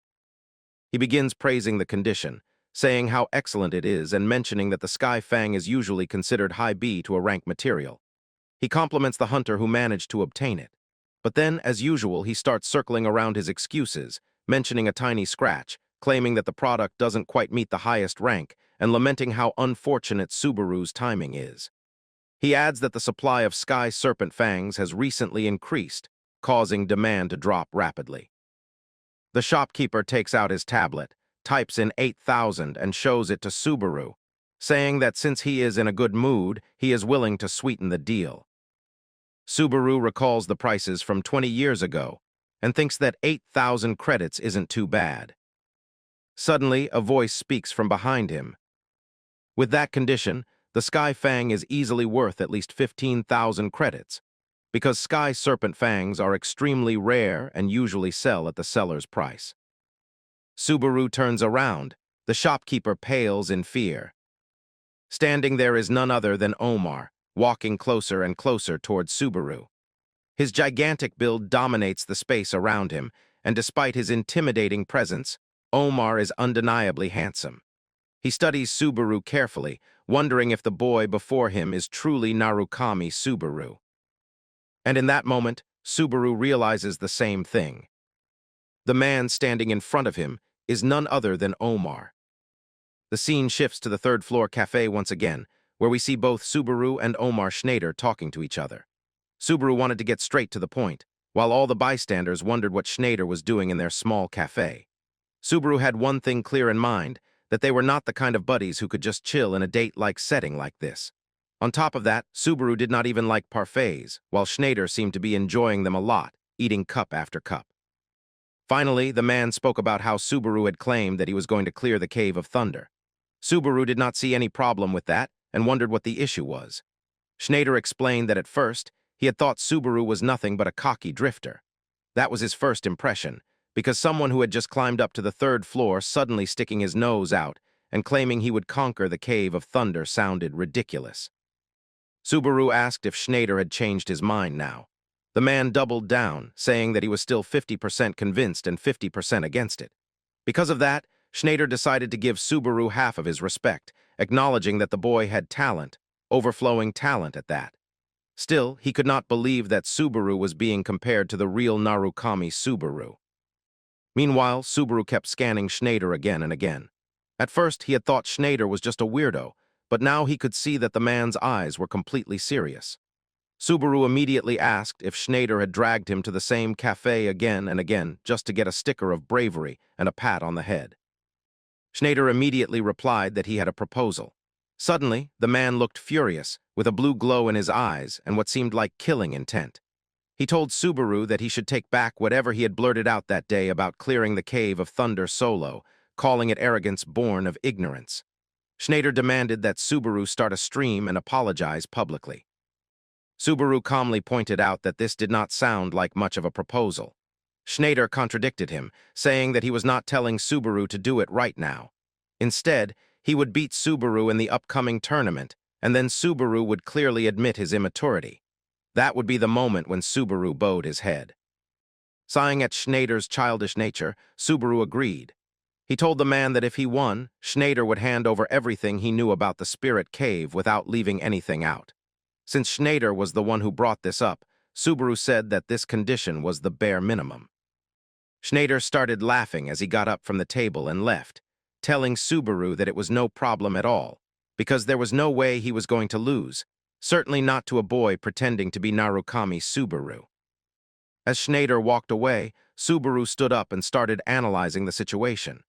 He begins praising the condition, saying how excellent it is and mentioning that the sky fang is usually considered high B to a rank material. He compliments the hunter who managed to obtain it. But then, as usual, he starts circling around his excuses, mentioning a tiny scratch, claiming that the product doesn't quite meet the highest rank, and lamenting how unfortunate Subaru's timing is. He adds that the supply of sky serpent fangs has recently increased, causing demand to drop rapidly. The shopkeeper takes out his tablet, types in 8,000 and shows it to Subaru, saying that since he is in a good mood, he is willing to sweeten the deal. Subaru recalls the prices from 20 years ago and thinks that 8,000 credits isn't too bad. Suddenly, a voice speaks from behind him. With that condition, the Sky Fang is easily worth at least 15,000 credits, because Sky Serpent Fangs are extremely rare and usually sell at the seller's price. Subaru turns around. The shopkeeper pales in fear. Standing there is none other than Omar, walking closer and closer towards Subaru. His gigantic build dominates the space around him, and despite his intimidating presence, Omar is undeniably handsome. He studies Subaru carefully, wondering if the boy before him is truly Narukami Subaru. And in that moment, Subaru realizes the same thing. The man standing in front of him is none other than Omar. The scene shifts to the third-floor cafe once again, where we see both Subaru and Omar Schneider talking to each other. Subaru wanted to get straight to the point, while all the bystanders wondered what Schneider was doing in their small cafe. Subaru had one thing clear in mind, that they were not the kind of buddies who could just chill in a date-like setting like this. On top of that, Subaru did not even like parfaits, while Schneider seemed to be enjoying them a lot, eating cup after cup. Finally, the man spoke about how Subaru had claimed that he was going to clear the Cave of Thunder. Subaru did not see any problem with that and wondered what the issue was. Schneider explained that at first, he had thought Subaru was nothing but a cocky drifter. That was his first impression, because someone who had just climbed up to the third floor suddenly sticking his nose out and claiming he would conquer the Cave of Thunder sounded ridiculous. Subaru asked if Schneider had changed his mind now. The man doubled down, saying that he was still 50% convinced and 50% against it. Because of that, Schneider decided to give Subaru half of his respect, acknowledging that the boy had talent, overflowing talent at that. Still, he could not believe that Subaru was being compared to the real Narukami Subaru. Meanwhile, Subaru kept scanning Schneider again and again. At first, he had thought Schneider was just a weirdo, but now he could see that the man's eyes were completely serious. Subaru immediately asked if Schneider had dragged him to the same cafe again and again just to get a sticker of bravery and a pat on the head. Schneider immediately replied that he had a proposal. Suddenly, the man looked furious, with a blue glow in his eyes and what seemed like killing intent. He told Subaru that he should take back whatever he had blurted out that day about clearing the Cave of Thunder solo, calling it arrogance born of ignorance. Schneider demanded that Subaru start a stream and apologize publicly. Subaru calmly pointed out that this did not sound like much of a proposal. Schneider contradicted him, saying that he was not telling Subaru to do it right now. Instead, he would beat Subaru in the upcoming tournament, and then Subaru would clearly admit his immaturity. That would be the moment when Subaru bowed his head. Sighing at Schneider's childish nature, Subaru agreed. He told the man that if he won, Schneider would hand over everything he knew about the Spirit Cave without leaving anything out. Since Schneider was the one who brought this up, Subaru said that this condition was the bare minimum. Schneider started laughing as he got up from the table and left, telling Subaru that it was no problem at all, because there was no way he was going to lose, certainly not to a boy pretending to be Narukami Subaru. As Schneider walked away, Subaru stood up and started analyzing the situation.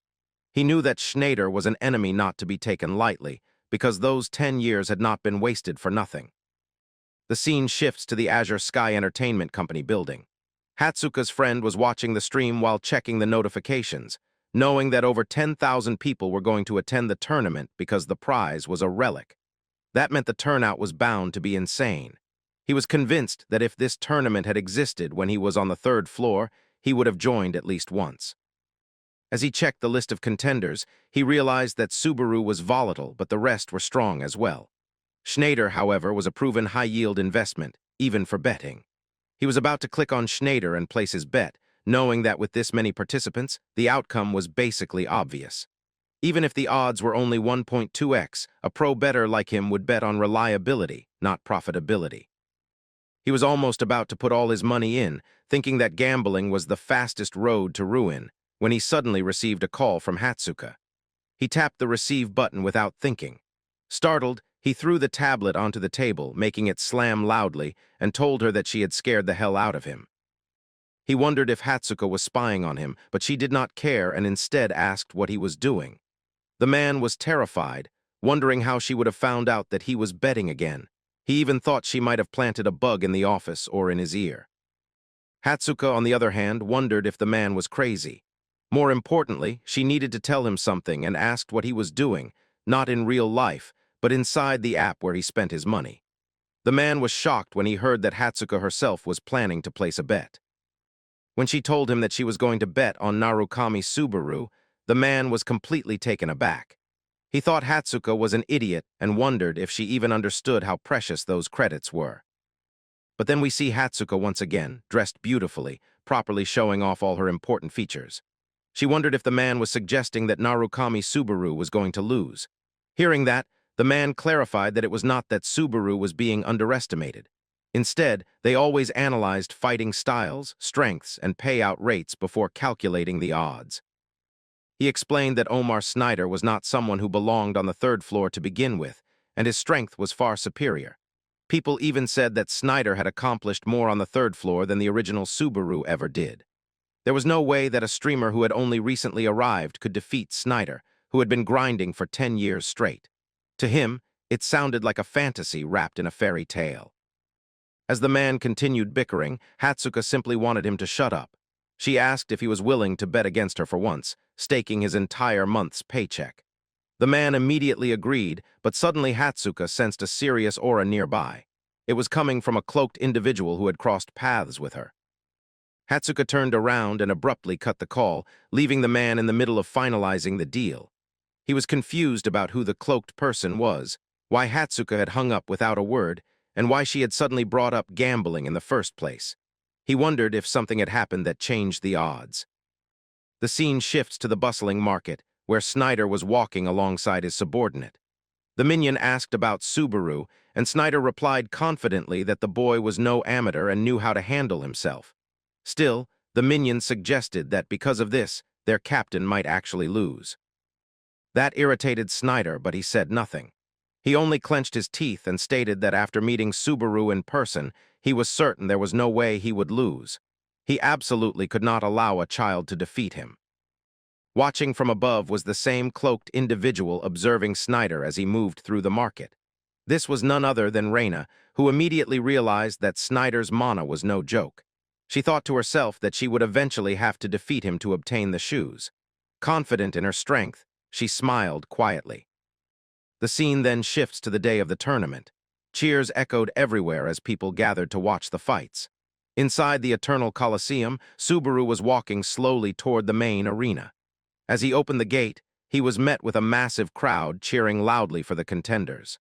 He knew that Schneider was an enemy not to be taken lightly, because those 10 years had not been wasted for nothing. The scene shifts to the Azure Sky Entertainment Company building. Hatsuka's friend was watching the stream while checking the notifications, knowing that over 10,000 people were going to attend the tournament because the prize was a relic. That meant the turnout was bound to be insane. He was convinced that if this tournament had existed when he was on the third floor, he would have joined at least once. As he checked the list of contenders, he realized that Subaru was volatile, but the rest were strong as well. Schneider, however, was a proven high-yield investment, even for betting. He was about to click on Schneider and place his bet, knowing that with this many participants, the outcome was basically obvious. Even if the odds were only 1.2x, a pro bettor like him would bet on reliability, not profitability. He was almost about to put all his money in, thinking that gambling was the fastest road to ruin, when he suddenly received a call from Hatsuka. He tapped the receive button without thinking. Startled, he threw the tablet onto the table, making it slam loudly, and told her that she had scared the hell out of him. He wondered if Hatsuka was spying on him, but she did not care and instead asked what he was doing. The man was terrified, wondering how she would have found out that he was betting again. He even thought she might have planted a bug in the office or in his ear. Hatsuka, on the other hand, wondered if the man was crazy. More importantly, she needed to tell him something and asked what he was doing, not in real life, but inside the app where he spent his money. The man was shocked when he heard that Hatsuka herself was planning to place a bet. When she told him that she was going to bet on Narukami Subaru, the man was completely taken aback. He thought Hatsuka was an idiot and wondered if she even understood how precious those credits were. But then we see Hatsuka once again, dressed beautifully, properly showing off all her important features. She wondered if the man was suggesting that Narukami Subaru was going to lose. Hearing that, the man clarified that it was not that Subaru was being underestimated. Instead, they always analyzed fighting styles, strengths, and payout rates before calculating the odds. He explained that Omar Snyder was not someone who belonged on the third floor to begin with, and his strength was far superior. People even said that Snyder had accomplished more on the third floor than the original Subaru ever did. There was no way that a streamer who had only recently arrived could defeat Snyder, who had been grinding for 10 years straight. To him, it sounded like a fantasy wrapped in a fairy tale. As the man continued bickering, Hatsuka simply wanted him to shut up. She asked if he was willing to bet against her for once, staking his entire month's paycheck. The man immediately agreed, but suddenly Hatsuka sensed a serious aura nearby. It was coming from a cloaked individual who had crossed paths with her. Hatsuka turned around and abruptly cut the call, leaving the man in the middle of finalizing the deal. He was confused about who the cloaked person was, why Hatsuka had hung up without a word, and why she had suddenly brought up gambling in the first place. He wondered if something had happened that changed the odds. The scene shifts to the bustling market, where Snyder was walking alongside his subordinate. The minion asked about Subaru, and Snyder replied confidently that the boy was no amateur and knew how to handle himself. Still, the minion suggested that because of this, their captain might actually lose. That irritated Snyder, but he said nothing. He only clenched his teeth and stated that after meeting Subaru in person, he was certain there was no way he would lose. He absolutely could not allow a child to defeat him. Watching from above was the same cloaked individual observing Snyder as he moved through the market. This was none other than Reina, who immediately realized that Snyder's mana was no joke. She thought to herself that she would eventually have to defeat him to obtain the shoes. Confident in her strength, she smiled quietly. The scene then shifts to the day of the tournament. Cheers echoed everywhere as people gathered to watch the fights. Inside the Eternal Coliseum, Subaru was walking slowly toward the main arena. As he opened the gate, he was met with a massive crowd cheering loudly for the contenders.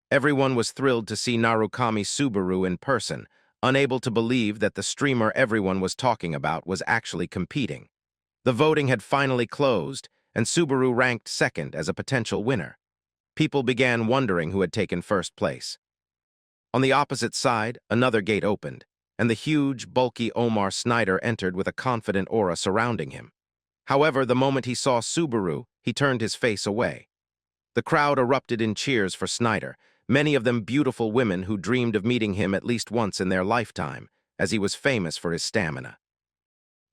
Everyone was thrilled to see Narukami Subaru in person, unable to believe that the streamer everyone was talking about was actually competing. The voting had finally closed, and Subaru ranked second as a potential winner. People began wondering who had taken first place. On the opposite side, another gate opened, and the huge, bulky Omar Snyder entered with a confident aura surrounding him. However, the moment he saw Subaru, he turned his face away. The crowd erupted in cheers for Snyder, many of them beautiful women who dreamed of meeting him at least once in their lifetime, as he was famous for his stamina.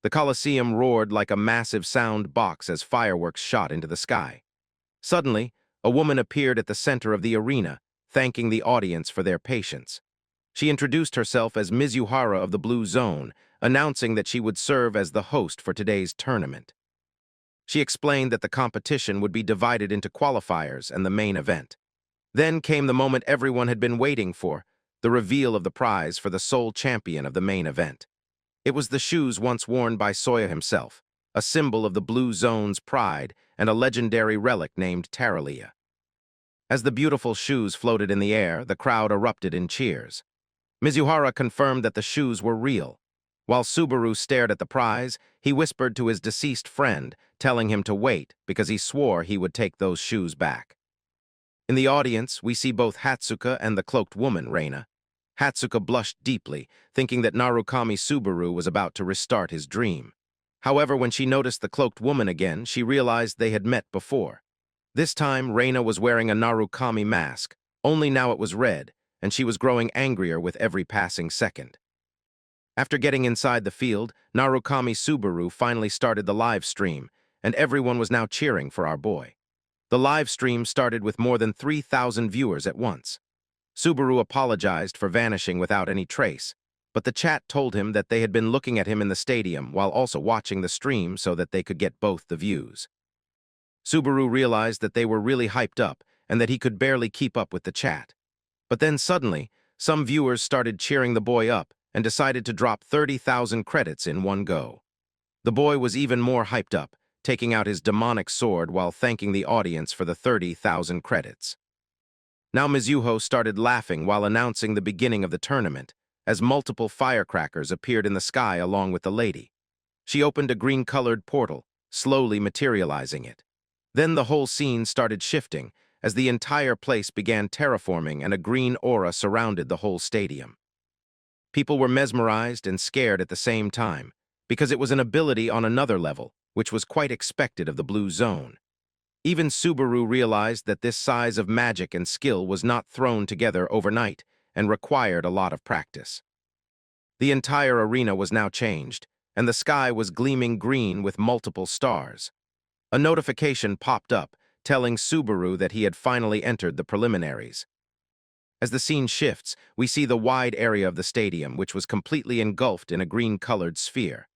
The Coliseum roared like a massive sound box as fireworks shot into the sky. Suddenly, a woman appeared at the center of the arena, thanking the audience for their patience. She introduced herself as Mizuhara of the Blue Zone, announcing that she would serve as the host for today's tournament. She explained that the competition would be divided into qualifiers and the main event. Then came the moment everyone had been waiting for, the reveal of the prize for the sole champion of the main event. It was the shoes once worn by Soya himself, a symbol of the Blue Zone's pride and a legendary relic named Taralia. As the beautiful shoes floated in the air, the crowd erupted in cheers. Mizuhara confirmed that the shoes were real. While Subaru stared at the prize, he whispered to his deceased friend, telling him to wait because he swore he would take those shoes back. In the audience, we see both Hatsuka and the cloaked woman, Reina. Hatsuka blushed deeply, thinking that Narukami Subaru was about to restart his dream. However, when she noticed the cloaked woman again, she realized they had met before. This time, Reina was wearing a Narukami mask, only now it was red, and she was growing angrier with every passing second. After getting inside the field, Narukami Subaru finally started the live stream, and everyone was now cheering for our boy. The live stream started with more than 3,000 viewers at once. Subaru apologized for vanishing without any trace, but the chat told him that they had been looking at him in the stadium while also watching the stream so that they could get both the views. Subaru realized that they were really hyped up, and that he could barely keep up with the chat. But then suddenly, some viewers started cheering the boy up and decided to drop 30,000 credits in one go. The boy was even more hyped up, taking out his demonic sword while thanking the audience for the 30,000 credits. Now Mizuho started laughing while announcing the beginning of the tournament, as multiple firecrackers appeared in the sky along with the lady. She opened a green-colored portal, slowly materializing it. Then the whole scene started shifting, as the entire place began terraforming and a green aura surrounded the whole stadium. People were mesmerized and scared at the same time, because it was an ability on another level, which was quite expected of the blue zone. Even Subaru realized that this size of magic and skill was not thrown together overnight and required a lot of practice. The entire arena was now changed, and the sky was gleaming green with multiple stars. A notification popped up, telling Subaru that he had finally entered the preliminaries. As the scene shifts, we see the wide area of the stadium, which was completely engulfed in a green-colored sphere.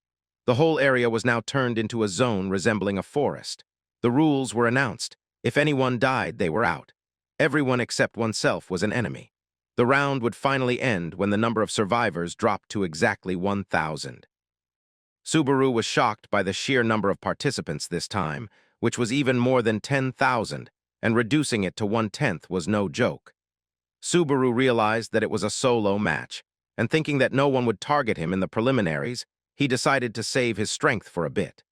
The whole area was now turned into a zone resembling a forest. The rules were announced. If anyone died, they were out. Everyone except oneself was an enemy. The round would finally end when the number of survivors dropped to exactly 1,000. Subaru was shocked by the sheer number of participants this time, which was even more than 10,000, and reducing it to 1/10 was no joke. Subaru realized that it was a solo match, and thinking that no one would target him in the preliminaries, he decided to save his strength for a bit.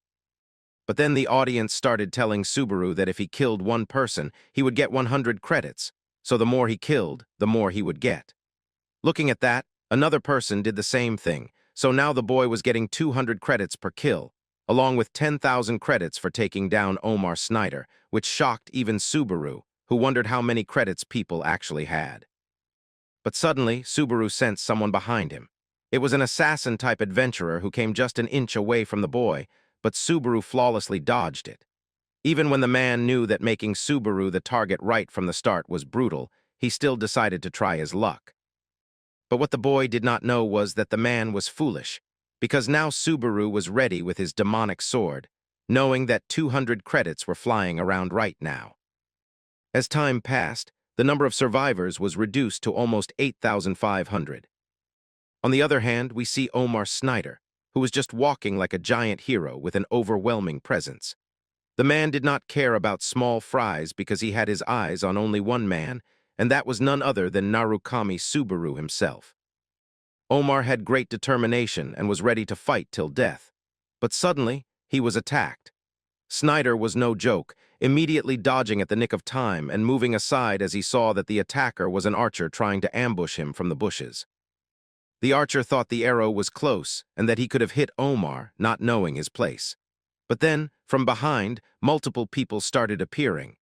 But then the audience started telling Subaru that if he killed one person, he would get 100 credits, so the more he killed, the more he would get. Looking at that, another person did the same thing, so now the boy was getting 200 credits per kill, along with 10,000 credits for taking down Omar Snyder, which shocked even Subaru, who wondered how many credits people actually had. But suddenly, Subaru sensed someone behind him. It was an assassin-type adventurer who came just an inch away from the boy, but Subaru flawlessly dodged it. Even when the man knew that making Subaru the target right from the start was brutal, he still decided to try his luck. But what the boy did not know was that the man was foolish, because now Subaru was ready with his demonic sword, knowing that 200 credits were flying around right now. As time passed, the number of survivors was reduced to almost 8,500. On the other hand, we see Omar Snyder, who was just walking like a giant hero with an overwhelming presence. The man did not care about small fries because he had his eyes on only one man, and that was none other than Narukami Subaru himself. Omar had great determination and was ready to fight till death. But suddenly, he was attacked. Snyder was no joke, immediately dodging at the nick of time and moving aside as he saw that the attacker was an archer trying to ambush him from the bushes. The archer thought the arrow was close and that he could have hit Omar, not knowing his place. But then, from behind, multiple people started appearing.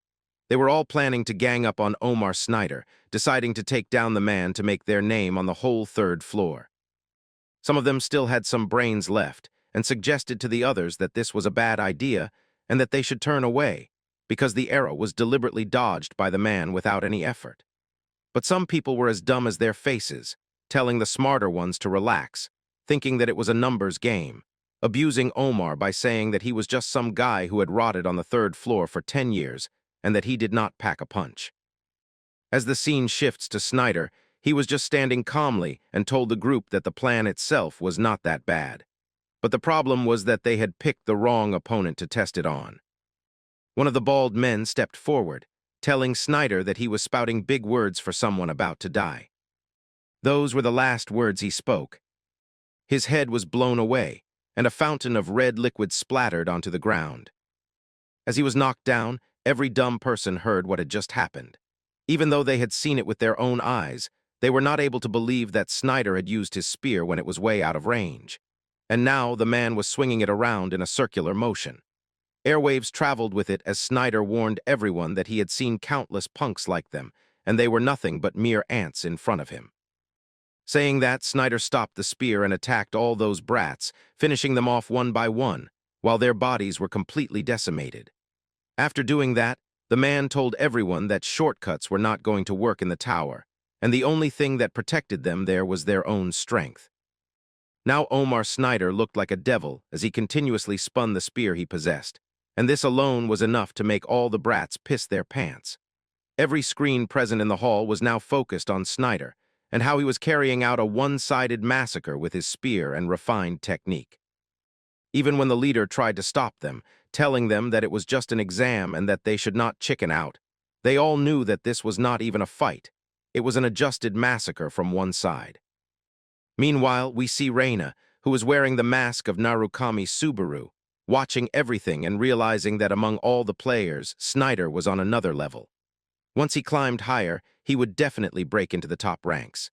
They were all planning to gang up on Omar Snyder, deciding to take down the man to make their name on the whole third floor. Some of them still had some brains left and suggested to the others that this was a bad idea and that they should turn away, because the arrow was deliberately dodged by the man without any effort. But some people were as dumb as their faces, telling the smarter ones to relax, thinking that it was a numbers game, abusing Omar by saying that he was just some guy who had rotted on the third floor for 10 years and that he did not pack a punch. As the scene shifts to Snyder, he was just standing calmly and told the group that the plan itself was not that bad. But the problem was that they had picked the wrong opponent to test it on. One of the bald men stepped forward, telling Snyder that he was spouting big words for someone about to die. Those were the last words he spoke. His head was blown away, and a fountain of red liquid splattered onto the ground. As he was knocked down, every dumb person heard what had just happened. Even though they had seen it with their own eyes, they were not able to believe that Snyder had used his spear when it was way out of range. And now the man was swinging it around in a circular motion. Airwaves traveled with it as Snyder warned everyone that he had seen countless punks like them, and they were nothing but mere ants in front of him. Saying that, Snyder stopped the spear and attacked all those brats, finishing them off one by one, while their bodies were completely decimated. After doing that, the man told everyone that shortcuts were not going to work in the tower, and the only thing that protected them there was their own strength. Now Omar Snyder looked like a devil as he continuously spun the spear he possessed, and this alone was enough to make all the brats piss their pants. Every screen present in the hall was now focused on Snyder, and how he was carrying out a one-sided massacre with his spear and refined technique. Even when the leader tried to stop them, telling them that it was just an exam and that they should not chicken out, they all knew that this was not even a fight. It was an adjusted massacre from one side. Meanwhile, we see Reina, who was wearing the mask of Narukami Subaru, watching everything and realizing that among all the players, Snyder was on another level. Once he climbed higher, he would definitely break into the top ranks.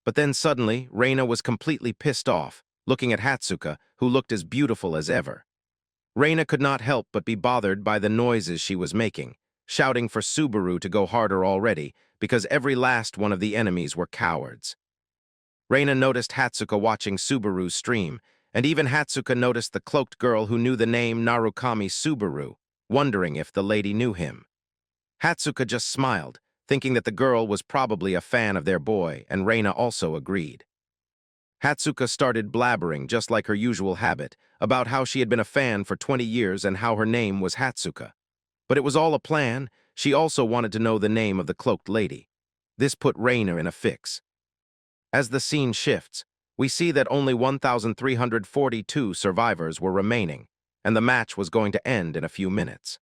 But then suddenly, Reina was completely pissed off, looking at Hatsuka, who looked as beautiful as ever. Reina could not help but be bothered by the noises she was making, shouting for Subaru to go harder already, because every last one of the enemies were cowards. Reina noticed Hatsuka watching Subaru's stream, and even Hatsuka noticed the cloaked girl who knew the name Narukami Subaru, wondering if the lady knew him. Hatsuka just smiled, thinking that the girl was probably a fan of their boy, and Reina also agreed. Hatsuka started blabbering, just like her usual habit, about how she had been a fan for 20 years and how her name was Hatsuka. But it was all a plan. She also wanted to know the name of the cloaked lady. This put Reina in a fix. As the scene shifts, we see that only 1,342 survivors were remaining, and the match was going to end in a few minutes.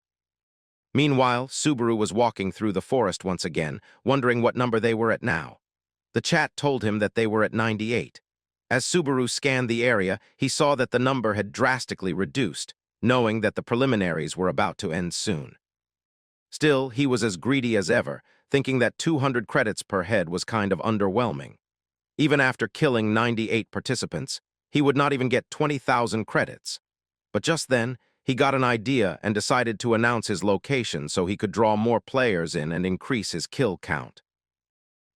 Meanwhile, Subaru was walking through the forest once again, wondering what number they were at now. The chat told him that they were at 98. As Subaru scanned the area, he saw that the number had drastically reduced, knowing that the preliminaries were about to end soon. Still, he was as greedy as ever, thinking that 200 credits per head was kind of underwhelming. Even after killing 98 participants, he would not even get 20,000 credits. But just then, he got an idea and decided to announce his location so he could draw more players in and increase his kill count.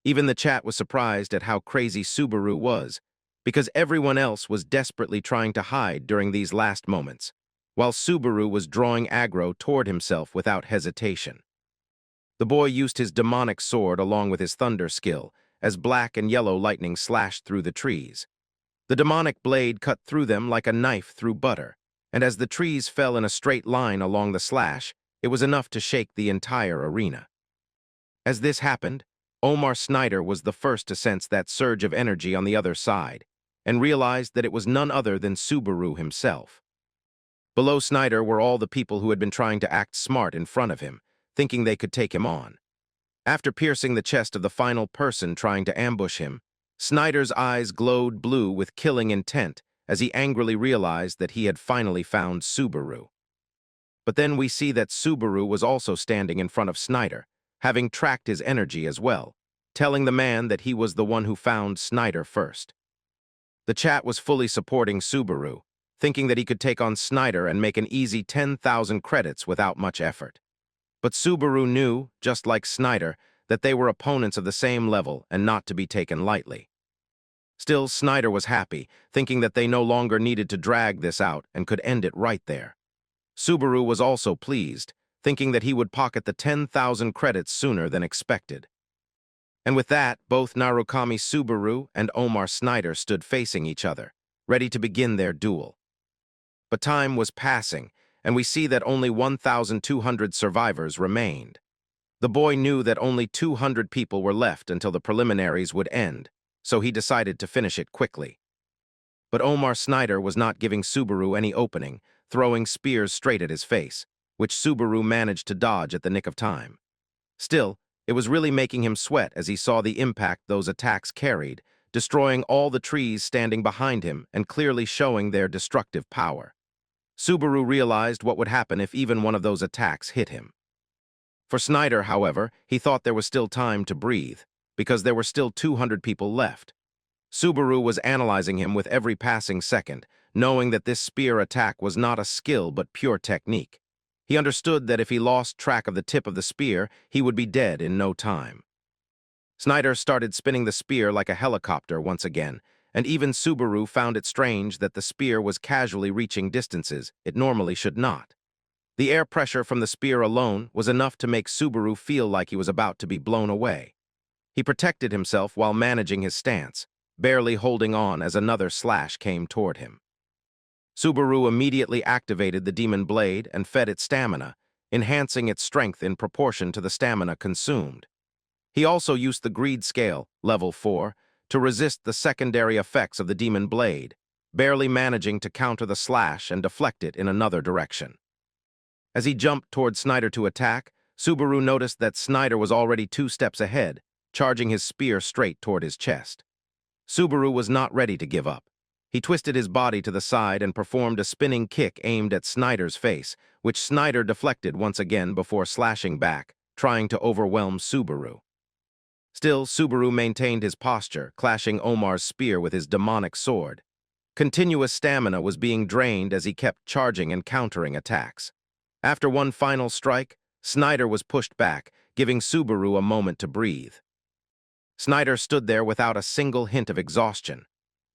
Even the chat was surprised at how crazy Subaru was, because everyone else was desperately trying to hide during these last moments, while Subaru was drawing aggro toward himself without hesitation. The boy used his demonic sword along with his thunder skill, as black and yellow lightning slashed through the trees. The demonic blade cut through them like a knife through butter, and as the trees fell in a straight line along the slash, it was enough to shake the entire arena. As this happened, Omar Snyder was the first to sense that surge of energy on the other side, and realized that it was none other than Subaru himself. Below Snyder were all the people who had been trying to act smart in front of him, thinking they could take him on. After piercing the chest of the final person trying to ambush him, Snyder's eyes glowed blue with killing intent as he angrily realized that he had finally found Subaru. But then we see that Subaru was also standing in front of Snyder, having tracked his energy as well, telling the man that he was the one who found Snyder first. The chat was fully supporting Subaru, thinking that he could take on Snyder and make an easy 10,000 credits without much effort. But Subaru knew, just like Snyder, that they were opponents of the same level and not to be taken lightly. Still, Snyder was happy, thinking that they no longer needed to drag this out and could end it right there. Subaru was also pleased, thinking that he would pocket the 10,000 credits sooner than expected. And with that, both Narukami Subaru and Omar Snyder stood facing each other, ready to begin their duel. But time was passing, and we see that only 1,200 survivors remained. The boy knew that only 200 people were left until the preliminaries would end, so he decided to finish it quickly. But Omar Snyder was not giving Subaru any opening, throwing spears straight at his face, which Subaru managed to dodge at the nick of time. Still, it was really making him sweat as he saw the impact those attacks carried, destroying all the trees standing behind him and clearly showing their destructive power. Subaru realized what would happen if even one of those attacks hit him. For Snyder, however, he thought there was still time to breathe, because there were still 200 people left. Subaru was analyzing him with every passing second, knowing that this spear attack was not a skill but pure technique. He understood that if he lost track of the tip of the spear, he would be dead in no time. Snyder started spinning the spear like a helicopter once again, and even Subaru found it strange that the spear was casually reaching distances it normally should not. The air pressure from the spear alone was enough to make Subaru feel like he was about to be blown away. He protected himself while managing his stance, barely holding on as another slash came toward him. Subaru immediately activated the demon blade and fed it stamina, enhancing its strength in proportion to the stamina consumed. He also used the greed scale, level 4, to resist the secondary effects of the demon blade, barely managing to counter the slash and deflect it in another direction. As he jumped toward Snyder to attack, Subaru noticed that Snyder was already 2 steps ahead, charging his spear straight toward his chest. Subaru was not ready to give up. He twisted his body to the side and performed a spinning kick aimed at Snyder's face, which Snyder deflected once again before slashing back, trying to overwhelm Subaru. Still, Subaru maintained his posture, clashing Omar's spear with his demonic sword. Continuous stamina was being drained as he kept charging and countering attacks. After one final strike, Snyder was pushed back, giving Subaru a moment to breathe. Snyder stood there without a single hint of exhaustion.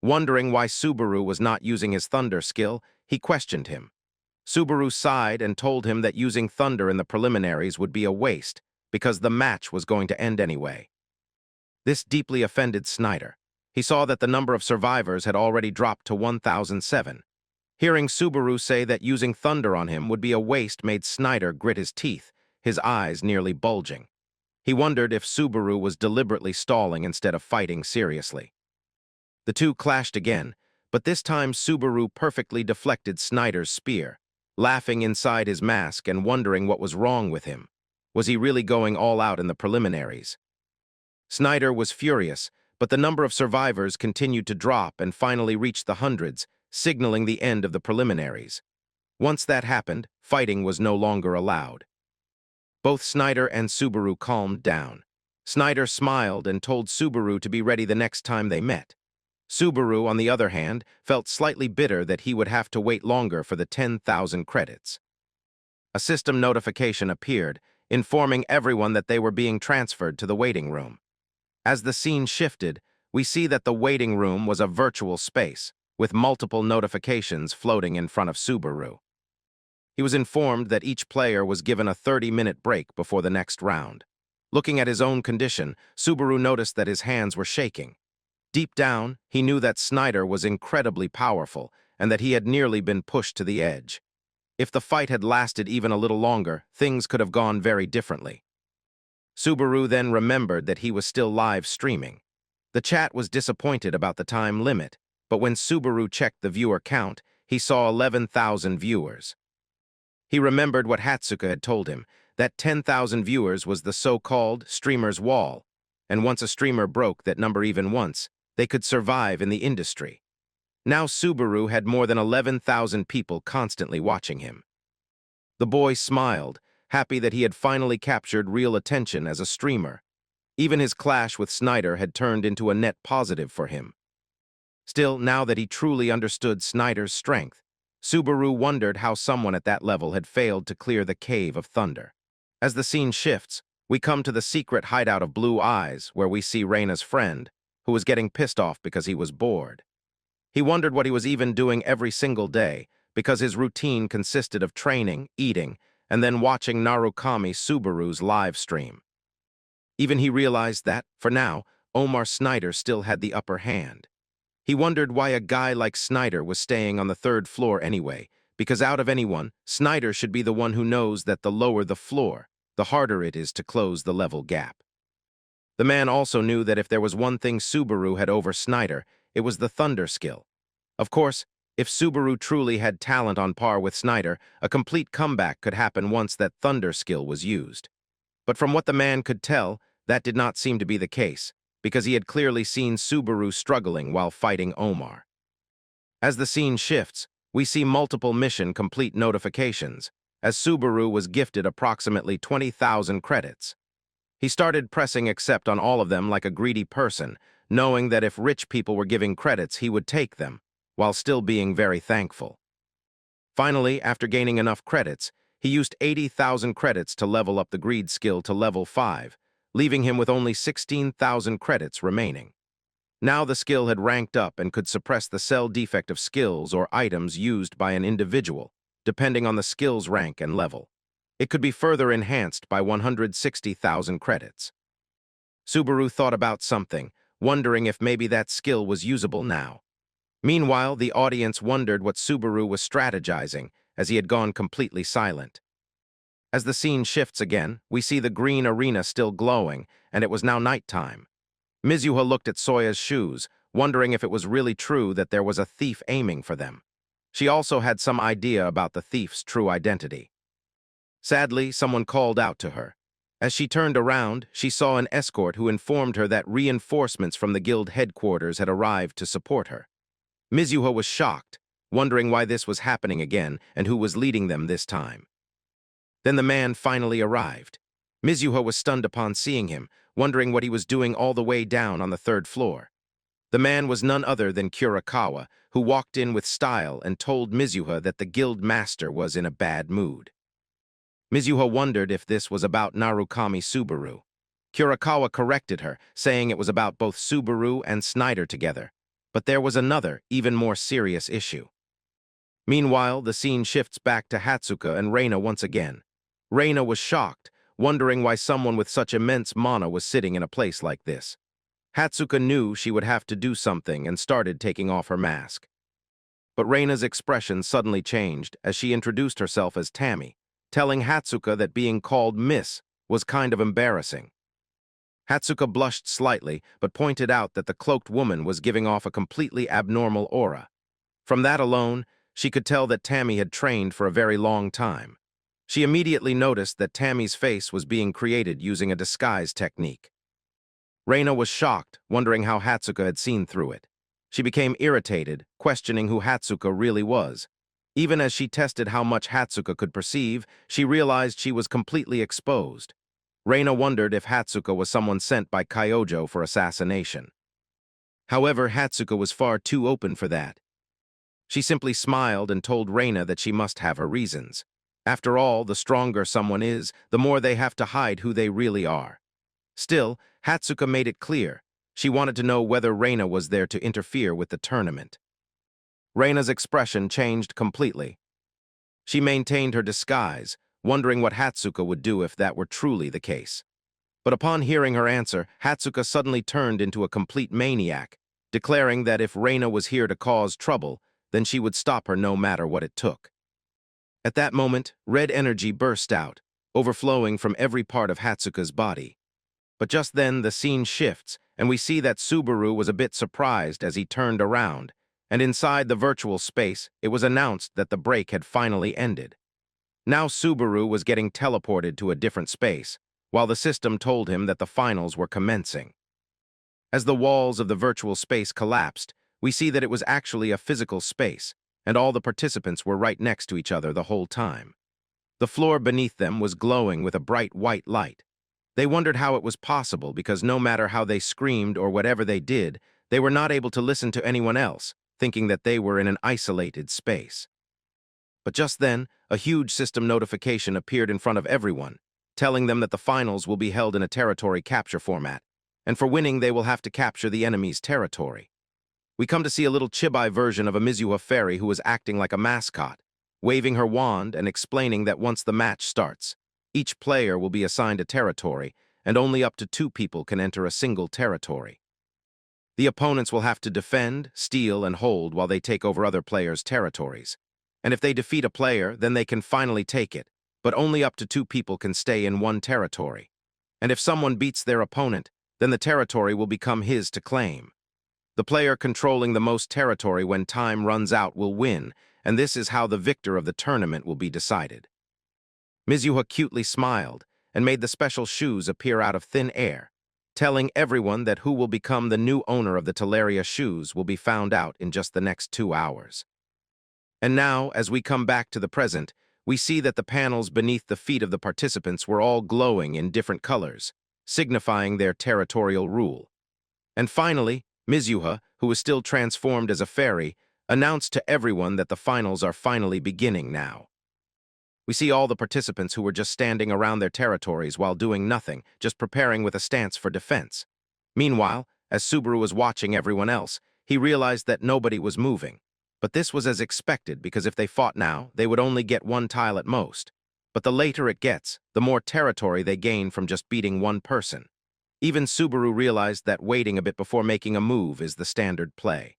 Wondering why Subaru was not using his thunder skill, he questioned him. Subaru sighed and told him that using thunder in the preliminaries would be a waste, because the match was going to end anyway. This deeply offended Snyder. He saw that the number of survivors had already dropped to 1,007. Hearing Subaru say that using thunder on him would be a waste made Snyder grit his teeth, his eyes nearly bulging. He wondered if Subaru was deliberately stalling instead of fighting seriously. The two clashed again, but this time Subaru perfectly deflected Snyder's spear, laughing inside his mask and wondering what was wrong with him. Was he really going all out in the preliminaries? Snyder was furious, but the number of survivors continued to drop and finally reached the hundreds, signaling the end of the preliminaries. Once that happened, fighting was no longer allowed. Both Snyder and Subaru calmed down. Snyder smiled and told Subaru to be ready the next time they met. Subaru, on the other hand, felt slightly bitter that he would have to wait longer for the 10,000 credits. A system notification appeared, informing everyone that they were being transferred to the waiting room. As the scene shifted, we see that the waiting room was a virtual space, with multiple notifications floating in front of Subaru. He was informed that each player was given a 30-minute break before the next round. Looking at his own condition, Subaru noticed that his hands were shaking. Deep down, he knew that Snyder was incredibly powerful and that he had nearly been pushed to the edge. If the fight had lasted even a little longer, things could have gone very differently. Subaru then remembered that he was still live streaming. The chat was disappointed about the time limit, but when Subaru checked the viewer count, he saw 11,000 viewers. He remembered what Hatsuka had told him, that 10,000 viewers was the so-called streamer's wall, and once a streamer broke that number even once, they could survive in the industry. Now Subaru had more than 11,000 people constantly watching him. The boy smiled, happy that he had finally captured real attention as a streamer. Even his clash with Snyder had turned into a net positive for him. Still, now that he truly understood Snyder's strength, Subaru wondered how someone at that level had failed to clear the Cave of Thunder. As the scene shifts, we come to the secret hideout of Blue Eyes, where we see Reina's friend, who was getting pissed off because he was bored. He wondered what he was even doing every single day, because his routine consisted of training, eating, and then watching Narukami Subaru's live stream. Even he realized that, for now, Omar Snyder still had the upper hand. He wondered why a guy like Snyder was staying on the 3rd floor anyway, because out of anyone, Snyder should be the one who knows that the lower the floor, the harder it is to close the level gap. The man also knew that if there was one thing Subaru had over Snyder, it was the thunder skill. Of course, if Subaru truly had talent on par with Snyder, a complete comeback could happen once that thunder skill was used. But from what the man could tell, that did not seem to be the case, because he had clearly seen Subaru struggling while fighting Omar. As the scene shifts, we see multiple mission complete notifications, as Subaru was gifted approximately 20,000 credits. He started pressing accept on all of them like a greedy person, knowing that if rich people were giving credits, he would take them, while still being very thankful. Finally, after gaining enough credits, he used 80,000 credits to level up the greed skill to level 5, leaving him with only 16,000 credits remaining. Now the skill had ranked up and could suppress the cell defect of skills or items used by an individual, depending on the skill's rank and level. It could be further enhanced by 160,000 credits. Subaru thought about something, wondering if maybe that skill was usable now. Meanwhile, the audience wondered what Subaru was strategizing, as he had gone completely silent. As the scene shifts again, we see the green arena still glowing, and it was now nighttime. Mizuha looked at Soya's shoes, wondering if it was really true that there was a thief aiming for them. She also had some idea about the thief's true identity. Sadly, someone called out to her. As she turned around, she saw an escort who informed her that reinforcements from the guild headquarters had arrived to support her. Mizuha was shocked, wondering why this was happening again and who was leading them this time. Then the man finally arrived. Mizuha was stunned upon seeing him, wondering what he was doing all the way down on the 3rd floor. The man was none other than Kurakawa, who walked in with style and told Mizuha that the guild master was in a bad mood. Mizuha wondered if this was about Narukami Subaru. Kurakawa corrected her, saying it was about both Subaru and Snyder together. But there was another, even more serious issue. Meanwhile, the scene shifts back to Hatsuka and Reina once again. Reina was shocked, wondering why someone with such immense mana was sitting in a place like this. Hatsuka knew she would have to do something and started taking off her mask. But Reina's expression suddenly changed as she introduced herself as Tammy, telling Hatsuka that being called Miss was kind of embarrassing. Hatsuka blushed slightly, but pointed out that the cloaked woman was giving off a completely abnormal aura. From that alone, she could tell that Tammy had trained for a very long time. She immediately noticed that Tammy's face was being created using a disguise technique. Reina was shocked, wondering how Hatsuka had seen through it. She became irritated, questioning who Hatsuka really was. Even as she tested how much Hatsuka could perceive, she realized she was completely exposed. Reina wondered if Hatsuka was someone sent by Kyojo for assassination. However, Hatsuka was far too open for that. She simply smiled and told Reina that she must have her reasons. After all, the stronger someone is, the more they have to hide who they really are. Still, Hatsuka made it clear. She wanted to know whether Reina was there to interfere with the tournament. Reina's expression changed completely. She maintained her disguise, wondering what Hatsuka would do if that were truly the case. But upon hearing her answer, Hatsuka suddenly turned into a complete maniac, declaring that if Reina was here to cause trouble, then she would stop her no matter what it took. At that moment, red energy burst out, overflowing from every part of Hatsuka's body. But just then, the scene shifts, and we see that Subaru was a bit surprised as he turned around, and inside the virtual space, it was announced that the break had finally ended. Now Subaru was getting teleported to a different space, while the system told him that the finals were commencing. As the walls of the virtual space collapsed, we see that it was actually a physical space, and all the participants were right next to each other the whole time. The floor beneath them was glowing with a bright white light. They wondered how it was possible because no matter how they screamed or whatever they did, they were not able to listen to anyone else, thinking that they were in an isolated space. But just then, a huge system notification appeared in front of everyone, telling them that the finals will be held in a territory capture format, and for winning they will have to capture the enemy's territory. We come to see a little chibi version of a Mizuha fairy who was acting like a mascot, waving her wand and explaining that once the match starts, each player will be assigned a territory, and only up to 2 people can enter a single territory. The opponents will have to defend, steal, and hold while they take over other players' territories. And if they defeat a player, then they can finally take it, but only up to 2 people can stay in one territory. And if someone beats their opponent, then the territory will become his to claim. The player controlling the most territory when time runs out will win, and this is how the victor of the tournament will be decided. Mizuha cutely smiled and made the special shoes appear out of thin air, telling everyone that who will become the new owner of the Teleria shoes will be found out in just the next 2 hours. And now, as we come back to the present, we see that the panels beneath the feet of the participants were all glowing in different colors, signifying their territorial rule. And finally, Mizuha, who is still transformed as a fairy, announced to everyone that the finals are finally beginning now. We see all the participants who were just standing around their territories while doing nothing, just preparing with a stance for defense. Meanwhile, as Subaru was watching everyone else, he realized that nobody was moving. But this was as expected because if they fought now, they would only get 1 tile at most. But the later it gets, the more territory they gain from just beating 1 person. Even Subaru realized that waiting a bit before making a move is the standard play.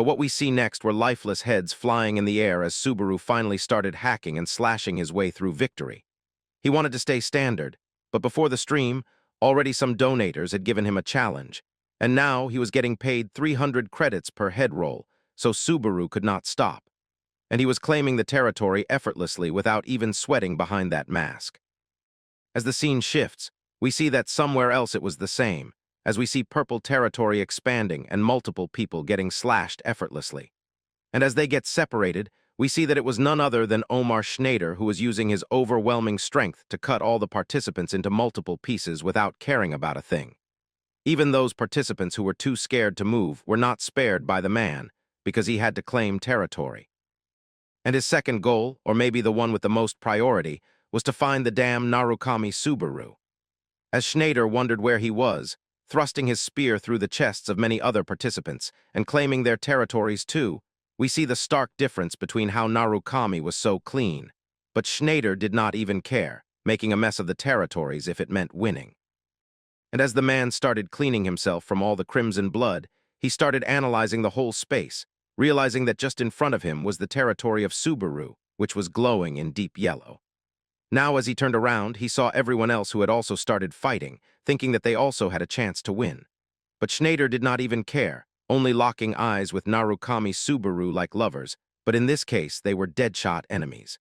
But what we see next were lifeless heads flying in the air as Subaru finally started hacking and slashing his way through victory. He wanted to stay standard, but before the stream, already some donators had given him a challenge, and now he was getting paid 300 credits per head roll, so Subaru could not stop. And he was claiming the territory effortlessly without even sweating behind that mask. As the scene shifts, we see that somewhere else it was the same, as we see purple territory expanding and multiple people getting slashed effortlessly. And as they get separated, we see that it was none other than Omar Schneider who was using his overwhelming strength to cut all the participants into multiple pieces without caring about a thing. Even those participants who were too scared to move were not spared by the man, because he had to claim territory. And his second goal, or maybe the one with the most priority, was to find the damn Narukami Subaru. As Schneider wondered where he was, thrusting his spear through the chests of many other participants and claiming their territories too, we see the stark difference between how Narukami was so clean. But Schneider did not even care, making a mess of the territories if it meant winning. And as the man started cleaning himself from all the crimson blood, he started analyzing the whole space, realizing that just in front of him was the territory of Subaru, which was glowing in deep yellow. Now as he turned around, he saw everyone else who had also started fighting, thinking that they also had a chance to win. But Schneider did not even care, only locking eyes with Narukami Subaru like lovers, but in this case they were deadshot enemies.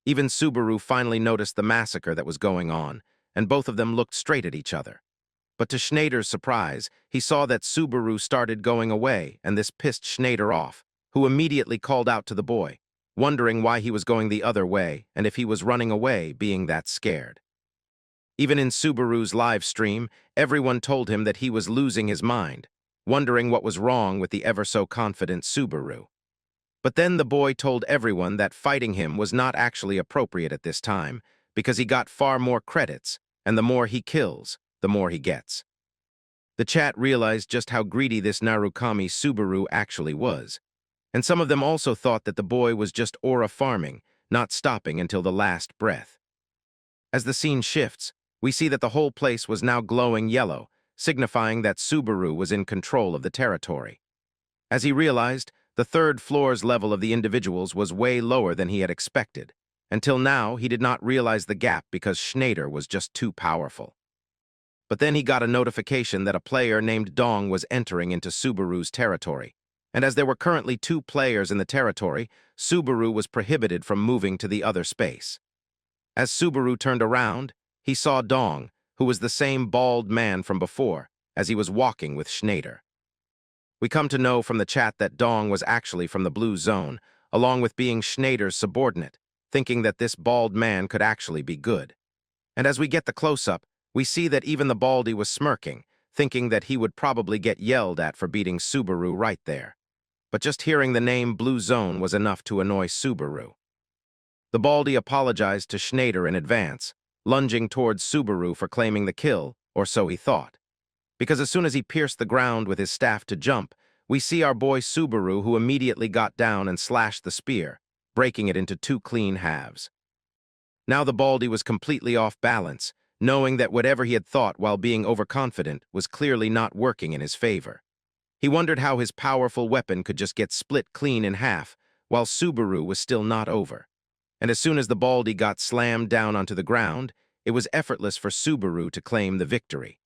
Even Subaru finally noticed the massacre that was going on, and both of them looked straight at each other. But to Schneider's surprise, he saw that Subaru started going away, and this pissed Schneider off, who immediately called out to the boy, wondering why he was going the other way and if he was running away being that scared. Even in Subaru's live stream, everyone told him that he was losing his mind, wondering what was wrong with the ever-so-confident Subaru. But then the boy told everyone that fighting him was not actually appropriate at this time, because he got far more credits, and the more he kills, the more he gets. The chat realized just how greedy this Narukami Subaru actually was, and some of them also thought that the boy was just aura farming, not stopping until the last breath. As the scene shifts, we see that the whole place was now glowing yellow, signifying that Subaru was in control of the territory. As he realized, the third floor's level of the individuals was way lower than he had expected. Until now, he did not realize the gap because Schneider was just too powerful. But then he got a notification that a player named Dong was entering into Subaru's territory. And as there were currently 2 players in the territory, Subaru was prohibited from moving to the other space. As Subaru turned around, he saw Dong, who was the same bald man from before, as he was walking with Schneider. We come to know from the chat that Dong was actually from the blue zone, along with being Schneider's subordinate, thinking that this bald man could actually be good. And as we get the close-up, we see that even the baldy was smirking, thinking that he would probably get yelled at for beating Subaru right there. But just hearing the name Blue Zone was enough to annoy Subaru. The baldy apologized to Schneider in advance, lunging towards Subaru for claiming the kill, or so he thought. Because as soon as he pierced the ground with his staff to jump, we see our boy Subaru who immediately got down and slashed the spear, breaking it into 2 clean halves. Now the baldy was completely off balance, knowing that whatever he had thought while being overconfident was clearly not working in his favor. He wondered how his powerful weapon could just get split clean in half, while Subaru was still not over. And as soon as the baldy got slammed down onto the ground, it was effortless for Subaru to claim the victory.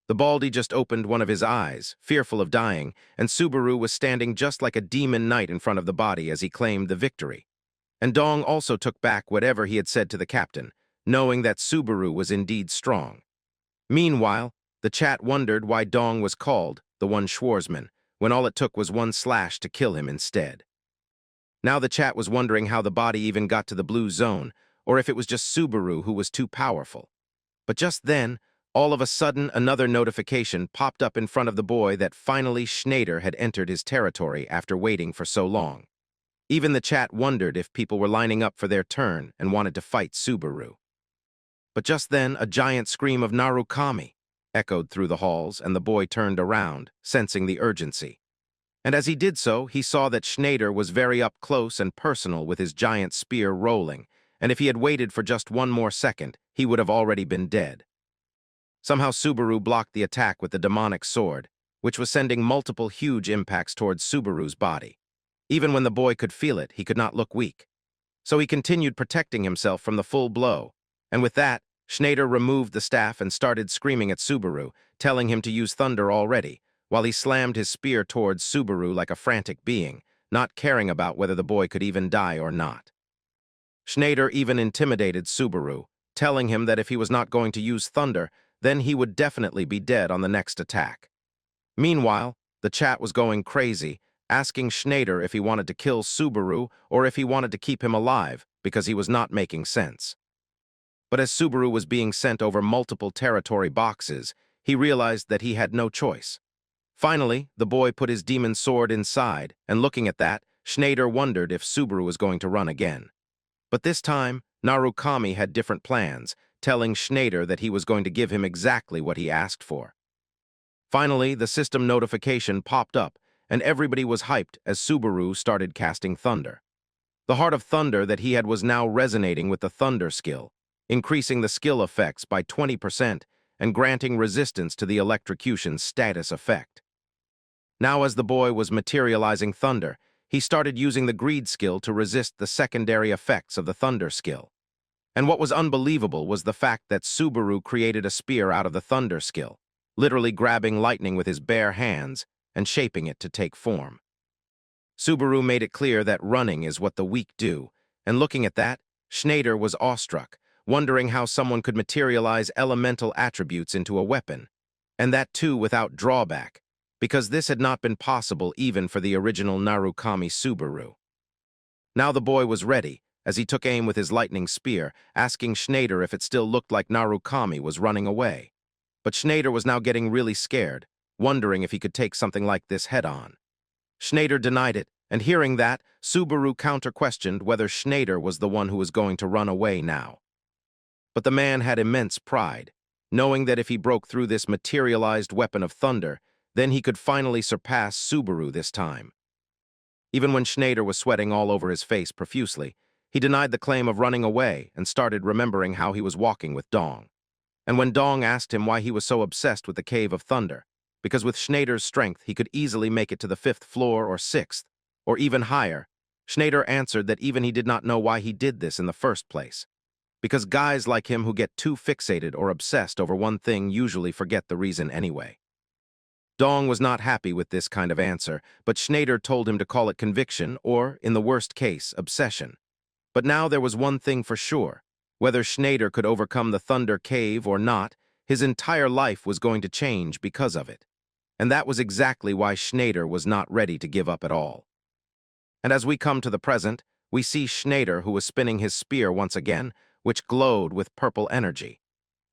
The baldy just opened one of his eyes, fearful of dying, and Subaru was standing just like a demon knight in front of the body as he claimed the victory. And Dong also took back whatever he had said to the captain, knowing that Subaru was indeed strong. Meanwhile, the chat wondered why Dong was called the one Schwarzman, when all it took was 1 slash to kill him instead. Now the chat was wondering how the body even got to the blue zone, or if it was just Subaru who was too powerful. But just then, all of a sudden, another notification popped up in front of the boy that finally Schneider had entered his territory after waiting for so long. Even the chat wondered if people were lining up for their turn and wanted to fight Subaru. But just then, a giant scream of Narukami echoed through the halls, and the boy turned around, sensing the urgency. And as he did so, he saw that Schneider was very up close and personal with his giant spear rolling, and if he had waited for just 1 more second, he would have already been dead. Somehow Subaru blocked the attack with the demonic sword, which was sending multiple huge impacts towards Subaru's body. Even when the boy could feel it, he could not look weak. So he continued protecting himself from the full blow, And with that, Schneider removed the staff and started screaming at Subaru, telling him to use thunder already, while he slammed his spear towards Subaru like a frantic being, not caring about whether the boy could even die or not. Schneider even intimidated Subaru, telling him that if he was not going to use thunder, then he would definitely be dead on the next attack. Meanwhile, the chat was going crazy, asking Schneider if he wanted to kill Subaru or if he wanted to keep him alive, because he was not making sense. But as Subaru was being sent over multiple territory boxes, he realized that he had no choice. Finally, the boy put his demon sword inside, and looking at that, Schneider wondered if Subaru was going to run again. But this time, Narukami had different plans, telling Schneider that he was going to give him exactly what he asked for. Finally, the system notification popped up, and everybody was hyped as Subaru started casting thunder. The heart of thunder that he had was now resonating with the thunder skill, increasing the skill effects by 20% and granting resistance to the electrocution status effect. Now as the boy was materializing thunder, he started using the greed skill to resist the secondary effects of the thunder skill. And what was unbelievable was the fact that Subaru created a spear out of the thunder skill, literally grabbing lightning with his bare hands and shaping it to take form. Subaru made it clear that running is what the weak do, and looking at that, Schneider was awestruck, wondering how someone could materialize elemental attributes into a weapon, and that too without drawback, because this had not been possible even for the original Narukami Subaru. Now the boy was ready, as he took aim with his lightning spear, asking Schneider if it still looked like Narukami was running away. But Schneider was now getting really scared, wondering if he could take something like this head-on. Schneider denied it, and hearing that, Subaru counter-questioned whether Schneider was the one who was going to run away now. But the man had immense pride, knowing that if he broke through this materialized weapon of thunder, then he could finally surpass Subaru this time. Even when Schneider was sweating all over his face profusely, he denied the claim of running away and started remembering how he was walking with Dong. And when Dong asked him why he was so obsessed with the Cave of Thunder, because with Schneider's strength he could easily make it to the 5th floor or 6th, or even higher, Schneider answered that even he did not know why he did this in the first place. Because guys like him who get too fixated or obsessed over one thing usually forget the reason anyway. Dong was not happy with this kind of answer, but Schneider told him to call it conviction or, in the worst case, obsession. But now there was one thing for sure. Whether Schneider could overcome the Thunder Cave or not, his entire life was going to change because of it. And that was exactly why Schneider was not ready to give up at all. And as we come to the present, we see Schneider, who was spinning his spear once again, which glowed with purple energy.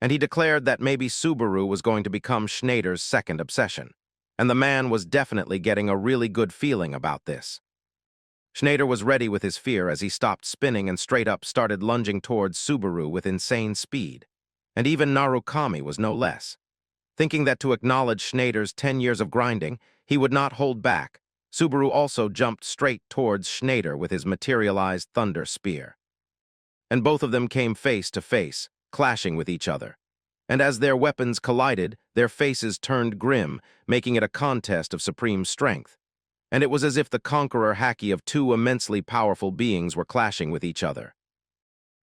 And he declared that maybe Subaru was going to become Schneider's second obsession. And the man was definitely getting a really good feeling about this. Schneider was ready with his fear as he stopped spinning and straight up started lunging towards Subaru with insane speed. And even Narukami was no less. Thinking that to acknowledge Schneider's 10 years of grinding, he would not hold back, Subaru also jumped straight towards Schneider with his materialized thunder spear. And both of them came face to face, clashing with each other. And as their weapons collided, their faces turned grim, making it a contest of supreme strength. And it was as if the conqueror haki of two immensely powerful beings were clashing with each other.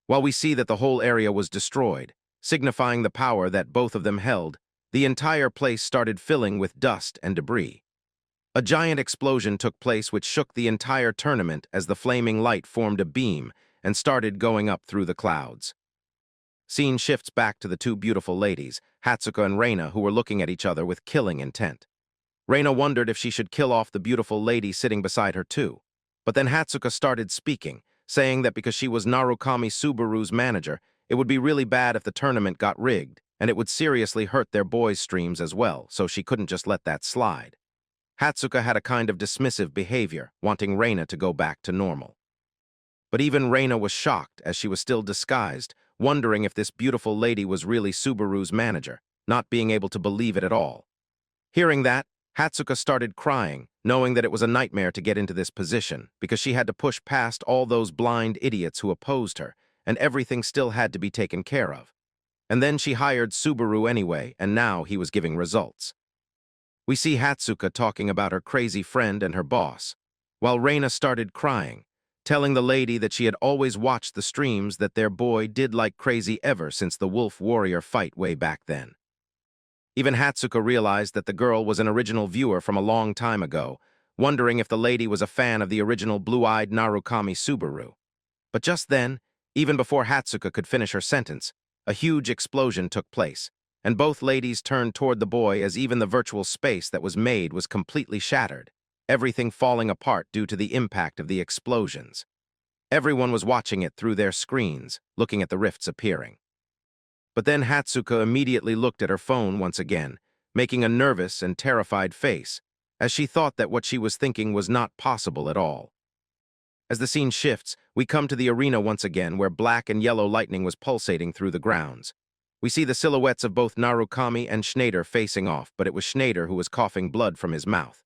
While we see that the whole area was destroyed, signifying the power that both of them held, the entire place started filling with dust and debris. A giant explosion took place which shook the entire tournament as the flaming light formed a beam and started going up through the clouds. Scene shifts back to the two beautiful ladies, Hatsuka and Reina, who were looking at each other with killing intent. Reina wondered if she should kill off the beautiful lady sitting beside her too. But then Hatsuka started speaking, saying that because she was Narukami Subaru's manager, it would be really bad if the tournament got rigged, and it would seriously hurt their boys' streams as well, so she couldn't just let that slide. Hatsuka had a kind of dismissive behavior, wanting Reina to go back to normal. But even Reina was shocked as she was still disguised, wondering if this beautiful lady was really Subaru's manager, not being able to believe it at all. Hearing that, Hatsuka started crying, knowing that it was a nightmare to get into this position, because she had to push past all those blind idiots who opposed her, and everything still had to be taken care of. And then she hired Subaru anyway, and now he was giving results. We see Hatsuka talking about her crazy friend and her boss, while Reina started crying, telling the lady that she had always watched the streams that their boy did like crazy ever since the wolf warrior fight way back then. Even Hatsuka realized that the girl was an original viewer from a long time ago, wondering if the lady was a fan of the original blue-eyed Narukami Subaru. But just then, even before Hatsuka could finish her sentence, a huge explosion took place, and both ladies turned toward the boy as even the virtual space that was made was completely shattered, everything falling apart due to the impact of the explosions. Everyone was watching it through their screens, looking at the rifts appearing. But then Hatsuka immediately looked at her phone once again, making a nervous and terrified face, as she thought that what she was thinking was not possible at all. As the scene shifts, we come to the arena once again where black and yellow lightning was pulsating through the grounds. We see the silhouettes of both Narukami and Schneider facing off, but it was Schneider who was coughing blood from his mouth.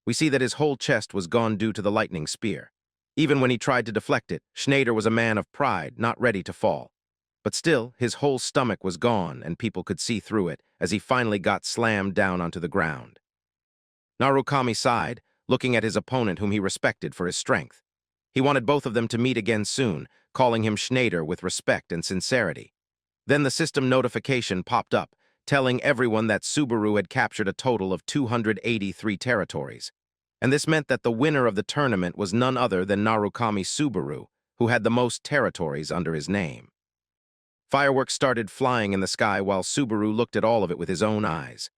We see that his whole chest was gone due to the lightning spear. Even when he tried to deflect it, Schneider was a man of pride, not ready to fall. But still, his whole stomach was gone, and people could see through it as he finally got slammed down onto the ground. Narukami sighed, looking at his opponent whom he respected for his strength. He wanted both of them to meet again soon, calling him Schneider with respect and sincerity. Then the system notification popped up, telling everyone that Subaru had captured a total of 283 territories. And this meant that the winner of the tournament was none other than Narukami Subaru, who had the most territories under his name. Fireworks started flying in the sky while Subaru looked at all of it with his own eyes.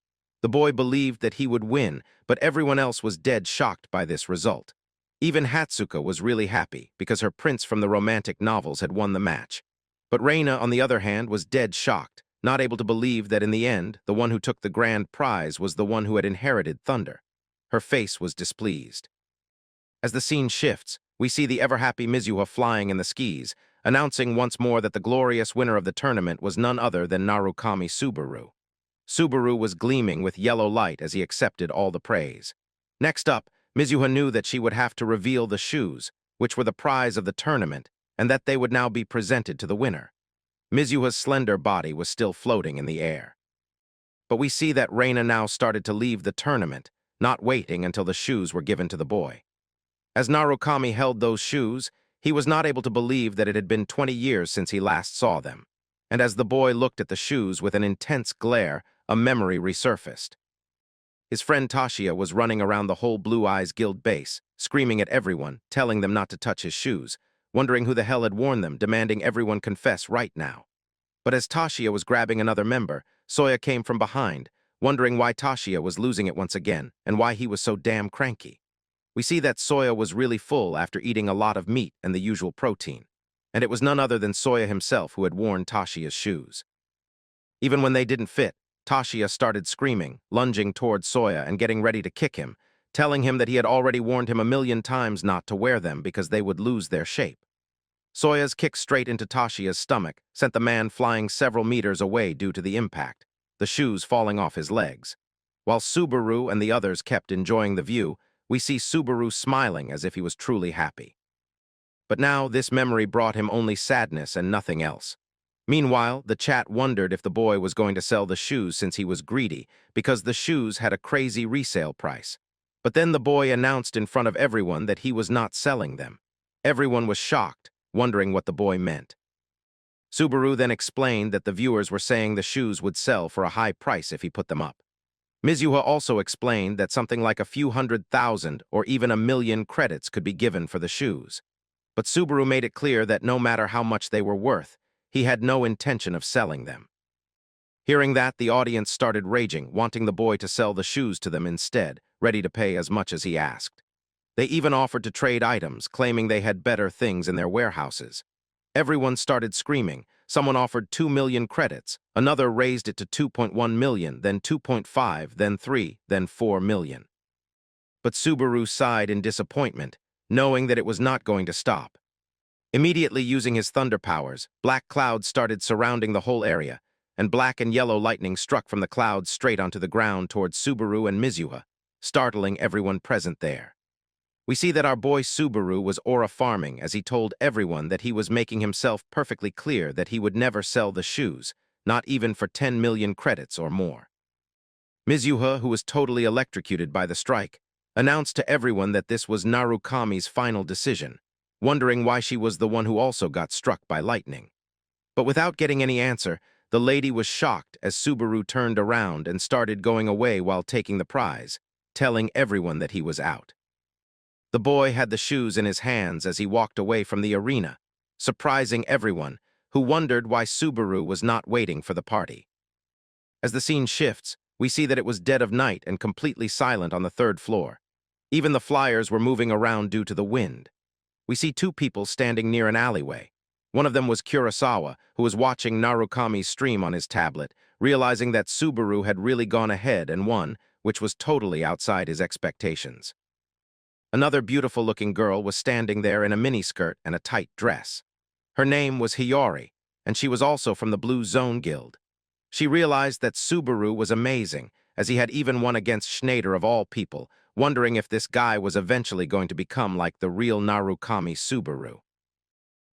The boy believed that he would win, but everyone else was dead shocked by this result. Even Hatsuka was really happy because her prince from the romantic novels had won the match. But Reina, on the other hand, was dead shocked, not able to believe that in the end, the one who took the grand prize was the one who had inherited thunder. Her face was displeased. As the scene shifts, we see the ever-happy Mizuha flying in the skis, announcing once more that the glorious winner of the tournament was none other than Narukami Subaru. Subaru was gleaming with yellow light as he accepted all the praise. Next up, Mizuha knew that she would have to reveal the shoes, which were the prize of the tournament, and that they would now be presented to the winner. Mizuha's slender body was still floating in the air. But we see that Reina now started to leave the tournament, not waiting until the shoes were given to the boy. As Narukami held those shoes, he was not able to believe that it had been 20 years since he last saw them. And as the boy looked at the shoes with an intense glare, a memory resurfaced. His friend Tashiya was running around the whole Blue Eyes Guild base, screaming at everyone, telling them not to touch his shoes, wondering who the hell had worn them, demanding everyone confess right now. But as Tashiya was grabbing another member, Soya came from behind, wondering why Tashiya was losing it once again and why he was so damn cranky. We see that Soya was really full after eating a lot of meat and the usual protein, and it was none other than Soya himself who had worn Tashiya's shoes. Even when they didn't fit, Tashiya started screaming, lunging towards Soya and getting ready to kick him, telling him that he had already warned him a million times not to wear them because they would lose their shape. Soya's kick straight into Tashiya's stomach sent the man flying several meters away due to the impact, the shoes falling off his legs. While Subaru and the others kept enjoying the view, we see Subaru smiling as if he was truly happy. But now this memory brought him only sadness and nothing else. Meanwhile, the chat wondered if the boy was going to sell the shoes since he was greedy, because the shoes had a crazy resale price. But then the boy announced in front of everyone that he was not selling them. Everyone was shocked, wondering what the boy meant. Subaru then explained that the viewers were saying the shoes would sell for a high price if he put them up. Mizuha also explained that something like a few 100,000 or even 1,000,000 credits could be given for the shoes. But Subaru made it clear that no matter how much they were worth, he had no intention of selling them. Hearing that, the audience started raging, wanting the boy to sell the shoes to them instead, ready to pay as much as he asked. They even offered to trade items, claiming they had better things in their warehouses. Everyone started screaming. Someone offered 2 million credits, another raised it to 2.1 million, then 2.5, then 3, then 4 million. But Subaru sighed in disappointment, knowing that it was not going to stop. Immediately using his thunder powers, black clouds started surrounding the whole area, and black and yellow lightning struck from the clouds straight onto the ground towards Subaru and Mizuha, startling everyone present there. We see that our boy Subaru was aura farming as he told everyone that he was making himself perfectly clear that he would never sell the shoes, not even for 10 million credits or more. Mizuha, who was totally electrocuted by the strike, announced to everyone that this was Narukami's final decision, wondering why she was the one who also got struck by lightning. But without getting any answer, the lady was shocked as Subaru turned around and started going away while taking the prize, telling everyone that he was out. The boy had the shoes in his hands as he walked away from the arena, surprising everyone, who wondered why Subaru was not waiting for the party. As the scene shifts, we see that it was dead of night and completely silent on the third floor. Even the flyers were moving around due to the wind. We see two people standing near an alleyway. One of them was Kurosawa, who was watching Narukami's stream on his tablet, realizing that Subaru had really gone ahead and won, which was totally outside his expectations. Another beautiful-looking girl was standing there in a miniskirt and a tight dress. Her name was Hiyori, and she was also from the Blue Zone Guild. She realized that Subaru was amazing, as he had even won against Schneider of all people, wondering if this guy was eventually going to become like the real Narukami Subaru.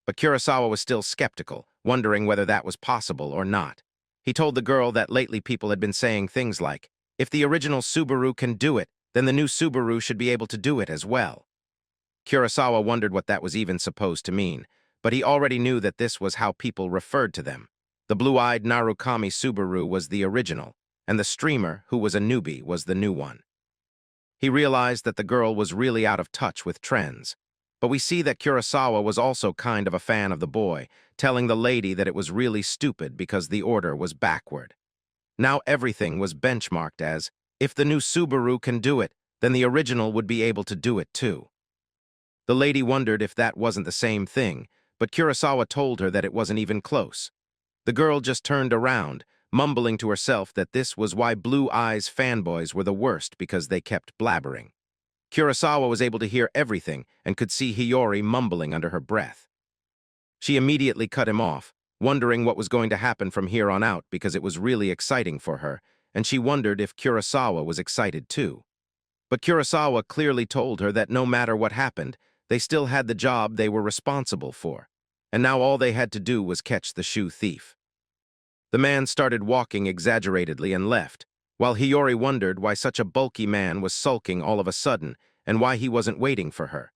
But Kurosawa was still skeptical, wondering whether that was possible or not. He told the girl that lately people had been saying things like, "If the original Subaru can do it, then the new Subaru should be able to do it as well." Kurosawa wondered what that was even supposed to mean, but he already knew that this was how people referred to them. The blue-eyed Narukami Subaru was the original, and the streamer, who was a newbie, was the new one. He realized that the girl was really out of touch with trends. But we see that Kurosawa was also kind of a fan of the boy, telling the lady that it was really stupid because the order was backward. Now everything was benchmarked as, if the new Subaru can do it, then the original would be able to do it too. The lady wondered if that wasn't the same thing, but Kurosawa told her that it wasn't even close. The girl just turned around, mumbling to herself that this was why Blue Eyes fanboys were the worst because they kept blabbering. Kurosawa was able to hear everything and could see Hiyori mumbling under her breath. She immediately cut him off, wondering what was going to happen from here on out because it was really exciting for her, and she wondered if Kurosawa was excited too. But Kurosawa clearly told her that no matter what happened, they still had the job they were responsible for, and now all they had to do was catch the shoe thief. The man started walking exaggeratedly and left, while Hiyori wondered why such a bulky man was sulking all of a sudden and why he wasn't waiting for her.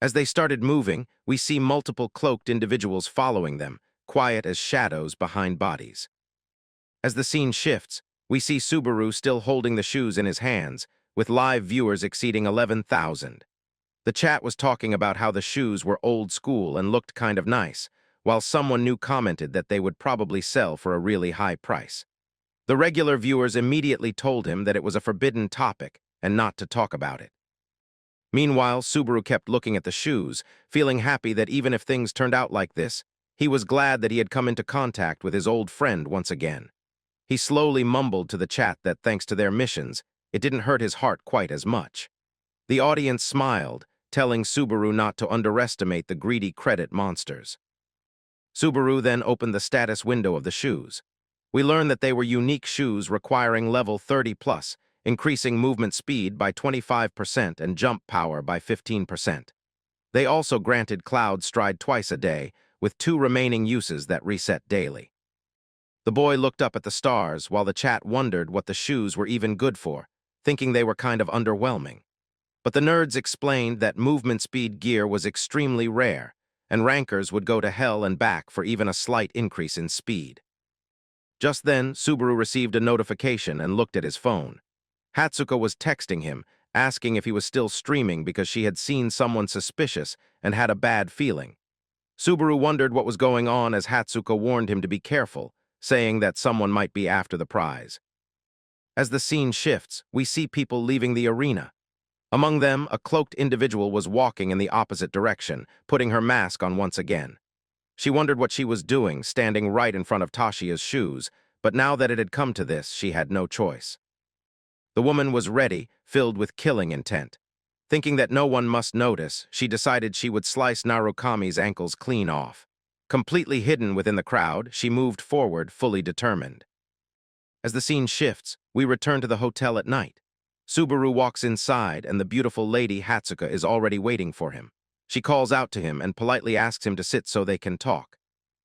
As they started moving, we see multiple cloaked individuals following them, quiet as shadows behind bodies. As the scene shifts, we see Subaru still holding the shoes in his hands, with live viewers exceeding 11,000. The chat was talking about how the shoes were old school and looked kind of nice, while someone new commented that they would probably sell for a really high price. The regular viewers immediately told him that it was a forbidden topic and not to talk about it. Meanwhile, Subaru kept looking at the shoes, feeling happy that even if things turned out like this, he was glad that he had come into contact with his old friend once again. He slowly mumbled to the chat that thanks to their missions, it didn't hurt his heart quite as much. The audience smiled, telling Subaru not to underestimate the greedy credit monsters. Subaru then opened the status window of the shoes. We learned that they were unique shoes requiring level 30+, increasing movement speed by 25% and jump power by 15%. They also granted Cloud Stride twice a day, with 2 remaining uses that reset daily. The boy looked up at the stars while the chat wondered what the shoes were even good for, thinking they were kind of underwhelming. But the nerds explained that movement speed gear was extremely rare, and rankers would go to hell and back for even a slight increase in speed. Just then, Subaru received a notification and looked at his phone. Hatsuko was texting him, asking if he was still streaming because she had seen someone suspicious and had a bad feeling. Subaru wondered what was going on as Hatsuko warned him to be careful, saying that someone might be after the prize. As the scene shifts, we see people leaving the arena. Among them, a cloaked individual was walking in the opposite direction, putting her mask on once again. She wondered what she was doing, standing right in front of Tashia's shoes, but now that it had come to this, she had no choice. The woman was ready, filled with killing intent. Thinking that no one must notice, she decided she would slice Narukami's ankles clean off. Completely hidden within the crowd, she moved forward, fully determined. As the scene shifts, we return to the hotel at night. Subaru walks inside, and the beautiful lady Hatsuka is already waiting for him. She calls out to him and politely asks him to sit so they can talk.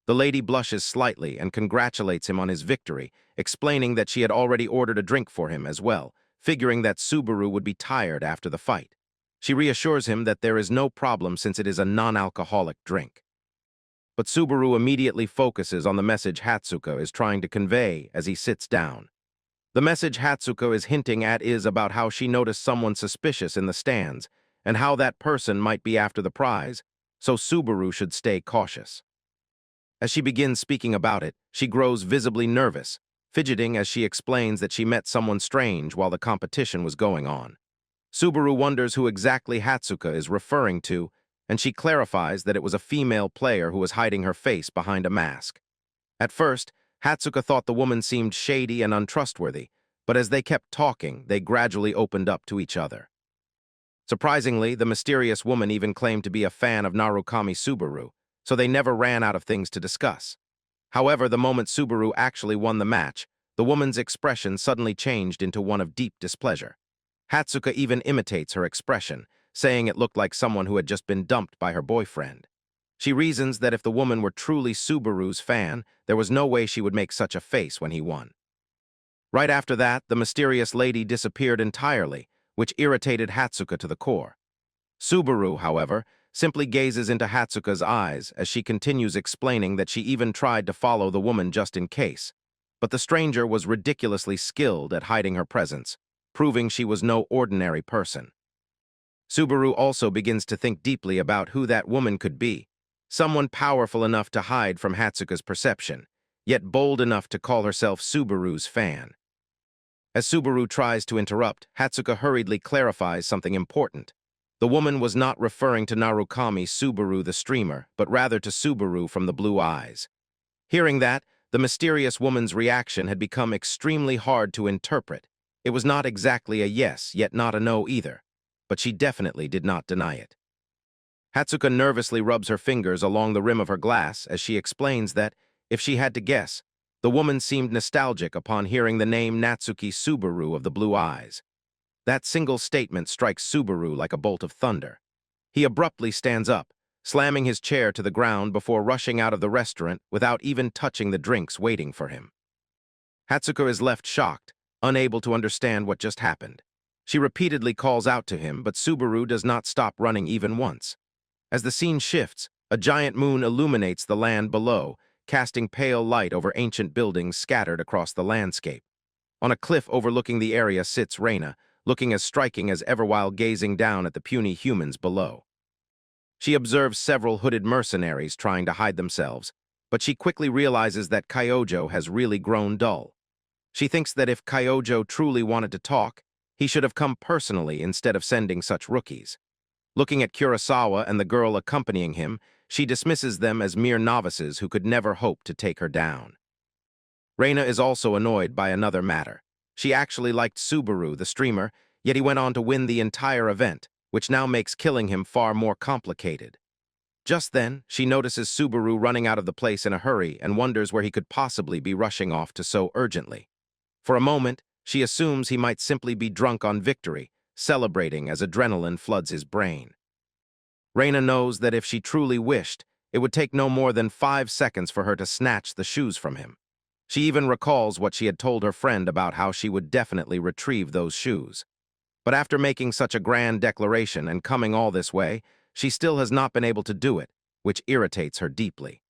The lady blushes slightly and congratulates him on his victory, explaining that she had already ordered a drink for him as well, figuring that Subaru would be tired after the fight. She reassures him that there is no problem since it is a non-alcoholic drink. But Subaru immediately focuses on the message Hatsuka is trying to convey as he sits down. The message Hatsuka is hinting at is about how she noticed someone suspicious in the stands and how that person might be after the prize, so Subaru should stay cautious. As she begins speaking about it, she grows visibly nervous, fidgeting as she explains that she met someone strange while the competition was going on. Subaru wonders who exactly Hatsuka is referring to, and she clarifies that it was a female player who was hiding her face behind a mask. At first, Hatsuka thought the woman seemed shady and untrustworthy, but as they kept talking, they gradually opened up to each other. Surprisingly, the mysterious woman even claimed to be a fan of Narukami Subaru, so they never ran out of things to discuss. However, the moment Subaru actually won the match, the woman's expression suddenly changed into one of deep displeasure. Hatsuka even imitates her expression, saying it looked like someone who had just been dumped by her boyfriend. She reasons that if the woman were truly Subaru's fan, there was no way she would make such a face when he won. Right after that, the mysterious lady disappeared entirely, which irritated Hatsuka to the core. Subaru, however, simply gazes into Hatsuka's eyes as she continues explaining that she even tried to follow the woman just in case. But the stranger was ridiculously skilled at hiding her presence, proving she was no ordinary person. Subaru also begins to think deeply about who that woman could be, someone powerful enough to hide from Hatsuka's perception, yet bold enough to call herself Subaru's fan. As Subaru tries to interrupt, Hatsuka hurriedly clarifies something important. The woman was not referring to Narukami Subaru the streamer, but rather to Subaru from the Blue Eyes. Hearing that, the mysterious woman's reaction had become extremely hard to interpret. It was not exactly a yes, yet not a no either, but she definitely did not deny it. Hatsuka nervously rubs her fingers along the rim of her glass as she explains that, if she had to guess, the woman seemed nostalgic upon hearing the name Natsuki Subaru of the Blue Eyes. That single statement strikes Subaru like a bolt of thunder. He abruptly stands up, slamming his chair to the ground before rushing out of the restaurant without even touching the drinks waiting for him. Hatsuka is left shocked, unable to understand what just happened. She repeatedly calls out to him, but Subaru does not stop running even once. As the scene shifts, a giant moon illuminates the land below, casting pale light over ancient buildings scattered across the landscape. On a cliff overlooking the area sits Reina, looking as striking as ever while gazing down at the puny humans below. She observes several hooded mercenaries trying to hide themselves, but she quickly realizes that Kyojo has really grown dull. She thinks that if Kyojo truly wanted to talk, he should have come personally instead of sending such rookies. Looking at Kurosawa and the girl accompanying him, she dismisses them as mere novices who could never hope to take her down. Reina is also annoyed by another matter. She actually liked Subaru, the streamer, yet he went on to win the entire event, which now makes killing him far more complicated. Just then, she notices Subaru running out of the place in a hurry and wonders where he could possibly be rushing off to so urgently. For a moment, she assumes he might simply be drunk on victory, celebrating as adrenaline floods his brain. Reina knows that if she truly wished, it would take no more than 5 seconds for her to snatch the shoes from him. She even recalls what she had told her friend about how she would definitely retrieve those shoes. But after making such a grand declaration and coming all this way, she still has not been able to do it, which irritates her deeply.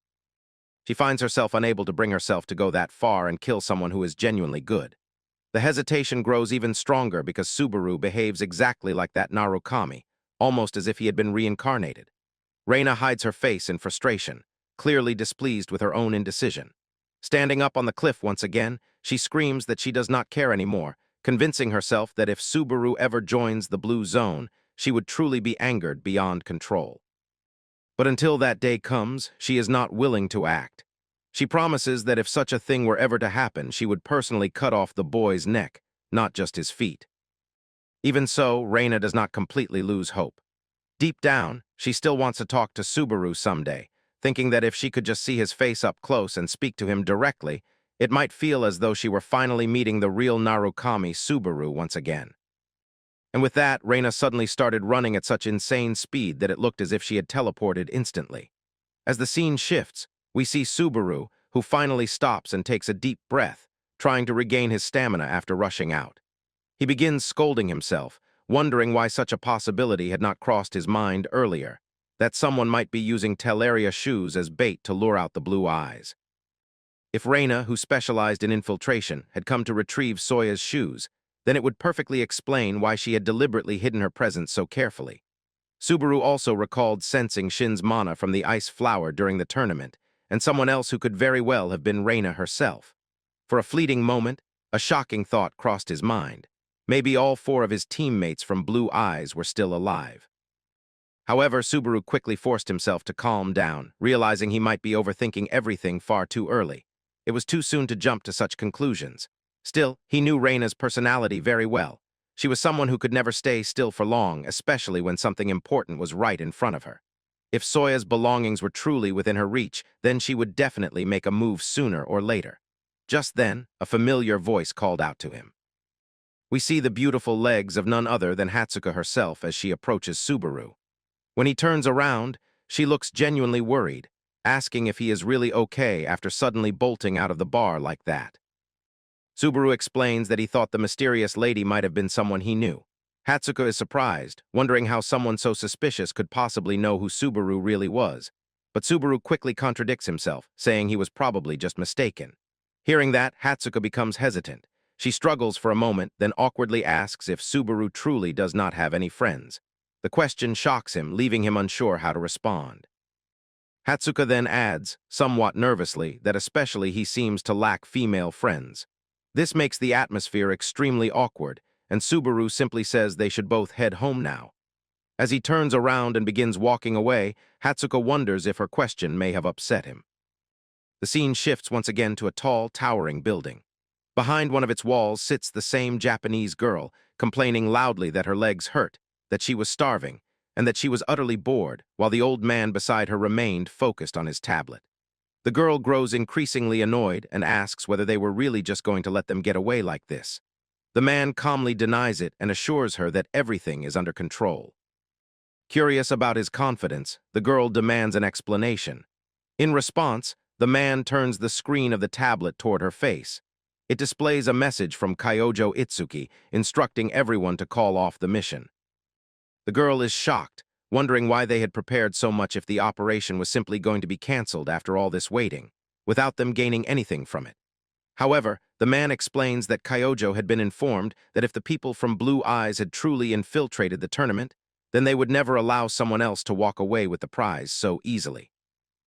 She finds herself unable to bring herself to go that far and kill someone who is genuinely good. The hesitation grows even stronger because Subaru behaves exactly like that Narukami, almost as if he had been reincarnated. Reina hides her face in frustration, clearly displeased with her own indecision. Standing up on the cliff once again, she screams that she does not care anymore, convincing herself that if Subaru ever joins the blue zone, she would truly be angered beyond control. But until that day comes, she is not willing to act. She promises that if such a thing were ever to happen, she would personally cut off the boy's neck, not just his feet. Even so, Reina does not completely lose hope. Deep down, she still wants to talk to Subaru someday, thinking that if she could just see his face up close and speak to him directly, it might feel as though she were finally meeting the real Narukami Subaru once again. And with that, Reina suddenly started running at such insane speed that it looked as if she had teleported instantly. As the scene shifts, we see Subaru, who finally stops and takes a deep breath, trying to regain his stamina after rushing out. He begins scolding himself, wondering why such a possibility had not crossed his mind earlier, that someone might be using Teleria shoes as bait to lure out the blue eyes. If Reina, who specialized in infiltration, had come to retrieve Soya's shoes, then it would perfectly explain why she had deliberately hidden her presence so carefully. Subaru also recalled sensing Shin's mana from the ice flower during the tournament, and someone else who could very well have been Reina herself. For a fleeting moment, a shocking thought crossed his mind. Maybe all 4 of his teammates from Blue Eyes were still alive. However, Subaru quickly forced himself to calm down, realizing he might be overthinking everything far too early. It was too soon to jump to such conclusions. Still, he knew Reina's personality very well. She was someone who could never stay still for long, especially when something important was right in front of her. If Soya's belongings were truly within her reach, then she would definitely make a move sooner or later. Just then, a familiar voice called out to him. We see the beautiful legs of none other than Hatsuka herself as she approaches Subaru. When he turns around, she looks genuinely worried, asking if he is really okay after suddenly bolting out of the bar like that. Subaru explains that he thought the mysterious lady might have been someone he knew. Hatsuka is surprised, wondering how someone so suspicious could possibly know who Subaru really was. But Subaru quickly contradicts himself, saying he was probably just mistaken. Hearing that, Hatsuka becomes hesitant. She struggles for a moment, then awkwardly asks if Subaru truly does not have any friends. The question shocks him, leaving him unsure how to respond. Hatsuka then adds, somewhat nervously, that especially he seems to lack female friends. This makes the atmosphere extremely awkward, and Subaru simply says they should both head home now. As he turns around and begins walking away, Hatsuka wonders if her question may have upset him. The scene shifts once again to a tall, towering building. Behind one of its walls sits the same Japanese girl, complaining loudly that her legs hurt, that she was starving, and that she was utterly bored, while the old man beside her remained focused on his tablet. The girl grows increasingly annoyed and asks whether they were really just going to let them get away like this. The man calmly denies it and assures her that everything is under control. Curious about his confidence, the girl demands an explanation. In response, the man turns the screen of the tablet toward her face. It displays a message from Kyojo Itsuki instructing everyone to call off the mission. The girl is shocked, wondering why they had prepared so much if the operation was simply going to be cancelled after all this waiting, without them gaining anything from it. However, the man explains that Kyojo had been informed that if the people from Blue Eyes had truly infiltrated the tournament, then they would never allow someone else to walk away with the prize so easily.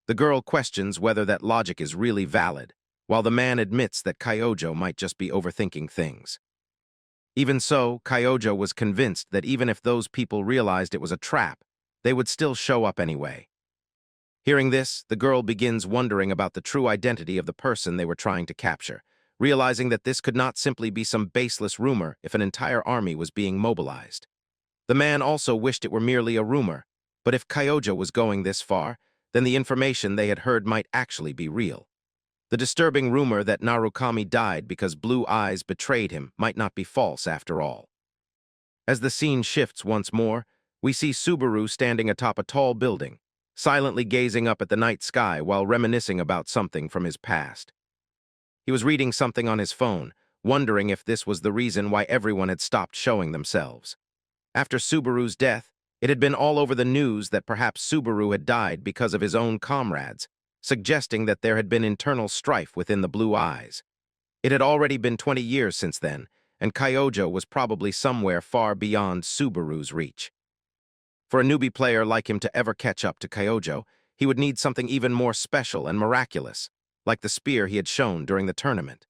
The girl questions whether that logic is really valid, while the man admits that Kyojo might just be overthinking things. Even so, Kyojo was convinced that even if those people realized it was a trap, they would still show up anyway. Hearing this, the girl begins wondering about the true identity of the person they were trying to capture, realizing that this could not simply be some baseless rumor if an entire army was being mobilized. The man also wished it were merely a rumor, but if Kyojo was going this far, then the information they had heard might actually be real. The disturbing rumor that Narukami died because Blue Eyes betrayed him might not be false after all. As the scene shifts once more, we see Subaru standing atop a tall building, silently gazing up at the night sky while reminiscing about something from his past. He was reading something on his phone, wondering if this was the reason why everyone had stopped showing themselves. After Subaru's death, it had been all over the news that perhaps Subaru had died because of his own comrades, suggesting that there had been internal strife within the Blue Eyes. It had already been 20 years since then, and Kyojo was probably somewhere far beyond Subaru's reach. For a newbie player like him to ever catch up to Kyojo, he would need something even more special and miraculous, like the spear he had shown during the tournament.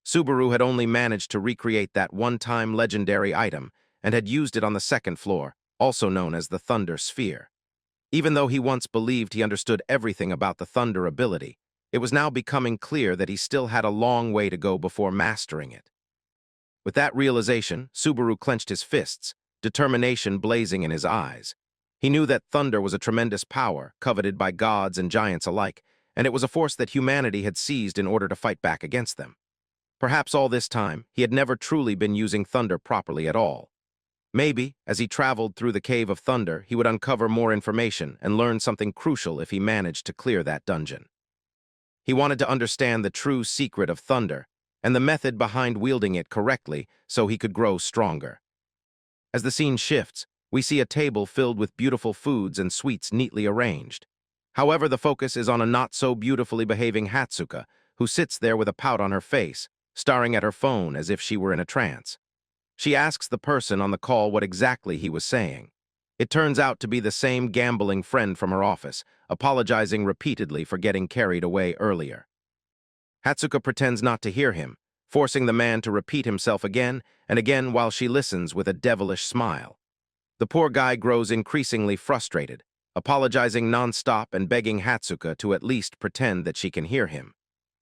Subaru had only managed to recreate that one-time legendary item and had used it on the second floor, also known as the Thunder Sphere. Even though he once believed he understood everything about the Thunder ability, it was now becoming clear that he still had a long way to go before mastering it. With that realization, Subaru clenched his fists, determination blazing in his eyes. He knew that thunder was a tremendous power, coveted by gods and giants alike, and it was a force that humanity had seized in order to fight back against them. Perhaps all this time, he had never truly been using thunder properly at all. Maybe, as he traveled through the Cave of Thunder, he would uncover more information and learn something crucial if he managed to clear that dungeon. He wanted to understand the true secret of thunder and the method behind wielding it correctly so he could grow stronger. As the scene shifts, we see a table filled with beautiful foods and sweets neatly arranged. However, the focus is on a not-so-beautifully behaving Hatsuka, who sits there with a pout on her face, staring at her phone as if she were in a trance. She asks the person on the call what exactly he was saying. It turns out to be the same gambling friend from her office, apologizing repeatedly for getting carried away earlier. Hatsuka pretends not to hear him, forcing the man to repeat himself again and again while she listens with a devilish smile. The poor guy grows increasingly frustrated, apologizing non-stop and begging Hatsuka to at least pretend that she can hear him.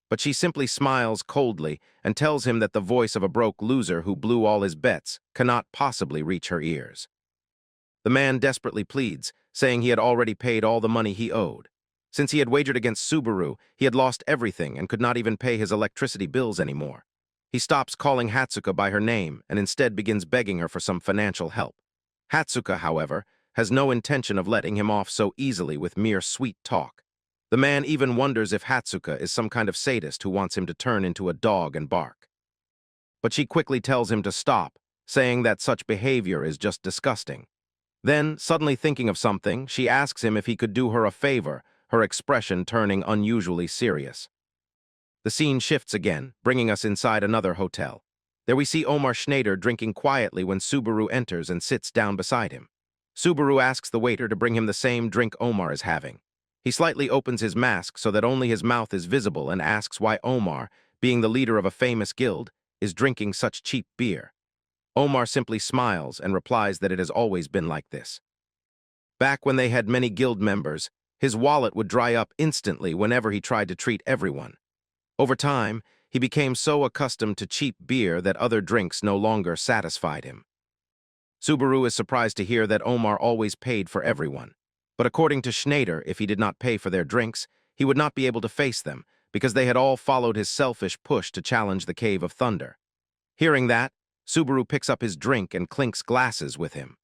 But she simply smiles coldly and tells him that the voice of a broke loser who blew all his bets cannot possibly reach her ears. The man desperately pleads, saying he had already paid all the money he owed. Since he had wagered against Subaru, he had lost everything and could not even pay his electricity bills anymore. He stops calling Hatsuka by her name and instead begins begging her for some financial help. Hatsuka, however, has no intention of letting him off so easily with mere sweet talk. The man even wonders if Hatsuka is some kind of sadist who wants him to turn into a dog and bark. But she quickly tells him to stop, saying that such behavior is just disgusting. Then, suddenly thinking of something, she asks him if he could do her a favor, her expression turning unusually serious. The scene shifts again, bringing us inside another hotel. There we see Omar Schneider drinking quietly when Subaru enters and sits down beside him. Subaru asks the waiter to bring him the same drink Omar is having. He slightly opens his mask so that only his mouth is visible and asks why Omar, being the leader of a famous guild, is drinking such cheap beer. Omar simply smiles and replies that it has always been like this. Back when they had many guild members, his wallet would dry up instantly whenever he tried to treat everyone. Over time, he became so accustomed to cheap beer that other drinks no longer satisfied him. Subaru is surprised to hear that Omar always paid for everyone. But according to Schneider, if he did not pay for their drinks, he would not be able to face them, because they had all followed his selfish push to challenge the Cave of Thunder. Hearing that, Subaru picks up his drink and clinks glasses with him.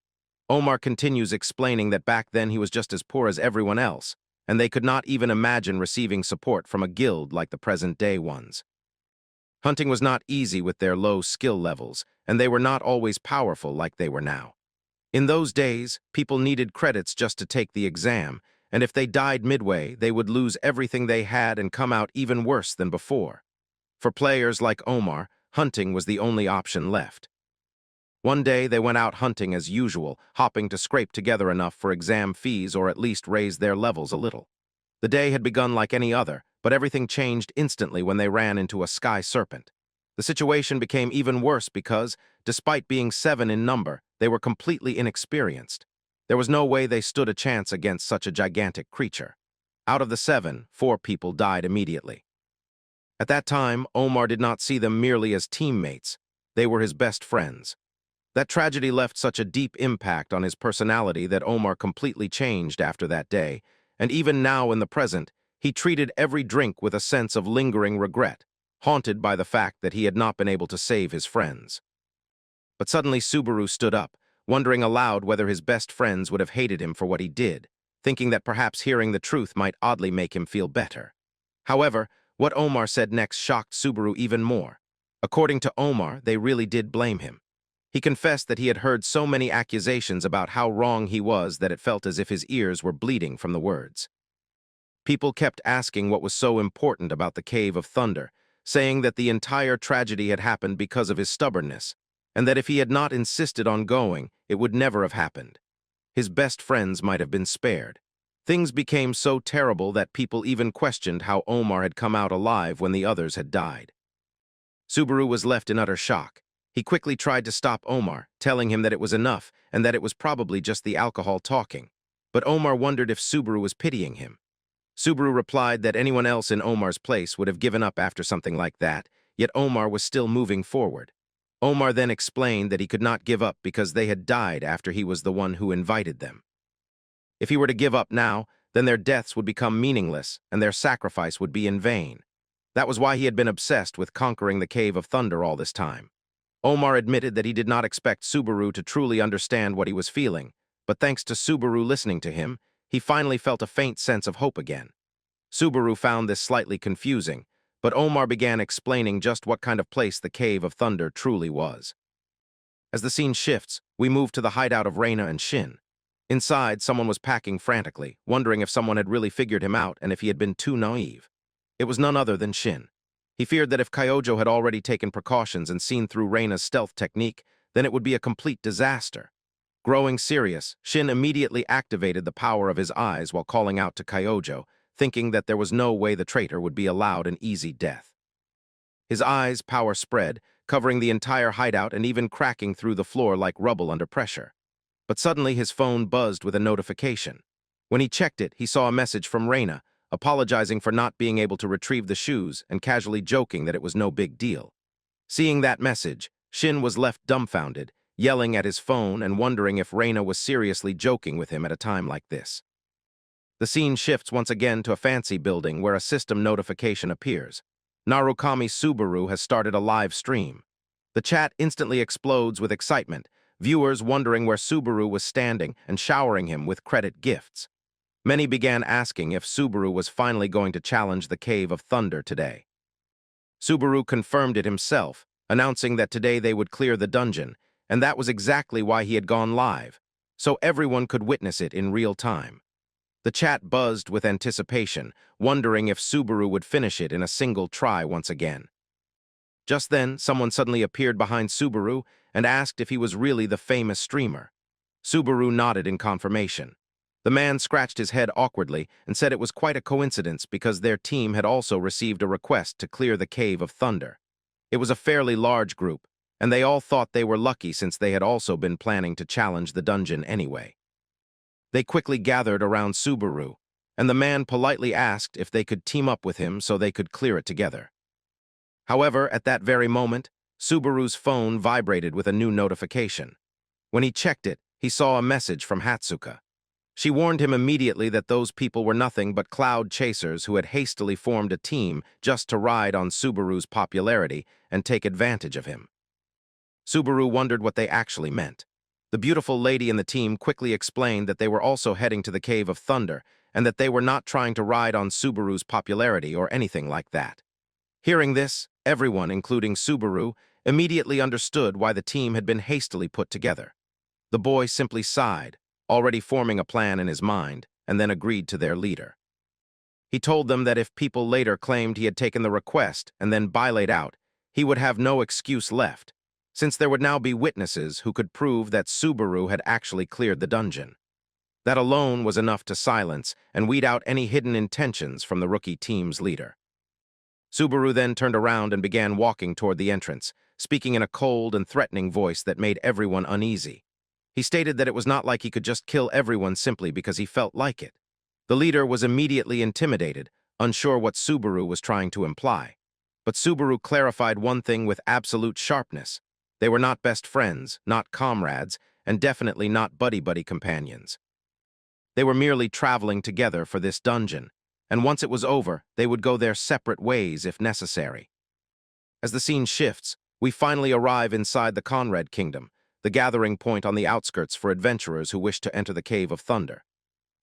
Omar continues explaining that back then he was just as poor as everyone else, and they could not even imagine receiving support from a guild like the present-day ones. Hunting was not easy with their low skill levels, and they were not always powerful like they were now. In those days, people needed credits just to take the exam, and if they died midway, they would lose everything they had and come out even worse than before. For players like Omar, hunting was the only option left. One day, they went out hunting as usual, hoping to scrape together enough for exam fees or at least raise their levels a little. The day had begun like any other, but everything changed instantly when they ran into a sky serpent. The situation became even worse because, despite being 7 in number, they were completely inexperienced. There was no way they stood a chance against such a gigantic creature. Out of the 7, 4 people died immediately. At that time, Omar did not see them merely as teammates. They were his best friends. That tragedy left such a deep impact on his personality that Omar completely changed after that day, and even now in the present, he treated every drink with a sense of lingering regret, haunted by the fact that he had not been able to save his friends. But suddenly Subaru stood up, wondering aloud whether his best friends would have hated him for what he did, thinking that perhaps hearing the truth might oddly make him feel better. However, what Omar said next shocked Subaru even more. According to Omar, they really did blame him. He confessed that he had heard so many accusations about how wrong he was that it felt as if his ears were bleeding from the words. People kept asking what was so important about the Cave of Thunder, saying that the entire tragedy had happened because of his stubbornness, and that if he had not insisted on going, it would never have happened. His best friends might have been spared. Things became so terrible that people even questioned how Omar had come out alive when the others had died. Subaru was left in utter shock. He quickly tried to stop Omar, telling him that it was enough and that it was probably just the alcohol talking. But Omar wondered if Subaru was pitying him. Subaru replied that anyone else in Omar's place would have given up after something like that, yet Omar was still moving forward. Omar then explained that he could not give up because they had died after he was the one who invited them. If he were to give up now, then their deaths would become meaningless and their sacrifice would be in vain. That was why he had been obsessed with conquering the Cave of Thunder all this time. Omar admitted that he did not expect Subaru to truly understand what he was feeling, but thanks to Subaru listening to him, he finally felt a faint sense of hope again. Subaru found this slightly confusing, but Omar began explaining just what kind of place the Cave of Thunder truly was. As the scene shifts, we move to the hideout of Reina and Shin. Inside, someone was packing frantically, wondering if someone had really figured him out and if he had been too naive. It was none other than Shin. He feared that if Kyojo had already taken precautions and seen through Reina's stealth technique, then it would be a complete disaster. Growing serious, Shin immediately activated the power of his eyes while calling out to Kyojo, thinking that there was no way the traitor would be allowed an easy death. His eyes' power spread, covering the entire hideout and even cracking through the floor like rubble under pressure. But suddenly his phone buzzed with a notification. When he checked it, he saw a message from Reina, apologizing for not being able to retrieve the shoes and casually joking that it was no big deal. Seeing that message, Shin was left dumbfounded, yelling at his phone and wondering if Reina was seriously joking with him at a time like this. The scene shifts once again to a fancy building where a system notification appears. Narukami Subaru has started a live stream. The chat instantly explodes with excitement, viewers wondering where Subaru was standing and showering him with credit gifts. Many began asking if Subaru was finally going to challenge the Cave of Thunder today. Subaru confirmed it himself, announcing that today they would clear the dungeon, and that was exactly why he had gone live, so everyone could witness it in real time. The chat buzzed with anticipation, wondering if Subaru would finish it in a single try once again. Just then, someone suddenly appeared behind Subaru and asked if he was really the famous streamer. Subaru nodded in confirmation. The man scratched his head awkwardly and said it was quite a coincidence because their team had also received a request to clear the Cave of Thunder. It was a fairly large group, and they all thought they were lucky since they had also been planning to challenge the dungeon anyway. They quickly gathered around Subaru, and the man politely asked if they could team up with him so they could clear it together. However, at that very moment, Subaru's phone vibrated with a new notification. When he checked it, he saw a message from Hatsuka. She warned him immediately that those people were nothing but cloud chasers who had hastily formed a team just to ride on Subaru's popularity and take advantage of him. Subaru wondered what they actually meant. The beautiful lady in the team quickly explained that they were also heading to the Cave of Thunder and that they were not trying to ride on Subaru's popularity or anything like that. Hearing this, everyone, including Subaru, immediately understood why the team had been hastily put together. The boy simply sighed, already forming a plan in his mind, and then agreed to their leader. He told them that if people later claimed he had taken the request and then bailated out, he would have no excuse left, since there would now be witnesses who could prove that Subaru had actually cleared the dungeon. That alone was enough to silence and weed out any hidden intentions from the rookie team's leader. Subaru then turned around and began walking toward the entrance, speaking in a cold and threatening voice that made everyone uneasy. He stated that it was not like he could just kill everyone simply because he felt like it. The leader was immediately intimidated, unsure what Subaru was trying to imply. But Subaru clarified one thing with absolute sharpness. They were not best friends, not comrades, and definitely not buddy-buddy companions. They were merely traveling together for this dungeon, and once it was over, they would go their separate ways if necessary. As the scene shifts, we finally arrive inside the Conrad Kingdom, the gathering point on the outskirts for adventurers who wished to enter the Cave of Thunder.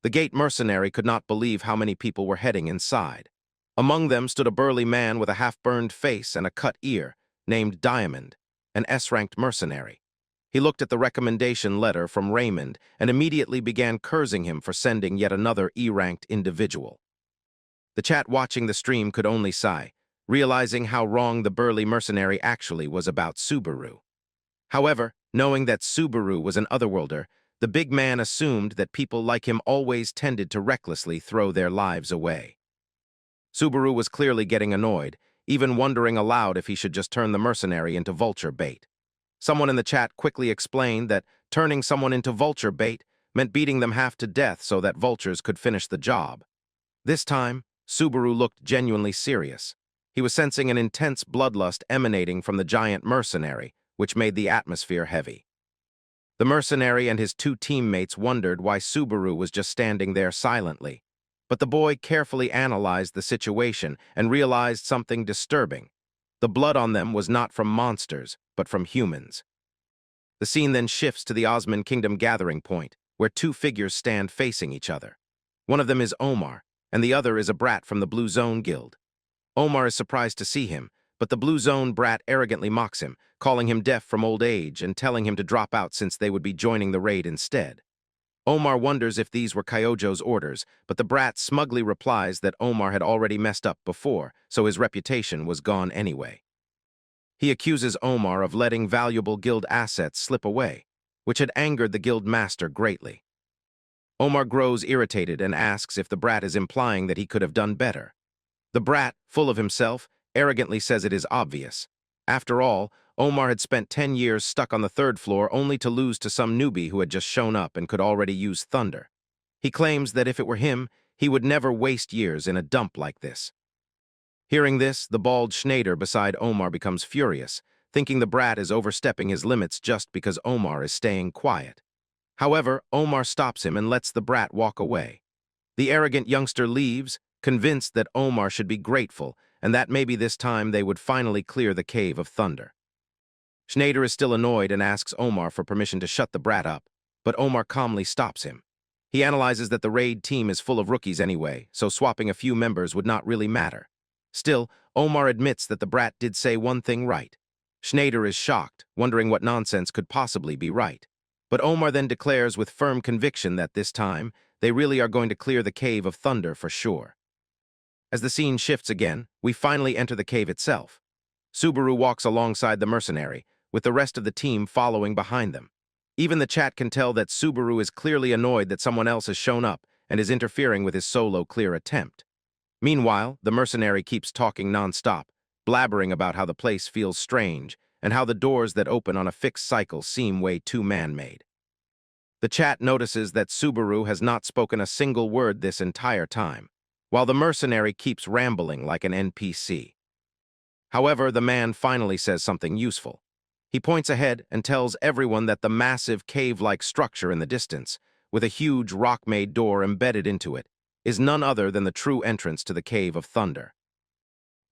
The gate mercenary could not believe how many people were heading inside. Among them stood a burly man with a half-burned face and a cut ear, named Diamond, an S-ranked mercenary. He looked at the recommendation letter from Raymond and immediately began cursing him for sending yet another E-ranked individual. The chat watching the stream could only sigh, realizing how wrong the burly mercenary actually was about Subaru. However, knowing that Subaru was an otherworlder, the big man assumed that people like him always tended to recklessly throw their lives away. Subaru was clearly getting annoyed, even wondering aloud if he should just turn the mercenary into vulture bait. Someone in the chat quickly explained that turning someone into vulture bait meant beating them half to death so that vultures could finish the job. This time, Subaru looked genuinely serious. He was sensing an intense bloodlust emanating from the giant mercenary, which made the atmosphere heavy. The mercenary and his two teammates wondered why Subaru was just standing there silently. But the boy carefully analyzed the situation and realized something disturbing. The blood on them was not from monsters, but from humans. The scene then shifts to the Osman Kingdom gathering point, where two figures stand facing each other. One of them is Omar, and the other is a brat from the Blue Zone Guild. Omar is surprised to see him, but the Blue Zone brat arrogantly mocks him, calling him deaf from old age and telling him to drop out since they would be joining the raid instead. Omar wonders if these were Kyojo's orders, but the brat smugly replies that Omar had already messed up before, so his reputation was gone anyway. He accuses Omar of letting valuable guild assets slip away, which had angered the guild master greatly. Omar grows irritated and asks if the brat is implying that he could have done better. The brat, full of himself, arrogantly says it is obvious. After all, Omar had spent 10 years stuck on the 3rd floor only to lose to some newbie who had just shown up and could already use thunder. He claims that if it were him, he would never waste years in a dump like this. Hearing this, the bald Schneider beside Omar becomes furious, thinking the brat is overstepping his limits just because Omar is staying quiet. However, Omar stops him and lets the brat walk away. The arrogant youngster leaves, convinced that Omar should be grateful and that maybe this time they would finally clear the Cave of Thunder. Schneider is still annoyed and asks Omar for permission to shut the brat up, but Omar calmly stops him. He analyzes that the raid team is full of rookies anyway, so swapping a few members would not really matter. Still, Omar admits that the brat did say one thing right. Schneider is shocked, wondering what nonsense could possibly be right. But Omar then declares with firm conviction that this time, they really are going to clear the Cave of Thunder for sure. As the scene shifts again, we finally enter the cave itself. Subaru walks alongside the mercenary, with the rest of the team following behind them. Even the chat can tell that Subaru is clearly annoyed that someone else has shown up and is interfering with his solo clear attempt. Meanwhile, the mercenary keeps talking non-stop, blabbering about how the place feels strange and how the doors that open on a fixed cycle seem way too man-made. The chat notices that Subaru has not spoken a single word this entire time, while the mercenary keeps rambling like an NPC. However, the man finally says something useful. He points ahead and tells everyone that the massive cave-like structure in the distance, with a huge rock-made door embedded into it, is none other than the true entrance to the Cave of Thunder.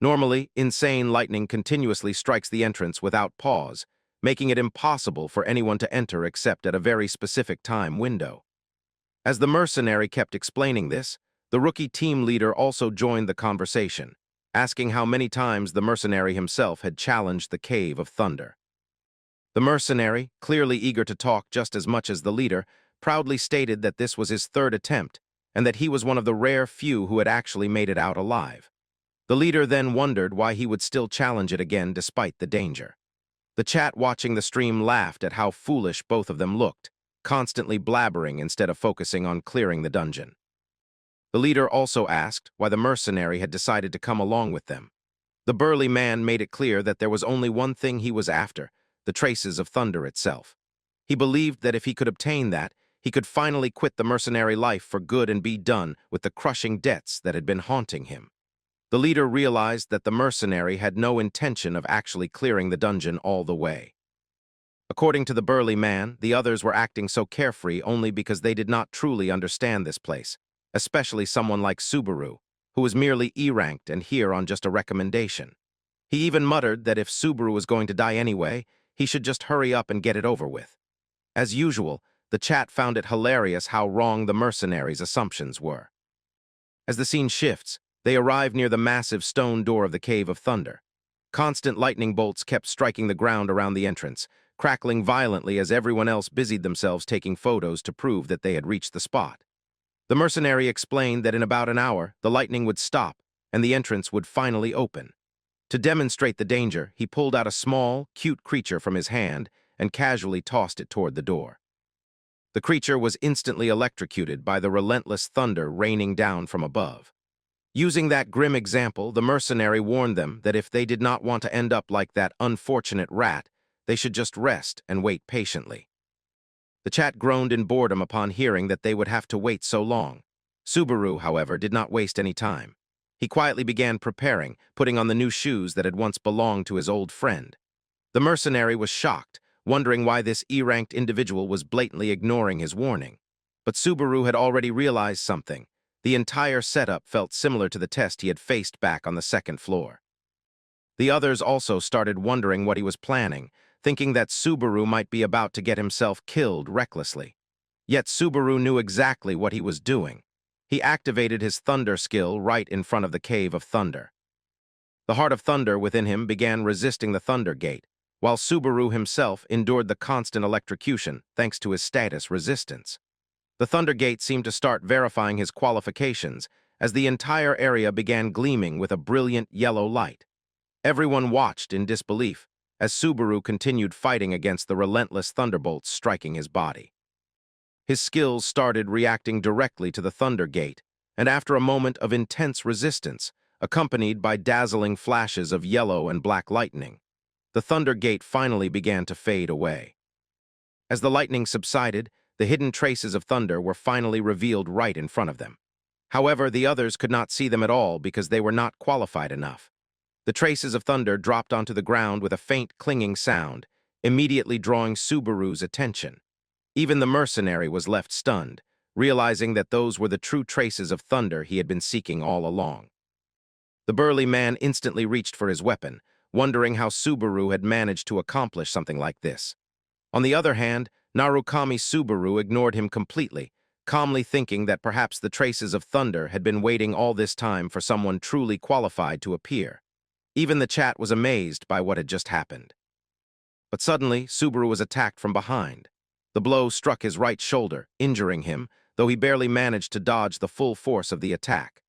Normally, insane lightning continuously strikes the entrance without pause, making it impossible for anyone to enter except at a very specific time window. As the mercenary kept explaining this, the rookie team leader also joined the conversation, asking how many times the mercenary himself had challenged the Cave of Thunder. The mercenary, clearly eager to talk just as much as the leader, proudly stated that this was his 3rd attempt, and that he was one of the rare few who had actually made it out alive. The leader then wondered why he would still challenge it again despite the danger. The chat watching the stream laughed at how foolish both of them looked, constantly blabbering instead of focusing on clearing the dungeon. The leader also asked why the mercenary had decided to come along with them. The burly man made it clear that there was only one thing he was after, the traces of thunder itself. He believed that if he could obtain that, he could finally quit the mercenary life for good and be done with the crushing debts that had been haunting him. The leader realized that the mercenary had no intention of actually clearing the dungeon all the way. According to the burly man, the others were acting so carefree only because they did not truly understand this place, especially someone like Subaru, who was merely E-ranked and here on just a recommendation. He even muttered that if Subaru was going to die anyway, he should just hurry up and get it over with. As usual, the chat found it hilarious how wrong the mercenaries' assumptions were. As the scene shifts, they arrive near the massive stone door of the Cave of Thunder. Constant lightning bolts kept striking the ground around the entrance, crackling violently as everyone else busied themselves taking photos to prove that they had reached the spot. The mercenary explained that in about an hour, the lightning would stop and the entrance would finally open. To demonstrate the danger, he pulled out a small, cute creature from his hand and casually tossed it toward the door. The creature was instantly electrocuted by the relentless thunder raining down from above. Using that grim example, the mercenary warned them that if they did not want to end up like that unfortunate rat, they should just rest and wait patiently. The chat groaned in boredom upon hearing that they would have to wait so long. Subaru, however, did not waste any time. He quietly began preparing, putting on the new shoes that had once belonged to his old friend. The mercenary was shocked, wondering why this E-ranked individual was blatantly ignoring his warning. But Subaru had already realized something. The entire setup felt similar to the test he had faced back on the 2nd floor. The others also started wondering what he was planning, thinking that Subaru might be about to get himself killed recklessly. Yet Subaru knew exactly what he was doing. He activated his thunder skill right in front of the Cave of Thunder. The heart of thunder within him began resisting the thunder gate, while Subaru himself endured the constant electrocution thanks to his status resistance. The thunder gate seemed to start verifying his qualifications as the entire area began gleaming with a brilliant yellow light. Everyone watched in disbelief as Subaru continued fighting against the relentless thunderbolts striking his body. His skills started reacting directly to the thunder gate, and after a moment of intense resistance, accompanied by dazzling flashes of yellow and black lightning, the thunder gate finally began to fade away. As the lightning subsided, the hidden traces of thunder were finally revealed right in front of them. However, the others could not see them at all because they were not qualified enough. The traces of thunder dropped onto the ground with a faint clinging sound, immediately drawing Subaru's attention. Even the mercenary was left stunned, realizing that those were the true traces of thunder he had been seeking all along. The burly man instantly reached for his weapon, wondering how Subaru had managed to accomplish something like this. On the other hand, Narukami Subaru ignored him completely, calmly thinking that perhaps the traces of thunder had been waiting all this time for someone truly qualified to appear. Even the chat was amazed by what had just happened. But suddenly, Subaru was attacked from behind. The blow struck his right shoulder, injuring him, though he barely managed to dodge the full force of the attack.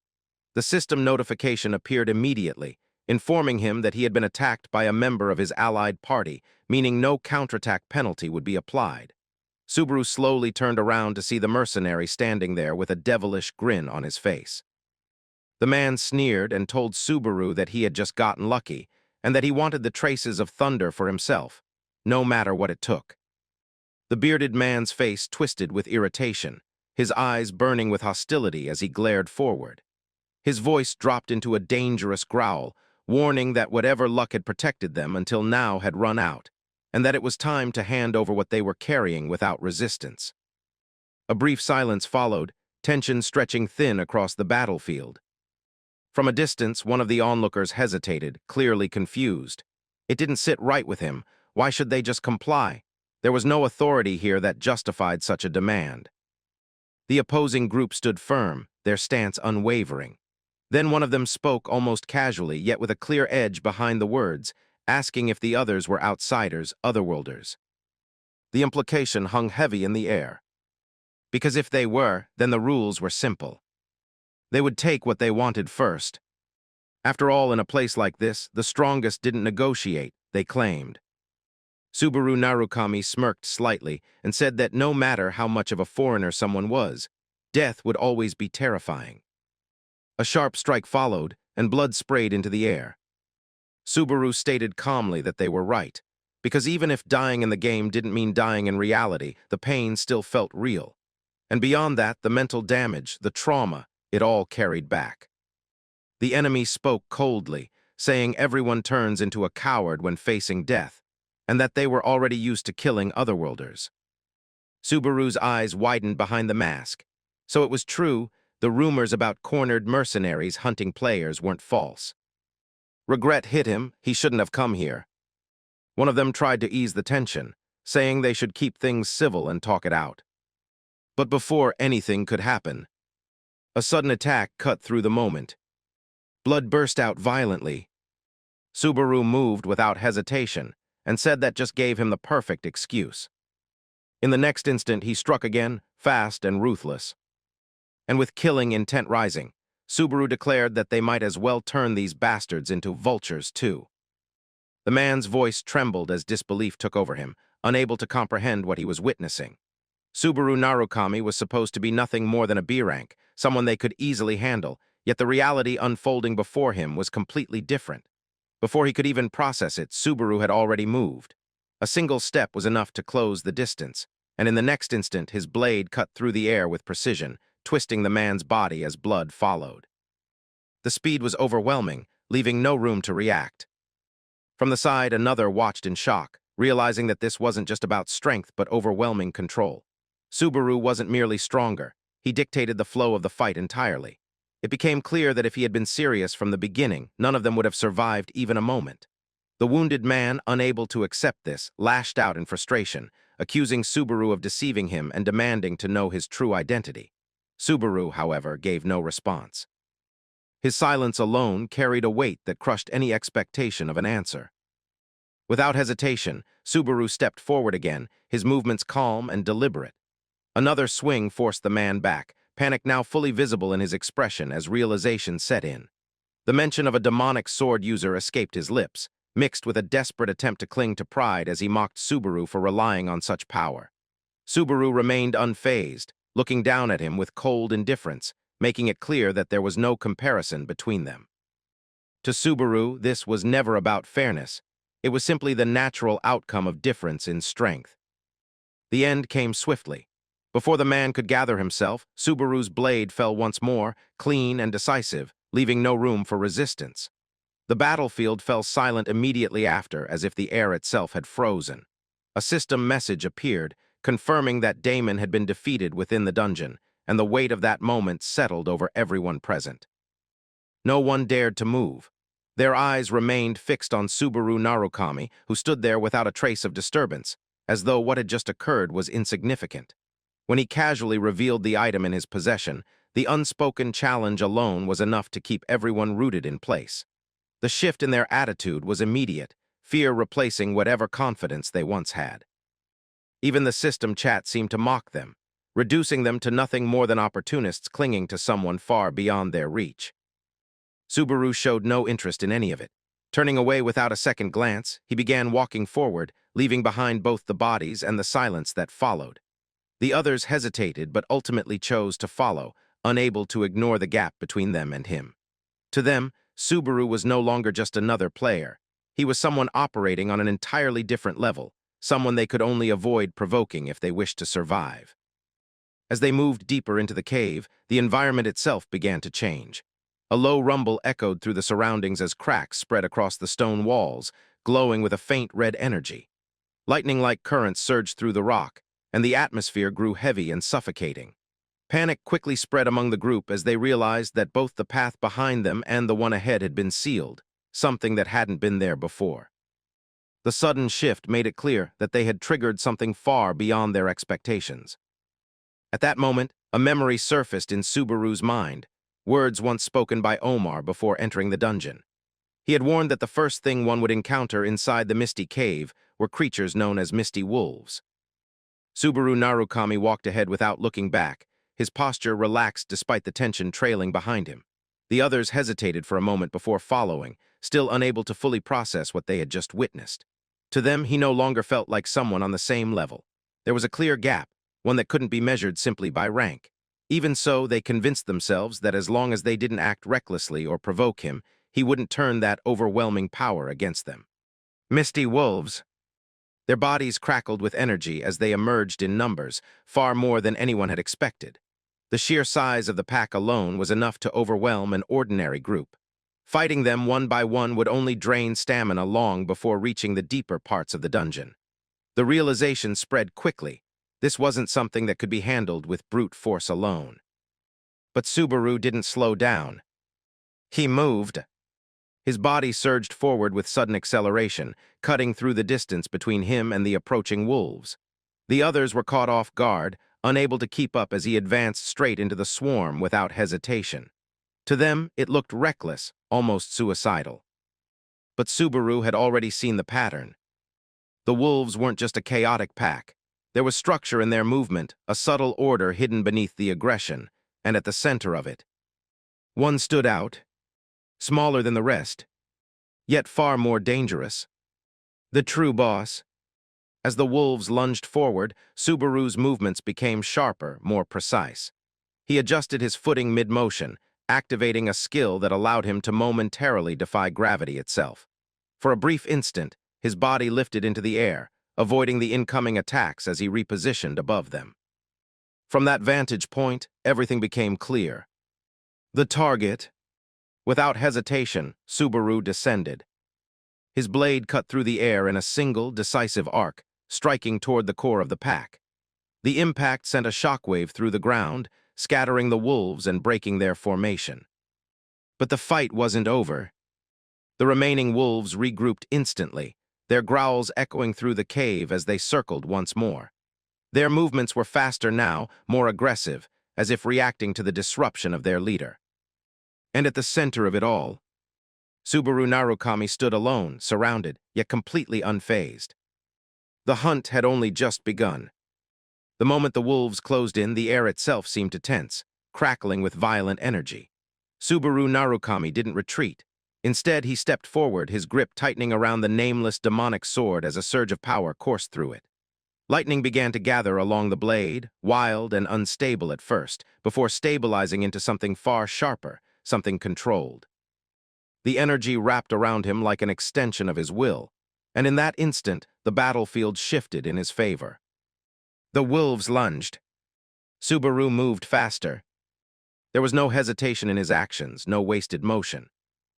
The system notification appeared immediately, informing him that he had been attacked by a member of his allied party, meaning no counterattack penalty would be applied. Subaru slowly turned around to see the mercenary standing there with a devilish grin on his face. The man sneered and told Subaru that he had just gotten lucky, and that he wanted the traces of thunder for himself, no matter what it took. The bearded man's face twisted with irritation, his eyes burning with hostility as he glared forward. His voice dropped into a dangerous growl, warning that whatever luck had protected them until now had run out, and that it was time to hand over what they were carrying without resistance. A brief silence followed, tension stretching thin across the battlefield. From a distance, one of the onlookers hesitated, clearly confused. It didn't sit right with him. Why should they just comply? There was no authority here that justified such a demand. The opposing group stood firm, their stance unwavering. Then one of them spoke almost casually, yet with a clear edge behind the words, asking if the others were outsiders, otherworlders. The implication hung heavy in the air. Because if they were, then the rules were simple. They would take what they wanted first. After all, in a place like this, the strongest didn't negotiate, they claimed. Subaru Narukami smirked slightly and said that no matter how much of a foreigner someone was, death would always be terrifying. A sharp strike followed, and blood sprayed into the air. Subaru stated calmly that they were right, because even if dying in the game didn't mean dying in reality, the pain still felt real. And beyond that, the mental damage, the trauma, it all carried back. The enemy spoke coldly, saying everyone turns into a coward when facing death, and that they were already used to killing otherworlders. Subaru's eyes widened behind the mask. So it was true, the rumors about cornered mercenaries hunting players weren't false. Regret hit him, he shouldn't have come here. One of them tried to ease the tension, saying they should keep things civil and talk it out. But before anything could happen, a sudden attack cut through the moment. Blood burst out violently. Subaru moved without hesitation and said that just gave him the perfect excuse. In the next instant, he struck again, fast and ruthless. And with killing intent rising, Subaru declared that they might as well turn these bastards into vultures too. The man's voice trembled as disbelief took over him, unable to comprehend what he was witnessing. Subaru Narukami was supposed to be nothing more than a B rank, someone they could easily handle, yet the reality unfolding before him was completely different. Before he could even process it, Subaru had already moved. A single step was enough to close the distance, and in the next instant his blade cut through the air with precision, twisting the man's body as blood followed. The speed was overwhelming, leaving no room to react. From the side, another watched in shock, realizing that this wasn't just about strength but overwhelming control. Subaru wasn't merely stronger, he dictated the flow of the fight entirely. It became clear that if he had been serious from the beginning, none of them would have survived even a moment. The wounded man, unable to accept this, lashed out in frustration, accusing Subaru of deceiving him and demanding to know his true identity. Subaru, however, gave no response. His silence alone carried a weight that crushed any expectation of an answer. Without hesitation, Subaru stepped forward again, his movements calm and deliberate. Another swing forced the man back, panic now fully visible in his expression as realization set in. The mention of a demonic sword user escaped his lips, mixed with a desperate attempt to cling to pride as he mocked Subaru for relying on such power. Subaru remained unfazed, looking down at him with cold indifference, making it clear that there was no comparison between them. To Subaru, this was never about fairness. It was simply the natural outcome of difference in strength. The end came swiftly. Before the man could gather himself, Subaru's blade fell once more, clean and decisive, leaving no room for resistance. The battlefield fell silent immediately after, as if the air itself had frozen. A system message appeared, confirming that Damon had been defeated within the dungeon, and the weight of that moment settled over everyone present. No one dared to move. Their eyes remained fixed on Subaru Narukami, who stood there without a trace of disturbance, as though what had just occurred was insignificant. When he casually revealed the item in his possession, the unspoken challenge alone was enough to keep everyone rooted in place. The shift in their attitude was immediate, fear replacing whatever confidence they once had. Even the system chat seemed to mock them, reducing them to nothing more than opportunists clinging to someone far beyond their reach. Subaru showed no interest in any of it. Turning away without a second glance, he began walking forward, leaving behind both the bodies and the silence that followed. The others hesitated but ultimately chose to follow, unable to ignore the gap between them and him. To them, Subaru was no longer just another player. He was someone operating on an entirely different level, someone they could only avoid provoking if they wished to survive. As they moved deeper into the cave, the environment itself began to change. A low rumble echoed through the surroundings as cracks spread across the stone walls, glowing with a faint red energy. Lightning-like currents surged through the rock, and the atmosphere grew heavy and suffocating. Panic quickly spread among the group as they realized that both the path behind them and the one ahead had been sealed, something that hadn't been there before. The sudden shift made it clear that they had triggered something far beyond their expectations. At that moment, a memory surfaced in Subaru's mind, words once spoken by Omar before entering the dungeon. He had warned that the first thing one would encounter inside the Misty Cave were creatures known as Misty Wolves. Subaru Narukami walked ahead without looking back, his posture relaxed despite the tension trailing behind him. The others hesitated for a moment before following, still unable to fully process what they had just witnessed. To them, he no longer felt like someone on the same level. There was a clear gap, one that couldn't be measured simply by rank. Even so, they convinced themselves that as long as they didn't act recklessly or provoke him, he wouldn't turn that overwhelming power against them. Misty Wolves. Their bodies crackled with energy as they emerged in numbers, far more than anyone had expected. The sheer size of the pack alone was enough to overwhelm an ordinary group. Fighting them one by one would only drain stamina long before reaching the deeper parts of the dungeon. The realization spread quickly. This wasn't something that could be handled with brute force alone. But Subaru didn't slow down. He moved. His body surged forward with sudden acceleration, cutting through the distance between him and the approaching wolves. The others were caught off guard, unable to keep up as he advanced straight into the swarm without hesitation. To them, it looked reckless, almost suicidal. But Subaru had already seen the pattern. The wolves weren't just a chaotic pack. There was structure in their movement, a subtle order hidden beneath the aggression, and at the center of it. One stood out, smaller than the rest, yet far more dangerous. The true boss. As the wolves lunged forward, Subaru's movements became sharper, more precise. He adjusted his footing mid-motion, activating a skill that allowed him to momentarily defy gravity itself. For a brief instant, his body lifted into the air, avoiding the incoming attacks as he repositioned above them. From that vantage point, everything became clear. The target. Without hesitation, Subaru descended. His blade cut through the air in a single, decisive arc, striking toward the core of the pack. The impact sent a shockwave through the ground, scattering the wolves and breaking their formation. But the fight wasn't over. The remaining wolves regrouped instantly, their growls echoing through the cave as they circled once more. Their movements were faster now, more aggressive, as if reacting to the disruption of their leader. And at the center of it all, Subaru Narukami stood alone, surrounded, yet completely unfazed. The hunt had only just begun. The moment the wolves closed in, the air itself seemed to tense, crackling with violent energy. Subaru Narukami didn't retreat. Instead, he stepped forward, his grip tightening around the nameless demonic sword as a surge of power coursed through it. Lightning began to gather along the blade, wild and unstable at first, before stabilizing into something far sharper, something controlled. The energy wrapped around him like an extension of his will, and in that instant, the battlefield shifted in his favor. The wolves lunged. Subaru moved faster. There was no hesitation in his actions, no wasted motion.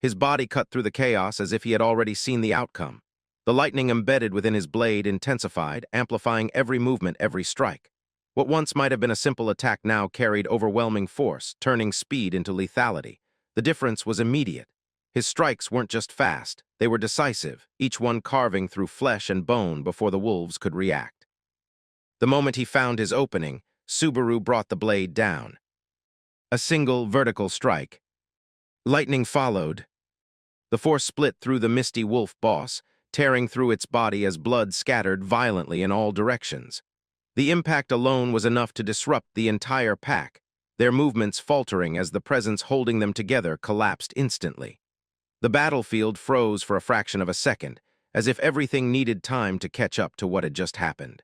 His body cut through the chaos as if he had already seen the outcome. The lightning embedded within his blade intensified, amplifying every movement, every strike. What once might have been a simple attack now carried overwhelming force, turning speed into lethality. The difference was immediate. His strikes weren't just fast, they were decisive, each one carving through flesh and bone before the wolves could react. The moment he found his opening, Subaru brought the blade down. A single vertical strike. Lightning followed. The force split through the misty wolf boss, tearing through its body as blood scattered violently in all directions. The impact alone was enough to disrupt the entire pack, their movements faltering as the presence holding them together collapsed instantly. The battlefield froze for a fraction of a second, as if everything needed time to catch up to what had just happened.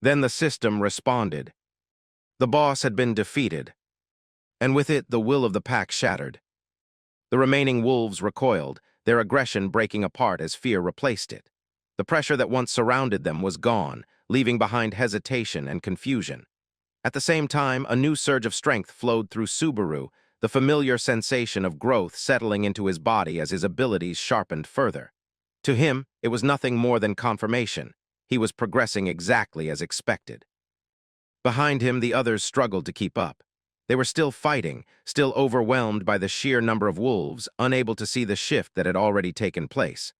Then the system responded. The boss had been defeated, and with it the will of the pack shattered. The remaining wolves recoiled, their aggression breaking apart as fear replaced it. The pressure that once surrounded them was gone, leaving behind hesitation and confusion. At the same time, a new surge of strength flowed through Subaru, the familiar sensation of growth settling into his body as his abilities sharpened further. To him, it was nothing more than confirmation. He was progressing exactly as expected. Behind him, the others struggled to keep up. They were still fighting, still overwhelmed by the sheer number of wolves, unable to see the shift that had already taken place.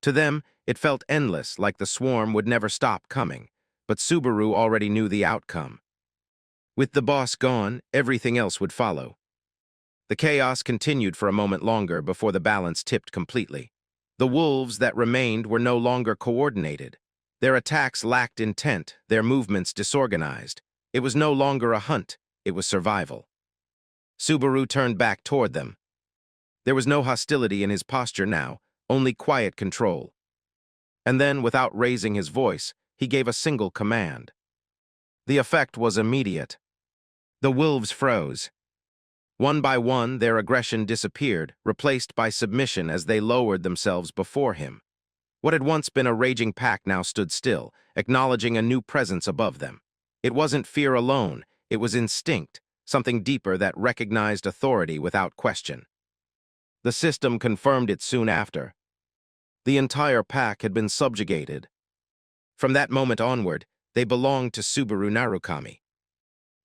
To them, it felt endless, like the swarm would never stop coming. But Subaru already knew the outcome. With the boss gone, everything else would follow. The chaos continued for a moment longer before the balance tipped completely. The wolves that remained were no longer coordinated. Their attacks lacked intent, their movements disorganized. It was no longer a hunt, it was survival. Subaru turned back toward them. There was no hostility in his posture now, only quiet control. And then, without raising his voice, he gave a single command. The effect was immediate. The wolves froze. One by one, their aggression disappeared, replaced by submission as they lowered themselves before him. What had once been a raging pack now stood still, acknowledging a new presence above them. It wasn't fear alone, it was instinct, something deeper that recognized authority without question. The system confirmed it soon after. The entire pack had been subjugated. From that moment onward, they belonged to Subaru Narukami.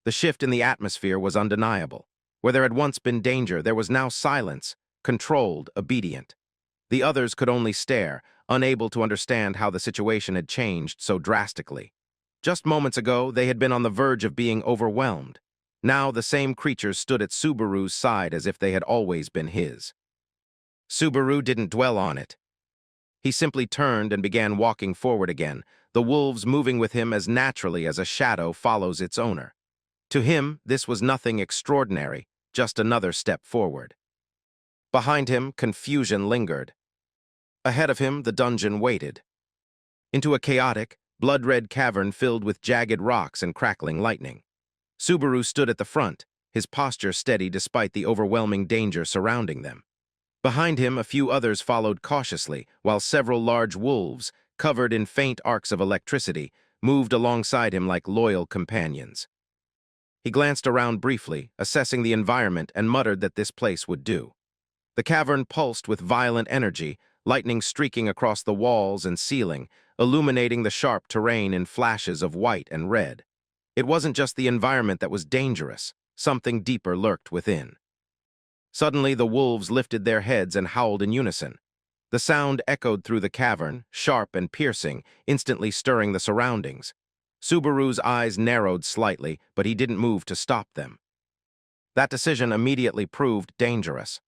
The shift in the atmosphere was undeniable. Where there had once been danger, there was now silence, controlled, obedient. The others could only stare, unable to understand how the situation had changed so drastically. Just moments ago, they had been on the verge of being overwhelmed. Now the same creatures stood at Subaru's side as if they had always been his. Subaru didn't dwell on it. He simply turned and began walking forward again, the wolves moving with him as naturally as a shadow follows its owner. To him, this was nothing extraordinary, just another step forward. Behind him, confusion lingered. Ahead of him, the dungeon waited. Into a chaotic, blood-red cavern filled with jagged rocks and crackling lightning. Subaru stood at the front, his posture steady despite the overwhelming danger surrounding them. Behind him, a few others followed cautiously, while several large wolves, covered in faint arcs of electricity, moved alongside him like loyal companions. He glanced around briefly, assessing the environment, and muttered that this place would do. The cavern pulsed with violent energy, lightning streaking across the walls and ceiling, illuminating the sharp terrain in flashes of white and red. It wasn't just the environment that was dangerous, something deeper lurked within. Suddenly, the wolves lifted their heads and howled in unison. The sound echoed through the cavern, sharp and piercing, instantly stirring the surroundings. Subaru's eyes narrowed slightly, but he didn't move to stop them. That decision immediately proved dangerous.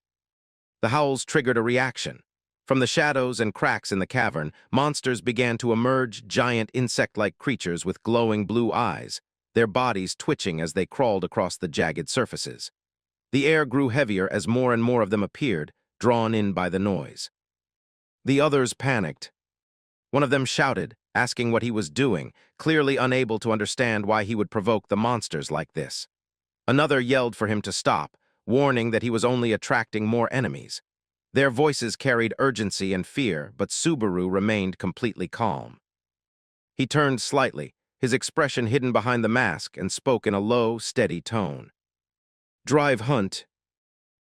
The howls triggered a reaction. From the shadows and cracks in the cavern, monsters began to emerge, giant insect-like creatures with glowing blue eyes, their bodies twitching as they crawled across the jagged surfaces. The air grew heavier as more and more of them appeared, drawn in by the noise. The others panicked. One of them shouted, asking what he was doing, clearly unable to understand why he would provoke the monsters like this. Another yelled for him to stop, warning that he was only attracting more enemies. Their voices carried urgency and fear, but Subaru remained completely calm. He turned slightly, his expression hidden behind the mask, and spoke in a low, steady tone. "Drive Hunt."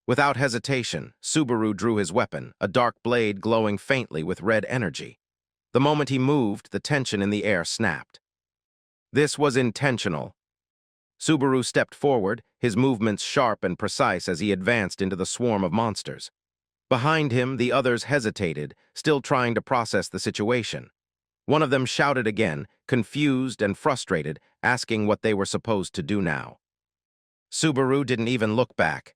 Without hesitation, Subaru drew his weapon, a dark blade glowing faintly with red energy. The moment he moved, the tension in the air snapped. This was intentional. Subaru stepped forward, his movements sharp and precise as he advanced into the swarm of monsters. Behind him, the others hesitated, still trying to process the situation. One of them shouted again, confused and frustrated, asking what they were supposed to do now. Subaru didn't even look back.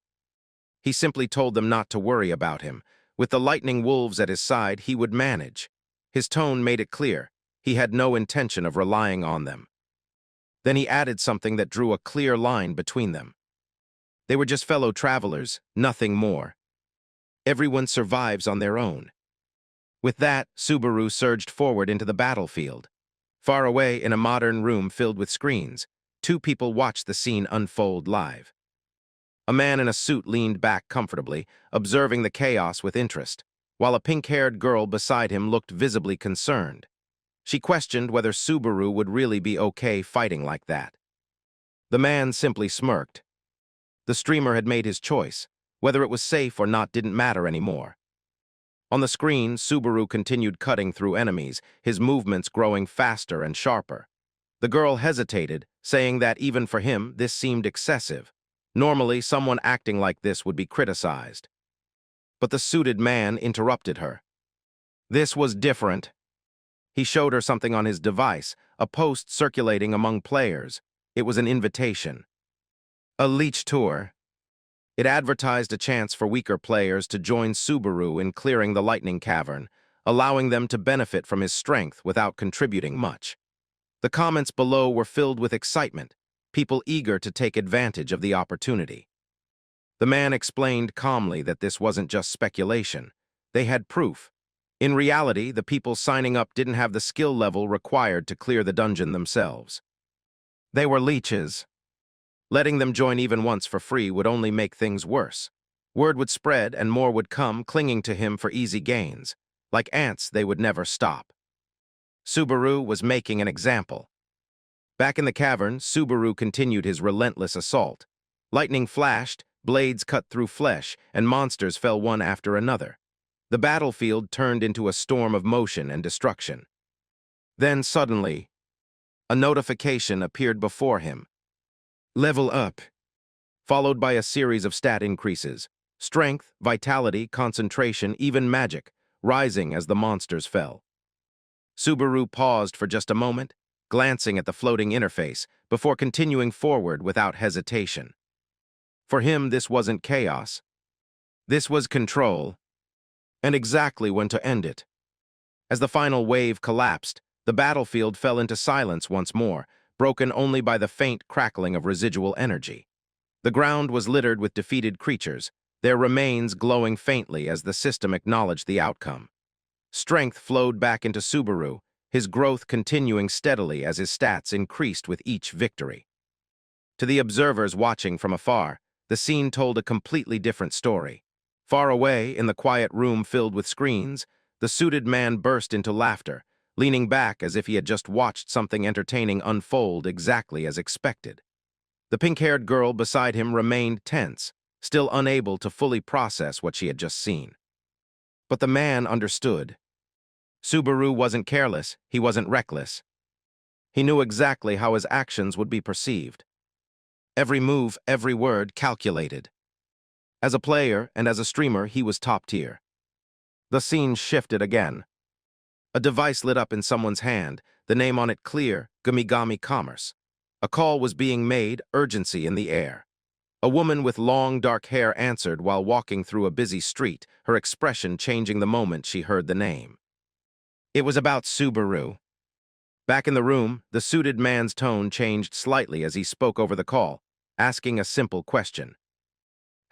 He simply told them not to worry about him. With the lightning wolves at his side, he would manage. His tone made it clear. He had no intention of relying on them. Then he added something that drew a clear line between them. They were just fellow travelers, nothing more. Everyone survives on their own. With that, Subaru surged forward into the battlefield. Far away in a modern room filled with screens, two people watched the scene unfold live. A man in a suit leaned back comfortably, observing the chaos with interest, while a pink-haired girl beside him looked visibly concerned. She questioned whether Subaru would really be okay fighting like that. The man simply smirked. The streamer had made his choice. Whether it was safe or not didn't matter anymore. On the screen, Subaru continued cutting through enemies, his movements growing faster and sharper. The girl hesitated, saying that even for him, this seemed excessive. Normally, someone acting like this would be criticized. But the suited man interrupted her. This was different. He showed her something on his device, a post circulating among players. It was an invitation. A leech tour. It advertised a chance for weaker players to join Subaru in clearing the lightning cavern, allowing them to benefit from his strength without contributing much. The comments below were filled with excitement, people eager to take advantage of the opportunity. The man explained calmly that this wasn't just speculation. They had proof. In reality, the people signing up didn't have the skill level required to clear the dungeon themselves. They were leeches. Letting them join even once for free would only make things worse. Word would spread and more would come, clinging to him for easy gains. Like ants, they would never stop. Subaru was making an example. Back in the cavern, Subaru continued his relentless assault. Lightning flashed, blades cut through flesh, and monsters fell one after another. The battlefield turned into a storm of motion and destruction. Then suddenly, a notification appeared before him. Level up, followed by a series of stat increases. Strength, vitality, concentration, even magic, rising as the monsters fell. Subaru paused for just a moment, glancing at the floating interface, before continuing forward without hesitation. For him, this wasn't chaos. This was control, and exactly when to end it. As the final wave collapsed, the battlefield fell into silence once more, broken only by the faint crackling of residual energy. The ground was littered with defeated creatures, their remains glowing faintly as the system acknowledged the outcome. Strength flowed back into Subaru, his growth continuing steadily as his stats increased with each victory. To the observers watching from afar, the scene told a completely different story. Far away, in the quiet room filled with screens, the suited man burst into laughter, leaning back as if he had just watched something entertaining unfold exactly as expected. The pink-haired girl beside him remained tense, still unable to fully process what she had just seen. But the man understood. Subaru wasn't careless, he wasn't reckless. He knew exactly how his actions would be perceived. Every move, every word calculated. As a player and as a streamer, he was top tier. The scene shifted again. A device lit up in someone's hand, the name on it clear, Gumigami Commerce. A call was being made, urgency in the air. A woman with long, dark hair answered while walking through a busy street, her expression changing the moment she heard the name. It was about Subaru. Back in the room, the suited man's tone changed slightly as he spoke over the call, asking a simple question.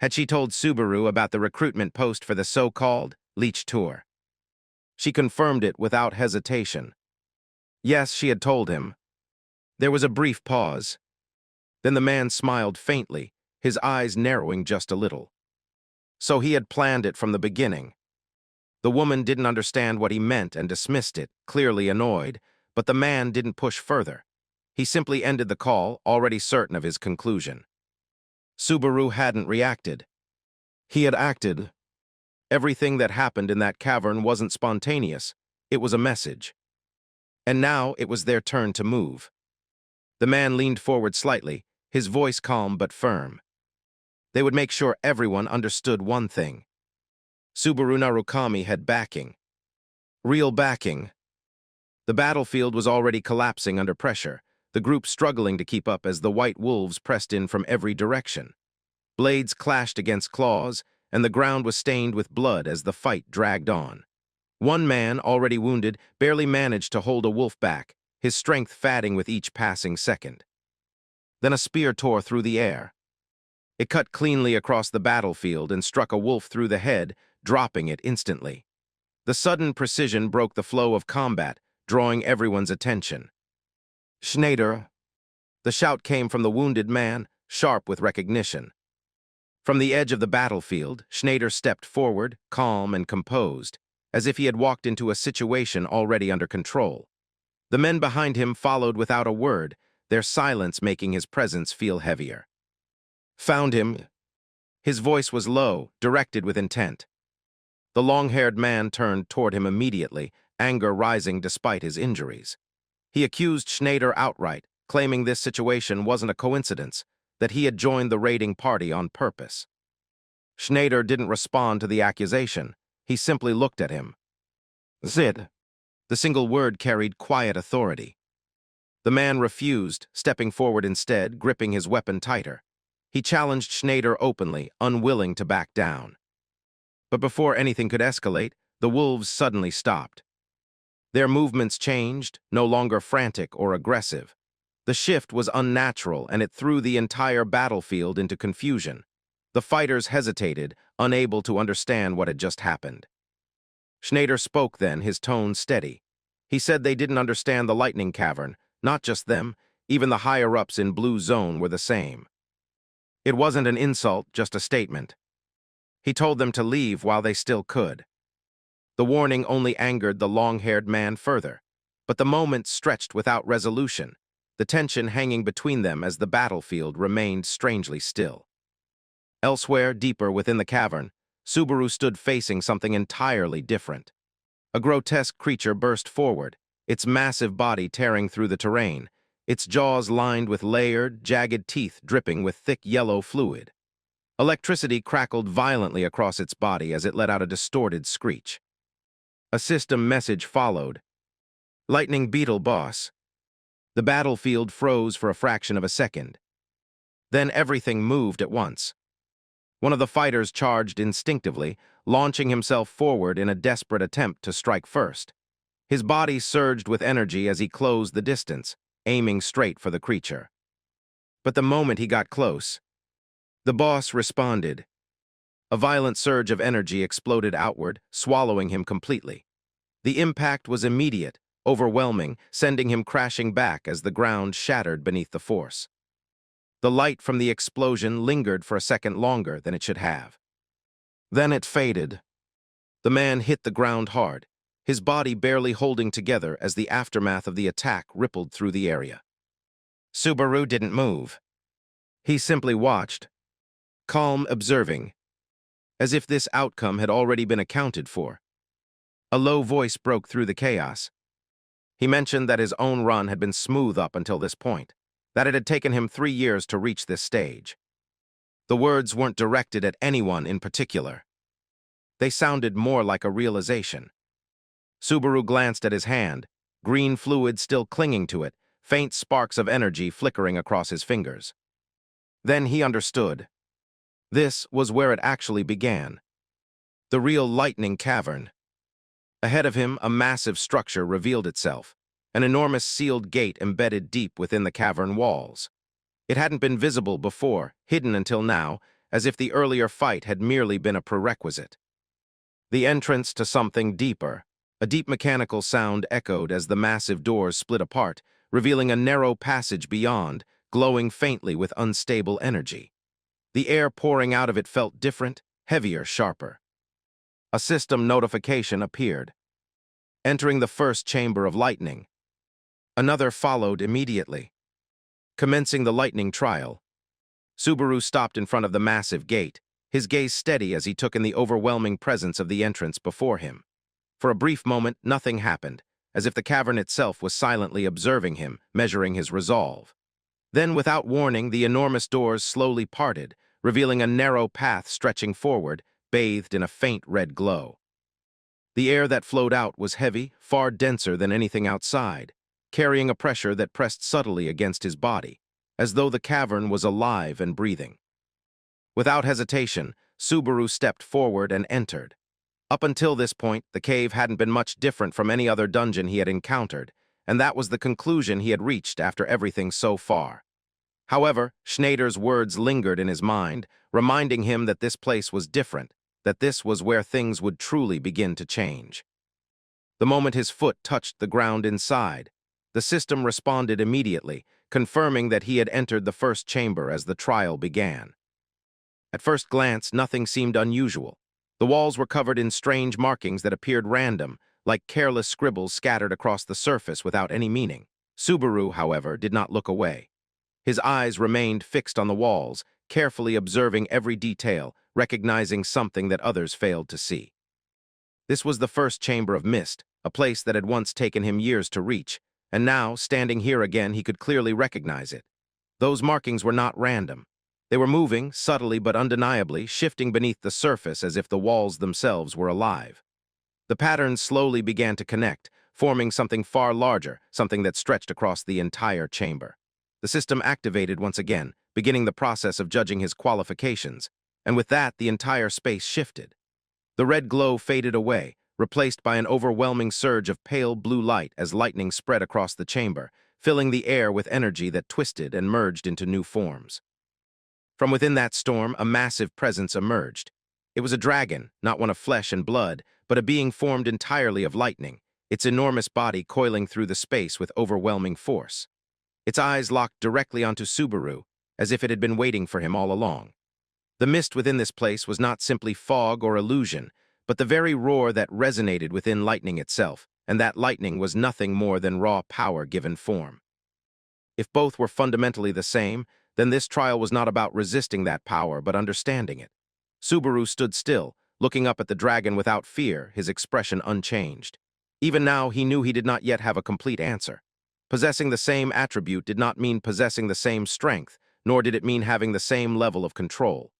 Had she told Subaru about the recruitment post for the so-called Leech Tour? She confirmed it without hesitation. Yes, she had told him. There was a brief pause. Then the man smiled faintly, his eyes narrowing just a little. So he had planned it from the beginning. The woman didn't understand what he meant and dismissed it, clearly annoyed, but the man didn't push further. He simply ended the call, already certain of his conclusion. Subaru hadn't reacted. He had acted. Everything that happened in that cavern wasn't spontaneous. It was a message. And now it was their turn to move. The man leaned forward slightly, his voice calm but firm. They would make sure everyone understood one thing. Subaru Narukami had backing. Real backing. The battlefield was already collapsing under pressure, the group struggling to keep up as the white wolves pressed in from every direction. Blades clashed against claws, and the ground was stained with blood as the fight dragged on. One man, already wounded, barely managed to hold a wolf back, his strength fading with each passing second. Then a spear tore through the air. It cut cleanly across the battlefield and struck a wolf through the head, dropping it instantly. The sudden precision broke the flow of combat, drawing everyone's attention. Schneider! The shout came from the wounded man, sharp with recognition. From the edge of the battlefield, Schneider stepped forward, calm and composed, as if he had walked into a situation already under control. The men behind him followed without a word, their silence making his presence feel heavier. Found him. His voice was low, directed with intent. The long-haired man turned toward him immediately, anger rising despite his injuries. He accused Schneider outright, claiming this situation wasn't a coincidence, that he had joined the raiding party on purpose. Schneider didn't respond to the accusation. He simply looked at him. Zid. The single word carried quiet authority. The man refused, stepping forward instead, gripping his weapon tighter. He challenged Schneider openly, unwilling to back down. But before anything could escalate, the wolves suddenly stopped. Their movements changed, no longer frantic or aggressive. The shift was unnatural, and it threw the entire battlefield into confusion. The fighters hesitated, unable to understand what had just happened. Schneider spoke then, his tone steady. He said they didn't understand the lightning cavern, not just them, even the higher-ups in Blue Zone were the same. It wasn't an insult, just a statement. He told them to leave while they still could. The warning only angered the long-haired man further, but the moment stretched without resolution, the tension hanging between them as the battlefield remained strangely still. Elsewhere, deeper within the cavern, Subaru stood facing something entirely different. A grotesque creature burst forward, its massive body tearing through the terrain, its jaws lined with layered, jagged teeth dripping with thick yellow fluid. Electricity crackled violently across its body as it let out a distorted screech. A system message followed. Lightning Beetle Boss. The battlefield froze for a fraction of a second. Then everything moved at once. One of the fighters charged instinctively, launching himself forward in a desperate attempt to strike first. His body surged with energy as he closed the distance, aiming straight for the creature. But the moment he got close, the boss responded. A violent surge of energy exploded outward, swallowing him completely. The impact was immediate, overwhelming, sending him crashing back as the ground shattered beneath the force. The light from the explosion lingered for a second longer than it should have. Then it faded. The man hit the ground hard, his body barely holding together as the aftermath of the attack rippled through the area. Subaru didn't move. He simply watched, calm, observing, as if this outcome had already been accounted for. A low voice broke through the chaos. He mentioned that his own run had been smooth up until this point, that it had taken him 3 years to reach this stage. The words weren't directed at anyone in particular. They sounded more like a realization. Subaru glanced at his hand, green fluid still clinging to it, faint sparks of energy flickering across his fingers. Then he understood. This was where it actually began. The real lightning cavern. Ahead of him, a massive structure revealed itself, an enormous sealed gate embedded deep within the cavern walls. It hadn't been visible before, hidden until now, as if the earlier fight had merely been a prerequisite. The entrance to something deeper. A deep mechanical sound echoed as the massive doors split apart, revealing a narrow passage beyond, glowing faintly with unstable energy. The air pouring out of it felt different, heavier, sharper. A system notification appeared. Entering the first chamber of lightning. Another followed immediately. Commencing the lightning trial. Subaru stopped in front of the massive gate, his gaze steady as he took in the overwhelming presence of the entrance before him. For a brief moment, nothing happened, as if the cavern itself was silently observing him, measuring his resolve. Then, without warning, the enormous doors slowly parted, revealing a narrow path stretching forward, bathed in a faint red glow. The air that flowed out was heavy, far denser than anything outside, carrying a pressure that pressed subtly against his body, as though the cavern was alive and breathing. Without hesitation, Subaru stepped forward and entered. Up until this point, the cave hadn't been much different from any other dungeon he had encountered, and that was the conclusion he had reached after everything so far. However, Schneider's words lingered in his mind, reminding him that this place was different, that this was where things would truly begin to change. The moment his foot touched the ground inside, the system responded immediately, confirming that he had entered the first chamber as the trial began. At first glance, nothing seemed unusual. The walls were covered in strange markings that appeared random, like careless scribbles scattered across the surface without any meaning. Subaru, however, did not look away. His eyes remained fixed on the walls, carefully observing every detail, recognizing something that others failed to see. This was the first chamber of mist, a place that had once taken him years to reach, and now, standing here again, he could clearly recognize it. Those markings were not random. They were moving, subtly but undeniably, shifting beneath the surface as if the walls themselves were alive. The patterns slowly began to connect, forming something far larger, something that stretched across the entire chamber. The system activated once again, beginning the process of judging his qualifications, and with that, the entire space shifted. The red glow faded away, replaced by an overwhelming surge of pale blue light as lightning spread across the chamber, filling the air with energy that twisted and merged into new forms. From within that storm, a massive presence emerged. It was a dragon, not one of flesh and blood, but a being formed entirely of lightning, its enormous body coiling through the space with overwhelming force. Its eyes locked directly onto Subaru, as if it had been waiting for him all along. The mist within this place was not simply fog or illusion, but the very roar that resonated within lightning itself, and that lightning was nothing more than raw power given form. If both were fundamentally the same, then this trial was not about resisting that power, but understanding it. Subaru stood still, looking up at the dragon without fear, his expression unchanged. Even now, he knew he did not yet have a complete answer. Possessing the same attribute did not mean possessing the same strength, nor did it mean having the same level of control.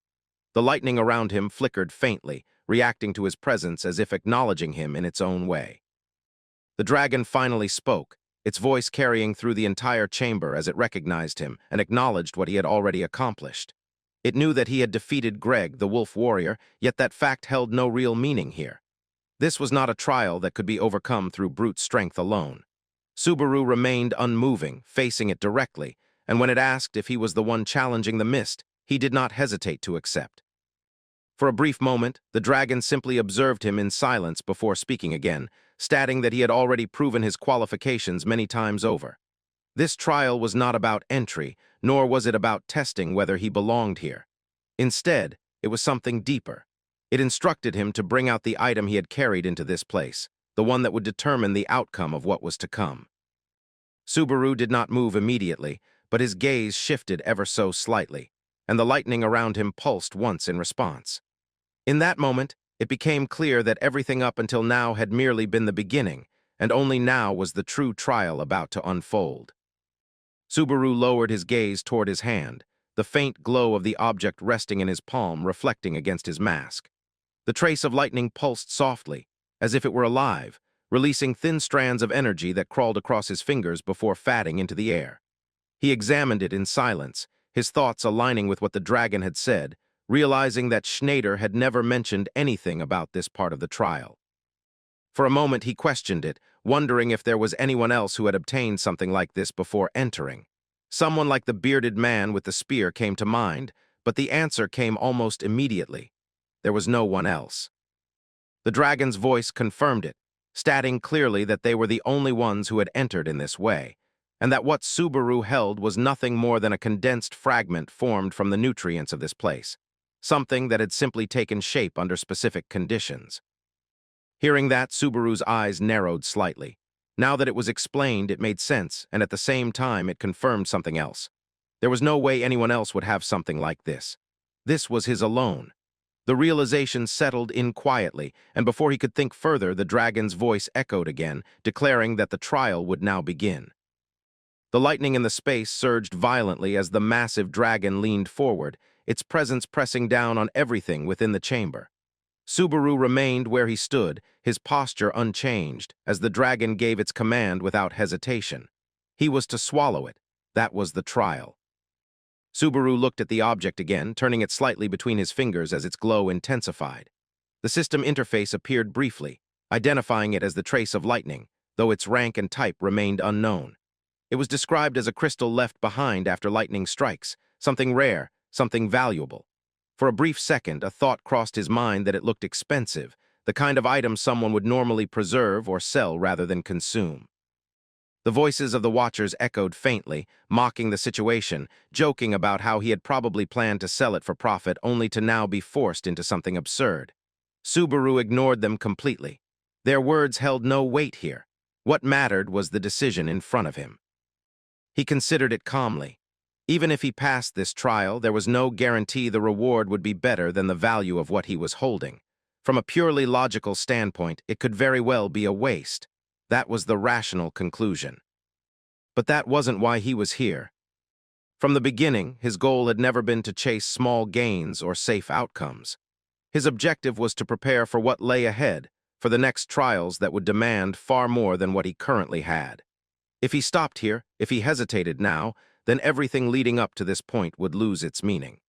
The lightning around him flickered faintly, reacting to his presence as if acknowledging him in its own way. The dragon finally spoke, its voice carrying through the entire chamber as it recognized him and acknowledged what he had already accomplished. It knew that he had defeated Greg, the wolf warrior, yet that fact held no real meaning here. This was not a trial that could be overcome through brute strength alone. Subaru remained unmoving, facing it directly, and when it asked if he was the one challenging the mist, he did not hesitate to accept. For a brief moment, the dragon simply observed him in silence before speaking again, stating that he had already proven his qualifications many times over. This trial was not about entry, nor was it about testing whether he belonged here. Instead, it was something deeper. It instructed him to bring out the item he had carried into this place, the one that would determine the outcome of what was to come. Subaru did not move immediately, but his gaze shifted ever so slightly, and the lightning around him pulsed once in response. In that moment, it became clear that everything up until now had merely been the beginning, and only now was the true trial about to unfold. Subaru lowered his gaze toward his hand, the faint glow of the object resting in his palm reflecting against his mask. The trace of lightning pulsed softly, as if it were alive, releasing thin strands of energy that crawled across his fingers before fatting into the air. He examined it in silence, his thoughts aligning with what the dragon had said, realizing that Schneider had never mentioned anything about this part of the trial. For a moment he questioned it, wondering if there was anyone else who had obtained something like this before entering. Someone like the bearded man with the spear came to mind, but the answer came almost immediately. There was no one else. The dragon's voice confirmed it, stating clearly that they were the only ones who had entered in this way, and that what Subaru held was nothing more than a condensed fragment formed from the nutrients of this place, something that had simply taken shape under specific conditions. Hearing that, Subaru's eyes narrowed slightly. Now that it was explained, it made sense, and at the same time it confirmed something else. There was no way anyone else would have something like this. This was his alone. The realization settled in quietly, and before he could think further, the dragon's voice echoed again, declaring that the trial would now begin. The lightning in the space surged violently as the massive dragon leaned forward, its presence pressing down on everything within the chamber. Subaru remained where he stood, his posture unchanged, as the dragon gave its command without hesitation. He was to swallow it. That was the trial. Subaru looked at the object again, turning it slightly between his fingers as its glow intensified. The system interface appeared briefly, identifying it as the trace of lightning, though its rank and type remained unknown. It was described as a crystal left behind after lightning strikes, something rare, something valuable. For a brief second, a thought crossed his mind that it looked expensive, the kind of item someone would normally preserve or sell rather than consume. The voices of the watchers echoed faintly, mocking the situation, joking about how he had probably planned to sell it for profit only to now be forced into something absurd. Subaru ignored them completely. Their words held no weight here. What mattered was the decision in front of him. He considered it calmly. Even if he passed this trial, there was no guarantee the reward would be better than the value of what he was holding. From a purely logical standpoint, it could very well be a waste. That was the rational conclusion. But that wasn't why he was here. From the beginning, his goal had never been to chase small gains or safe outcomes. His objective was to prepare for what lay ahead, for the next trials that would demand far more than what he currently had. If he stopped here, if he hesitated now, then everything leading up to this point would lose its meaning.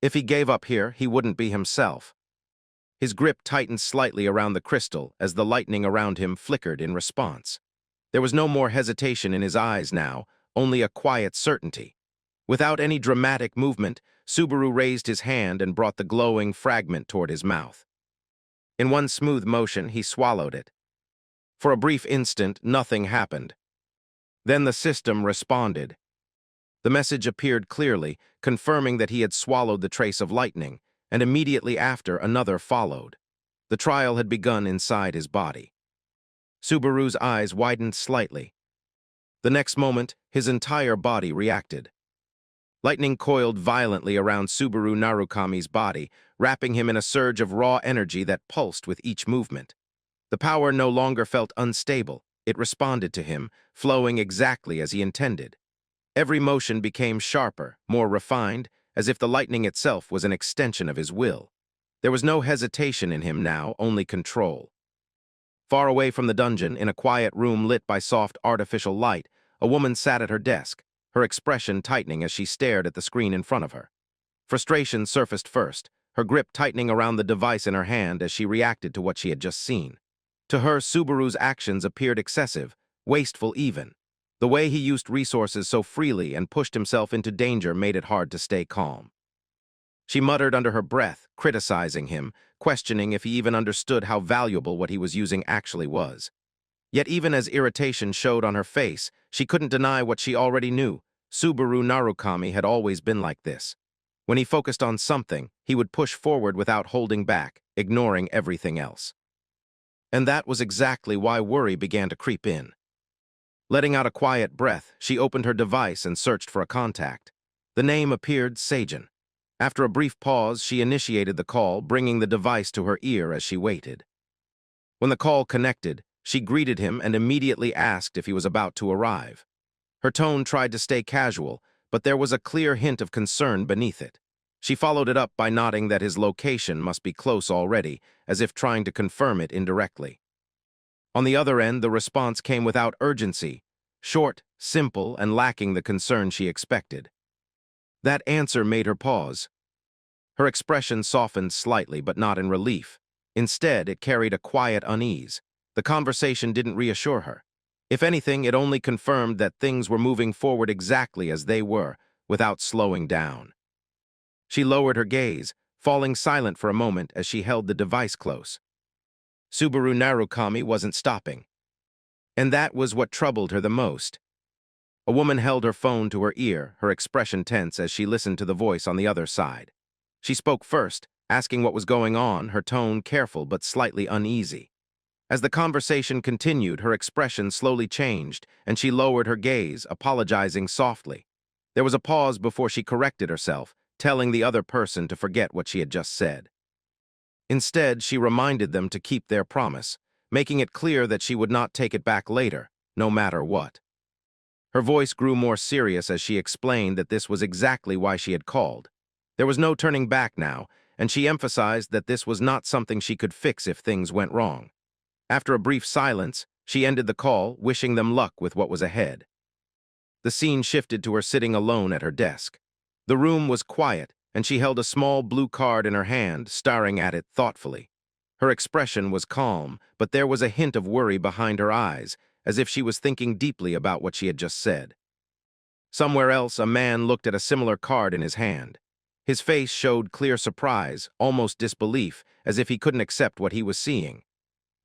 If he gave up here, he wouldn't be himself. His grip tightened slightly around the crystal as the lightning around him flickered in response. There was no more hesitation in his eyes now, only a quiet certainty. Without any dramatic movement, Subaru raised his hand and brought the glowing fragment toward his mouth. In one smooth motion, he swallowed it. For a brief instant, nothing happened. Then the system responded. The message appeared clearly, confirming that he had swallowed the trace of lightning, and immediately after another followed. The trial had begun inside his body. Subaru's eyes widened slightly. The next moment, his entire body reacted. Lightning coiled violently around Subaru Narukami's body, wrapping him in a surge of raw energy that pulsed with each movement. The power no longer felt unstable. It responded to him, flowing exactly as he intended. Every motion became sharper, more refined, as if the lightning itself was an extension of his will. There was no hesitation in him now, only control. Far away from the dungeon, in a quiet room lit by soft artificial light, a woman sat at her desk, her expression tightening as she stared at the screen in front of her. Frustration surfaced first, her grip tightening around the device in her hand as she reacted to what she had just seen. To her, Subaru's actions appeared excessive, wasteful even. The way he used resources so freely and pushed himself into danger made it hard to stay calm. She muttered under her breath, criticizing him, questioning if he even understood how valuable what he was using actually was. Yet even as irritation showed on her face, she couldn't deny what she already knew. Subaru Narukami had always been like this. When he focused on something, he would push forward without holding back, ignoring everything else. And that was exactly why worry began to creep in. Letting out a quiet breath, she opened her device and searched for a contact. The name appeared Seijin. After a brief pause, she initiated the call, bringing the device to her ear as she waited. When the call connected, she greeted him and immediately asked if he was about to arrive. Her tone tried to stay casual, but there was a clear hint of concern beneath it. She followed it up by nodding that his location must be close already, as if trying to confirm it indirectly. On the other end, the response came without urgency, short, simple, and lacking the concern she expected. That answer made her pause. Her expression softened slightly, but not in relief. Instead, it carried a quiet unease. The conversation didn't reassure her. If anything, it only confirmed that things were moving forward exactly as they were, without slowing down. She lowered her gaze, falling silent for a moment as she held the device close. Subaru Narukami wasn't stopping. And that was what troubled her the most. A woman held her phone to her ear, her expression tense as she listened to the voice on the other side. She spoke first, asking what was going on, her tone careful but slightly uneasy. As the conversation continued, her expression slowly changed, and she lowered her gaze, apologizing softly. There was a pause before she corrected herself, telling the other person to forget what she had just said. Instead, she reminded them to keep their promise, making it clear that she would not take it back later, no matter what. Her voice grew more serious as she explained that this was exactly why she had called. There was no turning back now, and she emphasized that this was not something she could fix if things went wrong. After a brief silence, she ended the call, wishing them luck with what was ahead. The scene shifted to her sitting alone at her desk. The room was quiet, and she held a small blue card in her hand, staring at it thoughtfully. Her expression was calm, but there was a hint of worry behind her eyes, as if she was thinking deeply about what she had just said. Somewhere else, a man looked at a similar card in his hand. His face showed clear surprise, almost disbelief, as if he couldn't accept what he was seeing.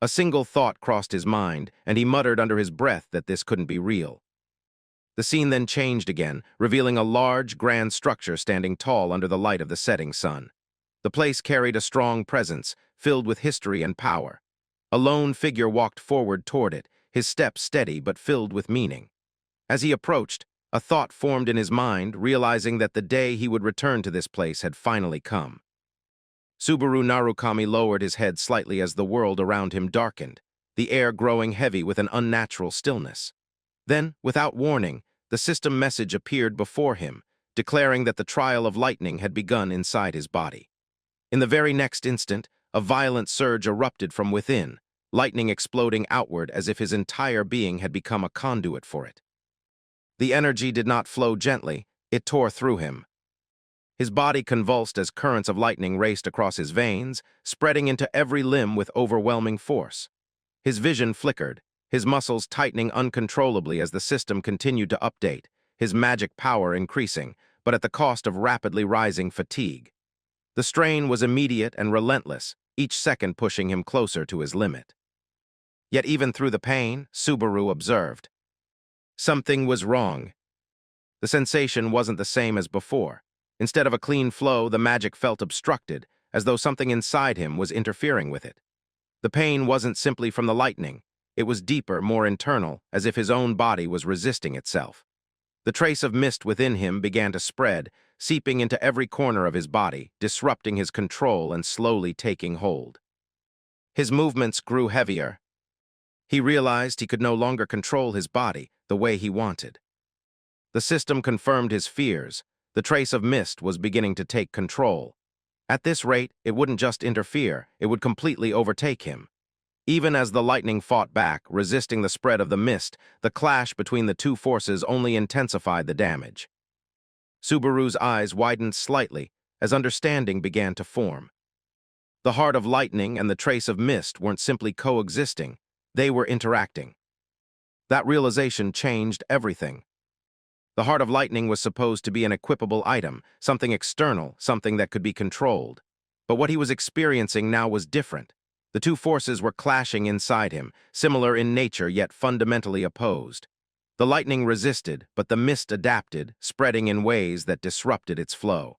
A single thought crossed his mind, and he muttered under his breath that this couldn't be real. The scene then changed again, revealing a large, grand structure standing tall under the light of the setting sun. The place carried a strong presence, filled with history and power. A lone figure walked forward toward it, his steps steady but filled with meaning. As he approached, a thought formed in his mind, realizing that the day he would return to this place had finally come. Subaru Narukami lowered his head slightly as the world around him darkened, the air growing heavy with an unnatural stillness. Then, without warning, the system message appeared before him, declaring that the trial of lightning had begun inside his body. In the very next instant, a violent surge erupted from within, lightning exploding outward as if his entire being had become a conduit for it. The energy did not flow gently, it tore through him. His body convulsed as currents of lightning raced across his veins, spreading into every limb with overwhelming force. His vision flickered, his muscles tightening uncontrollably as the system continued to update, his magic power increasing, but at the cost of rapidly rising fatigue. The strain was immediate and relentless, each second pushing him closer to his limit. Yet even through the pain, Subaru observed. Something was wrong. The sensation wasn't the same as before. Instead of a clean flow, the magic felt obstructed, as though something inside him was interfering with it. The pain wasn't simply from the lightning. It was deeper, more internal, as if his own body was resisting itself. The trace of mist within him began to spread, seeping into every corner of his body, disrupting his control and slowly taking hold. His movements grew heavier. He realized he could no longer control his body the way he wanted. The system confirmed his fears. The trace of mist was beginning to take control. At this rate, it wouldn't just interfere, it would completely overtake him. Even as the lightning fought back, resisting the spread of the mist, the clash between the two forces only intensified the damage. Subaru's eyes widened slightly as understanding began to form. The heart of lightning and the trace of mist weren't simply coexisting, they were interacting. That realization changed everything. The heart of lightning was supposed to be an equipable item, something external, something that could be controlled. But what he was experiencing now was different. The two forces were clashing inside him, similar in nature yet fundamentally opposed. The lightning resisted, but the mist adapted, spreading in ways that disrupted its flow.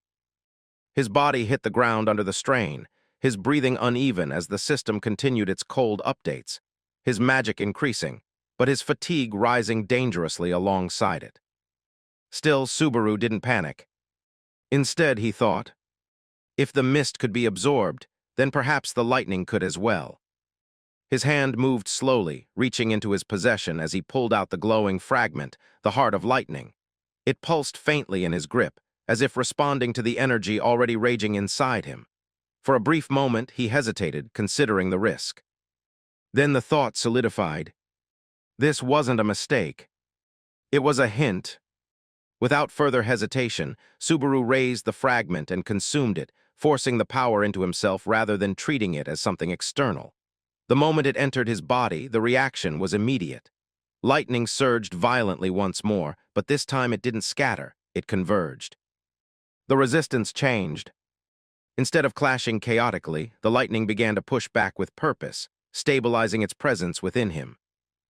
His body hit the ground under the strain, his breathing uneven as the system continued its cold updates, his magic increasing, but his fatigue rising dangerously alongside it. Still, Subaru didn't panic. Instead, he thought, if the mist could be absorbed, then perhaps the lightning could as well. His hand moved slowly, reaching into his possession as he pulled out the glowing fragment, the heart of lightning. It pulsed faintly in his grip, as if responding to the energy already raging inside him. For a brief moment, he hesitated, considering the risk. Then the thought solidified. This wasn't a mistake. It was a hint. Without further hesitation, Subaru raised the fragment and consumed it, forcing the power into himself rather than treating it as something external. The moment it entered his body, the reaction was immediate. Lightning surged violently once more, but this time it didn't scatter, it converged. The resistance changed. Instead of clashing chaotically, the lightning began to push back with purpose, stabilizing its presence within him.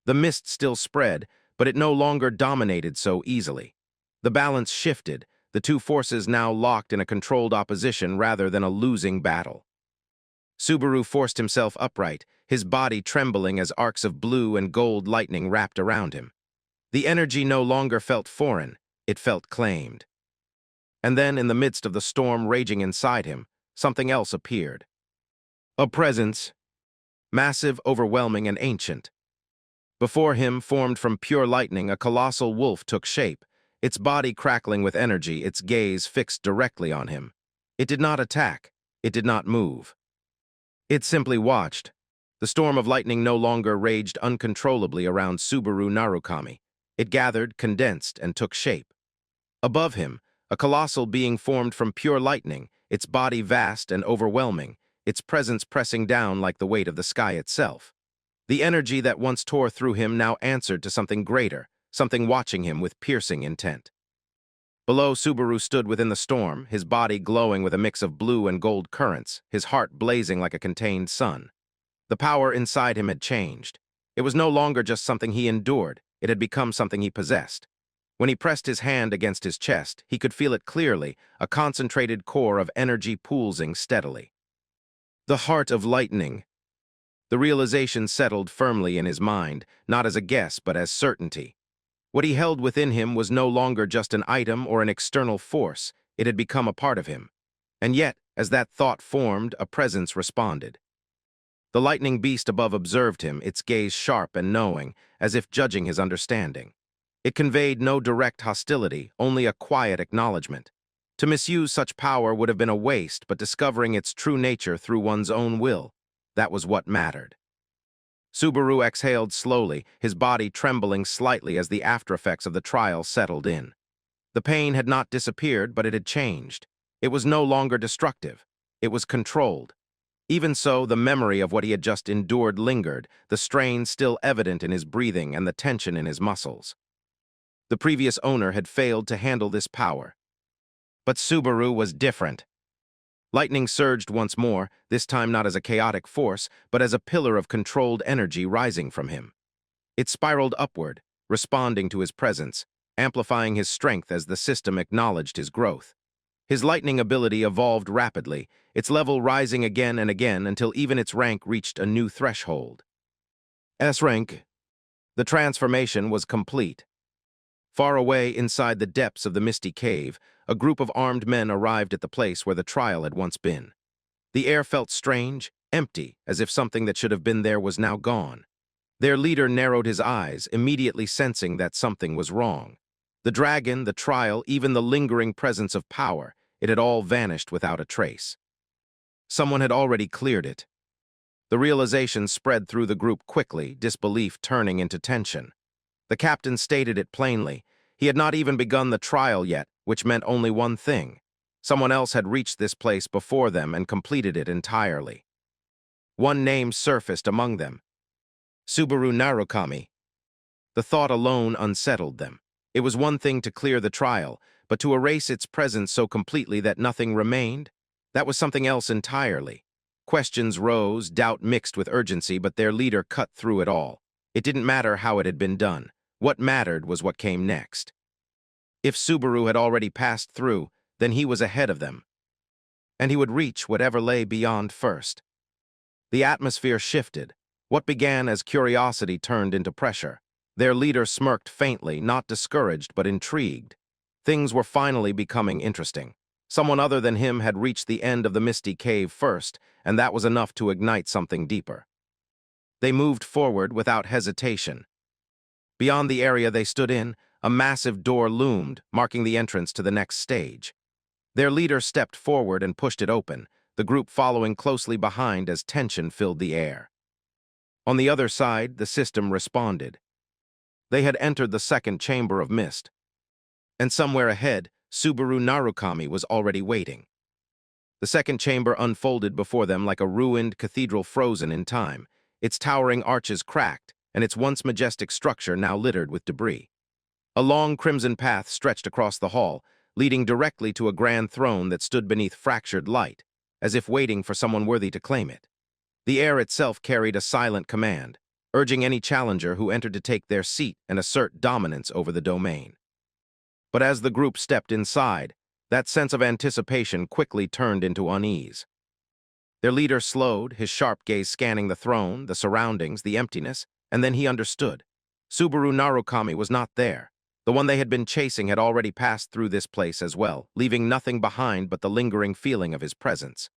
The mist still spread, but it no longer dominated so easily. The balance shifted, the two forces now locked in a controlled opposition rather than a losing battle. Subaru forced himself upright, his body trembling as arcs of blue and gold lightning wrapped around him. The energy no longer felt foreign, it felt claimed. And then, in the midst of the storm raging inside him, something else appeared. A presence, massive, overwhelming, and ancient. Before him, formed from pure lightning, a colossal wolf took shape, its body crackling with energy, its gaze fixed directly on him. It did not attack, it did not move. It simply watched. The storm of lightning no longer raged uncontrollably around Subaru Narukami. It gathered, condensed, and took shape. Above him, a colossal being formed from pure lightning, its body vast and overwhelming, its presence pressing down like the weight of the sky itself. The energy that once tore through him now answered to something greater, something watching him with piercing intent. Below, Subaru stood within the storm, his body glowing with a mix of blue and gold currents, his heart blazing like a contained sun. The power inside him had changed. It was no longer just something he endured, it had become something he possessed. When he pressed his hand against his chest, he could feel it clearly, a concentrated core of energy pulsing steadily. The heart of lightning. The realization settled firmly in his mind, not as a guess but as certainty. What he held within him was no longer just an item or an external force, it had become a part of him. And yet, as that thought formed, a presence responded. The lightning beast above observed him, its gaze sharp and knowing, as if judging his understanding. It conveyed no direct hostility, only a quiet acknowledgement. To misuse such power would have been a waste, but discovering its true nature through one's own will, that was what mattered. Subaru exhaled slowly, his body trembling slightly as the aftereffects of the trial settled in. The pain had not disappeared, but it had changed. It was no longer destructive. It was controlled. Even so, the memory of what he had just endured lingered, the strain still evident in his breathing and the tension in his muscles. The previous owner had failed to handle this power. But Subaru was different. Lightning surged once more, this time not as a chaotic force, but as a pillar of controlled energy rising from him. It spiraled upward, responding to his presence, amplifying his strength as the system acknowledged his growth. His lightning ability evolved rapidly, its level rising again and again until even its rank reached a new threshold. S rank. The transformation was complete. Far away inside the depths of the misty cave, a group of armed men arrived at the place where the trial had once been. The air felt strange, empty, as if something that should have been there was now gone. Their leader narrowed his eyes, immediately sensing that something was wrong. The dragon, the trial, even the lingering presence of power, it had all vanished without a trace. Someone had already cleared it. The realization spread through the group quickly, disbelief turning into tension. The captain stated it plainly. He had not even begun the trial yet, which meant only one thing. Someone else had reached this place before them and completed it entirely. One name surfaced among them. Subaru Narukami. The thought alone unsettled them. It was one thing to clear the trial, but to erase its presence so completely that nothing remained? That was something else entirely. Questions rose, doubt mixed with urgency, but their leader cut through it all. It didn't matter how it had been done. What mattered was what came next. If Subaru had already passed through, then he was ahead of them. And he would reach whatever lay beyond first. The atmosphere shifted. What began as curiosity turned into pressure. Their leader smirked faintly, not discouraged but intrigued. Things were finally becoming interesting. Someone other than him had reached the end of the misty cave first, and that was enough to ignite something deeper. They moved forward without hesitation. Beyond the area they stood in, a massive door loomed, marking the entrance to the next stage. Their leader stepped forward and pushed it open, the group following closely behind as tension filled the air. On the other side, the system responded. They had entered the second chamber of mist. And somewhere ahead, Subaru Narukami was already waiting. The second chamber unfolded before them like a ruined cathedral frozen in time, its towering arches cracked, and its once majestic structure now littered with debris. A long crimson path stretched across the hall, leading directly to a grand throne that stood beneath fractured light, as if waiting for someone worthy to claim it. The air itself carried a silent command, urging any challenger who entered to take their seat and assert dominance over the domain. But as the group stepped inside, that sense of anticipation quickly turned into unease. Their leader slowed, his sharp gaze scanning the throne, the surroundings, the emptiness, and then he understood. Subaru Narukami was not there. The one they had been chasing had already passed through this place as well, leaving nothing behind but the lingering feeling of his presence.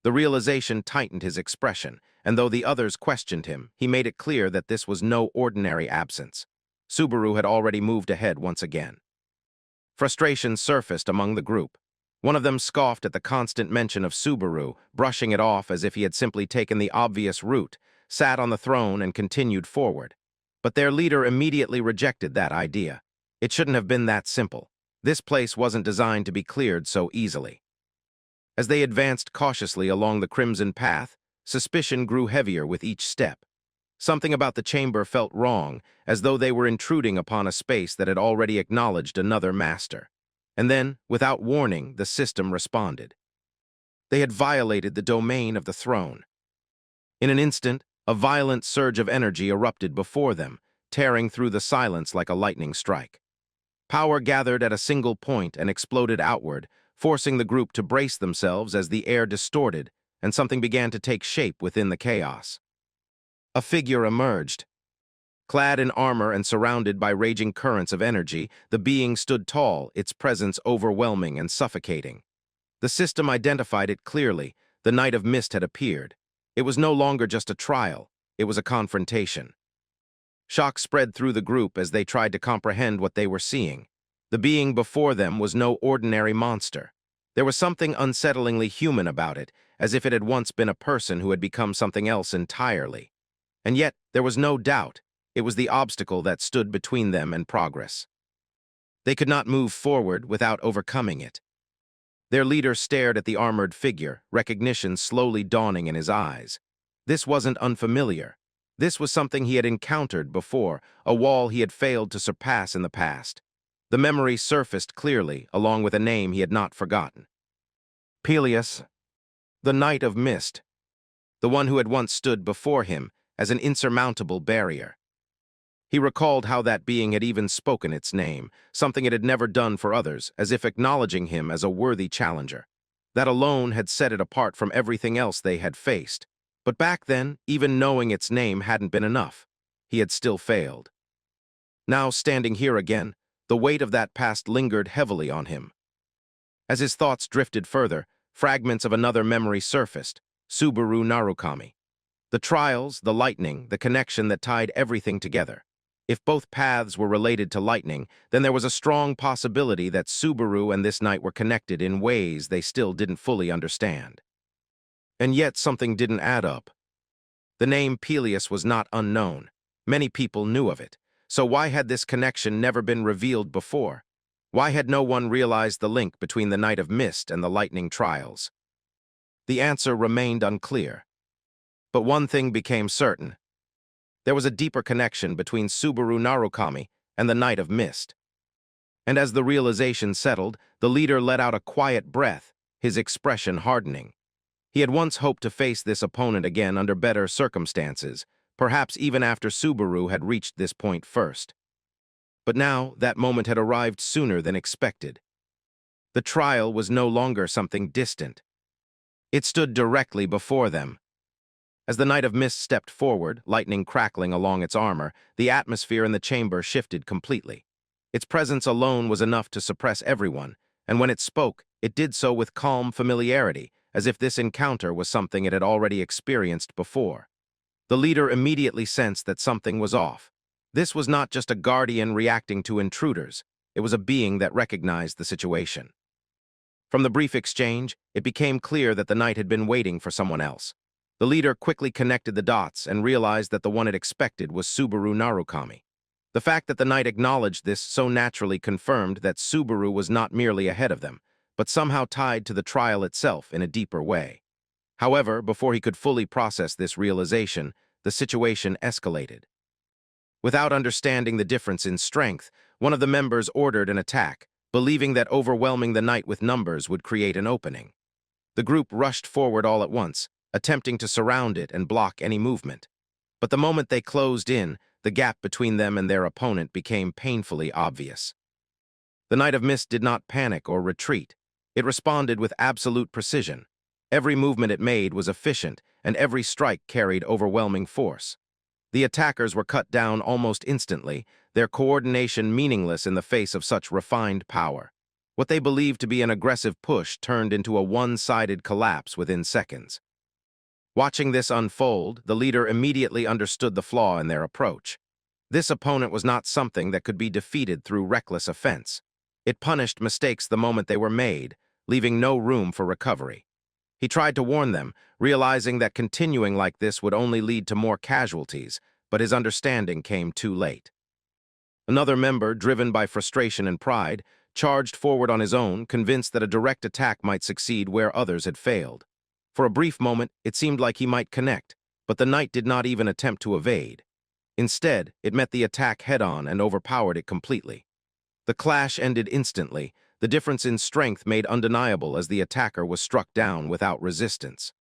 The realization tightened his expression, and though the others questioned him, he made it clear that this was no ordinary absence. Subaru had already moved ahead once again. Frustration surfaced among the group. One of them scoffed at the constant mention of Subaru, brushing it off as if he had simply taken the obvious route, sat on the throne, and continued forward. But their leader immediately rejected that idea. It shouldn't have been that simple. This place wasn't designed to be cleared so easily. As they advanced cautiously along the crimson path, suspicion grew heavier with each step. Something about the chamber felt wrong, as though they were intruding upon a space that had already acknowledged another master. And then, without warning, the system responded. They had violated the domain of the throne. In an instant, a violent surge of energy erupted before them, tearing through the silence like a lightning strike. Power gathered at a single point and exploded outward, forcing the group to brace themselves as the air distorted and something began to take shape within the chaos. A figure emerged. Clad in armor and surrounded by raging currents of energy, the being stood tall, its presence overwhelming and suffocating. The system identified it clearly. The Night of Mist had appeared. It was no longer just a trial. It was a confrontation. Shock spread through the group as they tried to comprehend what they were seeing. The being before them was no ordinary monster. There was something unsettlingly human about it, as if it had once been a person who had become something else entirely. And yet, there was no doubt. It was the obstacle that stood between them and progress. They could not move forward without overcoming it. Their leader stared at the armored figure, recognition slowly dawning in his eyes. This wasn't unfamiliar. This was something he had encountered before, a wall he had failed to surpass in the past. The memory surfaced clearly, along with a name he had not forgotten. Peleus, the Knight of Mist, the one who had once stood before him as an insurmountable barrier. He recalled how that being had even spoken its name, something it had never done for others, as if acknowledging him as a worthy challenger. That alone had set it apart from everything else they had faced. But back then, even knowing its name hadn't been enough. He had still failed. Now, standing here again, the weight of that past lingered heavily on him. As his thoughts drifted further, fragments of another memory surfaced, Subaru Narukami. The trials, the lightning, the connection that tied everything together. If both paths were related to lightning, then there was a strong possibility that Subaru and this night were connected in ways they still didn't fully understand. And yet something didn't add up. The name Peleus was not unknown. Many people knew of it. So why had this connection never been revealed before? Why had no one realized the link between the Night of Mist and the lightning trials? The answer remained unclear. But one thing became certain. There was a deeper connection between Subaru Narukami and the Night of Mist. And as the realization settled, the leader let out a quiet breath, his expression hardening. He had once hoped to face this opponent again under better circumstances, perhaps even after Subaru had reached this point first. But now, that moment had arrived sooner than expected. The trial was no longer something distant. It stood directly before them. As the Knight of Mist stepped forward, lightning crackling along its armor, the atmosphere in the chamber shifted completely. Its presence alone was enough to suppress everyone, and when it spoke, it did so with calm familiarity, as if this encounter was something it had already experienced before. The leader immediately sensed that something was off. This was not just a guardian reacting to intruders. It was a being that recognized the situation. From the brief exchange, it became clear that the knight had been waiting for someone else. The leader quickly connected the dots and realized that the one it expected was Subaru Narukami. The fact that the knight acknowledged this so naturally confirmed that Subaru was not merely ahead of them, but somehow tied to the trial itself in a deeper way. However, before he could fully process this realization, the situation escalated. Without understanding the difference in strength, one of the members ordered an attack, believing that overwhelming the knight with numbers would create an opening. The group rushed forward all at once, attempting to surround it and block any movement. But the moment they closed in, the gap between them and their opponent became painfully obvious. The Knight of Mist did not panic or retreat. It responded with absolute precision. Every movement it made was efficient, and every strike carried overwhelming force. The attackers were cut down almost instantly, their coordination meaningless in the face of such refined power. What they believed to be an aggressive push turned into a one-sided collapse within seconds. Watching this unfold, the leader immediately understood the flaw in their approach. This opponent was not something that could be defeated through reckless offense. It punished mistakes the moment they were made, leaving no room for recovery. He tried to warn them, realizing that continuing like this would only lead to more casualties, but his understanding came too late. Another member, driven by frustration and pride, charged forward on his own, convinced that a direct attack might succeed where others had failed. For a brief moment, it seemed like he might connect, but the knight did not even attempt to evade. Instead, it met the attack head-on and overpowered it completely. The clash ended instantly, the difference in strength made undeniable as the attacker was struck down without resistance.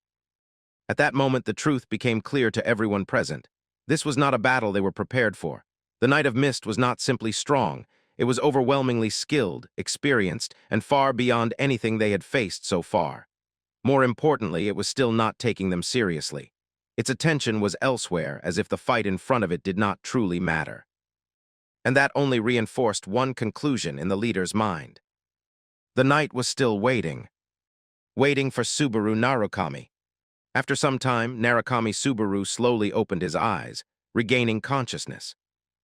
At that moment, the truth became clear to everyone present. This was not a battle they were prepared for. The Knight of Mist was not simply strong, it was overwhelmingly skilled, experienced, and far beyond anything they had faced so far. More importantly, it was still not taking them seriously. Its attention was elsewhere, as if the fight in front of it did not truly matter. And that only reinforced one conclusion in the leader's mind. The knight was still waiting for Subaru Narukami. After some time, Narukami Subaru slowly opened his eyes, regaining consciousness.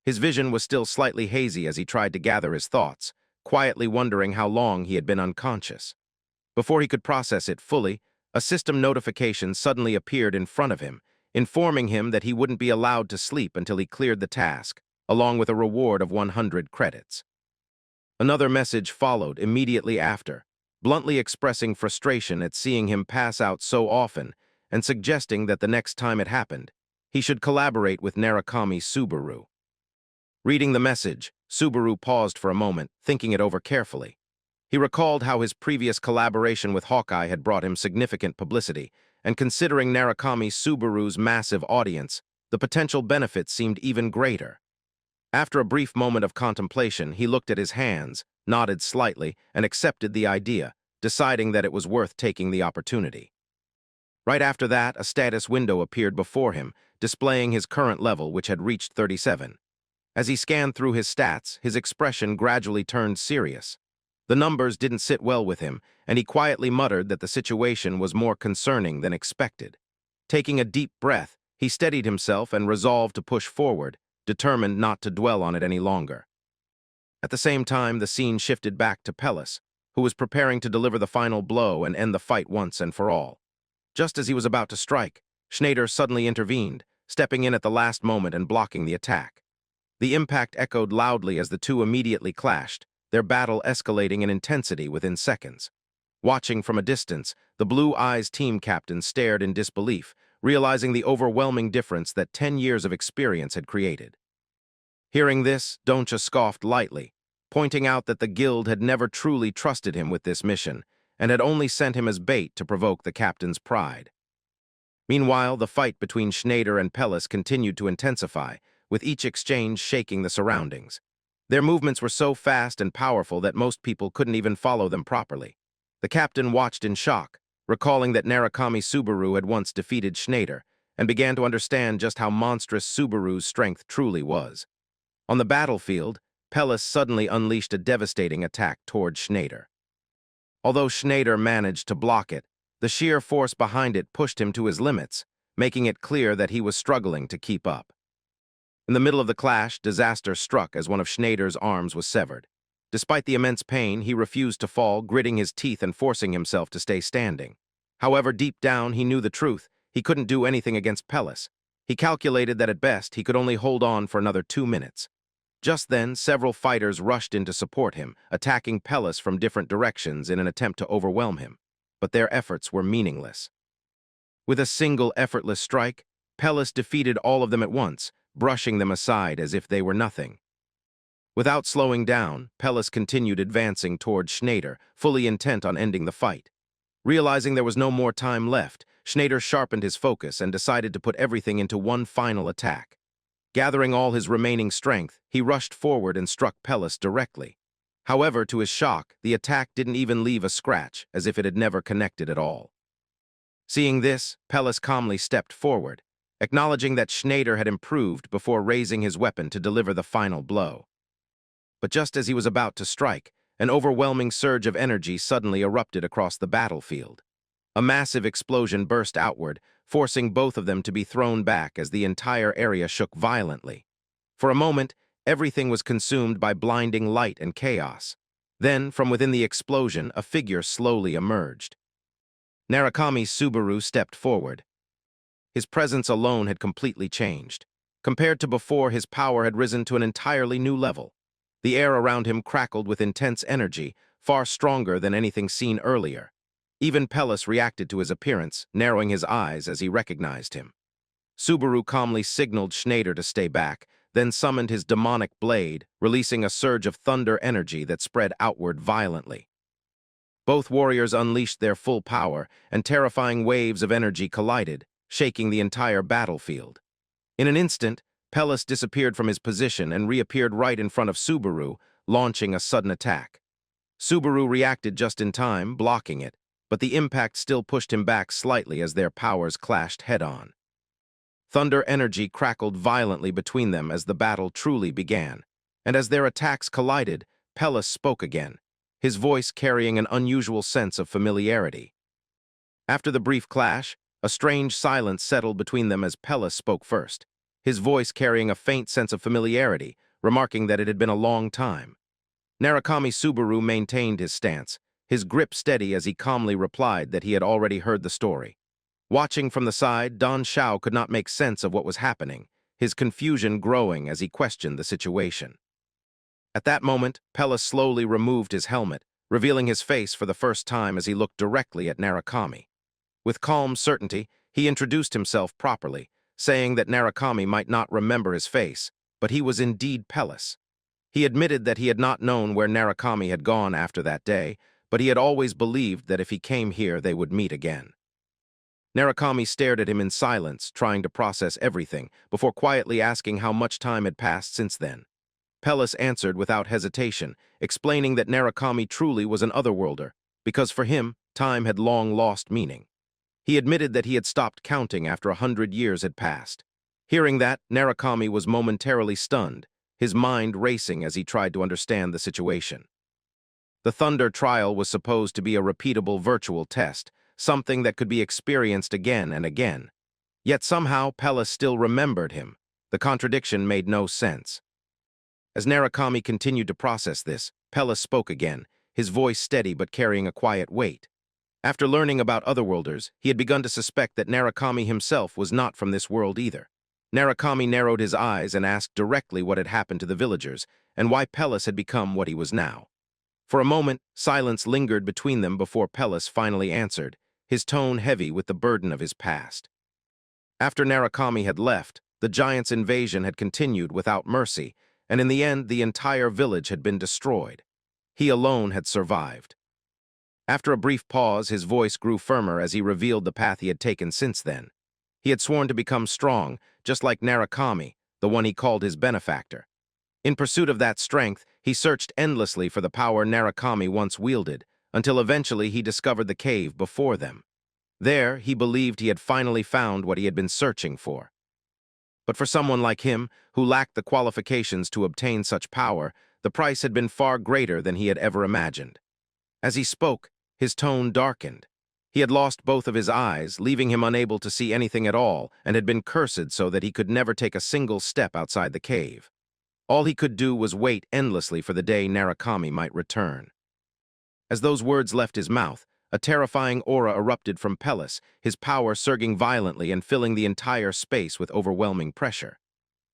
His vision was still slightly hazy as he tried to gather his thoughts, quietly wondering how long he had been unconscious. Before he could process it fully, a system notification suddenly appeared in front of him, informing him that he wouldn't be allowed to sleep until he cleared the task, along with a reward of 100 credits. Another message followed immediately after, bluntly expressing frustration at seeing him pass out so often and suggesting that the next time it happened, he should collaborate with Narukami Subaru. Reading the message, Subaru paused for a moment, thinking it over carefully. He recalled how his previous collaboration with Hawkeye had brought him significant publicity, and considering Narukami Subaru's massive audience, the potential benefits seemed even greater. After a brief moment of contemplation, he looked at his hands, nodded slightly, and accepted the idea, deciding that it was worth taking the opportunity. Right after that, a status window appeared before him, displaying his current level, which had reached 37. As he scanned through his stats, his expression gradually turned serious. The numbers didn't sit well with him, and he quietly muttered that the situation was more concerning than expected. Taking a deep breath, he steadied himself and resolved to push forward, determined not to dwell on it any longer. At the same time, the scene shifted back to Pellis, who was preparing to deliver the final blow and end the fight once and for all. Just as he was about to strike, Schneider suddenly intervened, stepping in at the last moment and blocking the attack. The impact echoed loudly as the two immediately clashed, their battle escalating in intensity within seconds. Watching from a distance, the Blue Eyes team captain stared in disbelief, realizing the overwhelming difference that 10 years of experience had created. Hearing this, Doncha scoffed lightly, pointing out that the guild had never truly trusted him with this mission, and had only sent him as bait to provoke the captain's pride. Meanwhile, the fight between Schneider and Pellis continued to intensify, with each exchange shaking the surroundings. Their movements were so fast and powerful that most people couldn't even follow them properly. The captain watched in shock, recalling that Narukami Subaru had once defeated Schneider, and began to understand just how monstrous Subaru's strength truly was. On the battlefield, Pellis suddenly unleashed a devastating attack toward Schneider. Although Schneider managed to block it, the sheer force behind it pushed him to his limits, making it clear that he was struggling to keep up. In the middle of the clash, disaster struck as one of Schneider's arms was severed. Despite the immense pain, he refused to fall, gritting his teeth and forcing himself to stay standing. However, deep down, he knew the truth. He couldn't do anything against Pellis. He calculated that at best, he could only hold on for another 2 minutes. Just then, several fighters rushed in to support him, attacking Pellis from different directions in an attempt to overwhelm him. But their efforts were meaningless. With a single effortless strike, Pellis defeated all of them at once, brushing them aside as if they were nothing. Without slowing down, Pellis continued advancing toward Schneider, fully intent on ending the fight. Realizing there was no more time left, Schneider sharpened his focus and decided to put everything into one final attack. Gathering all his remaining strength, he rushed forward and struck Pellis directly. However, to his shock, the attack didn't even leave a scratch, as if it had never connected at all. Seeing this, Pellis calmly stepped forward, acknowledging that Schneider had improved before raising his weapon to deliver the final blow. But just as he was about to strike, an overwhelming surge of energy suddenly erupted across the battlefield. A massive explosion burst outward, forcing both of them to be thrown back as the entire area shook violently. For a moment, everything was consumed by blinding light and chaos. Then, from within the explosion, a figure slowly emerged. Narukami Subaru stepped forward. His presence alone had completely changed. Compared to before, his power had risen to an entirely new level. The air around him crackled with intense energy, far stronger than anything seen earlier. Even Pellis reacted to his appearance, narrowing his eyes as he recognized him. Subaru calmly signaled Schneider to stay back, then summoned his demonic blade, releasing a surge of thunder energy that spread outward violently. Both warriors unleashed their full power, and terrifying waves of energy collided, shaking the entire battlefield. In an instant, Pellis disappeared from his position and reappeared right in front of Subaru, launching a sudden attack. Subaru reacted just in time, blocking it, but the impact still pushed him back slightly as their powers clashed head-on. Thunder energy crackled violently between them as the battle truly began, and as their attacks collided, Pellis spoke again, his voice carrying an unusual sense of familiarity. After the brief clash, a strange silence settled between them as Pellis spoke first, his voice carrying a faint sense of familiarity, remarking that it had been a long time. Narukami Subaru maintained his stance, his grip steady as he calmly replied that he had already heard the story. Watching from the side, Don Shao could not make sense of what was happening, his confusion growing as he questioned the situation. At that moment, Pellis slowly removed his helmet, revealing his face for the first time as he looked directly at Narukami. With calm certainty, he introduced himself properly, saying that Narukami might not remember his face, but he was indeed Pellis. He admitted that he had not known where Narukami had gone after that day, but he had always believed that if he came here they would meet again. Narukami stared at him in silence, trying to process everything, before quietly asking how much time had passed since then. Pellis answered without hesitation, explaining that Narukami truly was an otherworlder, because for him, time had long lost meaning. He admitted that he had stopped counting after 100 years had passed. Hearing that, Narukami was momentarily stunned, his mind racing as he tried to understand the situation. The Thunder trial was supposed to be a repeatable virtual test, something that could be experienced again and again. Yet somehow Pellis still remembered him. The contradiction made no sense. As Narukami continued to process this, Pellis spoke again, his voice steady but carrying a quiet weight. After learning about otherworlders, he had begun to suspect that Narukami himself was not from this world either. Narukami narrowed his eyes and asked directly what had happened to the villagers, and why Pellis had become what he was now. For a moment, silence lingered between them before Pellis finally answered, his tone heavy with the burden of his past. After Narukami had left, the giant's invasion had continued without mercy, and in the end the entire village had been destroyed. He alone had survived. After a brief pause, his voice grew firmer as he revealed the path he had taken since then. He had sworn to become strong, just like Narukami, the one he called his benefactor. In pursuit of that strength, he searched endlessly for the power Narukami once wielded, until eventually he discovered the cave before them. There, he believed he had finally found what he had been searching for. But for someone like him, who lacked the qualifications to obtain such power, the price had been far greater than he had ever imagined. As he spoke, his tone darkened. He had lost both of his eyes, leaving him unable to see anything at all, and had been cursed so that he could never take a single step outside the cave. All he could do was wait endlessly for the day Narukami might return. As those words left his mouth, a terrifying aura erupted from Pellis, his power surging violently and filling the entire space with overwhelming pressure.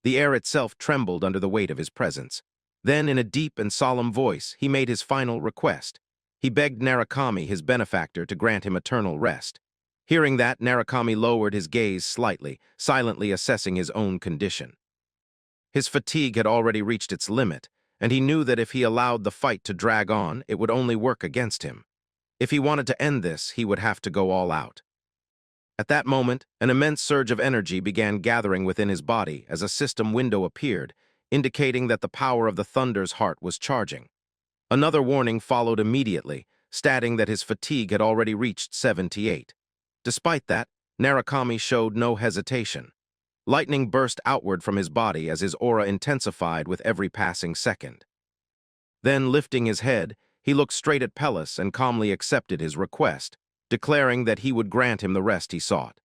The air itself trembled under the weight of his presence. Then, in a deep and solemn voice, he made his final request. He begged Narukami, his benefactor, to grant him eternal rest. Hearing that, Narukami lowered his gaze slightly, silently assessing his own condition. His fatigue had already reached its limit, and he knew that if he allowed the fight to drag on, it would only work against him. If he wanted to end this, he would have to go all out. At that moment, an immense surge of energy began gathering within his body as a system window appeared, indicating that the power of the Thunder's heart was charging. Another warning followed immediately, stating that his fatigue had already reached 78. Despite that, Narukami showed no hesitation. Lightning burst outward from his body as his aura intensified with every passing second. Then, lifting his head, he looked straight at Pellis and calmly accepted his request, declaring that he would grant him the rest he sought.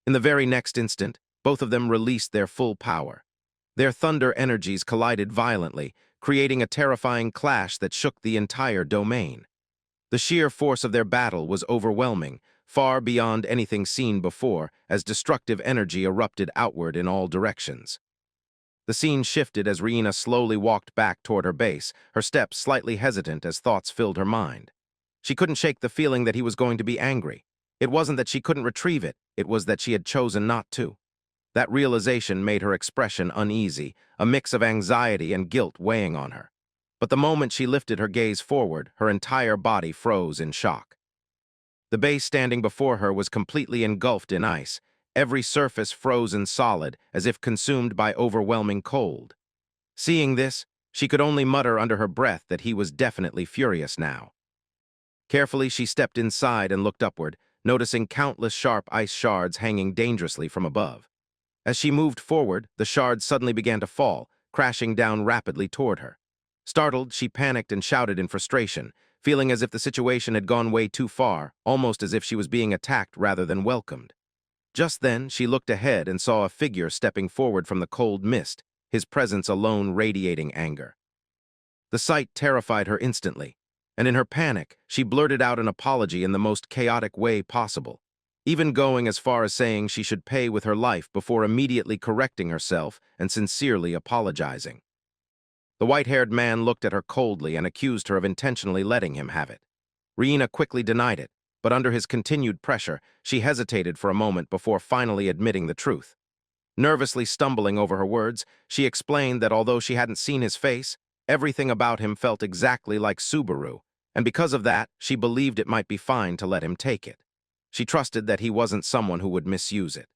In the very next instant, both of them released their full power. Their thunder energies collided violently, creating a terrifying clash that shook the entire domain. The sheer force of their battle was overwhelming, far beyond anything seen before, as destructive energy erupted outward in all directions. The scene shifted as Riina slowly walked back toward her base, her steps slightly hesitant as thoughts filled her mind. She couldn't shake the feeling that he was going to be angry. It wasn't that she couldn't retrieve it, it was that she had chosen not to. That realization made her expression uneasy, a mix of anxiety and guilt weighing on her. But the moment she lifted her gaze forward, her entire body froze in shock. The base standing before her was completely engulfed in ice, every surface frozen solid, as if consumed by overwhelming cold. Seeing this, she could only mutter under her breath that he was definitely furious now. Carefully, she stepped inside and looked upward, noticing countless sharp ice shards hanging dangerously from above. As she moved forward, the shards suddenly began to fall, crashing down rapidly toward her. Startled, she panicked and shouted in frustration, feeling as if the situation had gone way too far, almost as if she was being attacked rather than welcomed. Just then, she looked ahead and saw a figure stepping forward from the cold mist, his presence alone radiating anger. The sight terrified her instantly, and in her panic, she blurted out an apology in the most chaotic way possible, even going as far as saying she should pay with her life before immediately correcting herself and sincerely apologizing. The white-haired man looked at her coldly and accused her of intentionally letting him have it. Riina quickly denied it, but under his continued pressure, she hesitated for a moment before finally admitting the truth. Nervously stumbling over her words, she explained that although she hadn't seen his face, everything about him felt exactly like Subaru, and because of that, she believed it might be fine to let him take it. She trusted that he wasn't someone who would misuse it.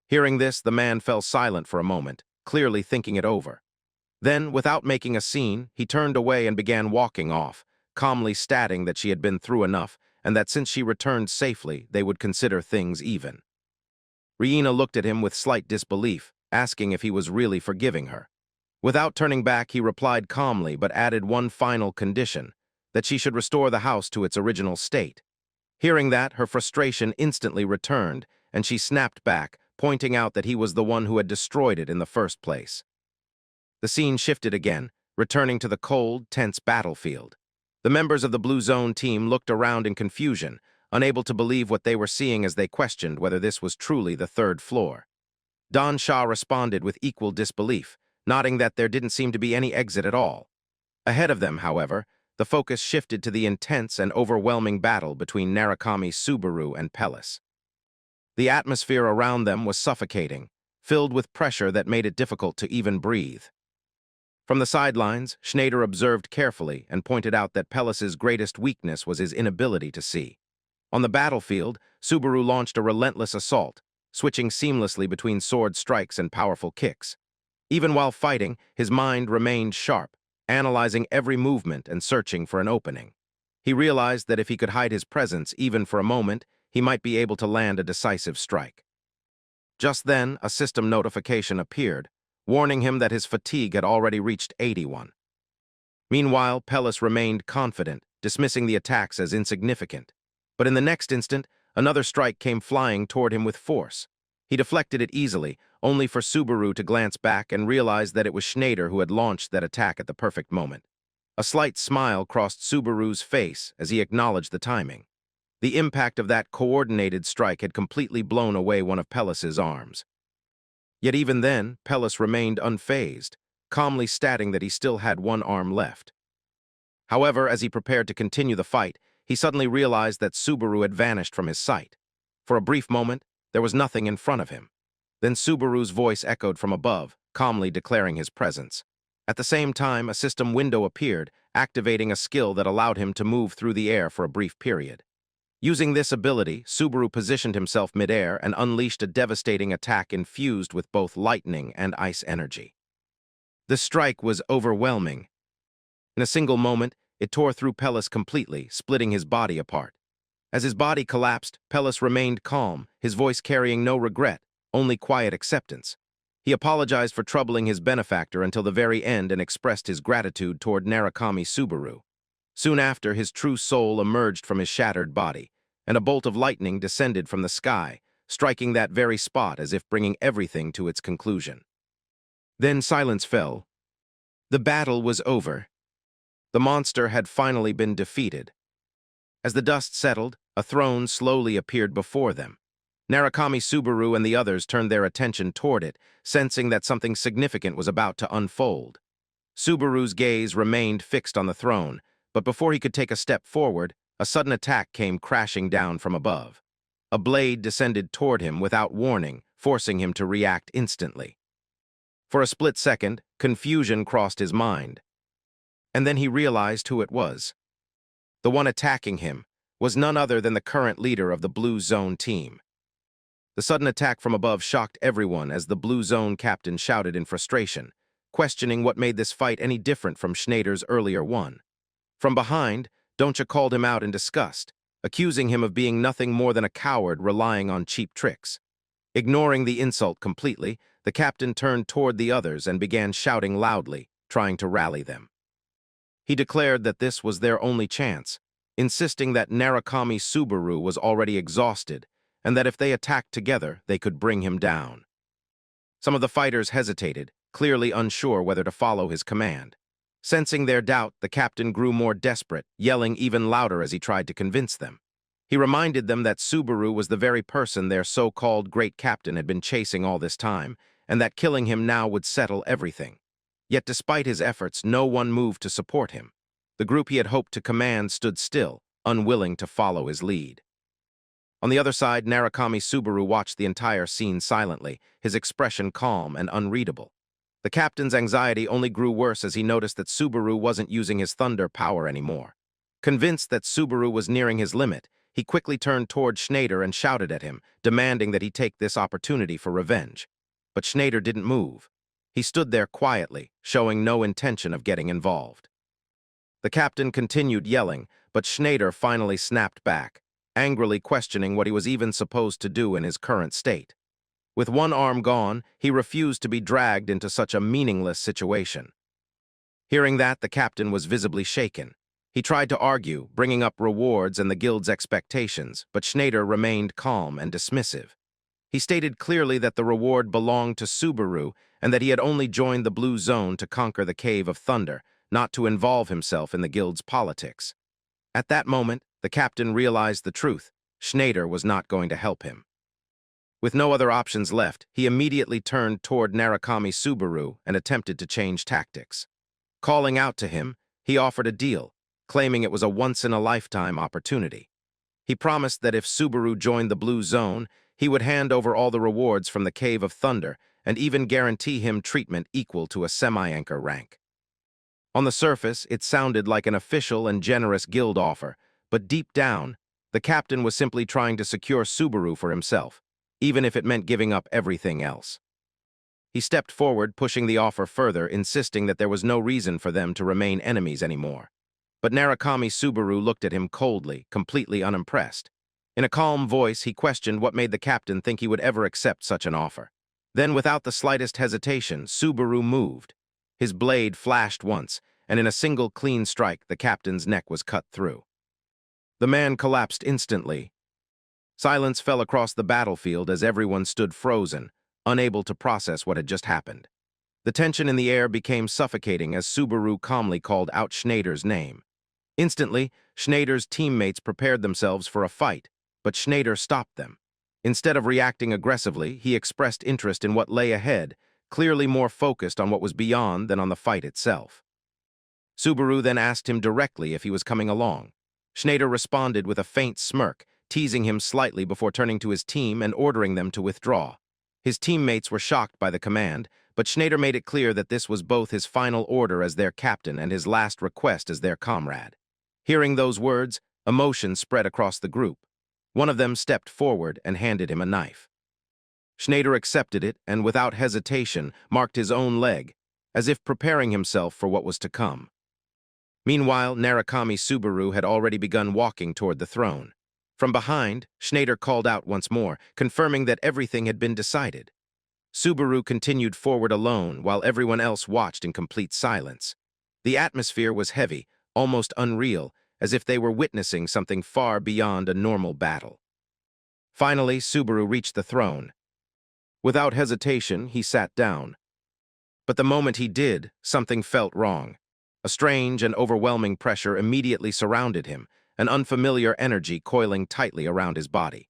Hearing this, the man fell silent for a moment, clearly thinking it over. Then, without making a scene, he turned away and began walking off, calmly stating that she had been through enough, and that since she returned safely, they would consider things even. Riina looked at him with slight disbelief, asking if he was really forgiving her. Without turning back, he replied calmly but added one final condition, that she should restore the house to its original state. Hearing that, her frustration instantly returned, and she snapped back, pointing out that he was the one who had destroyed it in the first place. The scene shifted again, returning to the cold, tense battlefield. The members of the Blue Zone team looked around in confusion, unable to believe what they were seeing as they questioned whether this was truly the third floor. Don Shah responded with equal disbelief, nodding that there didn't seem to be any exit at all. Ahead of them, however, the focus shifted to the intense and overwhelming battle between Narukami Subaru and Pellis. The atmosphere around them was suffocating, filled with pressure that made it difficult to even breathe. From the sidelines, Schneider observed carefully and pointed out that Pellis's greatest weakness was his inability to see. On the battlefield, Subaru launched a relentless assault, switching seamlessly between sword strikes and powerful kicks. Even while fighting, his mind remained sharp, analyzing every movement and searching for an opening. He realized that if he could hide his presence even for a moment, he might be able to land a decisive strike. Just then, a system notification appeared, warning him that his fatigue had already reached 81. Meanwhile, Pellis remained confident, dismissing the attacks as insignificant. But in the next instant, another strike came flying toward him with force. He deflected it easily, only for Subaru to glance back and realize that it was Schneider who had launched that attack at the perfect moment. A slight smile crossed Subaru's face as he acknowledged the timing. The impact of that coordinated strike had completely blown away one of Pellis's arms. Yet even then, Pellis remained unfazed, calmly stating that he still had one arm left. However, as he prepared to continue the fight, he suddenly realized that Subaru had vanished from his sight. For a brief moment, there was nothing in front of him. Then Subaru's voice echoed from above, calmly declaring his presence. At the same time, a system window appeared, activating a skill that allowed him to move through the air for a brief period. Using this ability, Subaru positioned himself midair and unleashed a devastating attack infused with both lightning and ice energy. The strike was overwhelming. In a single moment, it tore through Pellis completely, splitting his body apart. As his body collapsed, Pellis remained calm, his voice carrying no regret, only quiet acceptance. He apologized for troubling his benefactor until the very end and expressed his gratitude toward Narukami Subaru. Soon after, his true soul emerged from his shattered body, and a bolt of lightning descended from the sky, striking that very spot as if bringing everything to its conclusion. Then silence fell. The battle was over. The monster had finally been defeated. As the dust settled, a throne slowly appeared before them. Narukami Subaru and the others turned their attention toward it, sensing that something significant was about to unfold. Subaru's gaze remained fixed on the throne, but before he could take a step forward, a sudden attack came crashing down from above. A blade descended toward him without warning, forcing him to react instantly. For a split second, confusion crossed his mind. And then he realized who it was. The one attacking him was none other than the current leader of the Blue Zone team. The sudden attack from above shocked everyone as the Blue Zone captain shouted in frustration, questioning what made this fight any different from Schneider's earlier one. From behind, Doncha called him out in disgust, accusing him of being nothing more than a coward relying on cheap tricks. Ignoring the insult completely, the captain turned toward the others and began shouting loudly, trying to rally them. He declared that this was their only chance, insisting that Narukami Subaru was already exhausted and that if they attacked together, they could bring him down. Some of the fighters hesitated, clearly unsure whether to follow his command. Sensing their doubt, the captain grew more desperate, yelling even louder as he tried to convince them. He reminded them that Subaru was the very person their so-called great captain had been chasing all this time, and that killing him now would settle everything. Yet despite his efforts, no one moved to support him. The group he had hoped to command stood still, unwilling to follow his lead. On the other side, Narukami Subaru watched the entire scene silently, his expression calm and unreadable. The captain's anxiety only grew worse as he noticed that Subaru wasn't using his thunder power anymore. Convinced that Subaru was nearing his limit, he quickly turned toward Schneider and shouted at him, demanding that he take this opportunity for revenge. But Schneider didn't move. He stood there quietly, showing no intention of getting involved. The captain continued yelling, but Schneider finally snapped back, angrily questioning what he was even supposed to do in his current state. With one arm gone, he refused to be dragged into such a meaningless situation. Hearing that, the captain was visibly shaken. He tried to argue, bringing up rewards and the guild's expectations, but Schneider remained calm and dismissive. He stated clearly that the reward belonged to Subaru and that he had only joined the Blue Zone to conquer the Cave of Thunder, not to involve himself in the guild's politics. At that moment, the captain realized the truth. Schneider was not going to help him. With no other options left, he immediately turned toward Narukami Subaru and attempted to change tactics. Calling out to him, he offered a deal, claiming it was a once-in-a-lifetime opportunity. He promised that if Subaru joined the Blue Zone, he would hand over all the rewards from the Cave of Thunder and even guarantee him treatment equal to a semi-anchor rank. On the surface, it sounded like an official and generous guild offer, but deep down, the captain was simply trying to secure Subaru for himself, even if it meant giving up everything else. He stepped forward, pushing the offer further, insisting that there was no reason for them to remain enemies anymore. But Narukami Subaru looked at him coldly, completely unimpressed. In a calm voice, he questioned what made the captain think he would ever accept such an offer. Then, without the slightest hesitation, Subaru moved. His blade flashed once, and in a single clean strike, the captain's neck was cut through. The man collapsed instantly. Silence fell across the battlefield as everyone stood frozen, unable to process what had just happened. The tension in the air became suffocating as Subaru calmly called out Schneider's name. Instantly, Schneider's teammates prepared themselves for a fight, but Schneider stopped them. Instead of reacting aggressively, he expressed interest in what lay ahead, clearly more focused on what was beyond than on the fight itself. Subaru then asked him directly if he was coming along. Schneider responded with a faint smirk, teasing him slightly before turning to his team and ordering them to withdraw. His teammates were shocked by the command, but Schneider made it clear that this was both his final order as their captain and his last request as their comrade. Hearing those words, emotion spread across the group. One of them stepped forward and handed him a knife. Schneider accepted it and, without hesitation, marked his own leg, as if preparing himself for what was to come. Meanwhile, Narukami Subaru had already begun walking toward the throne. From behind, Schneider called out once more, confirming that everything had been decided. Subaru continued forward alone while everyone else watched in complete silence. The atmosphere was heavy, almost unreal, as if they were witnessing something far beyond a normal battle. Finally, Subaru reached the throne. Without hesitation, he sat down. But the moment he did, something felt wrong. A strange and overwhelming pressure immediately surrounded him, an unfamiliar energy coiling tightly around his body.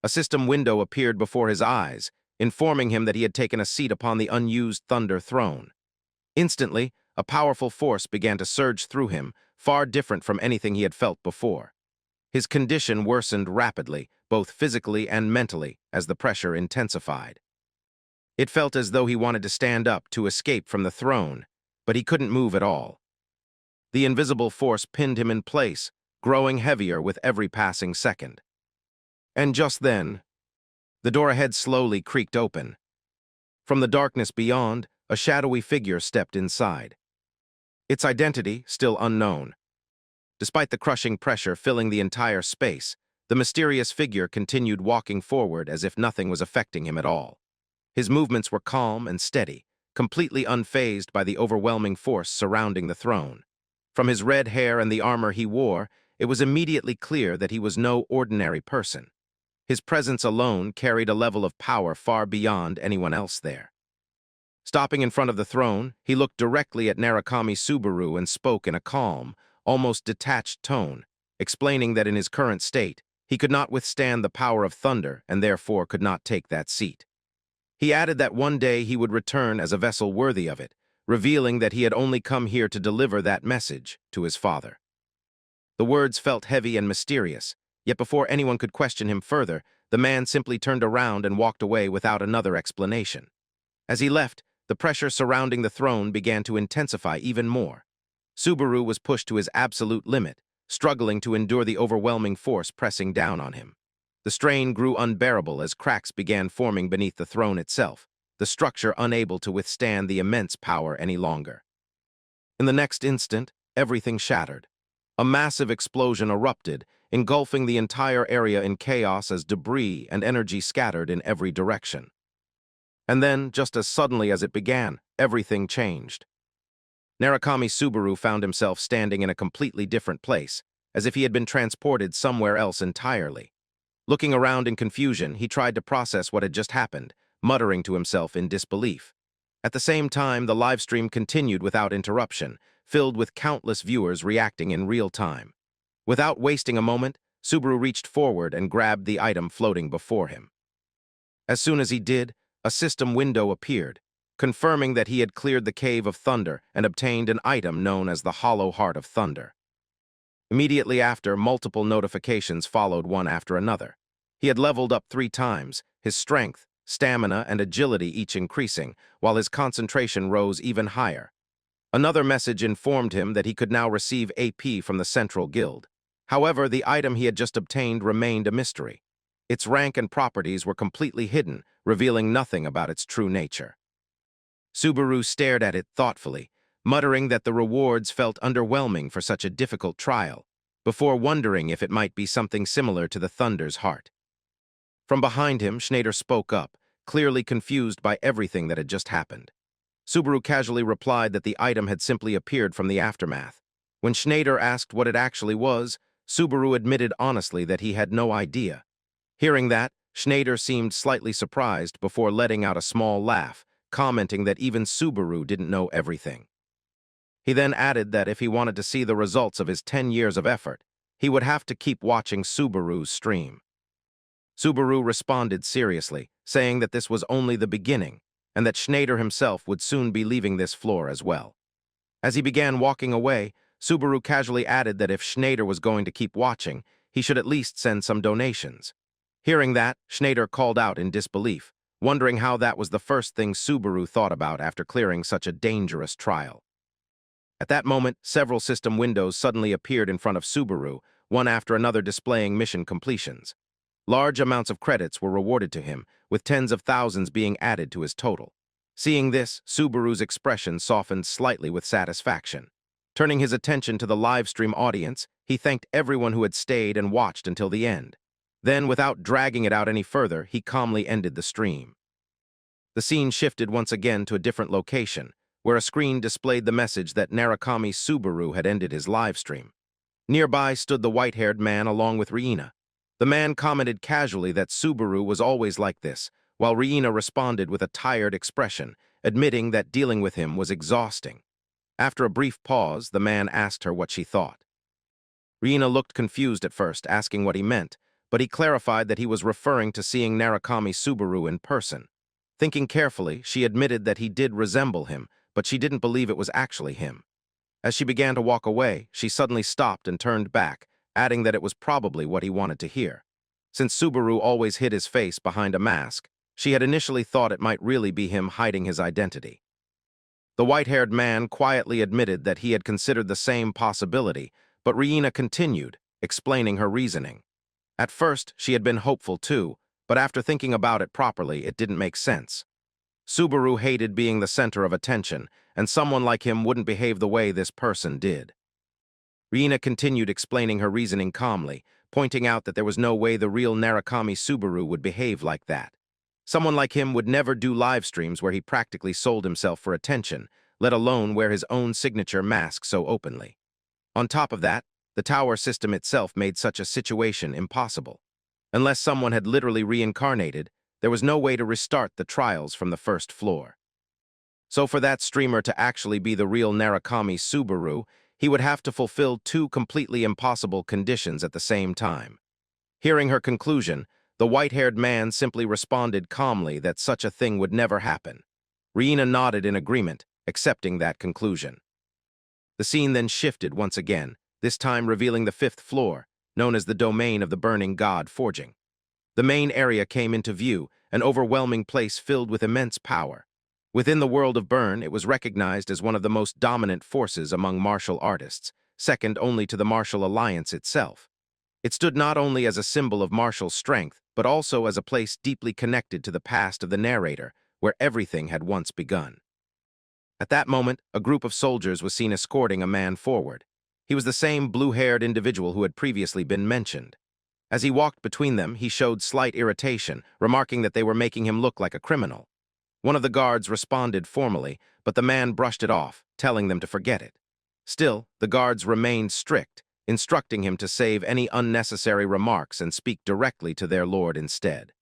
A system window appeared before his eyes, informing him that he had taken a seat upon the unused Thunder throne. Instantly, a powerful force began to surge through him, far different from anything he had felt before. His condition worsened rapidly, both physically and mentally, as the pressure intensified. It felt as though he wanted to stand up to escape from the throne, but he couldn't move at all. The invisible force pinned him in place, growing heavier with every passing second. And just then, the door ahead slowly creaked open. From the darkness beyond, a shadowy figure stepped inside. Its identity still unknown. Despite the crushing pressure filling the entire space, the mysterious figure continued walking forward as if nothing was affecting him at all. His movements were calm and steady, completely unfazed by the overwhelming force surrounding the throne. From his red hair and the armor he wore, it was immediately clear that he was no ordinary person. His presence alone carried a level of power far beyond anyone else there. Stopping in front of the throne, he looked directly at Narukami Subaru and spoke in a calm, almost detached tone, explaining that in his current state, he could not withstand the power of thunder and therefore could not take that seat. He added that one day he would return as a vessel worthy of it, revealing that he had only come here to deliver that message to his father. The words felt heavy and mysterious, yet before anyone could question him further, the man simply turned around and walked away without another explanation. As he left, the pressure surrounding the throne began to intensify even more. Subaru was pushed to his absolute limit, struggling to endure the overwhelming force pressing down on him. The strain grew unbearable as cracks began forming beneath the throne itself, the structure unable to withstand the immense power any longer. In the next instant, everything shattered. A massive explosion erupted, engulfing the entire area in chaos as debris and energy scattered in every direction. And then, just as suddenly as it began, everything changed. Narukami Subaru found himself standing in a completely different place, as if he had been transported somewhere else entirely. Looking around in confusion, he tried to process what had just happened, muttering to himself in disbelief. At the same time, the livestream continued without interruption, filled with countless viewers reacting in real time. Without wasting a moment, Subaru reached forward and grabbed the item floating before him. As soon as he did, a system window appeared, confirming that he had cleared the Cave of Thunder and obtained an item known as the Hollow Heart of Thunder. Immediately after, multiple notifications followed one after another. He had leveled up 3 times, his strength, stamina, and agility each increasing, while his concentration rose even higher. Another message informed him that he could now receive AP from the Central Guild. However, the item he had just obtained remained a mystery. Its rank and properties were completely hidden, revealing nothing about its true nature. Subaru stared at it thoughtfully, muttering that the rewards felt underwhelming for such a difficult trial, before wondering if it might be something similar to the Thunder's Heart. From behind him, Schneider spoke up, clearly confused by everything that had just happened. Subaru casually replied that the item had simply appeared from the aftermath. When Schneider asked what it actually was, Subaru admitted honestly that he had no idea. Hearing that, Schneider seemed slightly surprised before letting out a small laugh, commenting that even Subaru didn't know everything. He then added that if he wanted to see the results of his 10 years of effort, he would have to keep watching Subaru's stream. Subaru responded seriously, saying that this was only the beginning, and that Schneider himself would soon be leaving this floor as well. As he began walking away, Subaru casually added that if Schneider was going to keep watching, he should at least send some donations. Hearing that, Schneider called out in disbelief, wondering how that was the first thing Subaru thought about after clearing such a dangerous trial. At that moment, several system windows suddenly appeared in front of Subaru, one after another displaying mission completions. Large amounts of credits were rewarded to him, with tens of thousands being added to his total. Seeing this, Subaru's expression softened slightly with satisfaction. Turning his attention to the live stream audience, he thanked everyone who had stayed and watched until the end. Then, without dragging it out any further, he calmly ended the stream. The scene shifted once again to a different location, where a screen displayed the message that Narukami Subaru had ended his live stream. Nearby stood the white-haired man along with Riina. The man commented casually that Subaru was always like this, while Riina responded with a tired expression, admitting that dealing with him was exhausting. After a brief pause, the man asked her what she thought. Riina looked confused at first, asking what he meant, but he clarified that he was referring to seeing Narukami Subaru in person. Thinking carefully, she admitted that he did resemble him, but she didn't believe it was actually him. As she began to walk away, she suddenly stopped and turned back, adding that it was probably what he wanted to hear. Since Subaru always hid his face behind a mask, she had initially thought it might really be him hiding his identity. The white-haired man quietly admitted that he had considered the same possibility, but Riina continued, explaining her reasoning. At first, she had been hopeful too, but after thinking about it properly, it didn't make sense. Subaru hated being the center of attention, and someone like him wouldn't behave the way this person did. Riina continued explaining her reasoning calmly, pointing out that there was no way the real Narukami Subaru would behave like that. Someone like him would never do live streams where he practically sold himself for attention, let alone wear his own signature mask so openly. On top of that, the tower system itself made such a situation impossible. Unless someone had literally reincarnated, there was no way to restart the trials from the first floor. So for that streamer to actually be the real Narukami Subaru, he would have to fulfill two completely impossible conditions at the same time. Hearing her conclusion, the white-haired man simply responded calmly that such a thing would never happen. Riina nodded in agreement, accepting that conclusion. The scene then shifted once again, this time revealing the fifth floor, known as the domain of the burning god forging. The main area came into view, an overwhelming place filled with immense power. Within the world of Burn, it was recognized as one of the most dominant forces among martial artists, second only to the martial alliance itself. It stood not only as a symbol of martial strength, but also as a place deeply connected to the past of the narrator, where everything had once begun. At that moment, a group of soldiers was seen escorting a man forward. He was the same blue-haired individual who had previously been mentioned. As he walked between them, he showed slight irritation, remarking that they were making him look like a criminal. One of the guards responded formally, but the man brushed it off, telling them to forget it. Still, the guards remained strict, instructing him to save any unnecessary remarks and speak directly to their lord instead.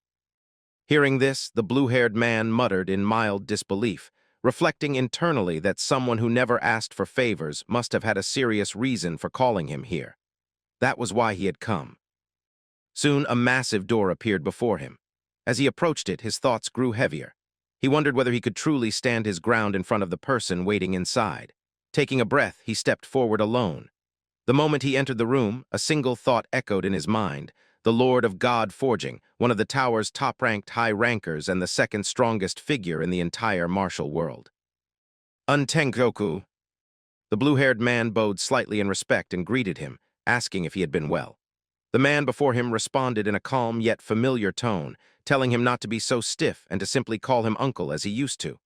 Hearing this, the blue-haired man muttered in mild disbelief, reflecting internally that someone who never asked for favors must have had a serious reason for calling him here. That was why he had come. Soon, a massive door appeared before him. As he approached it, his thoughts grew heavier. He wondered whether he could truly stand his ground in front of the person waiting inside. Taking a breath, he stepped forward alone. The moment he entered the room, a single thought echoed in his mind: the Lord of God Forging, one of the tower's top-ranked high rankers and the second strongest figure in the entire martial world. Untengoku. The blue-haired man bowed slightly in respect and greeted him, asking if he had been well. The man before him responded in a calm yet familiar tone, telling him not to be so stiff and to simply call him uncle as he used to.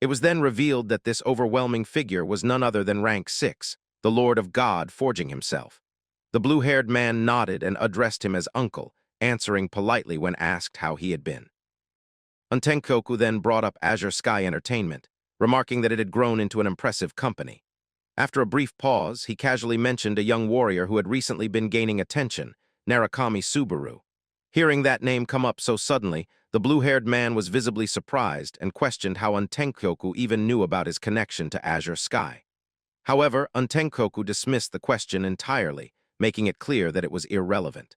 It was then revealed that this overwhelming figure was none other than rank 6, the Lord of God Forging himself. The blue-haired man nodded and addressed him as uncle, answering politely when asked how he had been. Untengoku then brought up Azure Sky Entertainment, remarking that it had grown into an impressive company. After a brief pause, he casually mentioned a young warrior who had recently been gaining attention, Narukami Subaru. Hearing that name come up so suddenly, the blue-haired man was visibly surprised and questioned how Untengoku even knew about his connection to Azure Sky. However, Untengoku dismissed the question entirely, making it clear that it was irrelevant.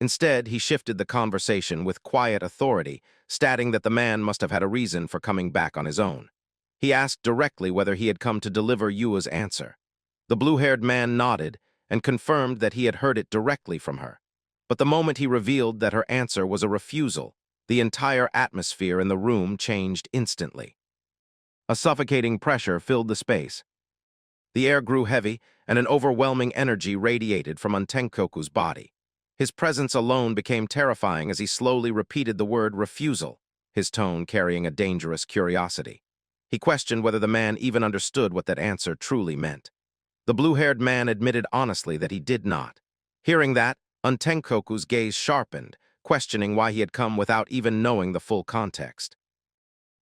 Instead, he shifted the conversation with quiet authority, stating that the man must have had a reason for coming back on his own. He asked directly whether he had come to deliver Yua's answer. The blue-haired man nodded and confirmed that he had heard it directly from her. But the moment he revealed that her answer was a refusal, the entire atmosphere in the room changed instantly. A suffocating pressure filled the space. The air grew heavy, and an overwhelming energy radiated from Untenkoku's body. His presence alone became terrifying as he slowly repeated the word refusal, his tone carrying a dangerous curiosity. He questioned whether the man even understood what that answer truly meant. The blue-haired man admitted honestly that he did not. Hearing that, Untenkoku's gaze sharpened, questioning why he had come without even knowing the full context.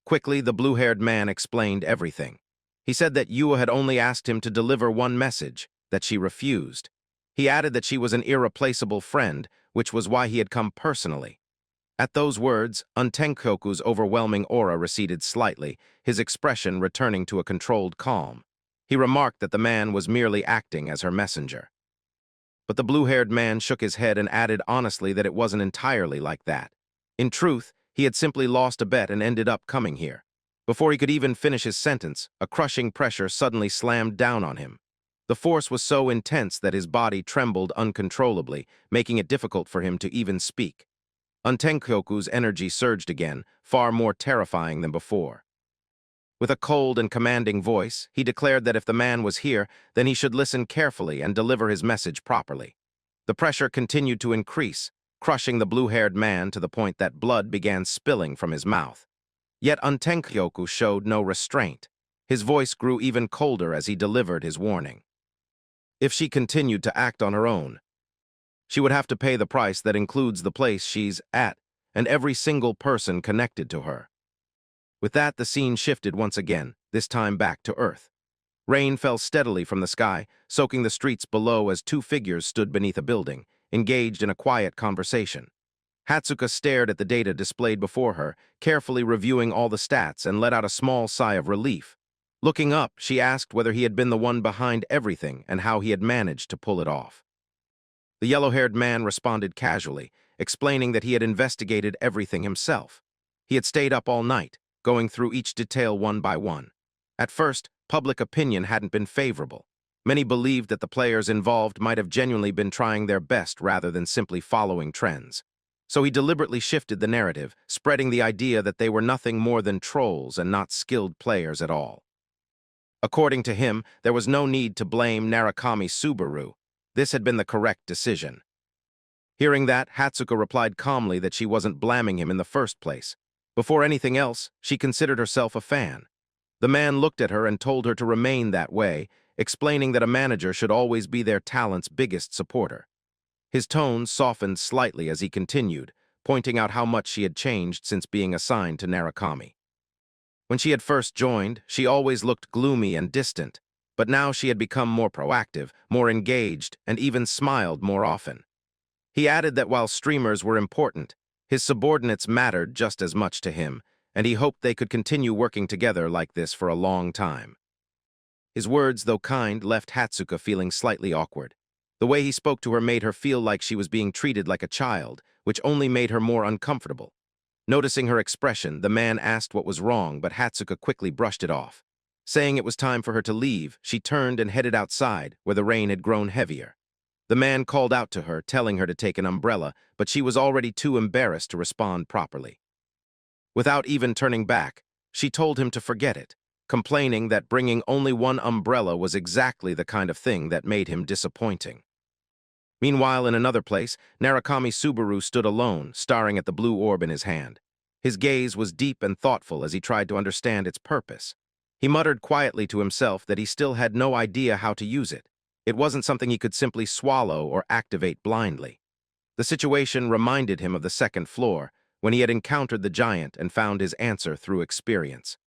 Quickly, the blue-haired man explained everything. He said that Yua had only asked him to deliver one message, that she refused. He added that she was an irreplaceable friend, which was why he had come personally. At those words, Untenkoku's overwhelming aura receded slightly, his expression returning to a controlled calm. He remarked that the man was merely acting as her messenger. But the blue-haired man shook his head and added honestly that it wasn't entirely like that. In truth, he had simply lost a bet and ended up coming here. Before he could even finish his sentence, a crushing pressure suddenly slammed down on him. The force was so intense that his body trembled uncontrollably, making it difficult for him to even speak. Untenkoku's energy surged again, far more terrifying than before. With a cold and commanding voice, he declared that if the man was here, then he should listen carefully and deliver his message properly. The pressure continued to increase, crushing the blue-haired man to the point that blood began spilling from his mouth. Yet Untenkoku showed no restraint. His voice grew even colder as he delivered his warning. If she continued to act on her own, she would have to pay the price that includes the place she's at and every single person connected to her. With that, the scene shifted once again, this time back to Earth. Rain fell steadily from the sky, soaking the streets below as two figures stood beneath a building, engaged in a quiet conversation. Hatsuka stared at the data displayed before her, carefully reviewing all the stats, and let out a small sigh of relief. Looking up, she asked whether he had been the one behind everything and how he had managed to pull it off. The yellow-haired man responded casually, explaining that he had investigated everything himself. He had stayed up all night, going through each detail one by one. At first, public opinion hadn't been favorable. Many believed that the players involved might have genuinely been trying their best rather than simply following trends. So he deliberately shifted the narrative, spreading the idea that they were nothing more than trolls and not skilled players at all. According to him, there was no need to blame Narukami Subaru. This had been the correct decision. Hearing that, Hatsuka replied calmly that she wasn't blaming him in the first place. Before anything else, she considered herself a fan. The man looked at her and told her to remain that way, explaining that a manager should always be their talent's biggest supporter. His tone softened slightly as he continued, pointing out how much she had changed since being assigned to Narukami. When she had first joined, she always looked gloomy and distant, but now she had become more proactive, more engaged, and even smiled more often. He added that while streamers were important, his subordinates mattered just as much to him, and he hoped they could continue working together like this for a long time. His words, though kind, left Hatsuka feeling slightly awkward. The way he spoke to her made her feel like she was being treated like a child, which only made her more uncomfortable. Noticing her expression, the man asked what was wrong, but Hatsuka quickly brushed it off. Saying it was time for her to leave, she turned and headed outside, where the rain had grown heavier. The man called out to her, telling her to take an umbrella, but she was already too embarrassed to respond properly. Without even turning back, she told him to forget it, complaining that bringing only one umbrella was exactly the kind of thing that made him disappointing. Meanwhile, in another place, Narukami Subaru stood alone, staring at the blue orb in his hand. His gaze was deep and thoughtful as he tried to understand its purpose. He muttered quietly to himself that he still had no idea how to use it. It wasn't something he could simply swallow or activate blindly. The situation reminded him of the second floor, when he had encountered the giant and found his answer through experience.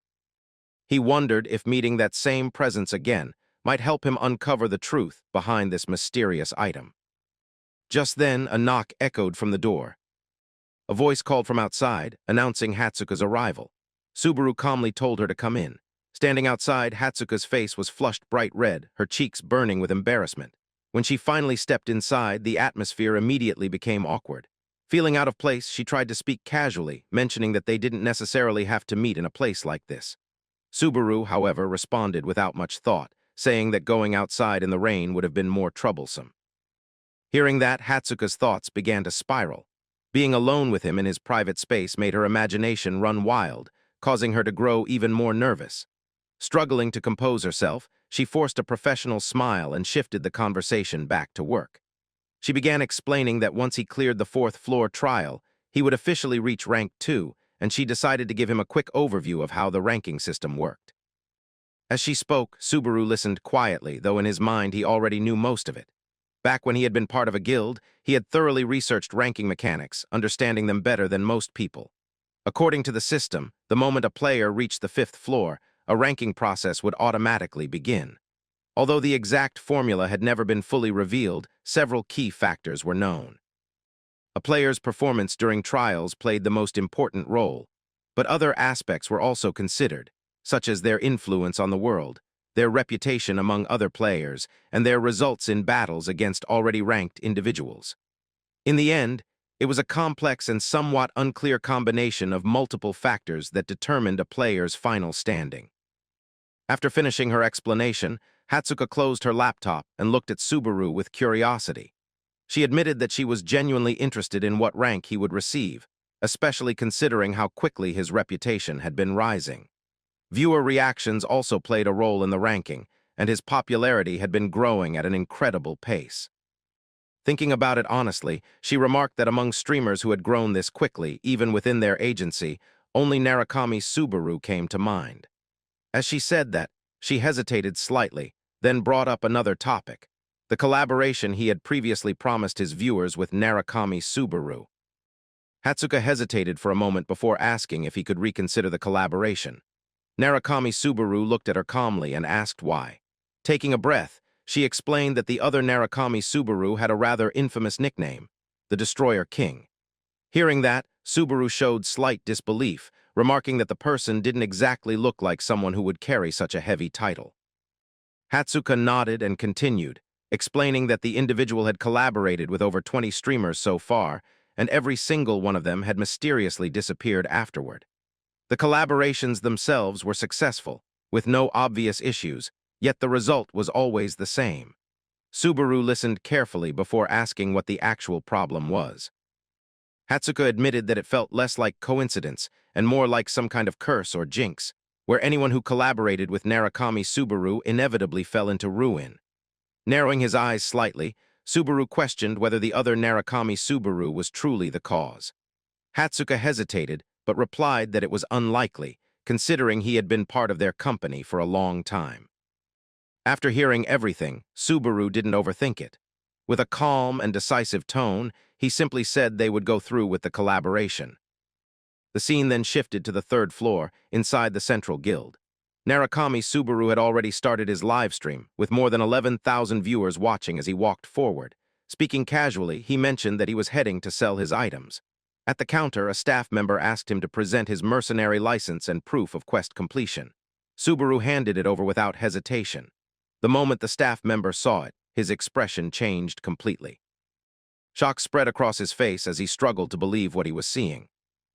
He wondered if meeting that same presence again might help him uncover the truth behind this mysterious item. Just then, a knock echoed from the door. A voice called from outside, announcing Hatsuka's arrival. Subaru calmly told her to come in. Standing outside, Hatsuka's face was flushed bright red, her cheeks burning with embarrassment. When she finally stepped inside, the atmosphere immediately became awkward. Feeling out of place, she tried to speak casually, mentioning that they didn't necessarily have to meet in a place like this. Subaru, however, responded without much thought, saying that going outside in the rain would have been more troublesome. Hearing that, Hatsuka's thoughts began to spiral. Being alone with him in his private space made her imagination run wild, causing her to grow even more nervous. Struggling to compose herself, she forced a professional smile and shifted the conversation back to work. She began explaining that once he cleared the 4th floor trial, he would officially reach rank 2, and she decided to give him a quick overview of how the ranking system worked. As she spoke, Subaru listened quietly, though in his mind he already knew most of it. Back when he had been part of a guild, he had thoroughly researched ranking mechanics, understanding them better than most people. According to the system, the moment a player reached the 5th floor, a ranking process would automatically begin. Although the exact formula had never been fully revealed, several key factors were known. A player's performance during trials played the most important role, but other aspects were also considered, such as their influence on the world, their reputation among other players, and their results in battles against already ranked individuals. In the end, it was a complex and somewhat unclear combination of multiple factors that determined a player's final standing. After finishing her explanation, Hatsuka closed her laptop and looked at Subaru with curiosity. She admitted that she was genuinely interested in what rank he would receive, especially considering how quickly his reputation had been rising. Viewer reactions also played a role in the ranking, and his popularity had been growing at an incredible pace. Thinking about it honestly, she remarked that among streamers who had grown this quickly, even within their agency, only Narukami Subaru came to mind. As she said that, she hesitated slightly, then brought up another topic, the collaboration he had previously promised his viewers with Narukami Subaru. Hatsuka hesitated for a moment before asking if he could reconsider the collaboration. Narukami Subaru looked at her calmly and asked why. Taking a breath, she explained that the other Narukami Subaru had a rather infamous nickname, the Destroyer King. Hearing that, Subaru showed slight disbelief, remarking that the person didn't exactly look like someone who would carry such a heavy title. Hatsuka nodded and continued, explaining that the individual had collaborated with over 20 streamers so far, and every single one of them had mysteriously disappeared afterward. The collaborations themselves were successful, with no obvious issues, yet the result was always the same. Subaru listened carefully before asking what the actual problem was. Hatsuka admitted that it felt less like coincidence and more like some kind of curse or jinx, where anyone who collaborated with Narukami Subaru inevitably fell into ruin. Narrowing his eyes slightly, Subaru questioned whether the other Narukami Subaru was truly the cause. Hatsuka hesitated, but replied that it was unlikely, considering he had been part of their company for a long time. After hearing everything, Subaru didn't overthink it. With a calm and decisive tone, he simply said they would go through with the collaboration. The scene then shifted to the 3rd floor, inside the Central Guild. Narukami Subaru had already started his live stream, with more than 11,000 viewers watching as he walked forward. Speaking casually, he mentioned that he was heading to sell his items. At the counter, a staff member asked him to present his mercenary license and proof of quest completion. Subaru handed it over without hesitation. The moment the staff member saw it, his expression changed completely. Shock spread across his face as he struggled to believe what he was seeing.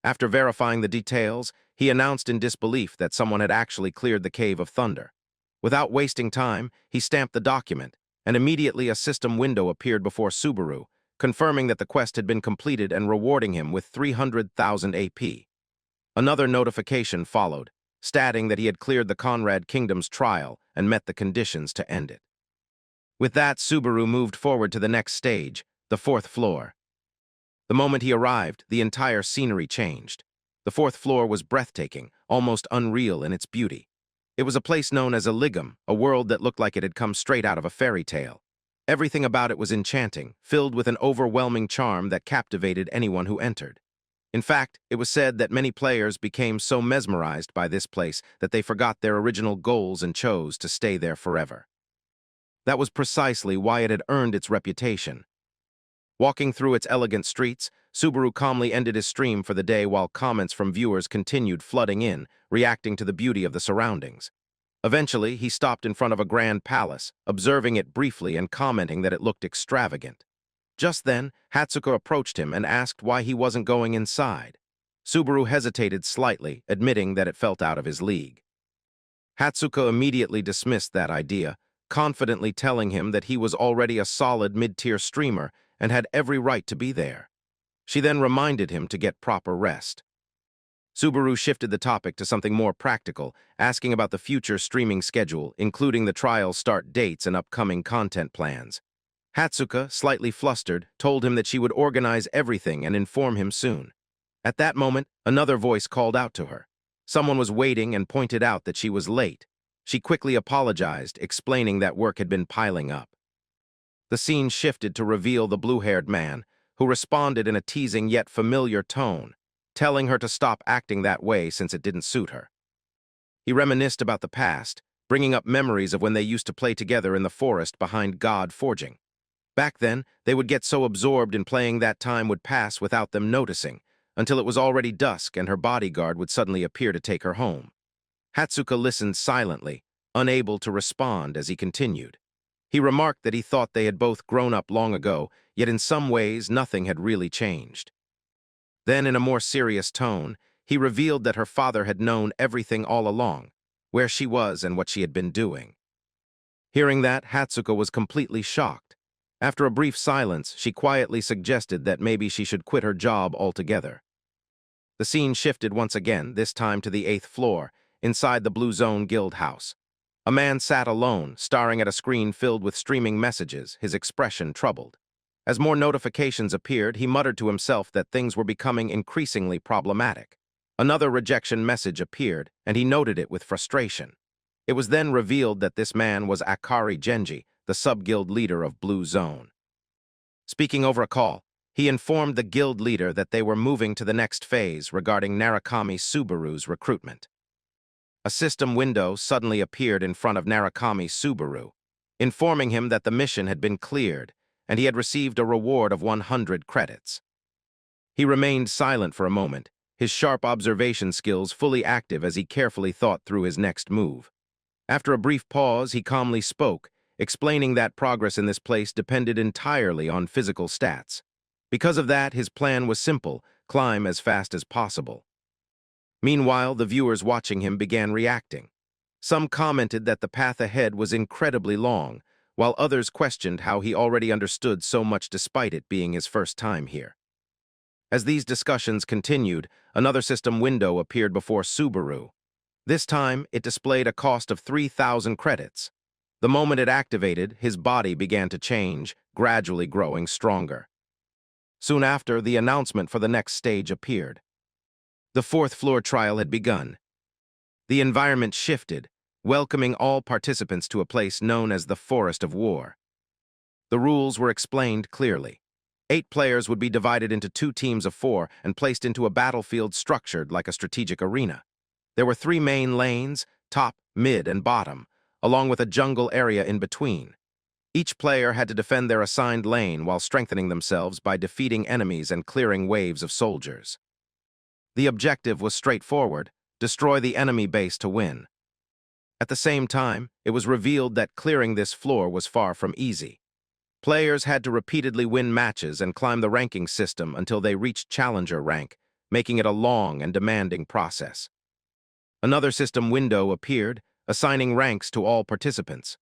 After verifying the details, he announced in disbelief that someone had actually cleared the Cave of Thunder. Without wasting time, he stamped the document, and immediately a system window appeared before Subaru, confirming that the quest had been completed and rewarding him with 300,000 AP. Another notification followed, stating that he had cleared the Conrad Kingdom's trial and met the conditions to end it. With that, Subaru moved forward to the next stage, the 4th floor. The moment he arrived, the entire scenery changed. The 4th floor was breathtaking, almost unreal in its beauty. It was a place known as a ligum, a world that looked like it had come straight out of a fairy tale. Everything about it was enchanting, filled with an overwhelming charm that captivated anyone who entered. In fact, it was said that many players became so mesmerized by this place that they forgot their original goals and chose to stay there forever. That was precisely why it had earned its reputation. Walking through its elegant streets, Subaru calmly ended his stream for the day while comments from viewers continued flooding in, reacting to the beauty of the surroundings. Eventually, he stopped in front of a grand palace, observing it briefly and commenting that it looked extravagant. Just then, Hatsuko approached him and asked why he wasn't going inside. Subaru hesitated slightly, admitting that it felt out of his league. Hatsuko immediately dismissed that idea, confidently telling him that he was already a solid mid-tier streamer and had every right to be there. She then reminded him to get proper rest. Subaru shifted the topic to something more practical, asking about the future streaming schedule, including the trial's start dates and upcoming content plans. Hatsuko, slightly flustered, told him that she would organize everything and inform him soon. At that moment, another voice called out to her. Someone was waiting and pointed out that she was late. She quickly apologized, explaining that work had been piling up. The scene shifted to reveal the blue-haired man, who responded in a teasing yet familiar tone, telling her to stop acting that way since it didn't suit her. He reminisced about the past, bringing up memories of when they used to play together in the forest behind God Forging. Back then, they would get so absorbed in playing that time would pass without them noticing, until it was already dusk and her bodyguard would suddenly appear to take her home. Hatsuko listened silently, unable to respond as he continued. He remarked that he thought they had both grown up long ago, yet in some ways nothing had really changed. Then, in a more serious tone, he revealed that her father had known everything all along, where she was and what she had been doing. Hearing that, Hatsuko was completely shocked. After a brief silence, she quietly suggested that maybe she should quit her job altogether. The scene shifted once again, this time to the 8th floor, inside the Blue Zone Guild house. A man sat alone, staring at a screen filled with streaming messages, his expression troubled. As more notifications appeared, he muttered to himself that things were becoming increasingly problematic. Another rejection message appeared, and he noted it with frustration. It was then revealed that this man was Akari Genji, the sub-guild leader of Blue Zone. Speaking over a call, he informed the guild leader that they were moving to the next phase regarding Narukami Subaru's recruitment. A system window suddenly appeared in front of Narukami Subaru, informing him that the mission had been cleared, and he had received a reward of 100 credits. He remained silent for a moment, his sharp observation skills fully active as he carefully thought through his next move. After a brief pause, he calmly spoke, explaining that progress in this place depended entirely on physical stats. Because of that, his plan was simple: climb as fast as possible. Meanwhile, the viewers watching him began reacting. Some commented that the path ahead was incredibly long, while others questioned how he already understood so much despite it being his first time here. As these discussions continued, another system window appeared before Subaru. This time, it displayed a cost of 3,000 credits. The moment it activated, his body began to change, gradually growing stronger. Soon after, the announcement for the next stage appeared. The 4th floor trial had begun. The environment shifted, welcoming all participants to a place known as the Forest of War. The rules were explained clearly. 8 players would be divided into 2 teams of 4 and placed into a battlefield structured like a strategic arena. There were 3 main lanes, top, mid, and bottom, along with a jungle area in between. Each player had to defend their assigned lane while strengthening themselves by defeating enemies and clearing waves of soldiers. The objective was straightforward: destroy the enemy base to win. At the same time, it was revealed that clearing this floor was far from easy. Players had to repeatedly win matches and climb the ranking system until they reached challenger rank, making it a long and demanding process. Another system window appeared, assigning ranks to all participants.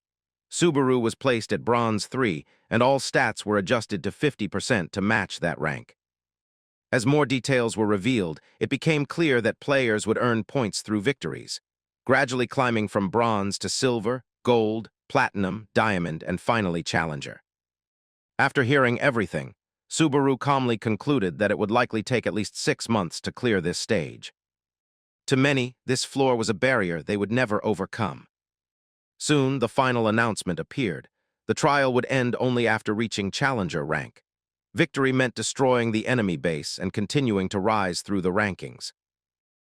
Subaru was placed at Bronze 3, and all stats were adjusted to 50% to match that rank. As more details were revealed, it became clear that players would earn points through victories, gradually climbing from bronze to silver, gold, platinum, diamond, and finally challenger. After hearing everything, Subaru calmly concluded that it would likely take at least 6 months to clear this stage. To many, this floor was a barrier they would never overcome. Soon, the final announcement appeared. The trial would end only after reaching challenger rank. Victory meant destroying the enemy base and continuing to rise through the rankings.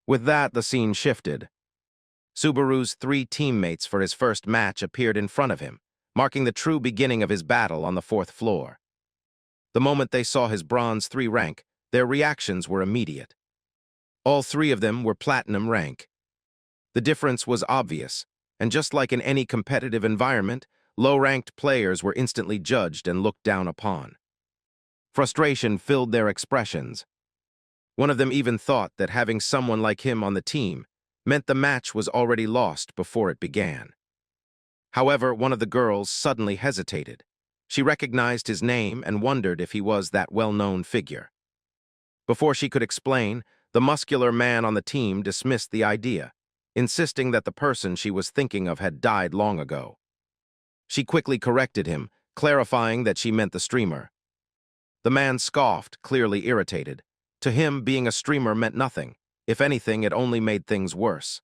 With that, the scene shifted. Subaru's 3 teammates for his first match appeared in front of him, marking the true beginning of his battle on the 4th floor. The moment they saw his Bronze 3 rank, their reactions were immediate. All 3 of them were platinum rank. The difference was obvious. And just like in any competitive environment, low-ranked players were instantly judged and looked down upon. Frustration filled their expressions. One of them even thought that having someone like him on the team meant the match was already lost before it began. However, one of the girls suddenly hesitated. She recognized his name and wondered if he was that well-known figure. Before she could explain, the muscular man on the team dismissed the idea, insisting that the person she was thinking of had died long ago. She quickly corrected him, clarifying that she meant the streamer. The man scoffed, clearly irritated. To him, being a streamer meant nothing. If anything, it only made things worse.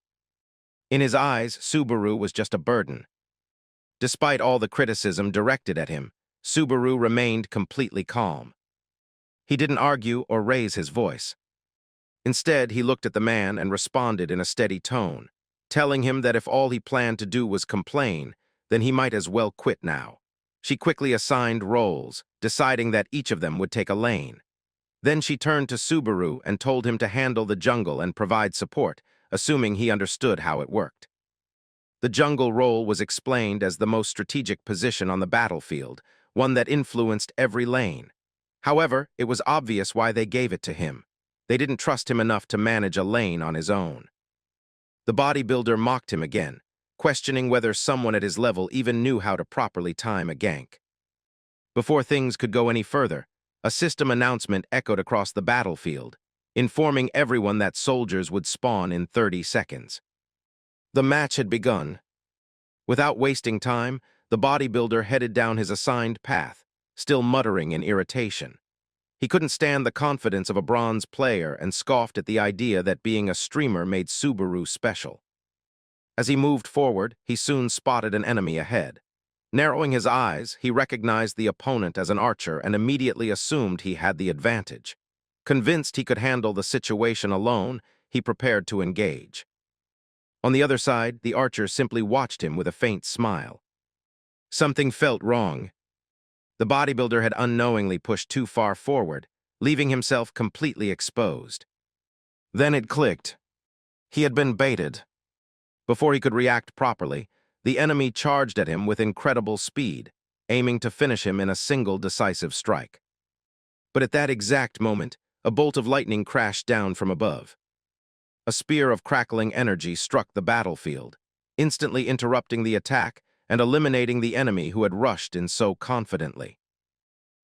In his eyes, Subaru was just a burden. Despite all the criticism directed at him, Subaru remained completely calm. He didn't argue or raise his voice. Instead, he looked at the man and responded in a steady tone, telling him that if all he planned to do was complain, then he might as well quit now. She quickly assigned roles, deciding that each of them would take a lane. Then she turned to Subaru and told him to handle the jungle and provide support, assuming he understood how it worked. The jungle role was explained as the most strategic position on the battlefield, one that influenced every lane. However, it was obvious why they gave it to him. They didn't trust him enough to manage a lane on his own. The bodybuilder mocked him again, questioning whether someone at his level even knew how to properly time a gank. Before things could go any further, a system announcement echoed across the battlefield, informing everyone that soldiers would spawn in 30 seconds. The match had begun. Without wasting time, the bodybuilder headed down his assigned path, still muttering in irritation. He couldn't stand the confidence of a bronze player and scoffed at the idea that being a streamer made Subaru special. As he moved forward, he soon spotted an enemy ahead. Narrowing his eyes, he recognized the opponent as an archer and immediately assumed he had the advantage. Convinced he could handle the situation alone, he prepared to engage. On the other side, the archer simply watched him with a faint smile. Something felt wrong. The bodybuilder had unknowingly pushed too far forward, leaving himself completely exposed. Then it clicked. He had been baited. Before he could react properly, the enemy charged at him with incredible speed, aiming to finish him in a single decisive strike. But at that exact moment, a bolt of lightning crashed down from above. A spear of crackling energy struck the battlefield, instantly interrupting the attack and eliminating the enemy who had rushed in so confidently.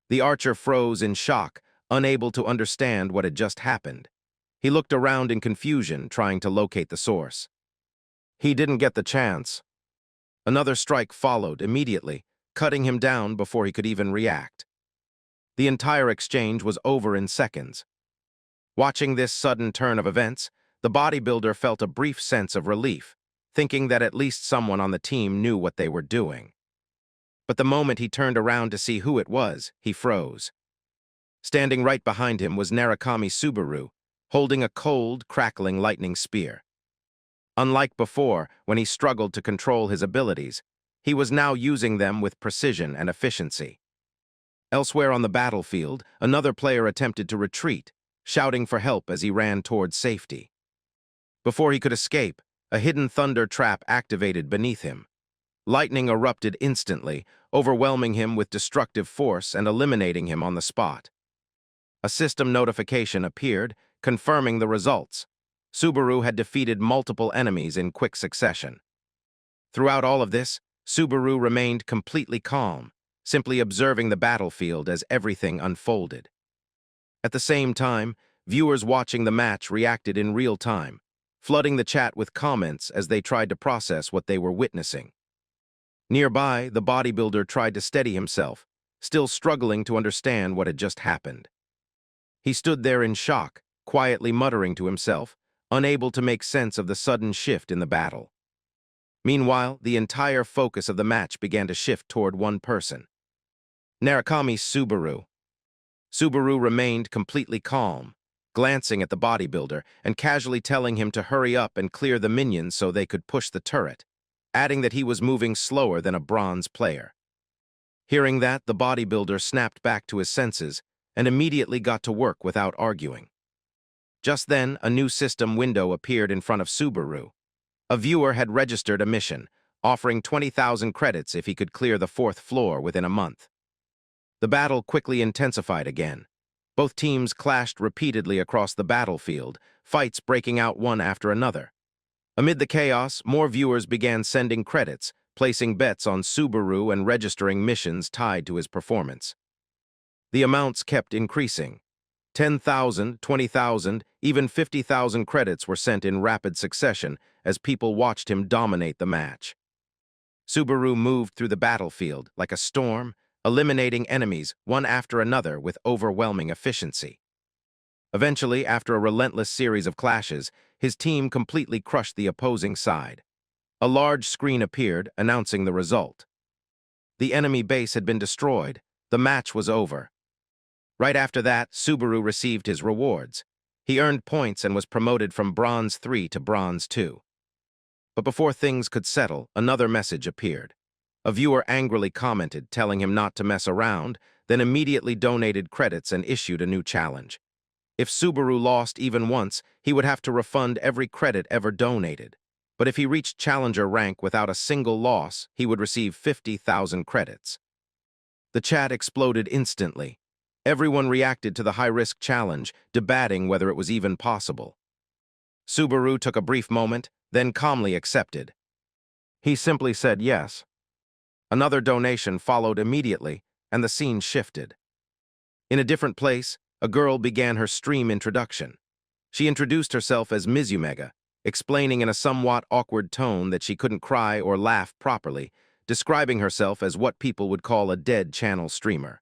The archer froze in shock, unable to understand what had just happened. He looked around in confusion, trying to locate the source. He didn't get the chance. Another strike followed immediately, cutting him down before he could even react. The entire exchange was over in seconds. Watching this sudden turn of events, the bodybuilder felt a brief sense of relief, thinking that at least someone on the team knew what they were doing. But the moment he turned around to see who it was, he froze. Standing right behind him was Narukami Subaru, holding a cold, crackling lightning spear. Unlike before, when he struggled to control his abilities, he was now using them with precision and efficiency. Elsewhere on the battlefield, another player attempted to retreat, shouting for help as he ran towards safety. Before he could escape, a hidden thunder trap activated beneath him. Lightning erupted instantly, overwhelming him with destructive force and eliminating him on the spot. A system notification appeared, confirming the results. Subaru had defeated multiple enemies in quick succession. Throughout all of this, Subaru remained completely calm, simply observing the battlefield as everything unfolded. At the same time, viewers watching the match reacted in real time, flooding the chat with comments as they tried to process what they were witnessing. Nearby, the bodybuilder tried to steady himself, still struggling to understand what had just happened. He stood there in shock, quietly muttering to himself, unable to make sense of the sudden shift in the battle. Meanwhile, the entire focus of the match began to shift toward one person. Narukami Subaru. Subaru remained completely calm, glancing at the bodybuilder and casually telling him to hurry up and clear the minions so they could push the turret, adding that he was moving slower than a bronze player. Hearing that, the bodybuilder snapped back to his senses and immediately got to work without arguing. Just then, a new system window appeared in front of Subaru. A viewer had registered a mission, offering 20,000 credits if he could clear the 4th floor within a month. The battle quickly intensified again. Both teams clashed repeatedly across the battlefield, fights breaking out one after another. Amid the chaos, more viewers began sending credits, placing bets on Subaru and registering missions tied to his performance. The amounts kept increasing. 10,000, 20,000, even 50,000 credits were sent in rapid succession as people watched him dominate the match. Subaru moved through the battlefield like a storm, eliminating enemies one after another with overwhelming efficiency. Eventually, after a relentless series of clashes, his team completely crushed the opposing side. A large screen appeared, announcing the result. The enemy base had been destroyed. The match was over. Right after that, Subaru received his rewards. He earned points and was promoted from Bronze 3 to Bronze 2. But before things could settle, another message appeared. A viewer angrily commented, telling him not to mess around, then immediately donated credits and issued a new challenge. If Subaru lost even once, he would have to refund every credit ever donated. But if he reached challenger rank without a single loss, he would receive 50,000 credits. The chat exploded instantly. Everyone reacted to the high-risk challenge, debating whether it was even possible. Subaru took a brief moment, then calmly accepted. He simply said yes. Another donation followed immediately, and the scene shifted. In a different place, a girl began her stream introduction. She introduced herself as Mizumega, explaining in a somewhat awkward tone that she couldn't cry or laugh properly, describing herself as what people would call a dead channel streamer.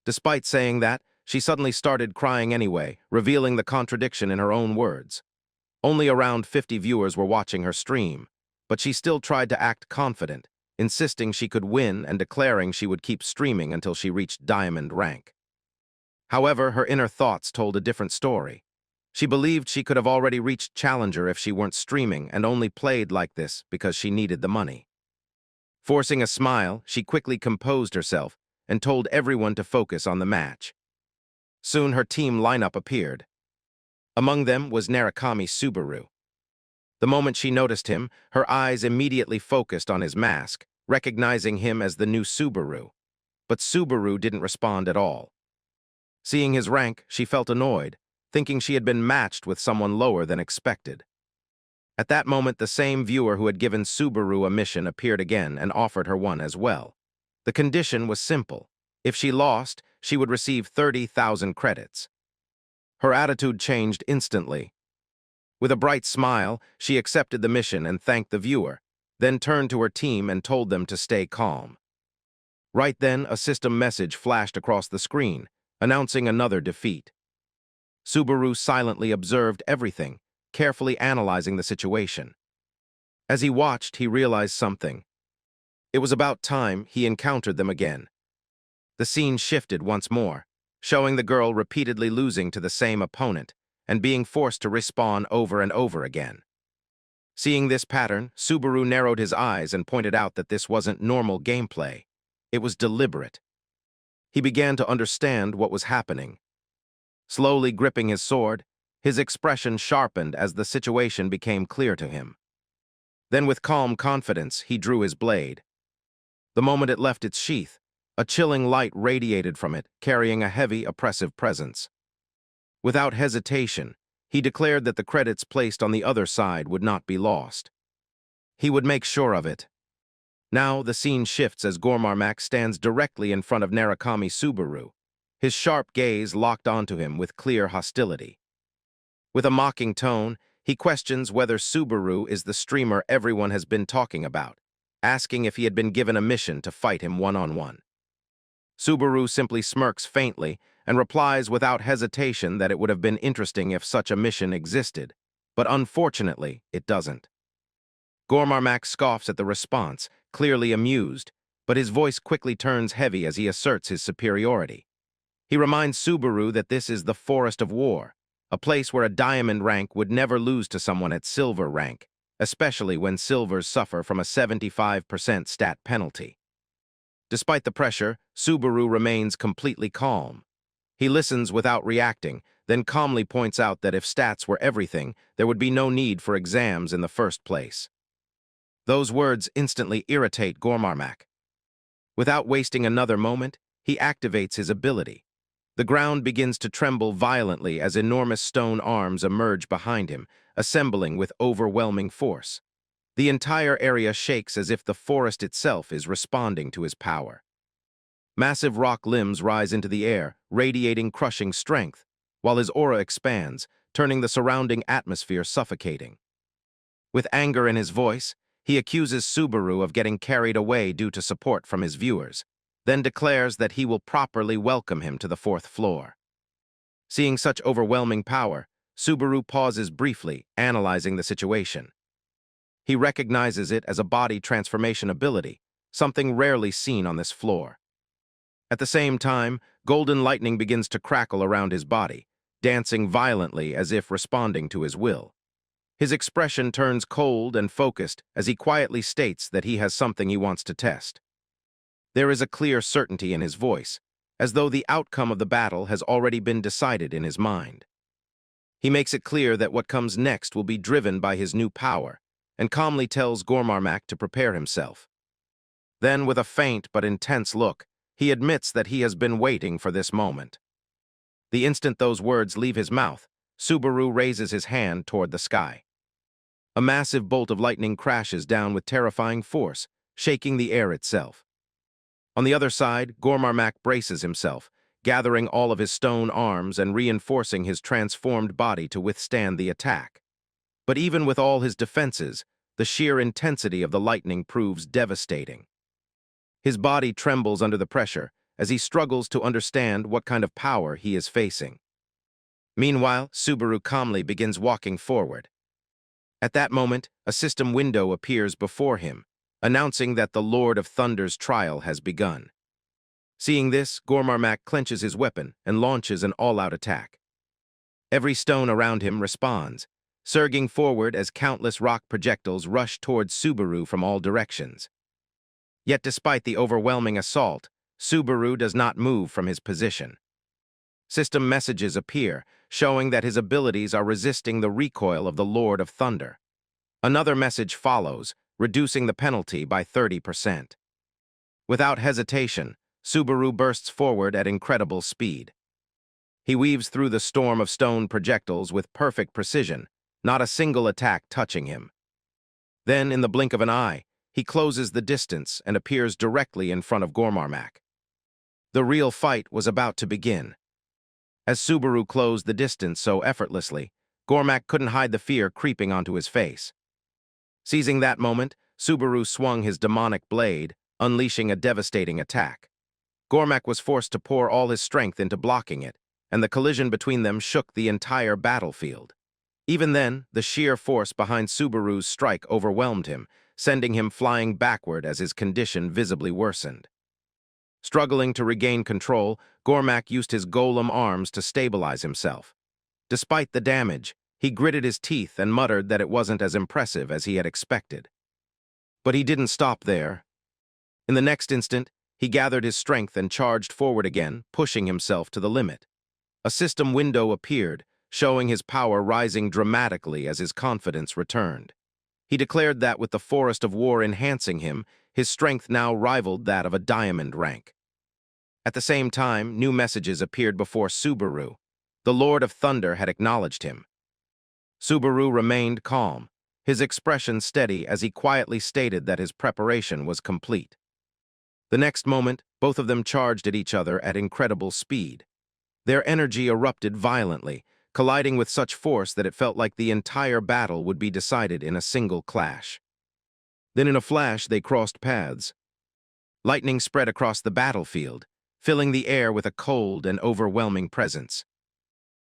Despite saying that, she suddenly started crying anyway, revealing the contradiction in her own words. Only around 50 viewers were watching her stream, but she still tried to act confident, insisting she could win and declaring she would keep streaming until she reached diamond rank. However, her inner thoughts told a different story. She believed she could have already reached challenger if she weren't streaming and only played like this because she needed the money. Forcing a smile, she quickly composed herself and told everyone to focus on the match. Soon her team lineup appeared. Among them was Narukami Subaru. The moment she noticed him, her eyes immediately focused on his mask, recognizing him as the new Subaru. But Subaru didn't respond at all. Seeing his rank, she felt annoyed, thinking she had been matched with someone lower than expected. At that moment, the same viewer who had given Subaru a mission appeared again and offered her one as well. The condition was simple. If she lost, she would receive 30,000 credits. Her attitude changed instantly. With a bright smile, she accepted the mission and thanked the viewer, then turned to her team and told them to stay calm. Right then, a system message flashed across the screen, announcing another defeat. Subaru silently observed everything, carefully analyzing the situation. As he watched, he realized something. It was about time he encountered them again. The scene shifted once more, showing the girl repeatedly losing to the same opponent and being forced to respawn over and over again. Seeing this pattern, Subaru narrowed his eyes and pointed out that this wasn't normal gameplay. It was deliberate. He began to understand what was happening. Slowly gripping his sword, his expression sharpened as the situation became clear to him. Then with calm confidence, he drew his blade. The moment it left its sheath, a chilling light radiated from it, carrying a heavy, oppressive presence. Without hesitation, he declared that the credits placed on the other side would not be lost. He would make sure of it. Now the scene shifts as Gormarmak stands directly in front of Narukami Subaru, his sharp gaze locked onto him with clear hostility. With a mocking tone, he questions whether Subaru is the streamer everyone has been talking about, asking if he had been given a mission to fight him one-on-one. Subaru simply smirks faintly and replies without hesitation that it would have been interesting if such a mission existed, but unfortunately, it doesn't. Gormarmak scoffs at the response, clearly amused, but his voice quickly turns heavy as he asserts his superiority. He reminds Subaru that this is the Forest of War, a place where a diamond rank would never lose to someone at silver rank, especially when silvers suffer from a 75% stat penalty. Despite the pressure, Subaru remains completely calm. He listens without reacting, then calmly points out that if stats were everything, there would be no need for exams in the first place. Those words instantly irritate Gormarmak. Without wasting another moment, he activates his ability. The ground begins to tremble violently as enormous stone arms emerge behind him, assembling with overwhelming force. The entire area shakes as if the forest itself is responding to his power. Massive rock limbs rise into the air, radiating crushing strength, while his aura expands, turning the surrounding atmosphere suffocating. With anger in his voice, he accuses Subaru of getting carried away due to support from his viewers, then declares that he will properly welcome him to the fourth floor. Seeing such overwhelming power, Subaru pauses briefly, analyzing the situation. He recognizes it as a body transformation ability, something rarely seen on this floor. At the same time, golden lightning begins to crackle around his body, dancing violently as if responding to his will. His expression turns cold and focused as he quietly states that he has something he wants to test. There is a clear certainty in his voice, as though the outcome of the battle has already been decided in his mind. He makes it clear that what comes next will be driven by his new power, and calmly tells Gormarmak to prepare himself. Then, with a faint but intense look, he admits that he has been waiting for this moment. The instant those words leave his mouth, Subaru raises his hand toward the sky. A massive bolt of lightning crashes down with terrifying force, shaking the air itself. On the other side, Gormarmak braces himself, gathering all of his stone arms and reinforcing his transformed body to withstand the attack. But even with all his defenses, the sheer intensity of the lightning proves devastating. His body trembles under the pressure as he struggles to understand what kind of power he is facing. Meanwhile, Subaru calmly begins walking forward. At that moment, a system window appears before him, announcing that the Lord of Thunder's trial has begun. Seeing this, Gormarmak clenches his weapon and launches an all-out attack. Every stone around him responds, surging forward as countless rock projectiles rush towards Subaru from all directions. Yet despite the overwhelming assault, Subaru does not move from his position. System messages appear, showing that his abilities are resisting the recoil of the Lord of Thunder. Another message follows, reducing the penalty by 30%. Without hesitation, Subaru bursts forward at incredible speed. He weaves through the storm of stone projectiles with perfect precision, not a single attack touching him. Then, in the blink of an eye, he closes the distance and appears directly in front of Gormarmak. The real fight was about to begin. As Subaru closed the distance so effortlessly, Gormak couldn't hide the fear creeping onto his face. Seizing that moment, Subaru swung his demonic blade, unleashing a devastating attack. Gormak was forced to pour all his strength into blocking it, and the collision between them shook the entire battlefield. Even then, the sheer force behind Subaru's strike overwhelmed him, sending him flying backward as his condition visibly worsened. Struggling to regain control, Gormak used his golem arms to stabilize himself. Despite the damage, he gritted his teeth and muttered that it wasn't as impressive as he had expected. But he didn't stop there. In the next instant, he gathered his strength and charged forward again, pushing himself to the limit. A system window appeared, showing his power rising dramatically as his confidence returned. He declared that with the Forest of War enhancing him, his strength now rivaled that of a diamond rank. At the same time, new messages appeared before Subaru. The Lord of Thunder had acknowledged him. Subaru remained calm, his expression steady as he quietly stated that his preparation was complete. The next moment, both of them charged at each other at incredible speed. Their energy erupted violently, colliding with such force that it felt like the entire battle would be decided in a single clash. Then in a flash, they crossed paths. Lightning spread across the battlefield, filling the air with a cold and overwhelming presence.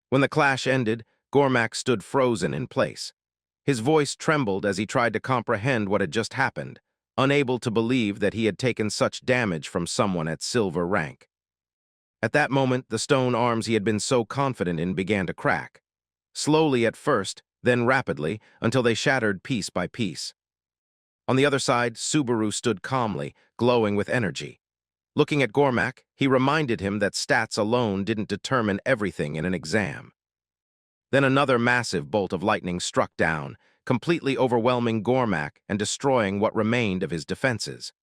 When the clash ended, Gormak stood frozen in place. His voice trembled as he tried to comprehend what had just happened, unable to believe that he had taken such damage from someone at silver rank. At that moment, the stone arms he had been so confident in began to crack. Slowly at first, then rapidly, until they shattered piece by piece. On the other side, Subaru stood calmly, glowing with energy. Looking at Gormak, he reminded him that stats alone didn't determine everything in an exam. Then another massive bolt of lightning struck down, completely overwhelming Gormak and destroying what remained of his defenses.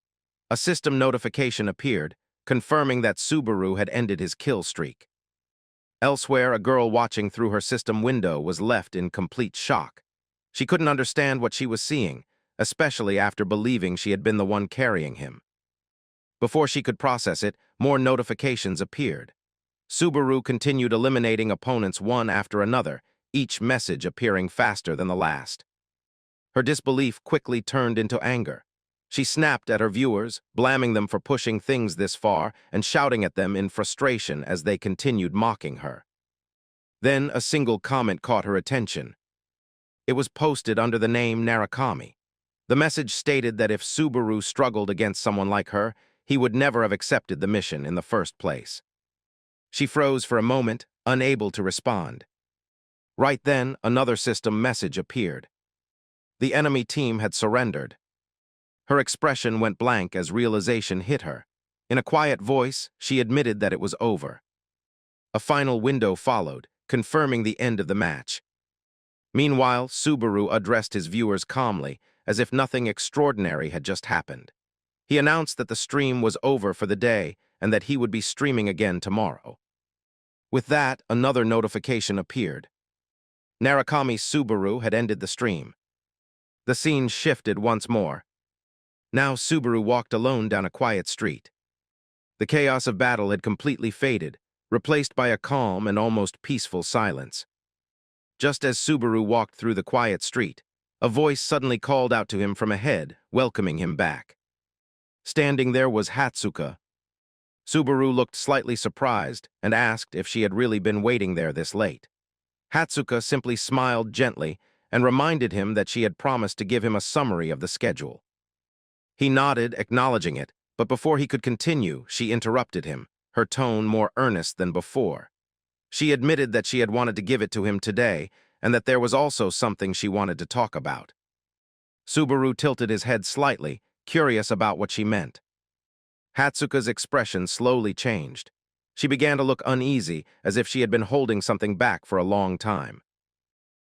A system notification appeared, confirming that Subaru had ended his kill streak. Elsewhere, a girl watching through her system window was left in complete shock. She couldn't understand what she was seeing, especially after believing she had been the one carrying him. Before she could process it, more notifications appeared. Subaru continued eliminating opponents one after another, each message appearing faster than the last. Her disbelief quickly turned into anger. She snapped at her viewers, blaming them for pushing things this far and shouting at them in frustration as they continued mocking her. Then a single comment caught her attention. It was posted under the name Narukami. The message stated that if Subaru struggled against someone like her, he would never have accepted the mission in the first place. She froze for a moment, unable to respond. Right then, another system message appeared. The enemy team had surrendered. Her expression went blank as realization hit her. In a quiet voice, she admitted that it was over. A final window followed, confirming the end of the match. Meanwhile, Subaru addressed his viewers calmly, as if nothing extraordinary had just happened. He announced that the stream was over for the day and that he would be streaming again tomorrow. With that, another notification appeared. Narukami Subaru had ended the stream. The scene shifted once more. Now Subaru walked alone down a quiet street. The chaos of battle had completely faded, replaced by a calm and almost peaceful silence. Just as Subaru walked through the quiet street, a voice suddenly called out to him from ahead, welcoming him back. Standing there was Hatsuka. Subaru looked slightly surprised and asked if she had really been waiting there this late. Hatsuka simply smiled gently and reminded him that she had promised to give him a summary of the schedule. He nodded, acknowledging it, but before he could continue, she interrupted him, her tone more earnest than before. She admitted that she had wanted to give it to him today and that there was also something she wanted to talk about. Subaru tilted his head slightly, curious about what she meant. Hatsuka's expression slowly changed. She began to look uneasy, as if she had been holding something back for a long time.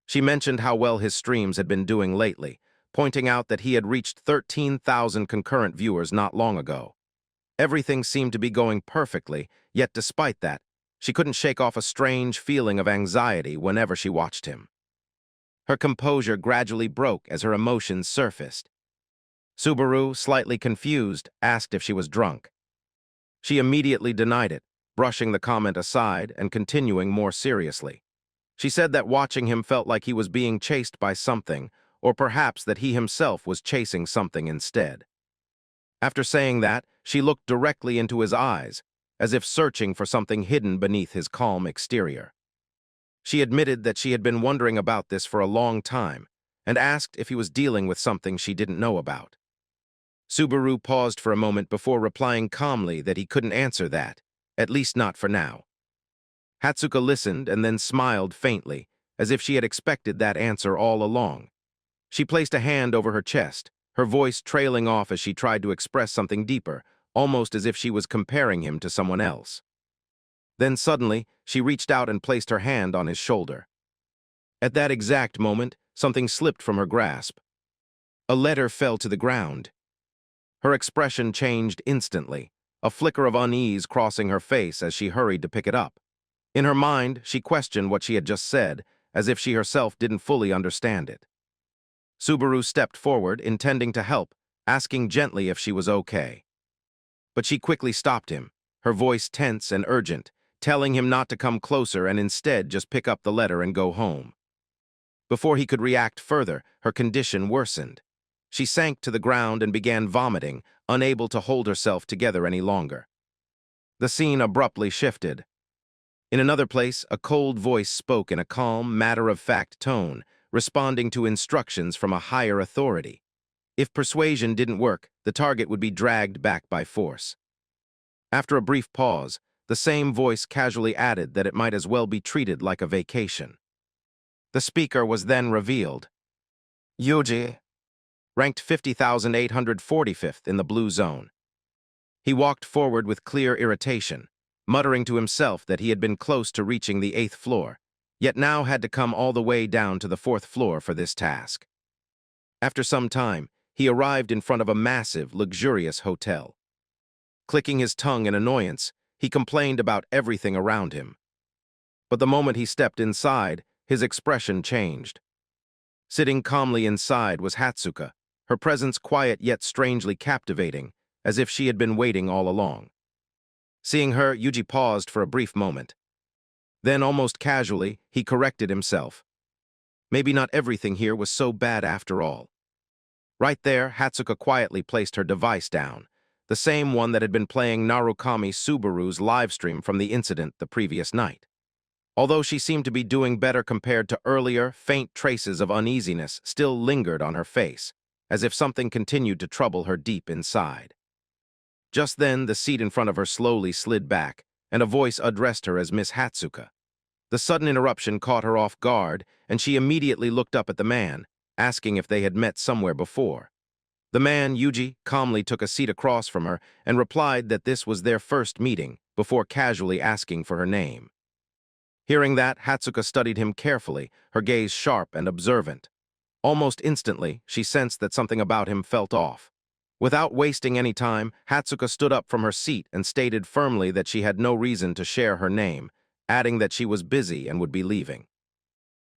She mentioned how well his streams had been doing lately, pointing out that he had reached 13,000 concurrent viewers not long ago. Everything seemed to be going perfectly, yet despite that, she couldn't shake off a strange feeling of anxiety whenever she watched him. Her composure gradually broke as her emotions surfaced. Subaru, slightly confused, asked if she was drunk. She immediately denied it, brushing the comment aside and continuing more seriously. She said that watching him felt like he was being chased by something, or perhaps that he himself was chasing something instead. After saying that, she looked directly into his eyes, as if searching for something hidden beneath his calm exterior. She admitted that she had been wondering about this for a long time, and asked if he was dealing with something she didn't know about. Subaru paused for a moment before replying calmly that he couldn't answer that, at least not for now. Hatsuka listened and then smiled faintly, as if she had expected that answer all along. She placed a hand over her chest, her voice trailing off as she tried to express something deeper, almost as if she was comparing him to someone else. Then suddenly, she reached out and placed her hand on his shoulder. At that exact moment, something slipped from her grasp. A letter fell to the ground. Her expression changed instantly, a flicker of unease crossing her face as she hurried to pick it up. In her mind, she questioned what she had just said, as if she herself didn't fully understand it. Subaru stepped forward, intending to help, asking gently if she was okay. But she quickly stopped him, her voice tense and urgent, telling him not to come closer and instead just pick up the letter and go home. Before he could react further, her condition worsened. She sank to the ground and began vomiting, unable to hold herself together any longer. The scene abruptly shifted. In another place, a cold voice spoke in a calm, matter-of-fact tone, responding to instructions from a higher authority. If persuasion didn't work, the target would be dragged back by force. After a brief pause, the same voice casually added that it might as well be treated like a vacation. The speaker was then revealed. Yuji, ranked 50,845th in the blue zone. He walked forward with clear irritation, muttering to himself that he had been close to reaching the 8th floor, yet now had to come all the way down to the 4th floor for this task. After some time, he arrived in front of a massive, luxurious hotel. Clicking his tongue in annoyance, he complained about everything around him. But the moment he stepped inside, his expression changed. Sitting calmly inside was Hatsuka, her presence quiet yet strangely captivating, as if she had been waiting all along. Seeing her, Yuji paused for a brief moment. Then, almost casually, he corrected himself. Maybe not everything here was so bad after all. Right there, Hatsuka quietly placed her device down, the same one that had been playing Narukami Subaru's livestream from the incident the previous night. Although she seemed to be doing better compared to earlier, faint traces of uneasiness still lingered on her face, as if something continued to trouble her deep inside. Just then, the seat in front of her slowly slid back, and a voice addressed her as Miss Hatsuka. The sudden interruption caught her off guard, and she immediately looked up at the man, asking if they had met somewhere before. The man, Yuji, calmly took a seat across from her and replied that this was their first meeting, before casually asking for her name. Hearing that, Hatsuka studied him carefully, her gaze sharp and observant. Almost instantly, she sensed that something about him felt off. Without wasting any time, Hatsuka stood up from her seat and stated firmly that she had no reason to share her name, adding that she was busy and would be leaving.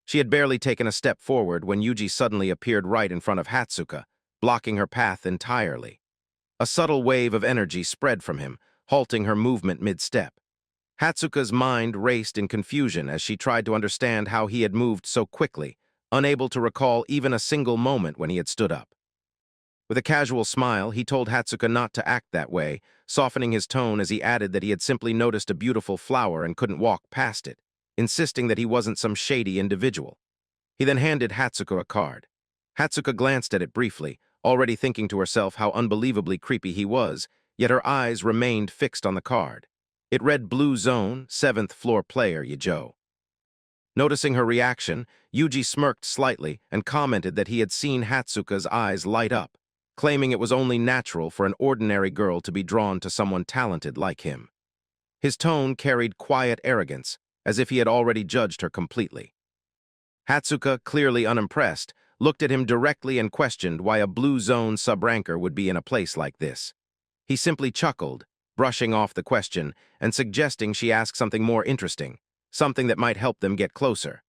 She had barely taken a step forward when Yuji suddenly appeared right in front of Hatsuka, blocking her path entirely. A subtle wave of energy spread from him, halting her movement mid-step. Hatsuka's mind raced in confusion as she tried to understand how he had moved so quickly, unable to recall even a single moment when he had stood up. With a casual smile, he told Hatsuka not to act that way, softening his tone as he added that he had simply noticed a beautiful flower and couldn't walk past it, insisting that he wasn't some shady individual. He then handed Hatsuka a card. Hatsuka glanced at it briefly, already thinking to herself how unbelievably creepy he was, yet her eyes remained fixed on the card. It read Blue Zone, 7th floor player, Yajo. Noticing her reaction, Yuji smirked slightly and commented that he had seen Hatsuka's eyes light up, claiming it was only natural for an ordinary girl to be drawn to someone talented like him. His tone carried quiet arrogance, as if he had already judged her completely. Hatsuka, clearly unimpressed, looked at him directly and questioned why a Blue Zone sub-ranker would be in a place like this. He simply chuckled, brushing off the question and suggesting she ask something more interesting, something that might help them get closer.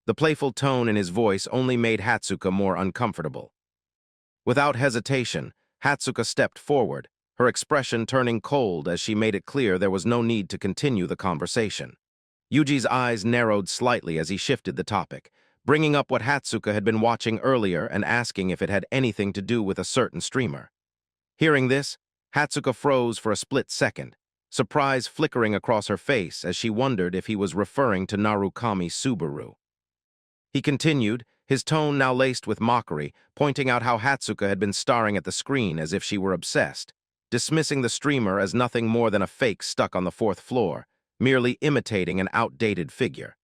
The playful tone in his voice only made Hatsuka more uncomfortable. Without hesitation, Hatsuka stepped forward, her expression turning cold as she made it clear there was no need to continue the conversation. Yuji's eyes narrowed slightly as he shifted the topic, bringing up what Hatsuka had been watching earlier and asking if it had anything to do with a certain streamer. Hearing this, Hatsuka froze for a split second, surprise flickering across her face as she wondered if he was referring to Narukami Subaru. He continued, his tone now laced with mockery, pointing out how Hatsuka had been staring at the screen as if she were obsessed, dismissing the streamer as nothing more than a fake stuck on the 4th floor, merely imitating an outdated figure.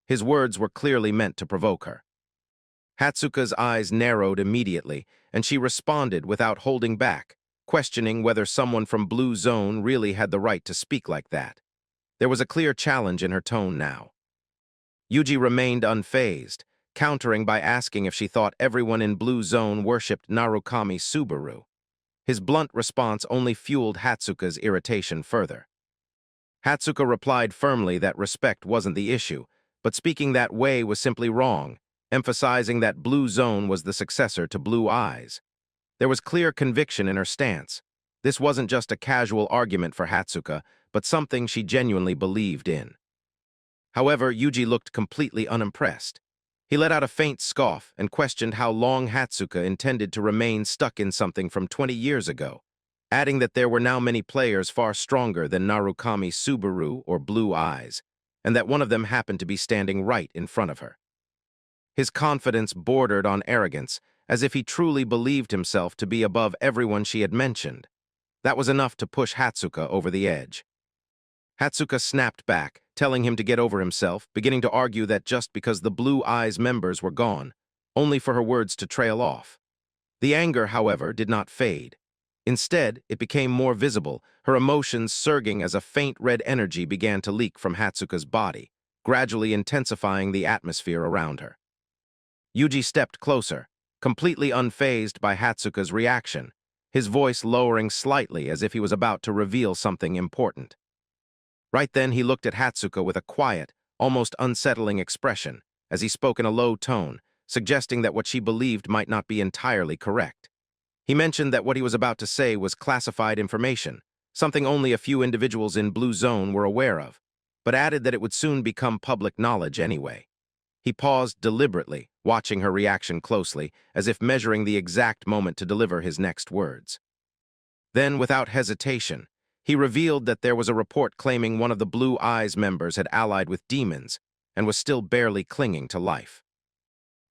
His words were clearly meant to provoke her. Hatsuka's eyes narrowed immediately, and she responded without holding back, questioning whether someone from Blue Zone really had the right to speak like that. There was a clear challenge in her tone now. Yuji remained unfazed, countering by asking if she thought everyone in Blue Zone worshipped Narukami Subaru. His blunt response only fueled Hatsuka's irritation further. Hatsuka replied firmly that respect wasn't the issue, but speaking that way was simply wrong, emphasizing that Blue Zone was the successor to Blue Eyes. There was clear conviction in her stance. This wasn't just a casual argument for Hatsuka, but something she genuinely believed in. However, Yuji looked completely unimpressed. He let out a faint scoff and questioned how long Hatsuka intended to remain stuck in something from 20 years ago, adding that there were now many players far stronger than Narukami Subaru or Blue Eyes, and that one of them happened to be standing right in front of her. His confidence bordered on arrogance, as if he truly believed himself to be above everyone she had mentioned. That was enough to push Hatsuka over the edge. Hatsuka snapped back, telling him to get over himself, beginning to argue that just because the Blue Eyes members were gone, only for her words to trail off. The anger, however, did not fade. Instead, it became more visible, her emotions surging as a faint red energy began to leak from Hatsuka's body, gradually intensifying the atmosphere around her. Yuji stepped closer, completely unfazed by Hatsuka's reaction, his voice lowering slightly as if he was about to reveal something important. Right then, he looked at Hatsuka with a quiet, almost unsettling expression, as he spoke in a low tone, suggesting that what she believed might not be entirely correct. He mentioned that what he was about to say was classified information, something only a few individuals in Blue Zone were aware of, but added that it would soon become public knowledge anyway. He paused deliberately, watching her reaction closely, as if measuring the exact moment to deliver his next words. Then, without hesitation, he revealed that there was a report claiming one of the Blue Eyes members had allied with demons and was still barely clinging to life.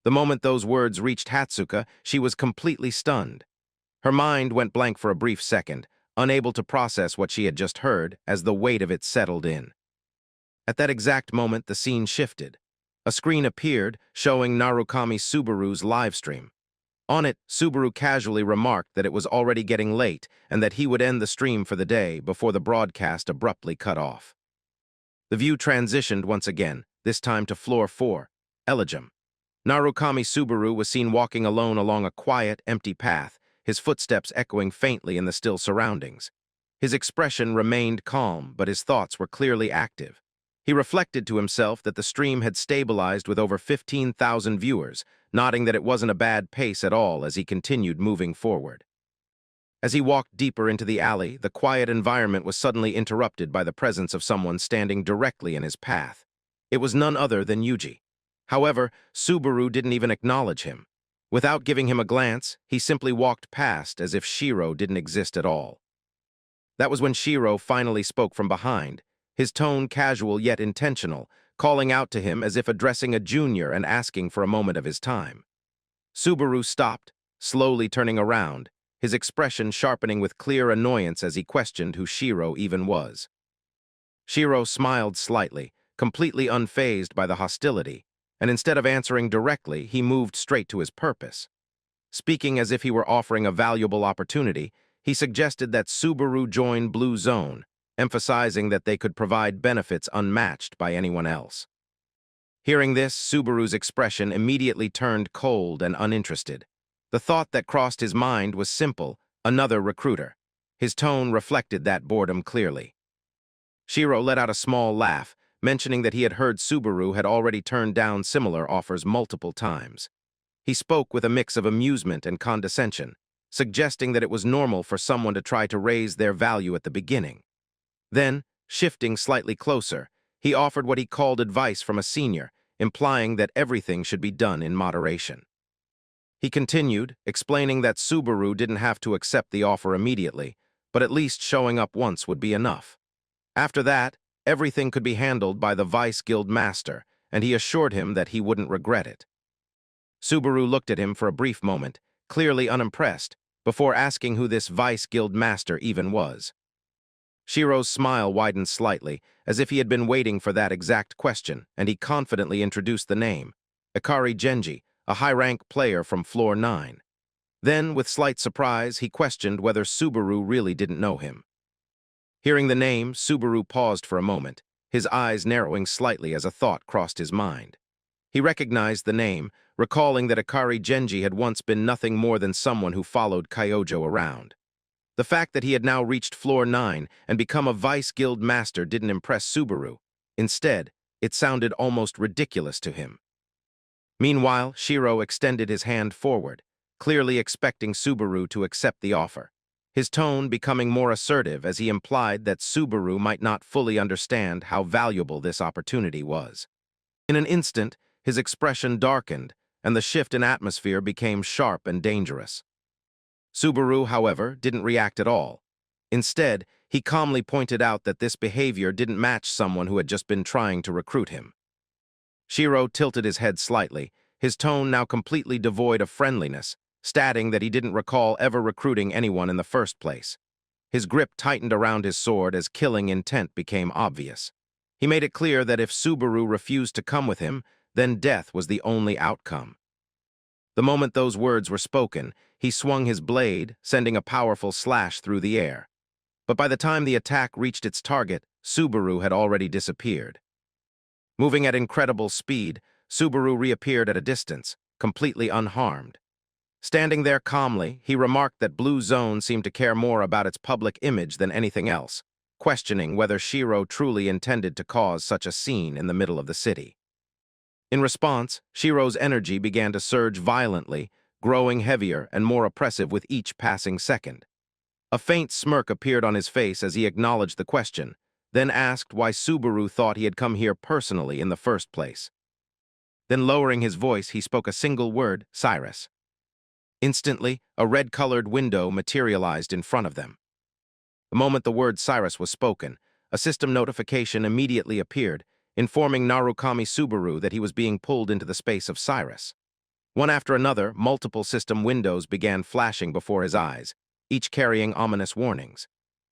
The moment those words reached Hatsuka, she was completely stunned. Her mind went blank for a brief second, unable to process what she had just heard as the weight of it settled in. At that exact moment, the scene shifted. A screen appeared, showing Narukami Subaru's livestream. On it, Subaru casually remarked that it was already getting late and that he would end the stream for the day before the broadcast abruptly cut off. The view transitioned once again, this time to Floor 4, Elegum. Narukami Subaru was seen walking alone along a quiet, empty path, his footsteps echoing faintly in the still surroundings. His expression remained calm, but his thoughts were clearly active. He reflected to himself that the stream had stabilized with over 15,000 viewers, nodding that it wasn't a bad pace at all as he continued moving forward. As he walked deeper into the alley, the quiet environment was suddenly interrupted by the presence of someone standing directly in his path. It was none other than Yuji. However, Subaru didn't even acknowledge him. Without giving him a glance, he simply walked past as if Shiro didn't exist at all. That was when Shiro finally spoke from behind, his tone casual yet intentional, calling out to him as if addressing a junior and asking for a moment of his time. Subaru stopped, slowly turning around, his expression sharpening with clear annoyance as he questioned who Shiro even was. Shiro smiled slightly, completely unfazed by the hostility, and instead of answering directly, he moved straight to his purpose. Speaking as if he were offering a valuable opportunity, he suggested that Subaru join Blue Zone, emphasizing that they could provide benefits unmatched by anyone else. Hearing this, Subaru's expression immediately turned cold and uninterested. The thought that crossed his mind was simple: another recruiter. His tone reflected that boredom clearly. Shiro let out a small laugh, mentioning that he had heard Subaru had already turned down similar offers multiple times. He spoke with a mix of amusement and condescension, suggesting that it was normal for someone to try to raise their value at the beginning. Then, shifting slightly closer, he offered what he called advice from a senior, implying that everything should be done in moderation. He continued, explaining that Subaru didn't have to accept the offer immediately, but at least showing up once would be enough. After that, everything could be handled by the Vice Guild Master, and he assured him that he wouldn't regret it. Subaru looked at him for a brief moment, clearly unimpressed, before asking who this Vice Guild Master even was. Shiro's smile widened slightly, as if he had been waiting for that exact question, and he confidently introduced the name: Ikari Genji, a high-rank player from Floor 9. Then, with slight surprise, he questioned whether Subaru really didn't know him. Hearing the name, Subaru paused for a moment, his eyes narrowing slightly as a thought crossed his mind. He recognized the name, recalling that Ikari Genji had once been nothing more than someone who followed Kyojo around. The fact that he had now reached Floor 9 and become a Vice Guild Master didn't impress Subaru. Instead, it sounded almost ridiculous to him. Meanwhile, Shiro extended his hand forward, clearly expecting Subaru to accept the offer, his tone becoming more assertive as he implied that Subaru might not fully understand how valuable this opportunity was. In an instant, his expression darkened, and the shift in atmosphere became sharp and dangerous. Subaru, however, didn't react at all. Instead, he calmly pointed out that this behavior didn't match someone who had just been trying to recruit him. Shiro tilted his head slightly, his tone now completely devoid of friendliness, stating that he didn't recall ever recruiting anyone in the first place. His grip tightened around his sword as killing intent became obvious. He made it clear that if Subaru refused to come with him, then death was the only outcome. The moment those words were spoken, he swung his blade, sending a powerful slash through the air. But by the time the attack reached its target, Subaru had already disappeared. Moving at incredible speed, Subaru reappeared at a distance, completely unharmed. Standing there calmly, he remarked that Blue Zone seemed to care more about its public image than anything else, questioning whether Shiro truly intended to cause such a scene in the middle of the city. In response, Shiro's energy began to surge violently, growing heavier and more oppressive with each passing second. A faint smirk appeared on his face as he acknowledged the question, then asked why Subaru thought he had come here personally in the first place. Then lowering his voice, he spoke a single word, Cyrus. Instantly, a red-colored window materialized in front of them. The moment the word Cyrus was spoken, a system notification immediately appeared, informing Narukami Subaru that he was being pulled into the space of Cyrus. One after another, multiple system windows began flashing before his eyes, each carrying ominous warnings.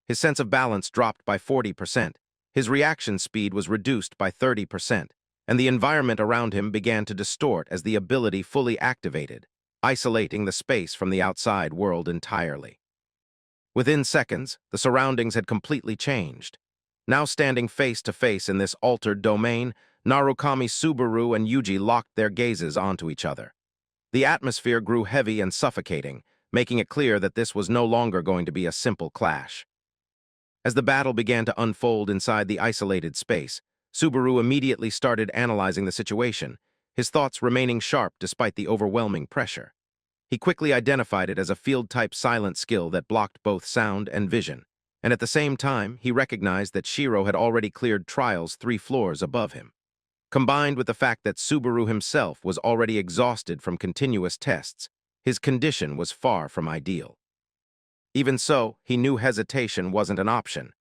His sense of balance dropped by 40%, his reaction speed was reduced by 30%, and the environment around him began to distort as the ability fully activated, isolating the space from the outside world entirely. Within seconds, the surroundings had completely changed. Now standing face to face in this altered domain, Narukami Subaru and Yuji locked their gazes onto each other. The atmosphere grew heavy and suffocating, making it clear that this was no longer going to be a simple clash. As the battle began to unfold inside the isolated space, Subaru immediately started analyzing the situation, his thoughts remaining sharp despite the overwhelming pressure. He quickly identified it as a field-type silent skill that blocked both sound and vision, and at the same time, he recognized that Shiro had already cleared trials 3 floors above him. Combined with the fact that Subaru himself was already exhausted from continuous tests, his condition was far from ideal. Even so, he knew hesitation wasn't an option.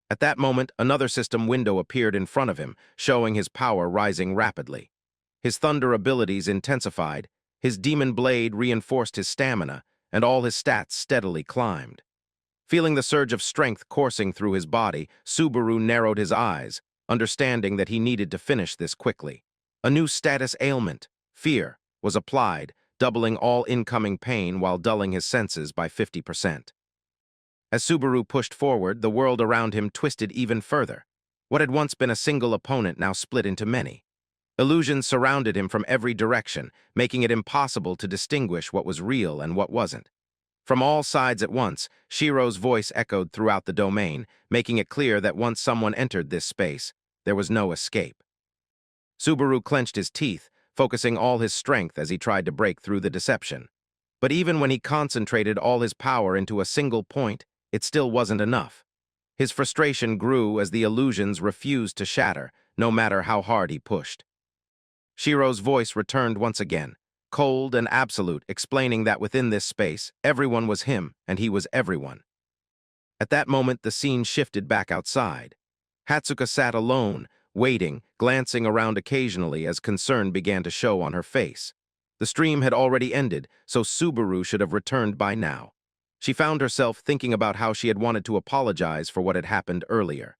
At that moment, another system window appeared in front of him, showing his power rising rapidly. His thunder abilities intensified, his demon blade reinforced his stamina, and all his stats steadily climbed. Feeling the surge of strength coursing through his body, Subaru narrowed his eyes, understanding that he needed to finish this quickly. A new status ailment, fear, was applied, doubling all incoming pain while dulling his senses by 50%. As Subaru pushed forward, the world around him twisted even further. What had once been a single opponent now split into many. Illusions surrounded him from every direction, making it impossible to distinguish what was real and what wasn't. From all sides at once, Shiro's voice echoed throughout the domain, making it clear that once someone entered this space, there was no escape. Subaru clenched his teeth, focusing all his strength as he tried to break through the deception. But even when he concentrated all his power into a single point, it still wasn't enough. His frustration grew as the illusions refused to shatter, no matter how hard he pushed. Shiro's voice returned once again, cold and absolute, explaining that within this space, everyone was him and he was everyone. At that moment, the scene shifted back outside. Hatsuka sat alone, waiting, glancing around occasionally as concern began to show on her face. The stream had already ended, so Subaru should have returned by now. She found herself thinking about how she had wanted to apologize for what had happened earlier.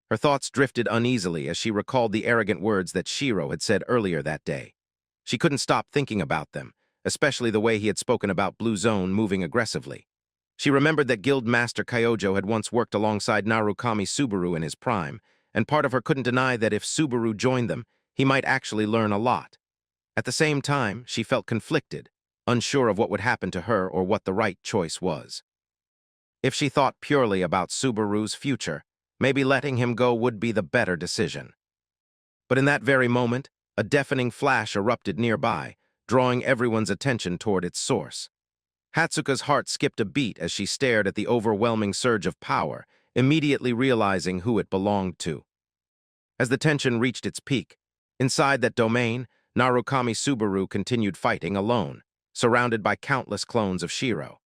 Her thoughts drifted uneasily as she recalled the arrogant words that Shiro had said earlier that day. She couldn't stop thinking about them, especially the way he had spoken about Blue Zone moving aggressively. She remembered that Guild Master Kyojo had once worked alongside Narukami Subaru in his prime, and part of her couldn't deny that if Subaru joined them, he might actually learn a lot. At the same time, she felt conflicted, unsure of what would happen to her or what the right choice was. If she thought purely about Subaru's future, maybe letting him go would be the better decision. But in that very moment, a deafening flash erupted nearby, drawing everyone's attention toward its source. Hatsuka's heart skipped a beat as she stared at the overwhelming surge of power, immediately realizing who it belonged to. As the tension reached its peak, inside that domain, Narukami Subaru continued fighting alone, surrounded by countless clones of Shiro.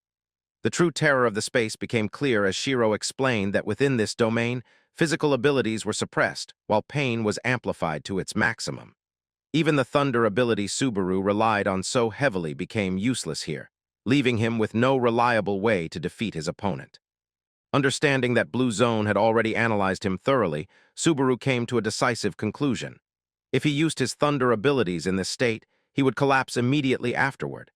The true terror of the space became clear as Shiro explained that within this domain, physical abilities were suppressed, while pain was amplified to its maximum. Even the thunder ability Subaru relied on so heavily became useless here, leaving him with no reliable way to defeat his opponent. Understanding that Blue Zone had already analyzed him thoroughly, Subaru came to a decisive conclusion. If he used his thunder abilities in this state, he would collapse immediately afterward.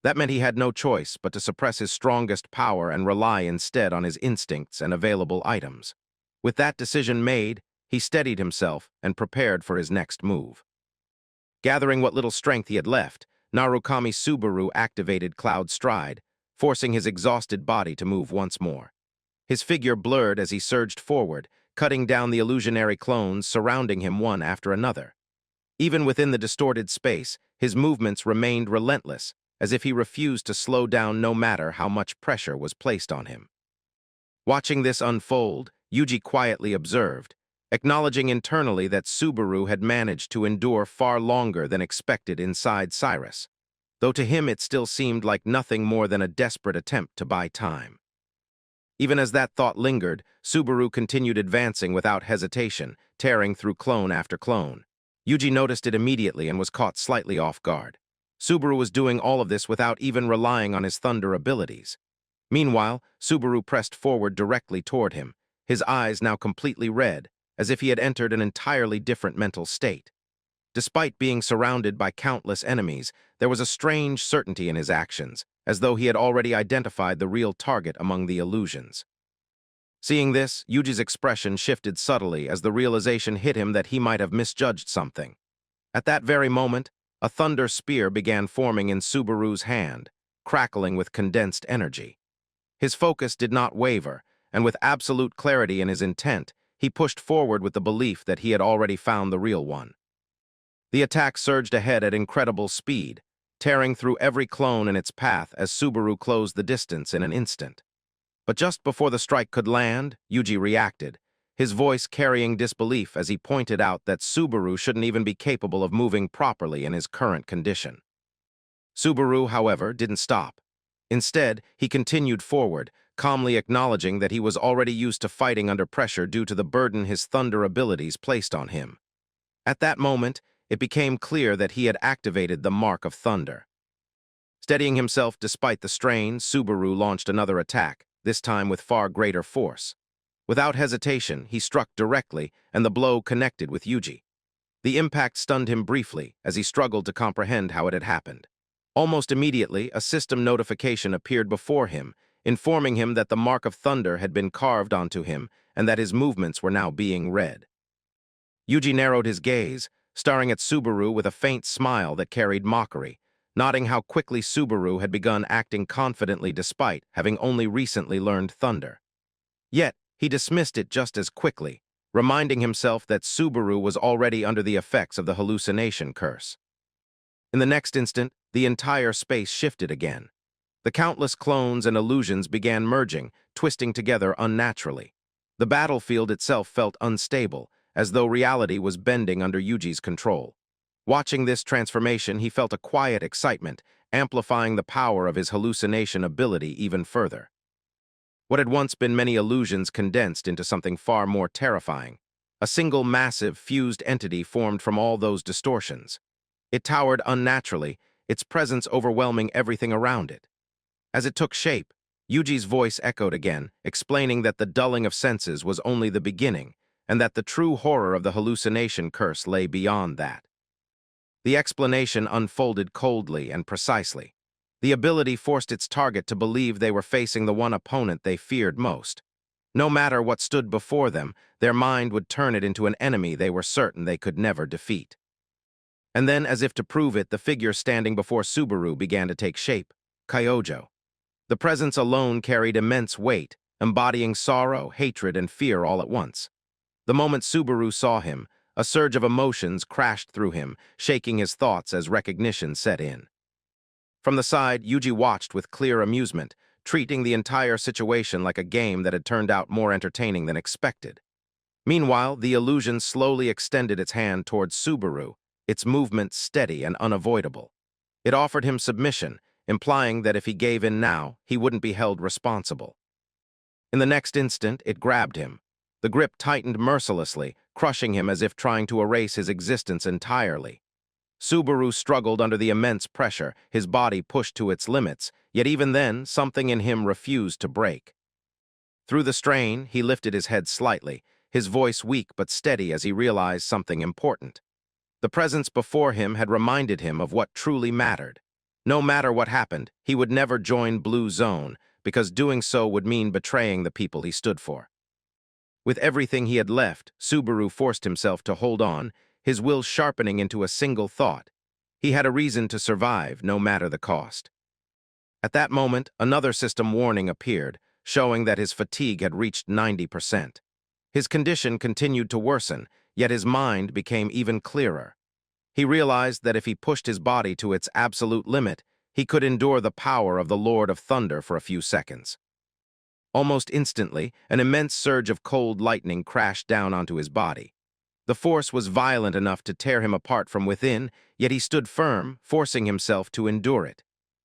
That meant he had no choice but to suppress his strongest power and rely instead on his instincts and available items. With that decision made, he steadied himself and prepared for his next move. Gathering what little strength he had left, Narukami Subaru activated Cloud Stride, forcing his exhausted body to move once more. His figure blurred as he surged forward, cutting down the illusionary clones surrounding him one after another. Even within the distorted space, his movements remained relentless, as if he refused to slow down no matter how much pressure was placed on him. Watching this unfold, Yuji quietly observed, acknowledging internally that Subaru had managed to endure far longer than expected inside Cyrus, though to him it still seemed like nothing more than a desperate attempt to buy time. Even as that thought lingered, Subaru continued advancing without hesitation, tearing through clone after clone. Yuji noticed it immediately and was caught slightly off guard. Subaru was doing all of this without even relying on his thunder abilities. Meanwhile, Subaru pressed forward directly toward him, his eyes now completely red, as if he had entered an entirely different mental state. Despite being surrounded by countless enemies, there was a strange certainty in his actions, as though he had already identified the real target among the illusions. Seeing this, Yuji's expression shifted subtly as the realization hit him that he might have misjudged something. At that very moment, a thunder spear began forming in Subaru's hand, crackling with condensed energy. His focus did not waver, and with absolute clarity in his intent, he pushed forward with the belief that he had already found the real one. The attack surged ahead at incredible speed, tearing through every clone in its path as Subaru closed the distance in an instant. But just before the strike could land, Yuji reacted, his voice carrying disbelief as he pointed out that Subaru shouldn't even be capable of moving properly in his current condition. Subaru, however, didn't stop. Instead, he continued forward, calmly acknowledging that he was already used to fighting under pressure due to the burden his thunder abilities placed on him. At that moment, it became clear that he had activated the Mark of Thunder. Steadying himself despite the strain, Subaru launched another attack, this time with far greater force. Without hesitation, he struck directly, and the blow connected with Yuji. The impact stunned him briefly as he struggled to comprehend how it had happened. Almost immediately, a system notification appeared before him, informing him that the Mark of Thunder had been carved onto him and that his movements were now being read. Yuji narrowed his gaze, staring at Subaru with a faint smile that carried mockery, noting how quickly Subaru had begun acting confidently despite having only recently learned thunder. Yet, he dismissed it just as quickly, reminding himself that Subaru was already under the effects of the hallucination curse. In the next instant, the entire space shifted again. The countless clones and illusions began merging, twisting together unnaturally. The battlefield itself felt unstable, as though reality was bending under Yuji's control. Watching this transformation, he felt a quiet excitement, amplifying the power of his hallucination ability even further. What had once been many illusions condensed into something far more terrifying. A single massive, fused entity formed from all those distortions. It towered unnaturally, its presence overwhelming everything around it. As it took shape, Yuji's voice echoed again, explaining that the dulling of senses was only the beginning, and that the true horror of the hallucination curse lay beyond that. The explanation unfolded coldly and precisely. The ability forced its target to believe they were facing the one opponent they feared most. No matter what stood before them, their mind would turn it into an enemy they were certain they could never defeat. And then, as if to prove it, the figure standing before Subaru began to take shape, Kyojo. The presence alone carried immense weight, embodying sorrow, hatred, and fear all at once. The moment Subaru saw him, a surge of emotions crashed through him, shaking his thoughts as recognition set in. From the side, Yuji watched with clear amusement, treating the entire situation like a game that had turned out more entertaining than expected. Meanwhile, the illusion slowly extended its hand towards Subaru, its movement steady and unavoidable. It offered him submission, implying that if he gave in now, he wouldn't be held responsible. In the next instant, it grabbed him. The grip tightened mercilessly, crushing him as if trying to erase his existence entirely. Subaru struggled under the immense pressure, his body pushed to its limits, yet even then, something in him refused to break. Through the strain, he lifted his head slightly, his voice weak but steady as he realized something important. The presence before him had reminded him of what truly mattered. No matter what happened, he would never join Blue Zone, because doing so would mean betraying the people he stood for. With everything he had left, Subaru forced himself to hold on, his will sharpening into a single thought. He had a reason to survive, no matter the cost. At that moment, another system warning appeared, showing that his fatigue had reached 90%. His condition continued to worsen, yet his mind became even clearer. He realized that if he pushed his body to its absolute limit, he could endure the power of the Lord of Thunder for a few seconds. Almost instantly, an immense surge of cold lightning crashed down onto his body. The force was violent enough to tear him apart from within, yet he stood firm, forcing himself to endure it.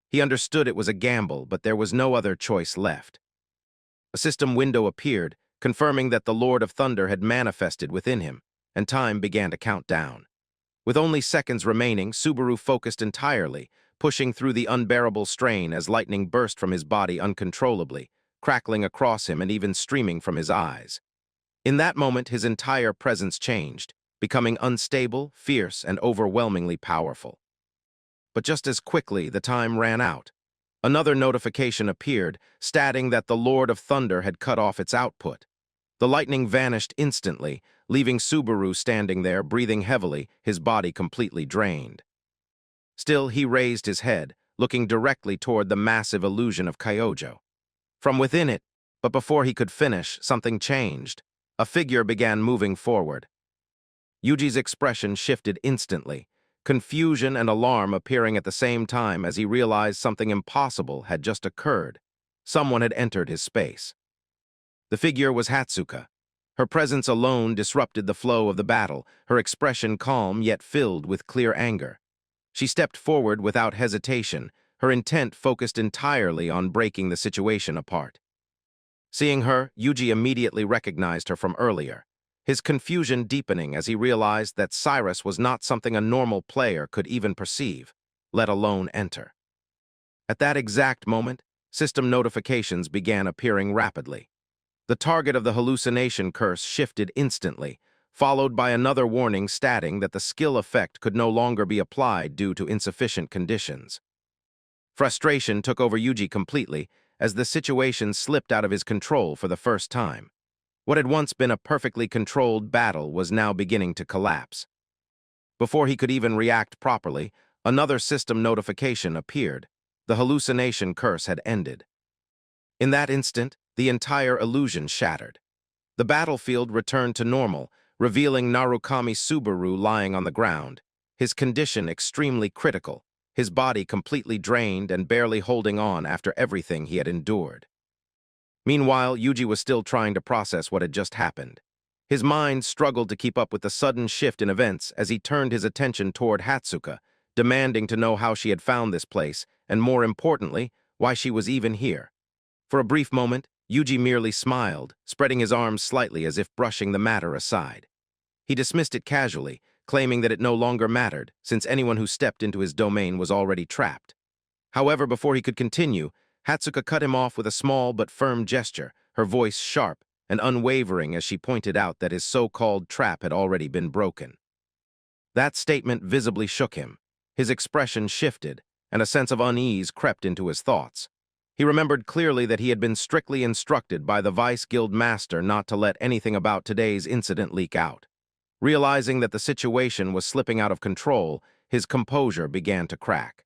He understood it was a gamble, but there was no other choice left. A system window appeared, confirming that the Lord of Thunder had manifested within him, and time began to count down. With only seconds remaining, Subaru focused entirely, pushing through the unbearable strain as lightning burst from his body uncontrollably, crackling across him and even streaming from his eyes. In that moment, his entire presence changed, becoming unstable, fierce, and overwhelmingly powerful. But just as quickly, the time ran out. Another notification appeared, stating that the Lord of Thunder had cut off its output. The lightning vanished instantly, leaving Subaru standing there, breathing heavily, his body completely drained. Still, he raised his head, looking directly toward the massive illusion of Kyojo. From within it, but before he could finish, something changed. A figure began moving forward. Yuji's expression shifted instantly, confusion and alarm appearing at the same time as he realized something impossible had just occurred. Someone had entered his space. The figure was Hatsuka. Her presence alone disrupted the flow of the battle, her expression calm yet filled with clear anger. She stepped forward without hesitation, her intent focused entirely on breaking the situation apart. Seeing her, Yuji immediately recognized her from earlier, his confusion deepening as he realized that Cyrus was not something a normal player could even perceive, let alone enter. At that exact moment, system notifications began appearing rapidly. The target of the hallucination curse shifted instantly, followed by another warning stating that the skill effect could no longer be applied due to insufficient conditions. Frustration took over Yuji completely as the situation slipped out of his control for the first time. What had once been a perfectly controlled battle was now beginning to collapse. Before he could even react properly, another system notification appeared. The hallucination curse had ended. In that instant, the entire illusion shattered. The battlefield returned to normal, revealing Narukami Subaru lying on the ground, his condition extremely critical, his body completely drained and barely holding on after everything he had endured. Meanwhile, Yuji was still trying to process what had just happened. His mind struggled to keep up with the sudden shift in events as he turned his attention toward Hatsuka, demanding to know how she had found this place, and more importantly, why she was even here. For a brief moment, Yuji merely smiled, spreading his arms slightly as if brushing the matter aside. He dismissed it casually, claiming that it no longer mattered, since anyone who stepped into his domain was already trapped. However, before he could continue, Hatsuka cut him off with a small but firm gesture, her voice sharp and unwavering as she pointed out that his so-called trap had already been broken. That statement visibly shook him. His expression shifted, and a sense of unease crept into his thoughts. He remembered clearly that he had been strictly instructed by the Vice Guild Master not to let anything about today's incident leak out. Realizing that the situation was slipping out of control, his composure began to crack.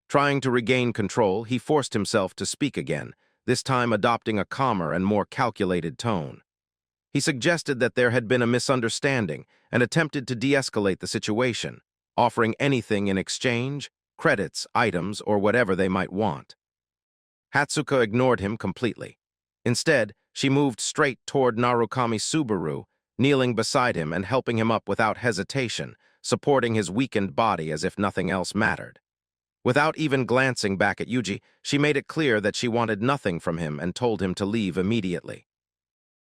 Trying to regain control, he forced himself to speak again, this time adopting a calmer and more calculated tone. He suggested that there had been a misunderstanding and attempted to de-escalate the situation, offering anything in exchange, credits, items, or whatever they might want. Hatsuka ignored him completely. Instead, she moved straight toward Narukami Subaru, kneeling beside him and helping him up without hesitation, supporting his weakened body as if nothing else mattered. Without even glancing back at Yuji, she made it clear that she wanted nothing from him and told him to leave immediately.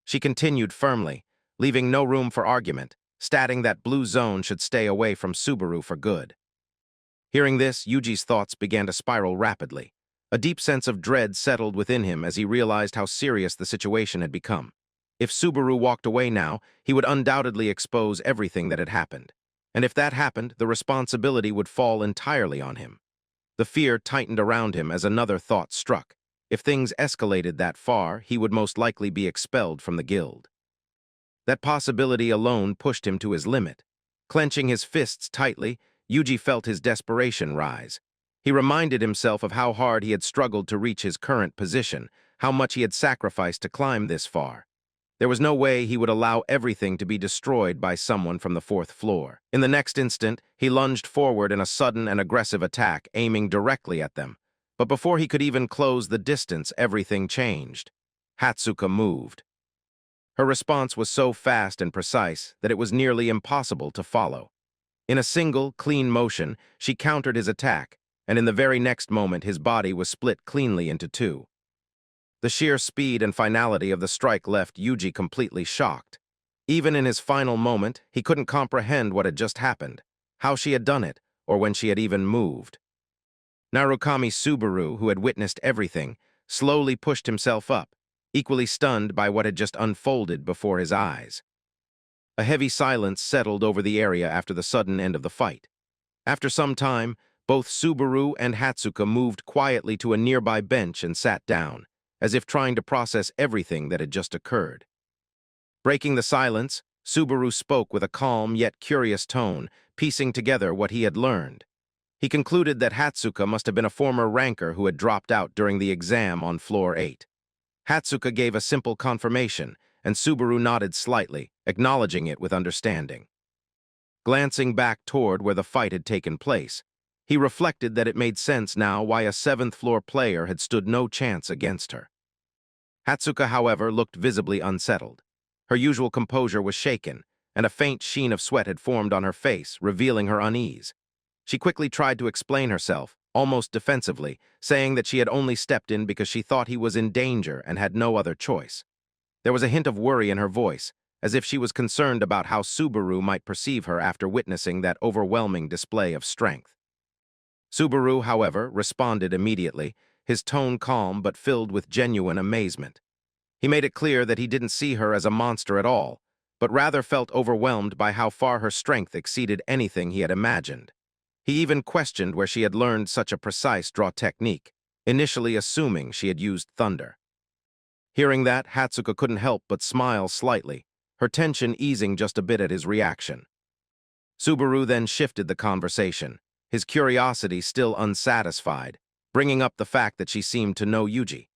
She continued firmly, leaving no room for argument, stating that Blue Zone should stay away from Subaru for good. Hearing this, Yuji's thoughts began to spiral rapidly. A deep sense of dread settled within him as he realized how serious the situation had become. If Subaru walked away now, he would undoubtedly expose everything that had happened. And if that happened, the responsibility would fall entirely on him. The fear tightened around him as another thought struck. If things escalated that far, he would most likely be expelled from the guild. That possibility alone pushed him to his limit. Clenching his fists tightly, Yuji felt his desperation rise. He reminded himself of how hard he had struggled to reach his current position, how much he had sacrificed to climb this far. There was no way he would allow everything to be destroyed by someone from the fourth floor. In the next instant, he lunged forward in a sudden and aggressive attack, aiming directly at them. But before he could even close the distance, everything changed. Hatsuka moved. Her response was so fast and precise that it was nearly impossible to follow. In a single, clean motion, she countered his attack, and in the very next moment his body was split cleanly into two. The sheer speed and finality of the strike left Yuji completely shocked. Even in his final moment, he couldn't comprehend what had just happened, how she had done it, or when she had even moved. Narukami Subaru, who had witnessed everything, slowly pushed himself up, equally stunned by what had just unfolded before his eyes. A heavy silence settled over the area after the sudden end of the fight. After some time, both Subaru and Hatsuka moved quietly to a nearby bench and sat down, as if trying to process everything that had just occurred. Breaking the silence, Subaru spoke with a calm yet curious tone, piecing together what he had learned. He concluded that Hatsuka must have been a former ranker who had dropped out during the exam on floor 8. Hatsuka gave a simple confirmation, and Subaru nodded slightly, acknowledging it with understanding. Glancing back toward where the fight had taken place, he reflected that it made sense now why a seventh-floor player had stood no chance against her. Hatsuka, however, looked visibly unsettled. Her usual composure was shaken, and a faint sheen of sweat had formed on her face, revealing her unease. She quickly tried to explain herself, almost defensively, saying that she had only stepped in because she thought he was in danger and had no other choice. There was a hint of worry in her voice, as if she was concerned about how Subaru might perceive her after witnessing that overwhelming display of strength. Subaru, however, responded immediately, his tone calm but filled with genuine amazement. He made it clear that he didn't see her as a monster at all, but rather felt overwhelmed by how far her strength exceeded anything he had imagined. He even questioned where she had learned such a precise draw technique, initially assuming she had used thunder. Hearing that, Hatsuka couldn't help but smile slightly, her tension easing just a bit at his reaction. Subaru then shifted the conversation, his curiosity still unsatisfied, bringing up the fact that she seemed to know Yuji.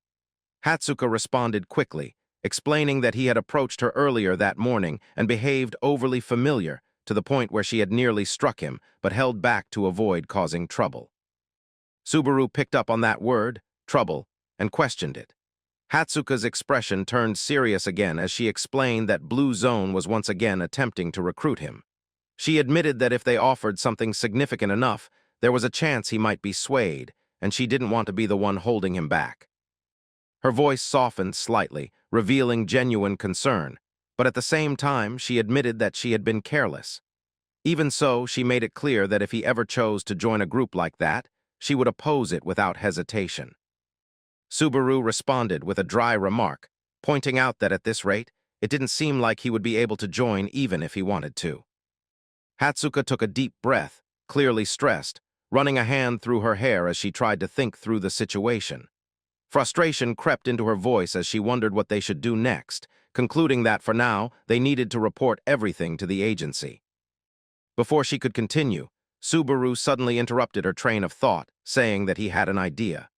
Hatsuka responded quickly, explaining that he had approached her earlier that morning and behaved overly familiar, to the point where she had nearly struck him, but held back to avoid causing trouble. Subaru picked up on that word, trouble, and questioned it. Hatsuka's expression turned serious again as she explained that Blue Zone was once again attempting to recruit him. She admitted that if they offered something significant enough, there was a chance he might be swayed, and she didn't want to be the one holding him back. Her voice softened slightly, revealing genuine concern, but at the same time she admitted that she had been careless. Even so, she made it clear that if he ever chose to join a group like that, she would oppose it without hesitation. Subaru responded with a dry remark, pointing out that at this rate, it didn't seem like he would be able to join even if he wanted to. Hatsuka took a deep breath, clearly stressed, running a hand through her hair as she tried to think through the situation. Frustration crept into her voice as she wondered what they should do next, concluding that for now, they needed to report everything to the agency. Before she could continue, Subaru suddenly interrupted her train of thought, saying that he had an idea.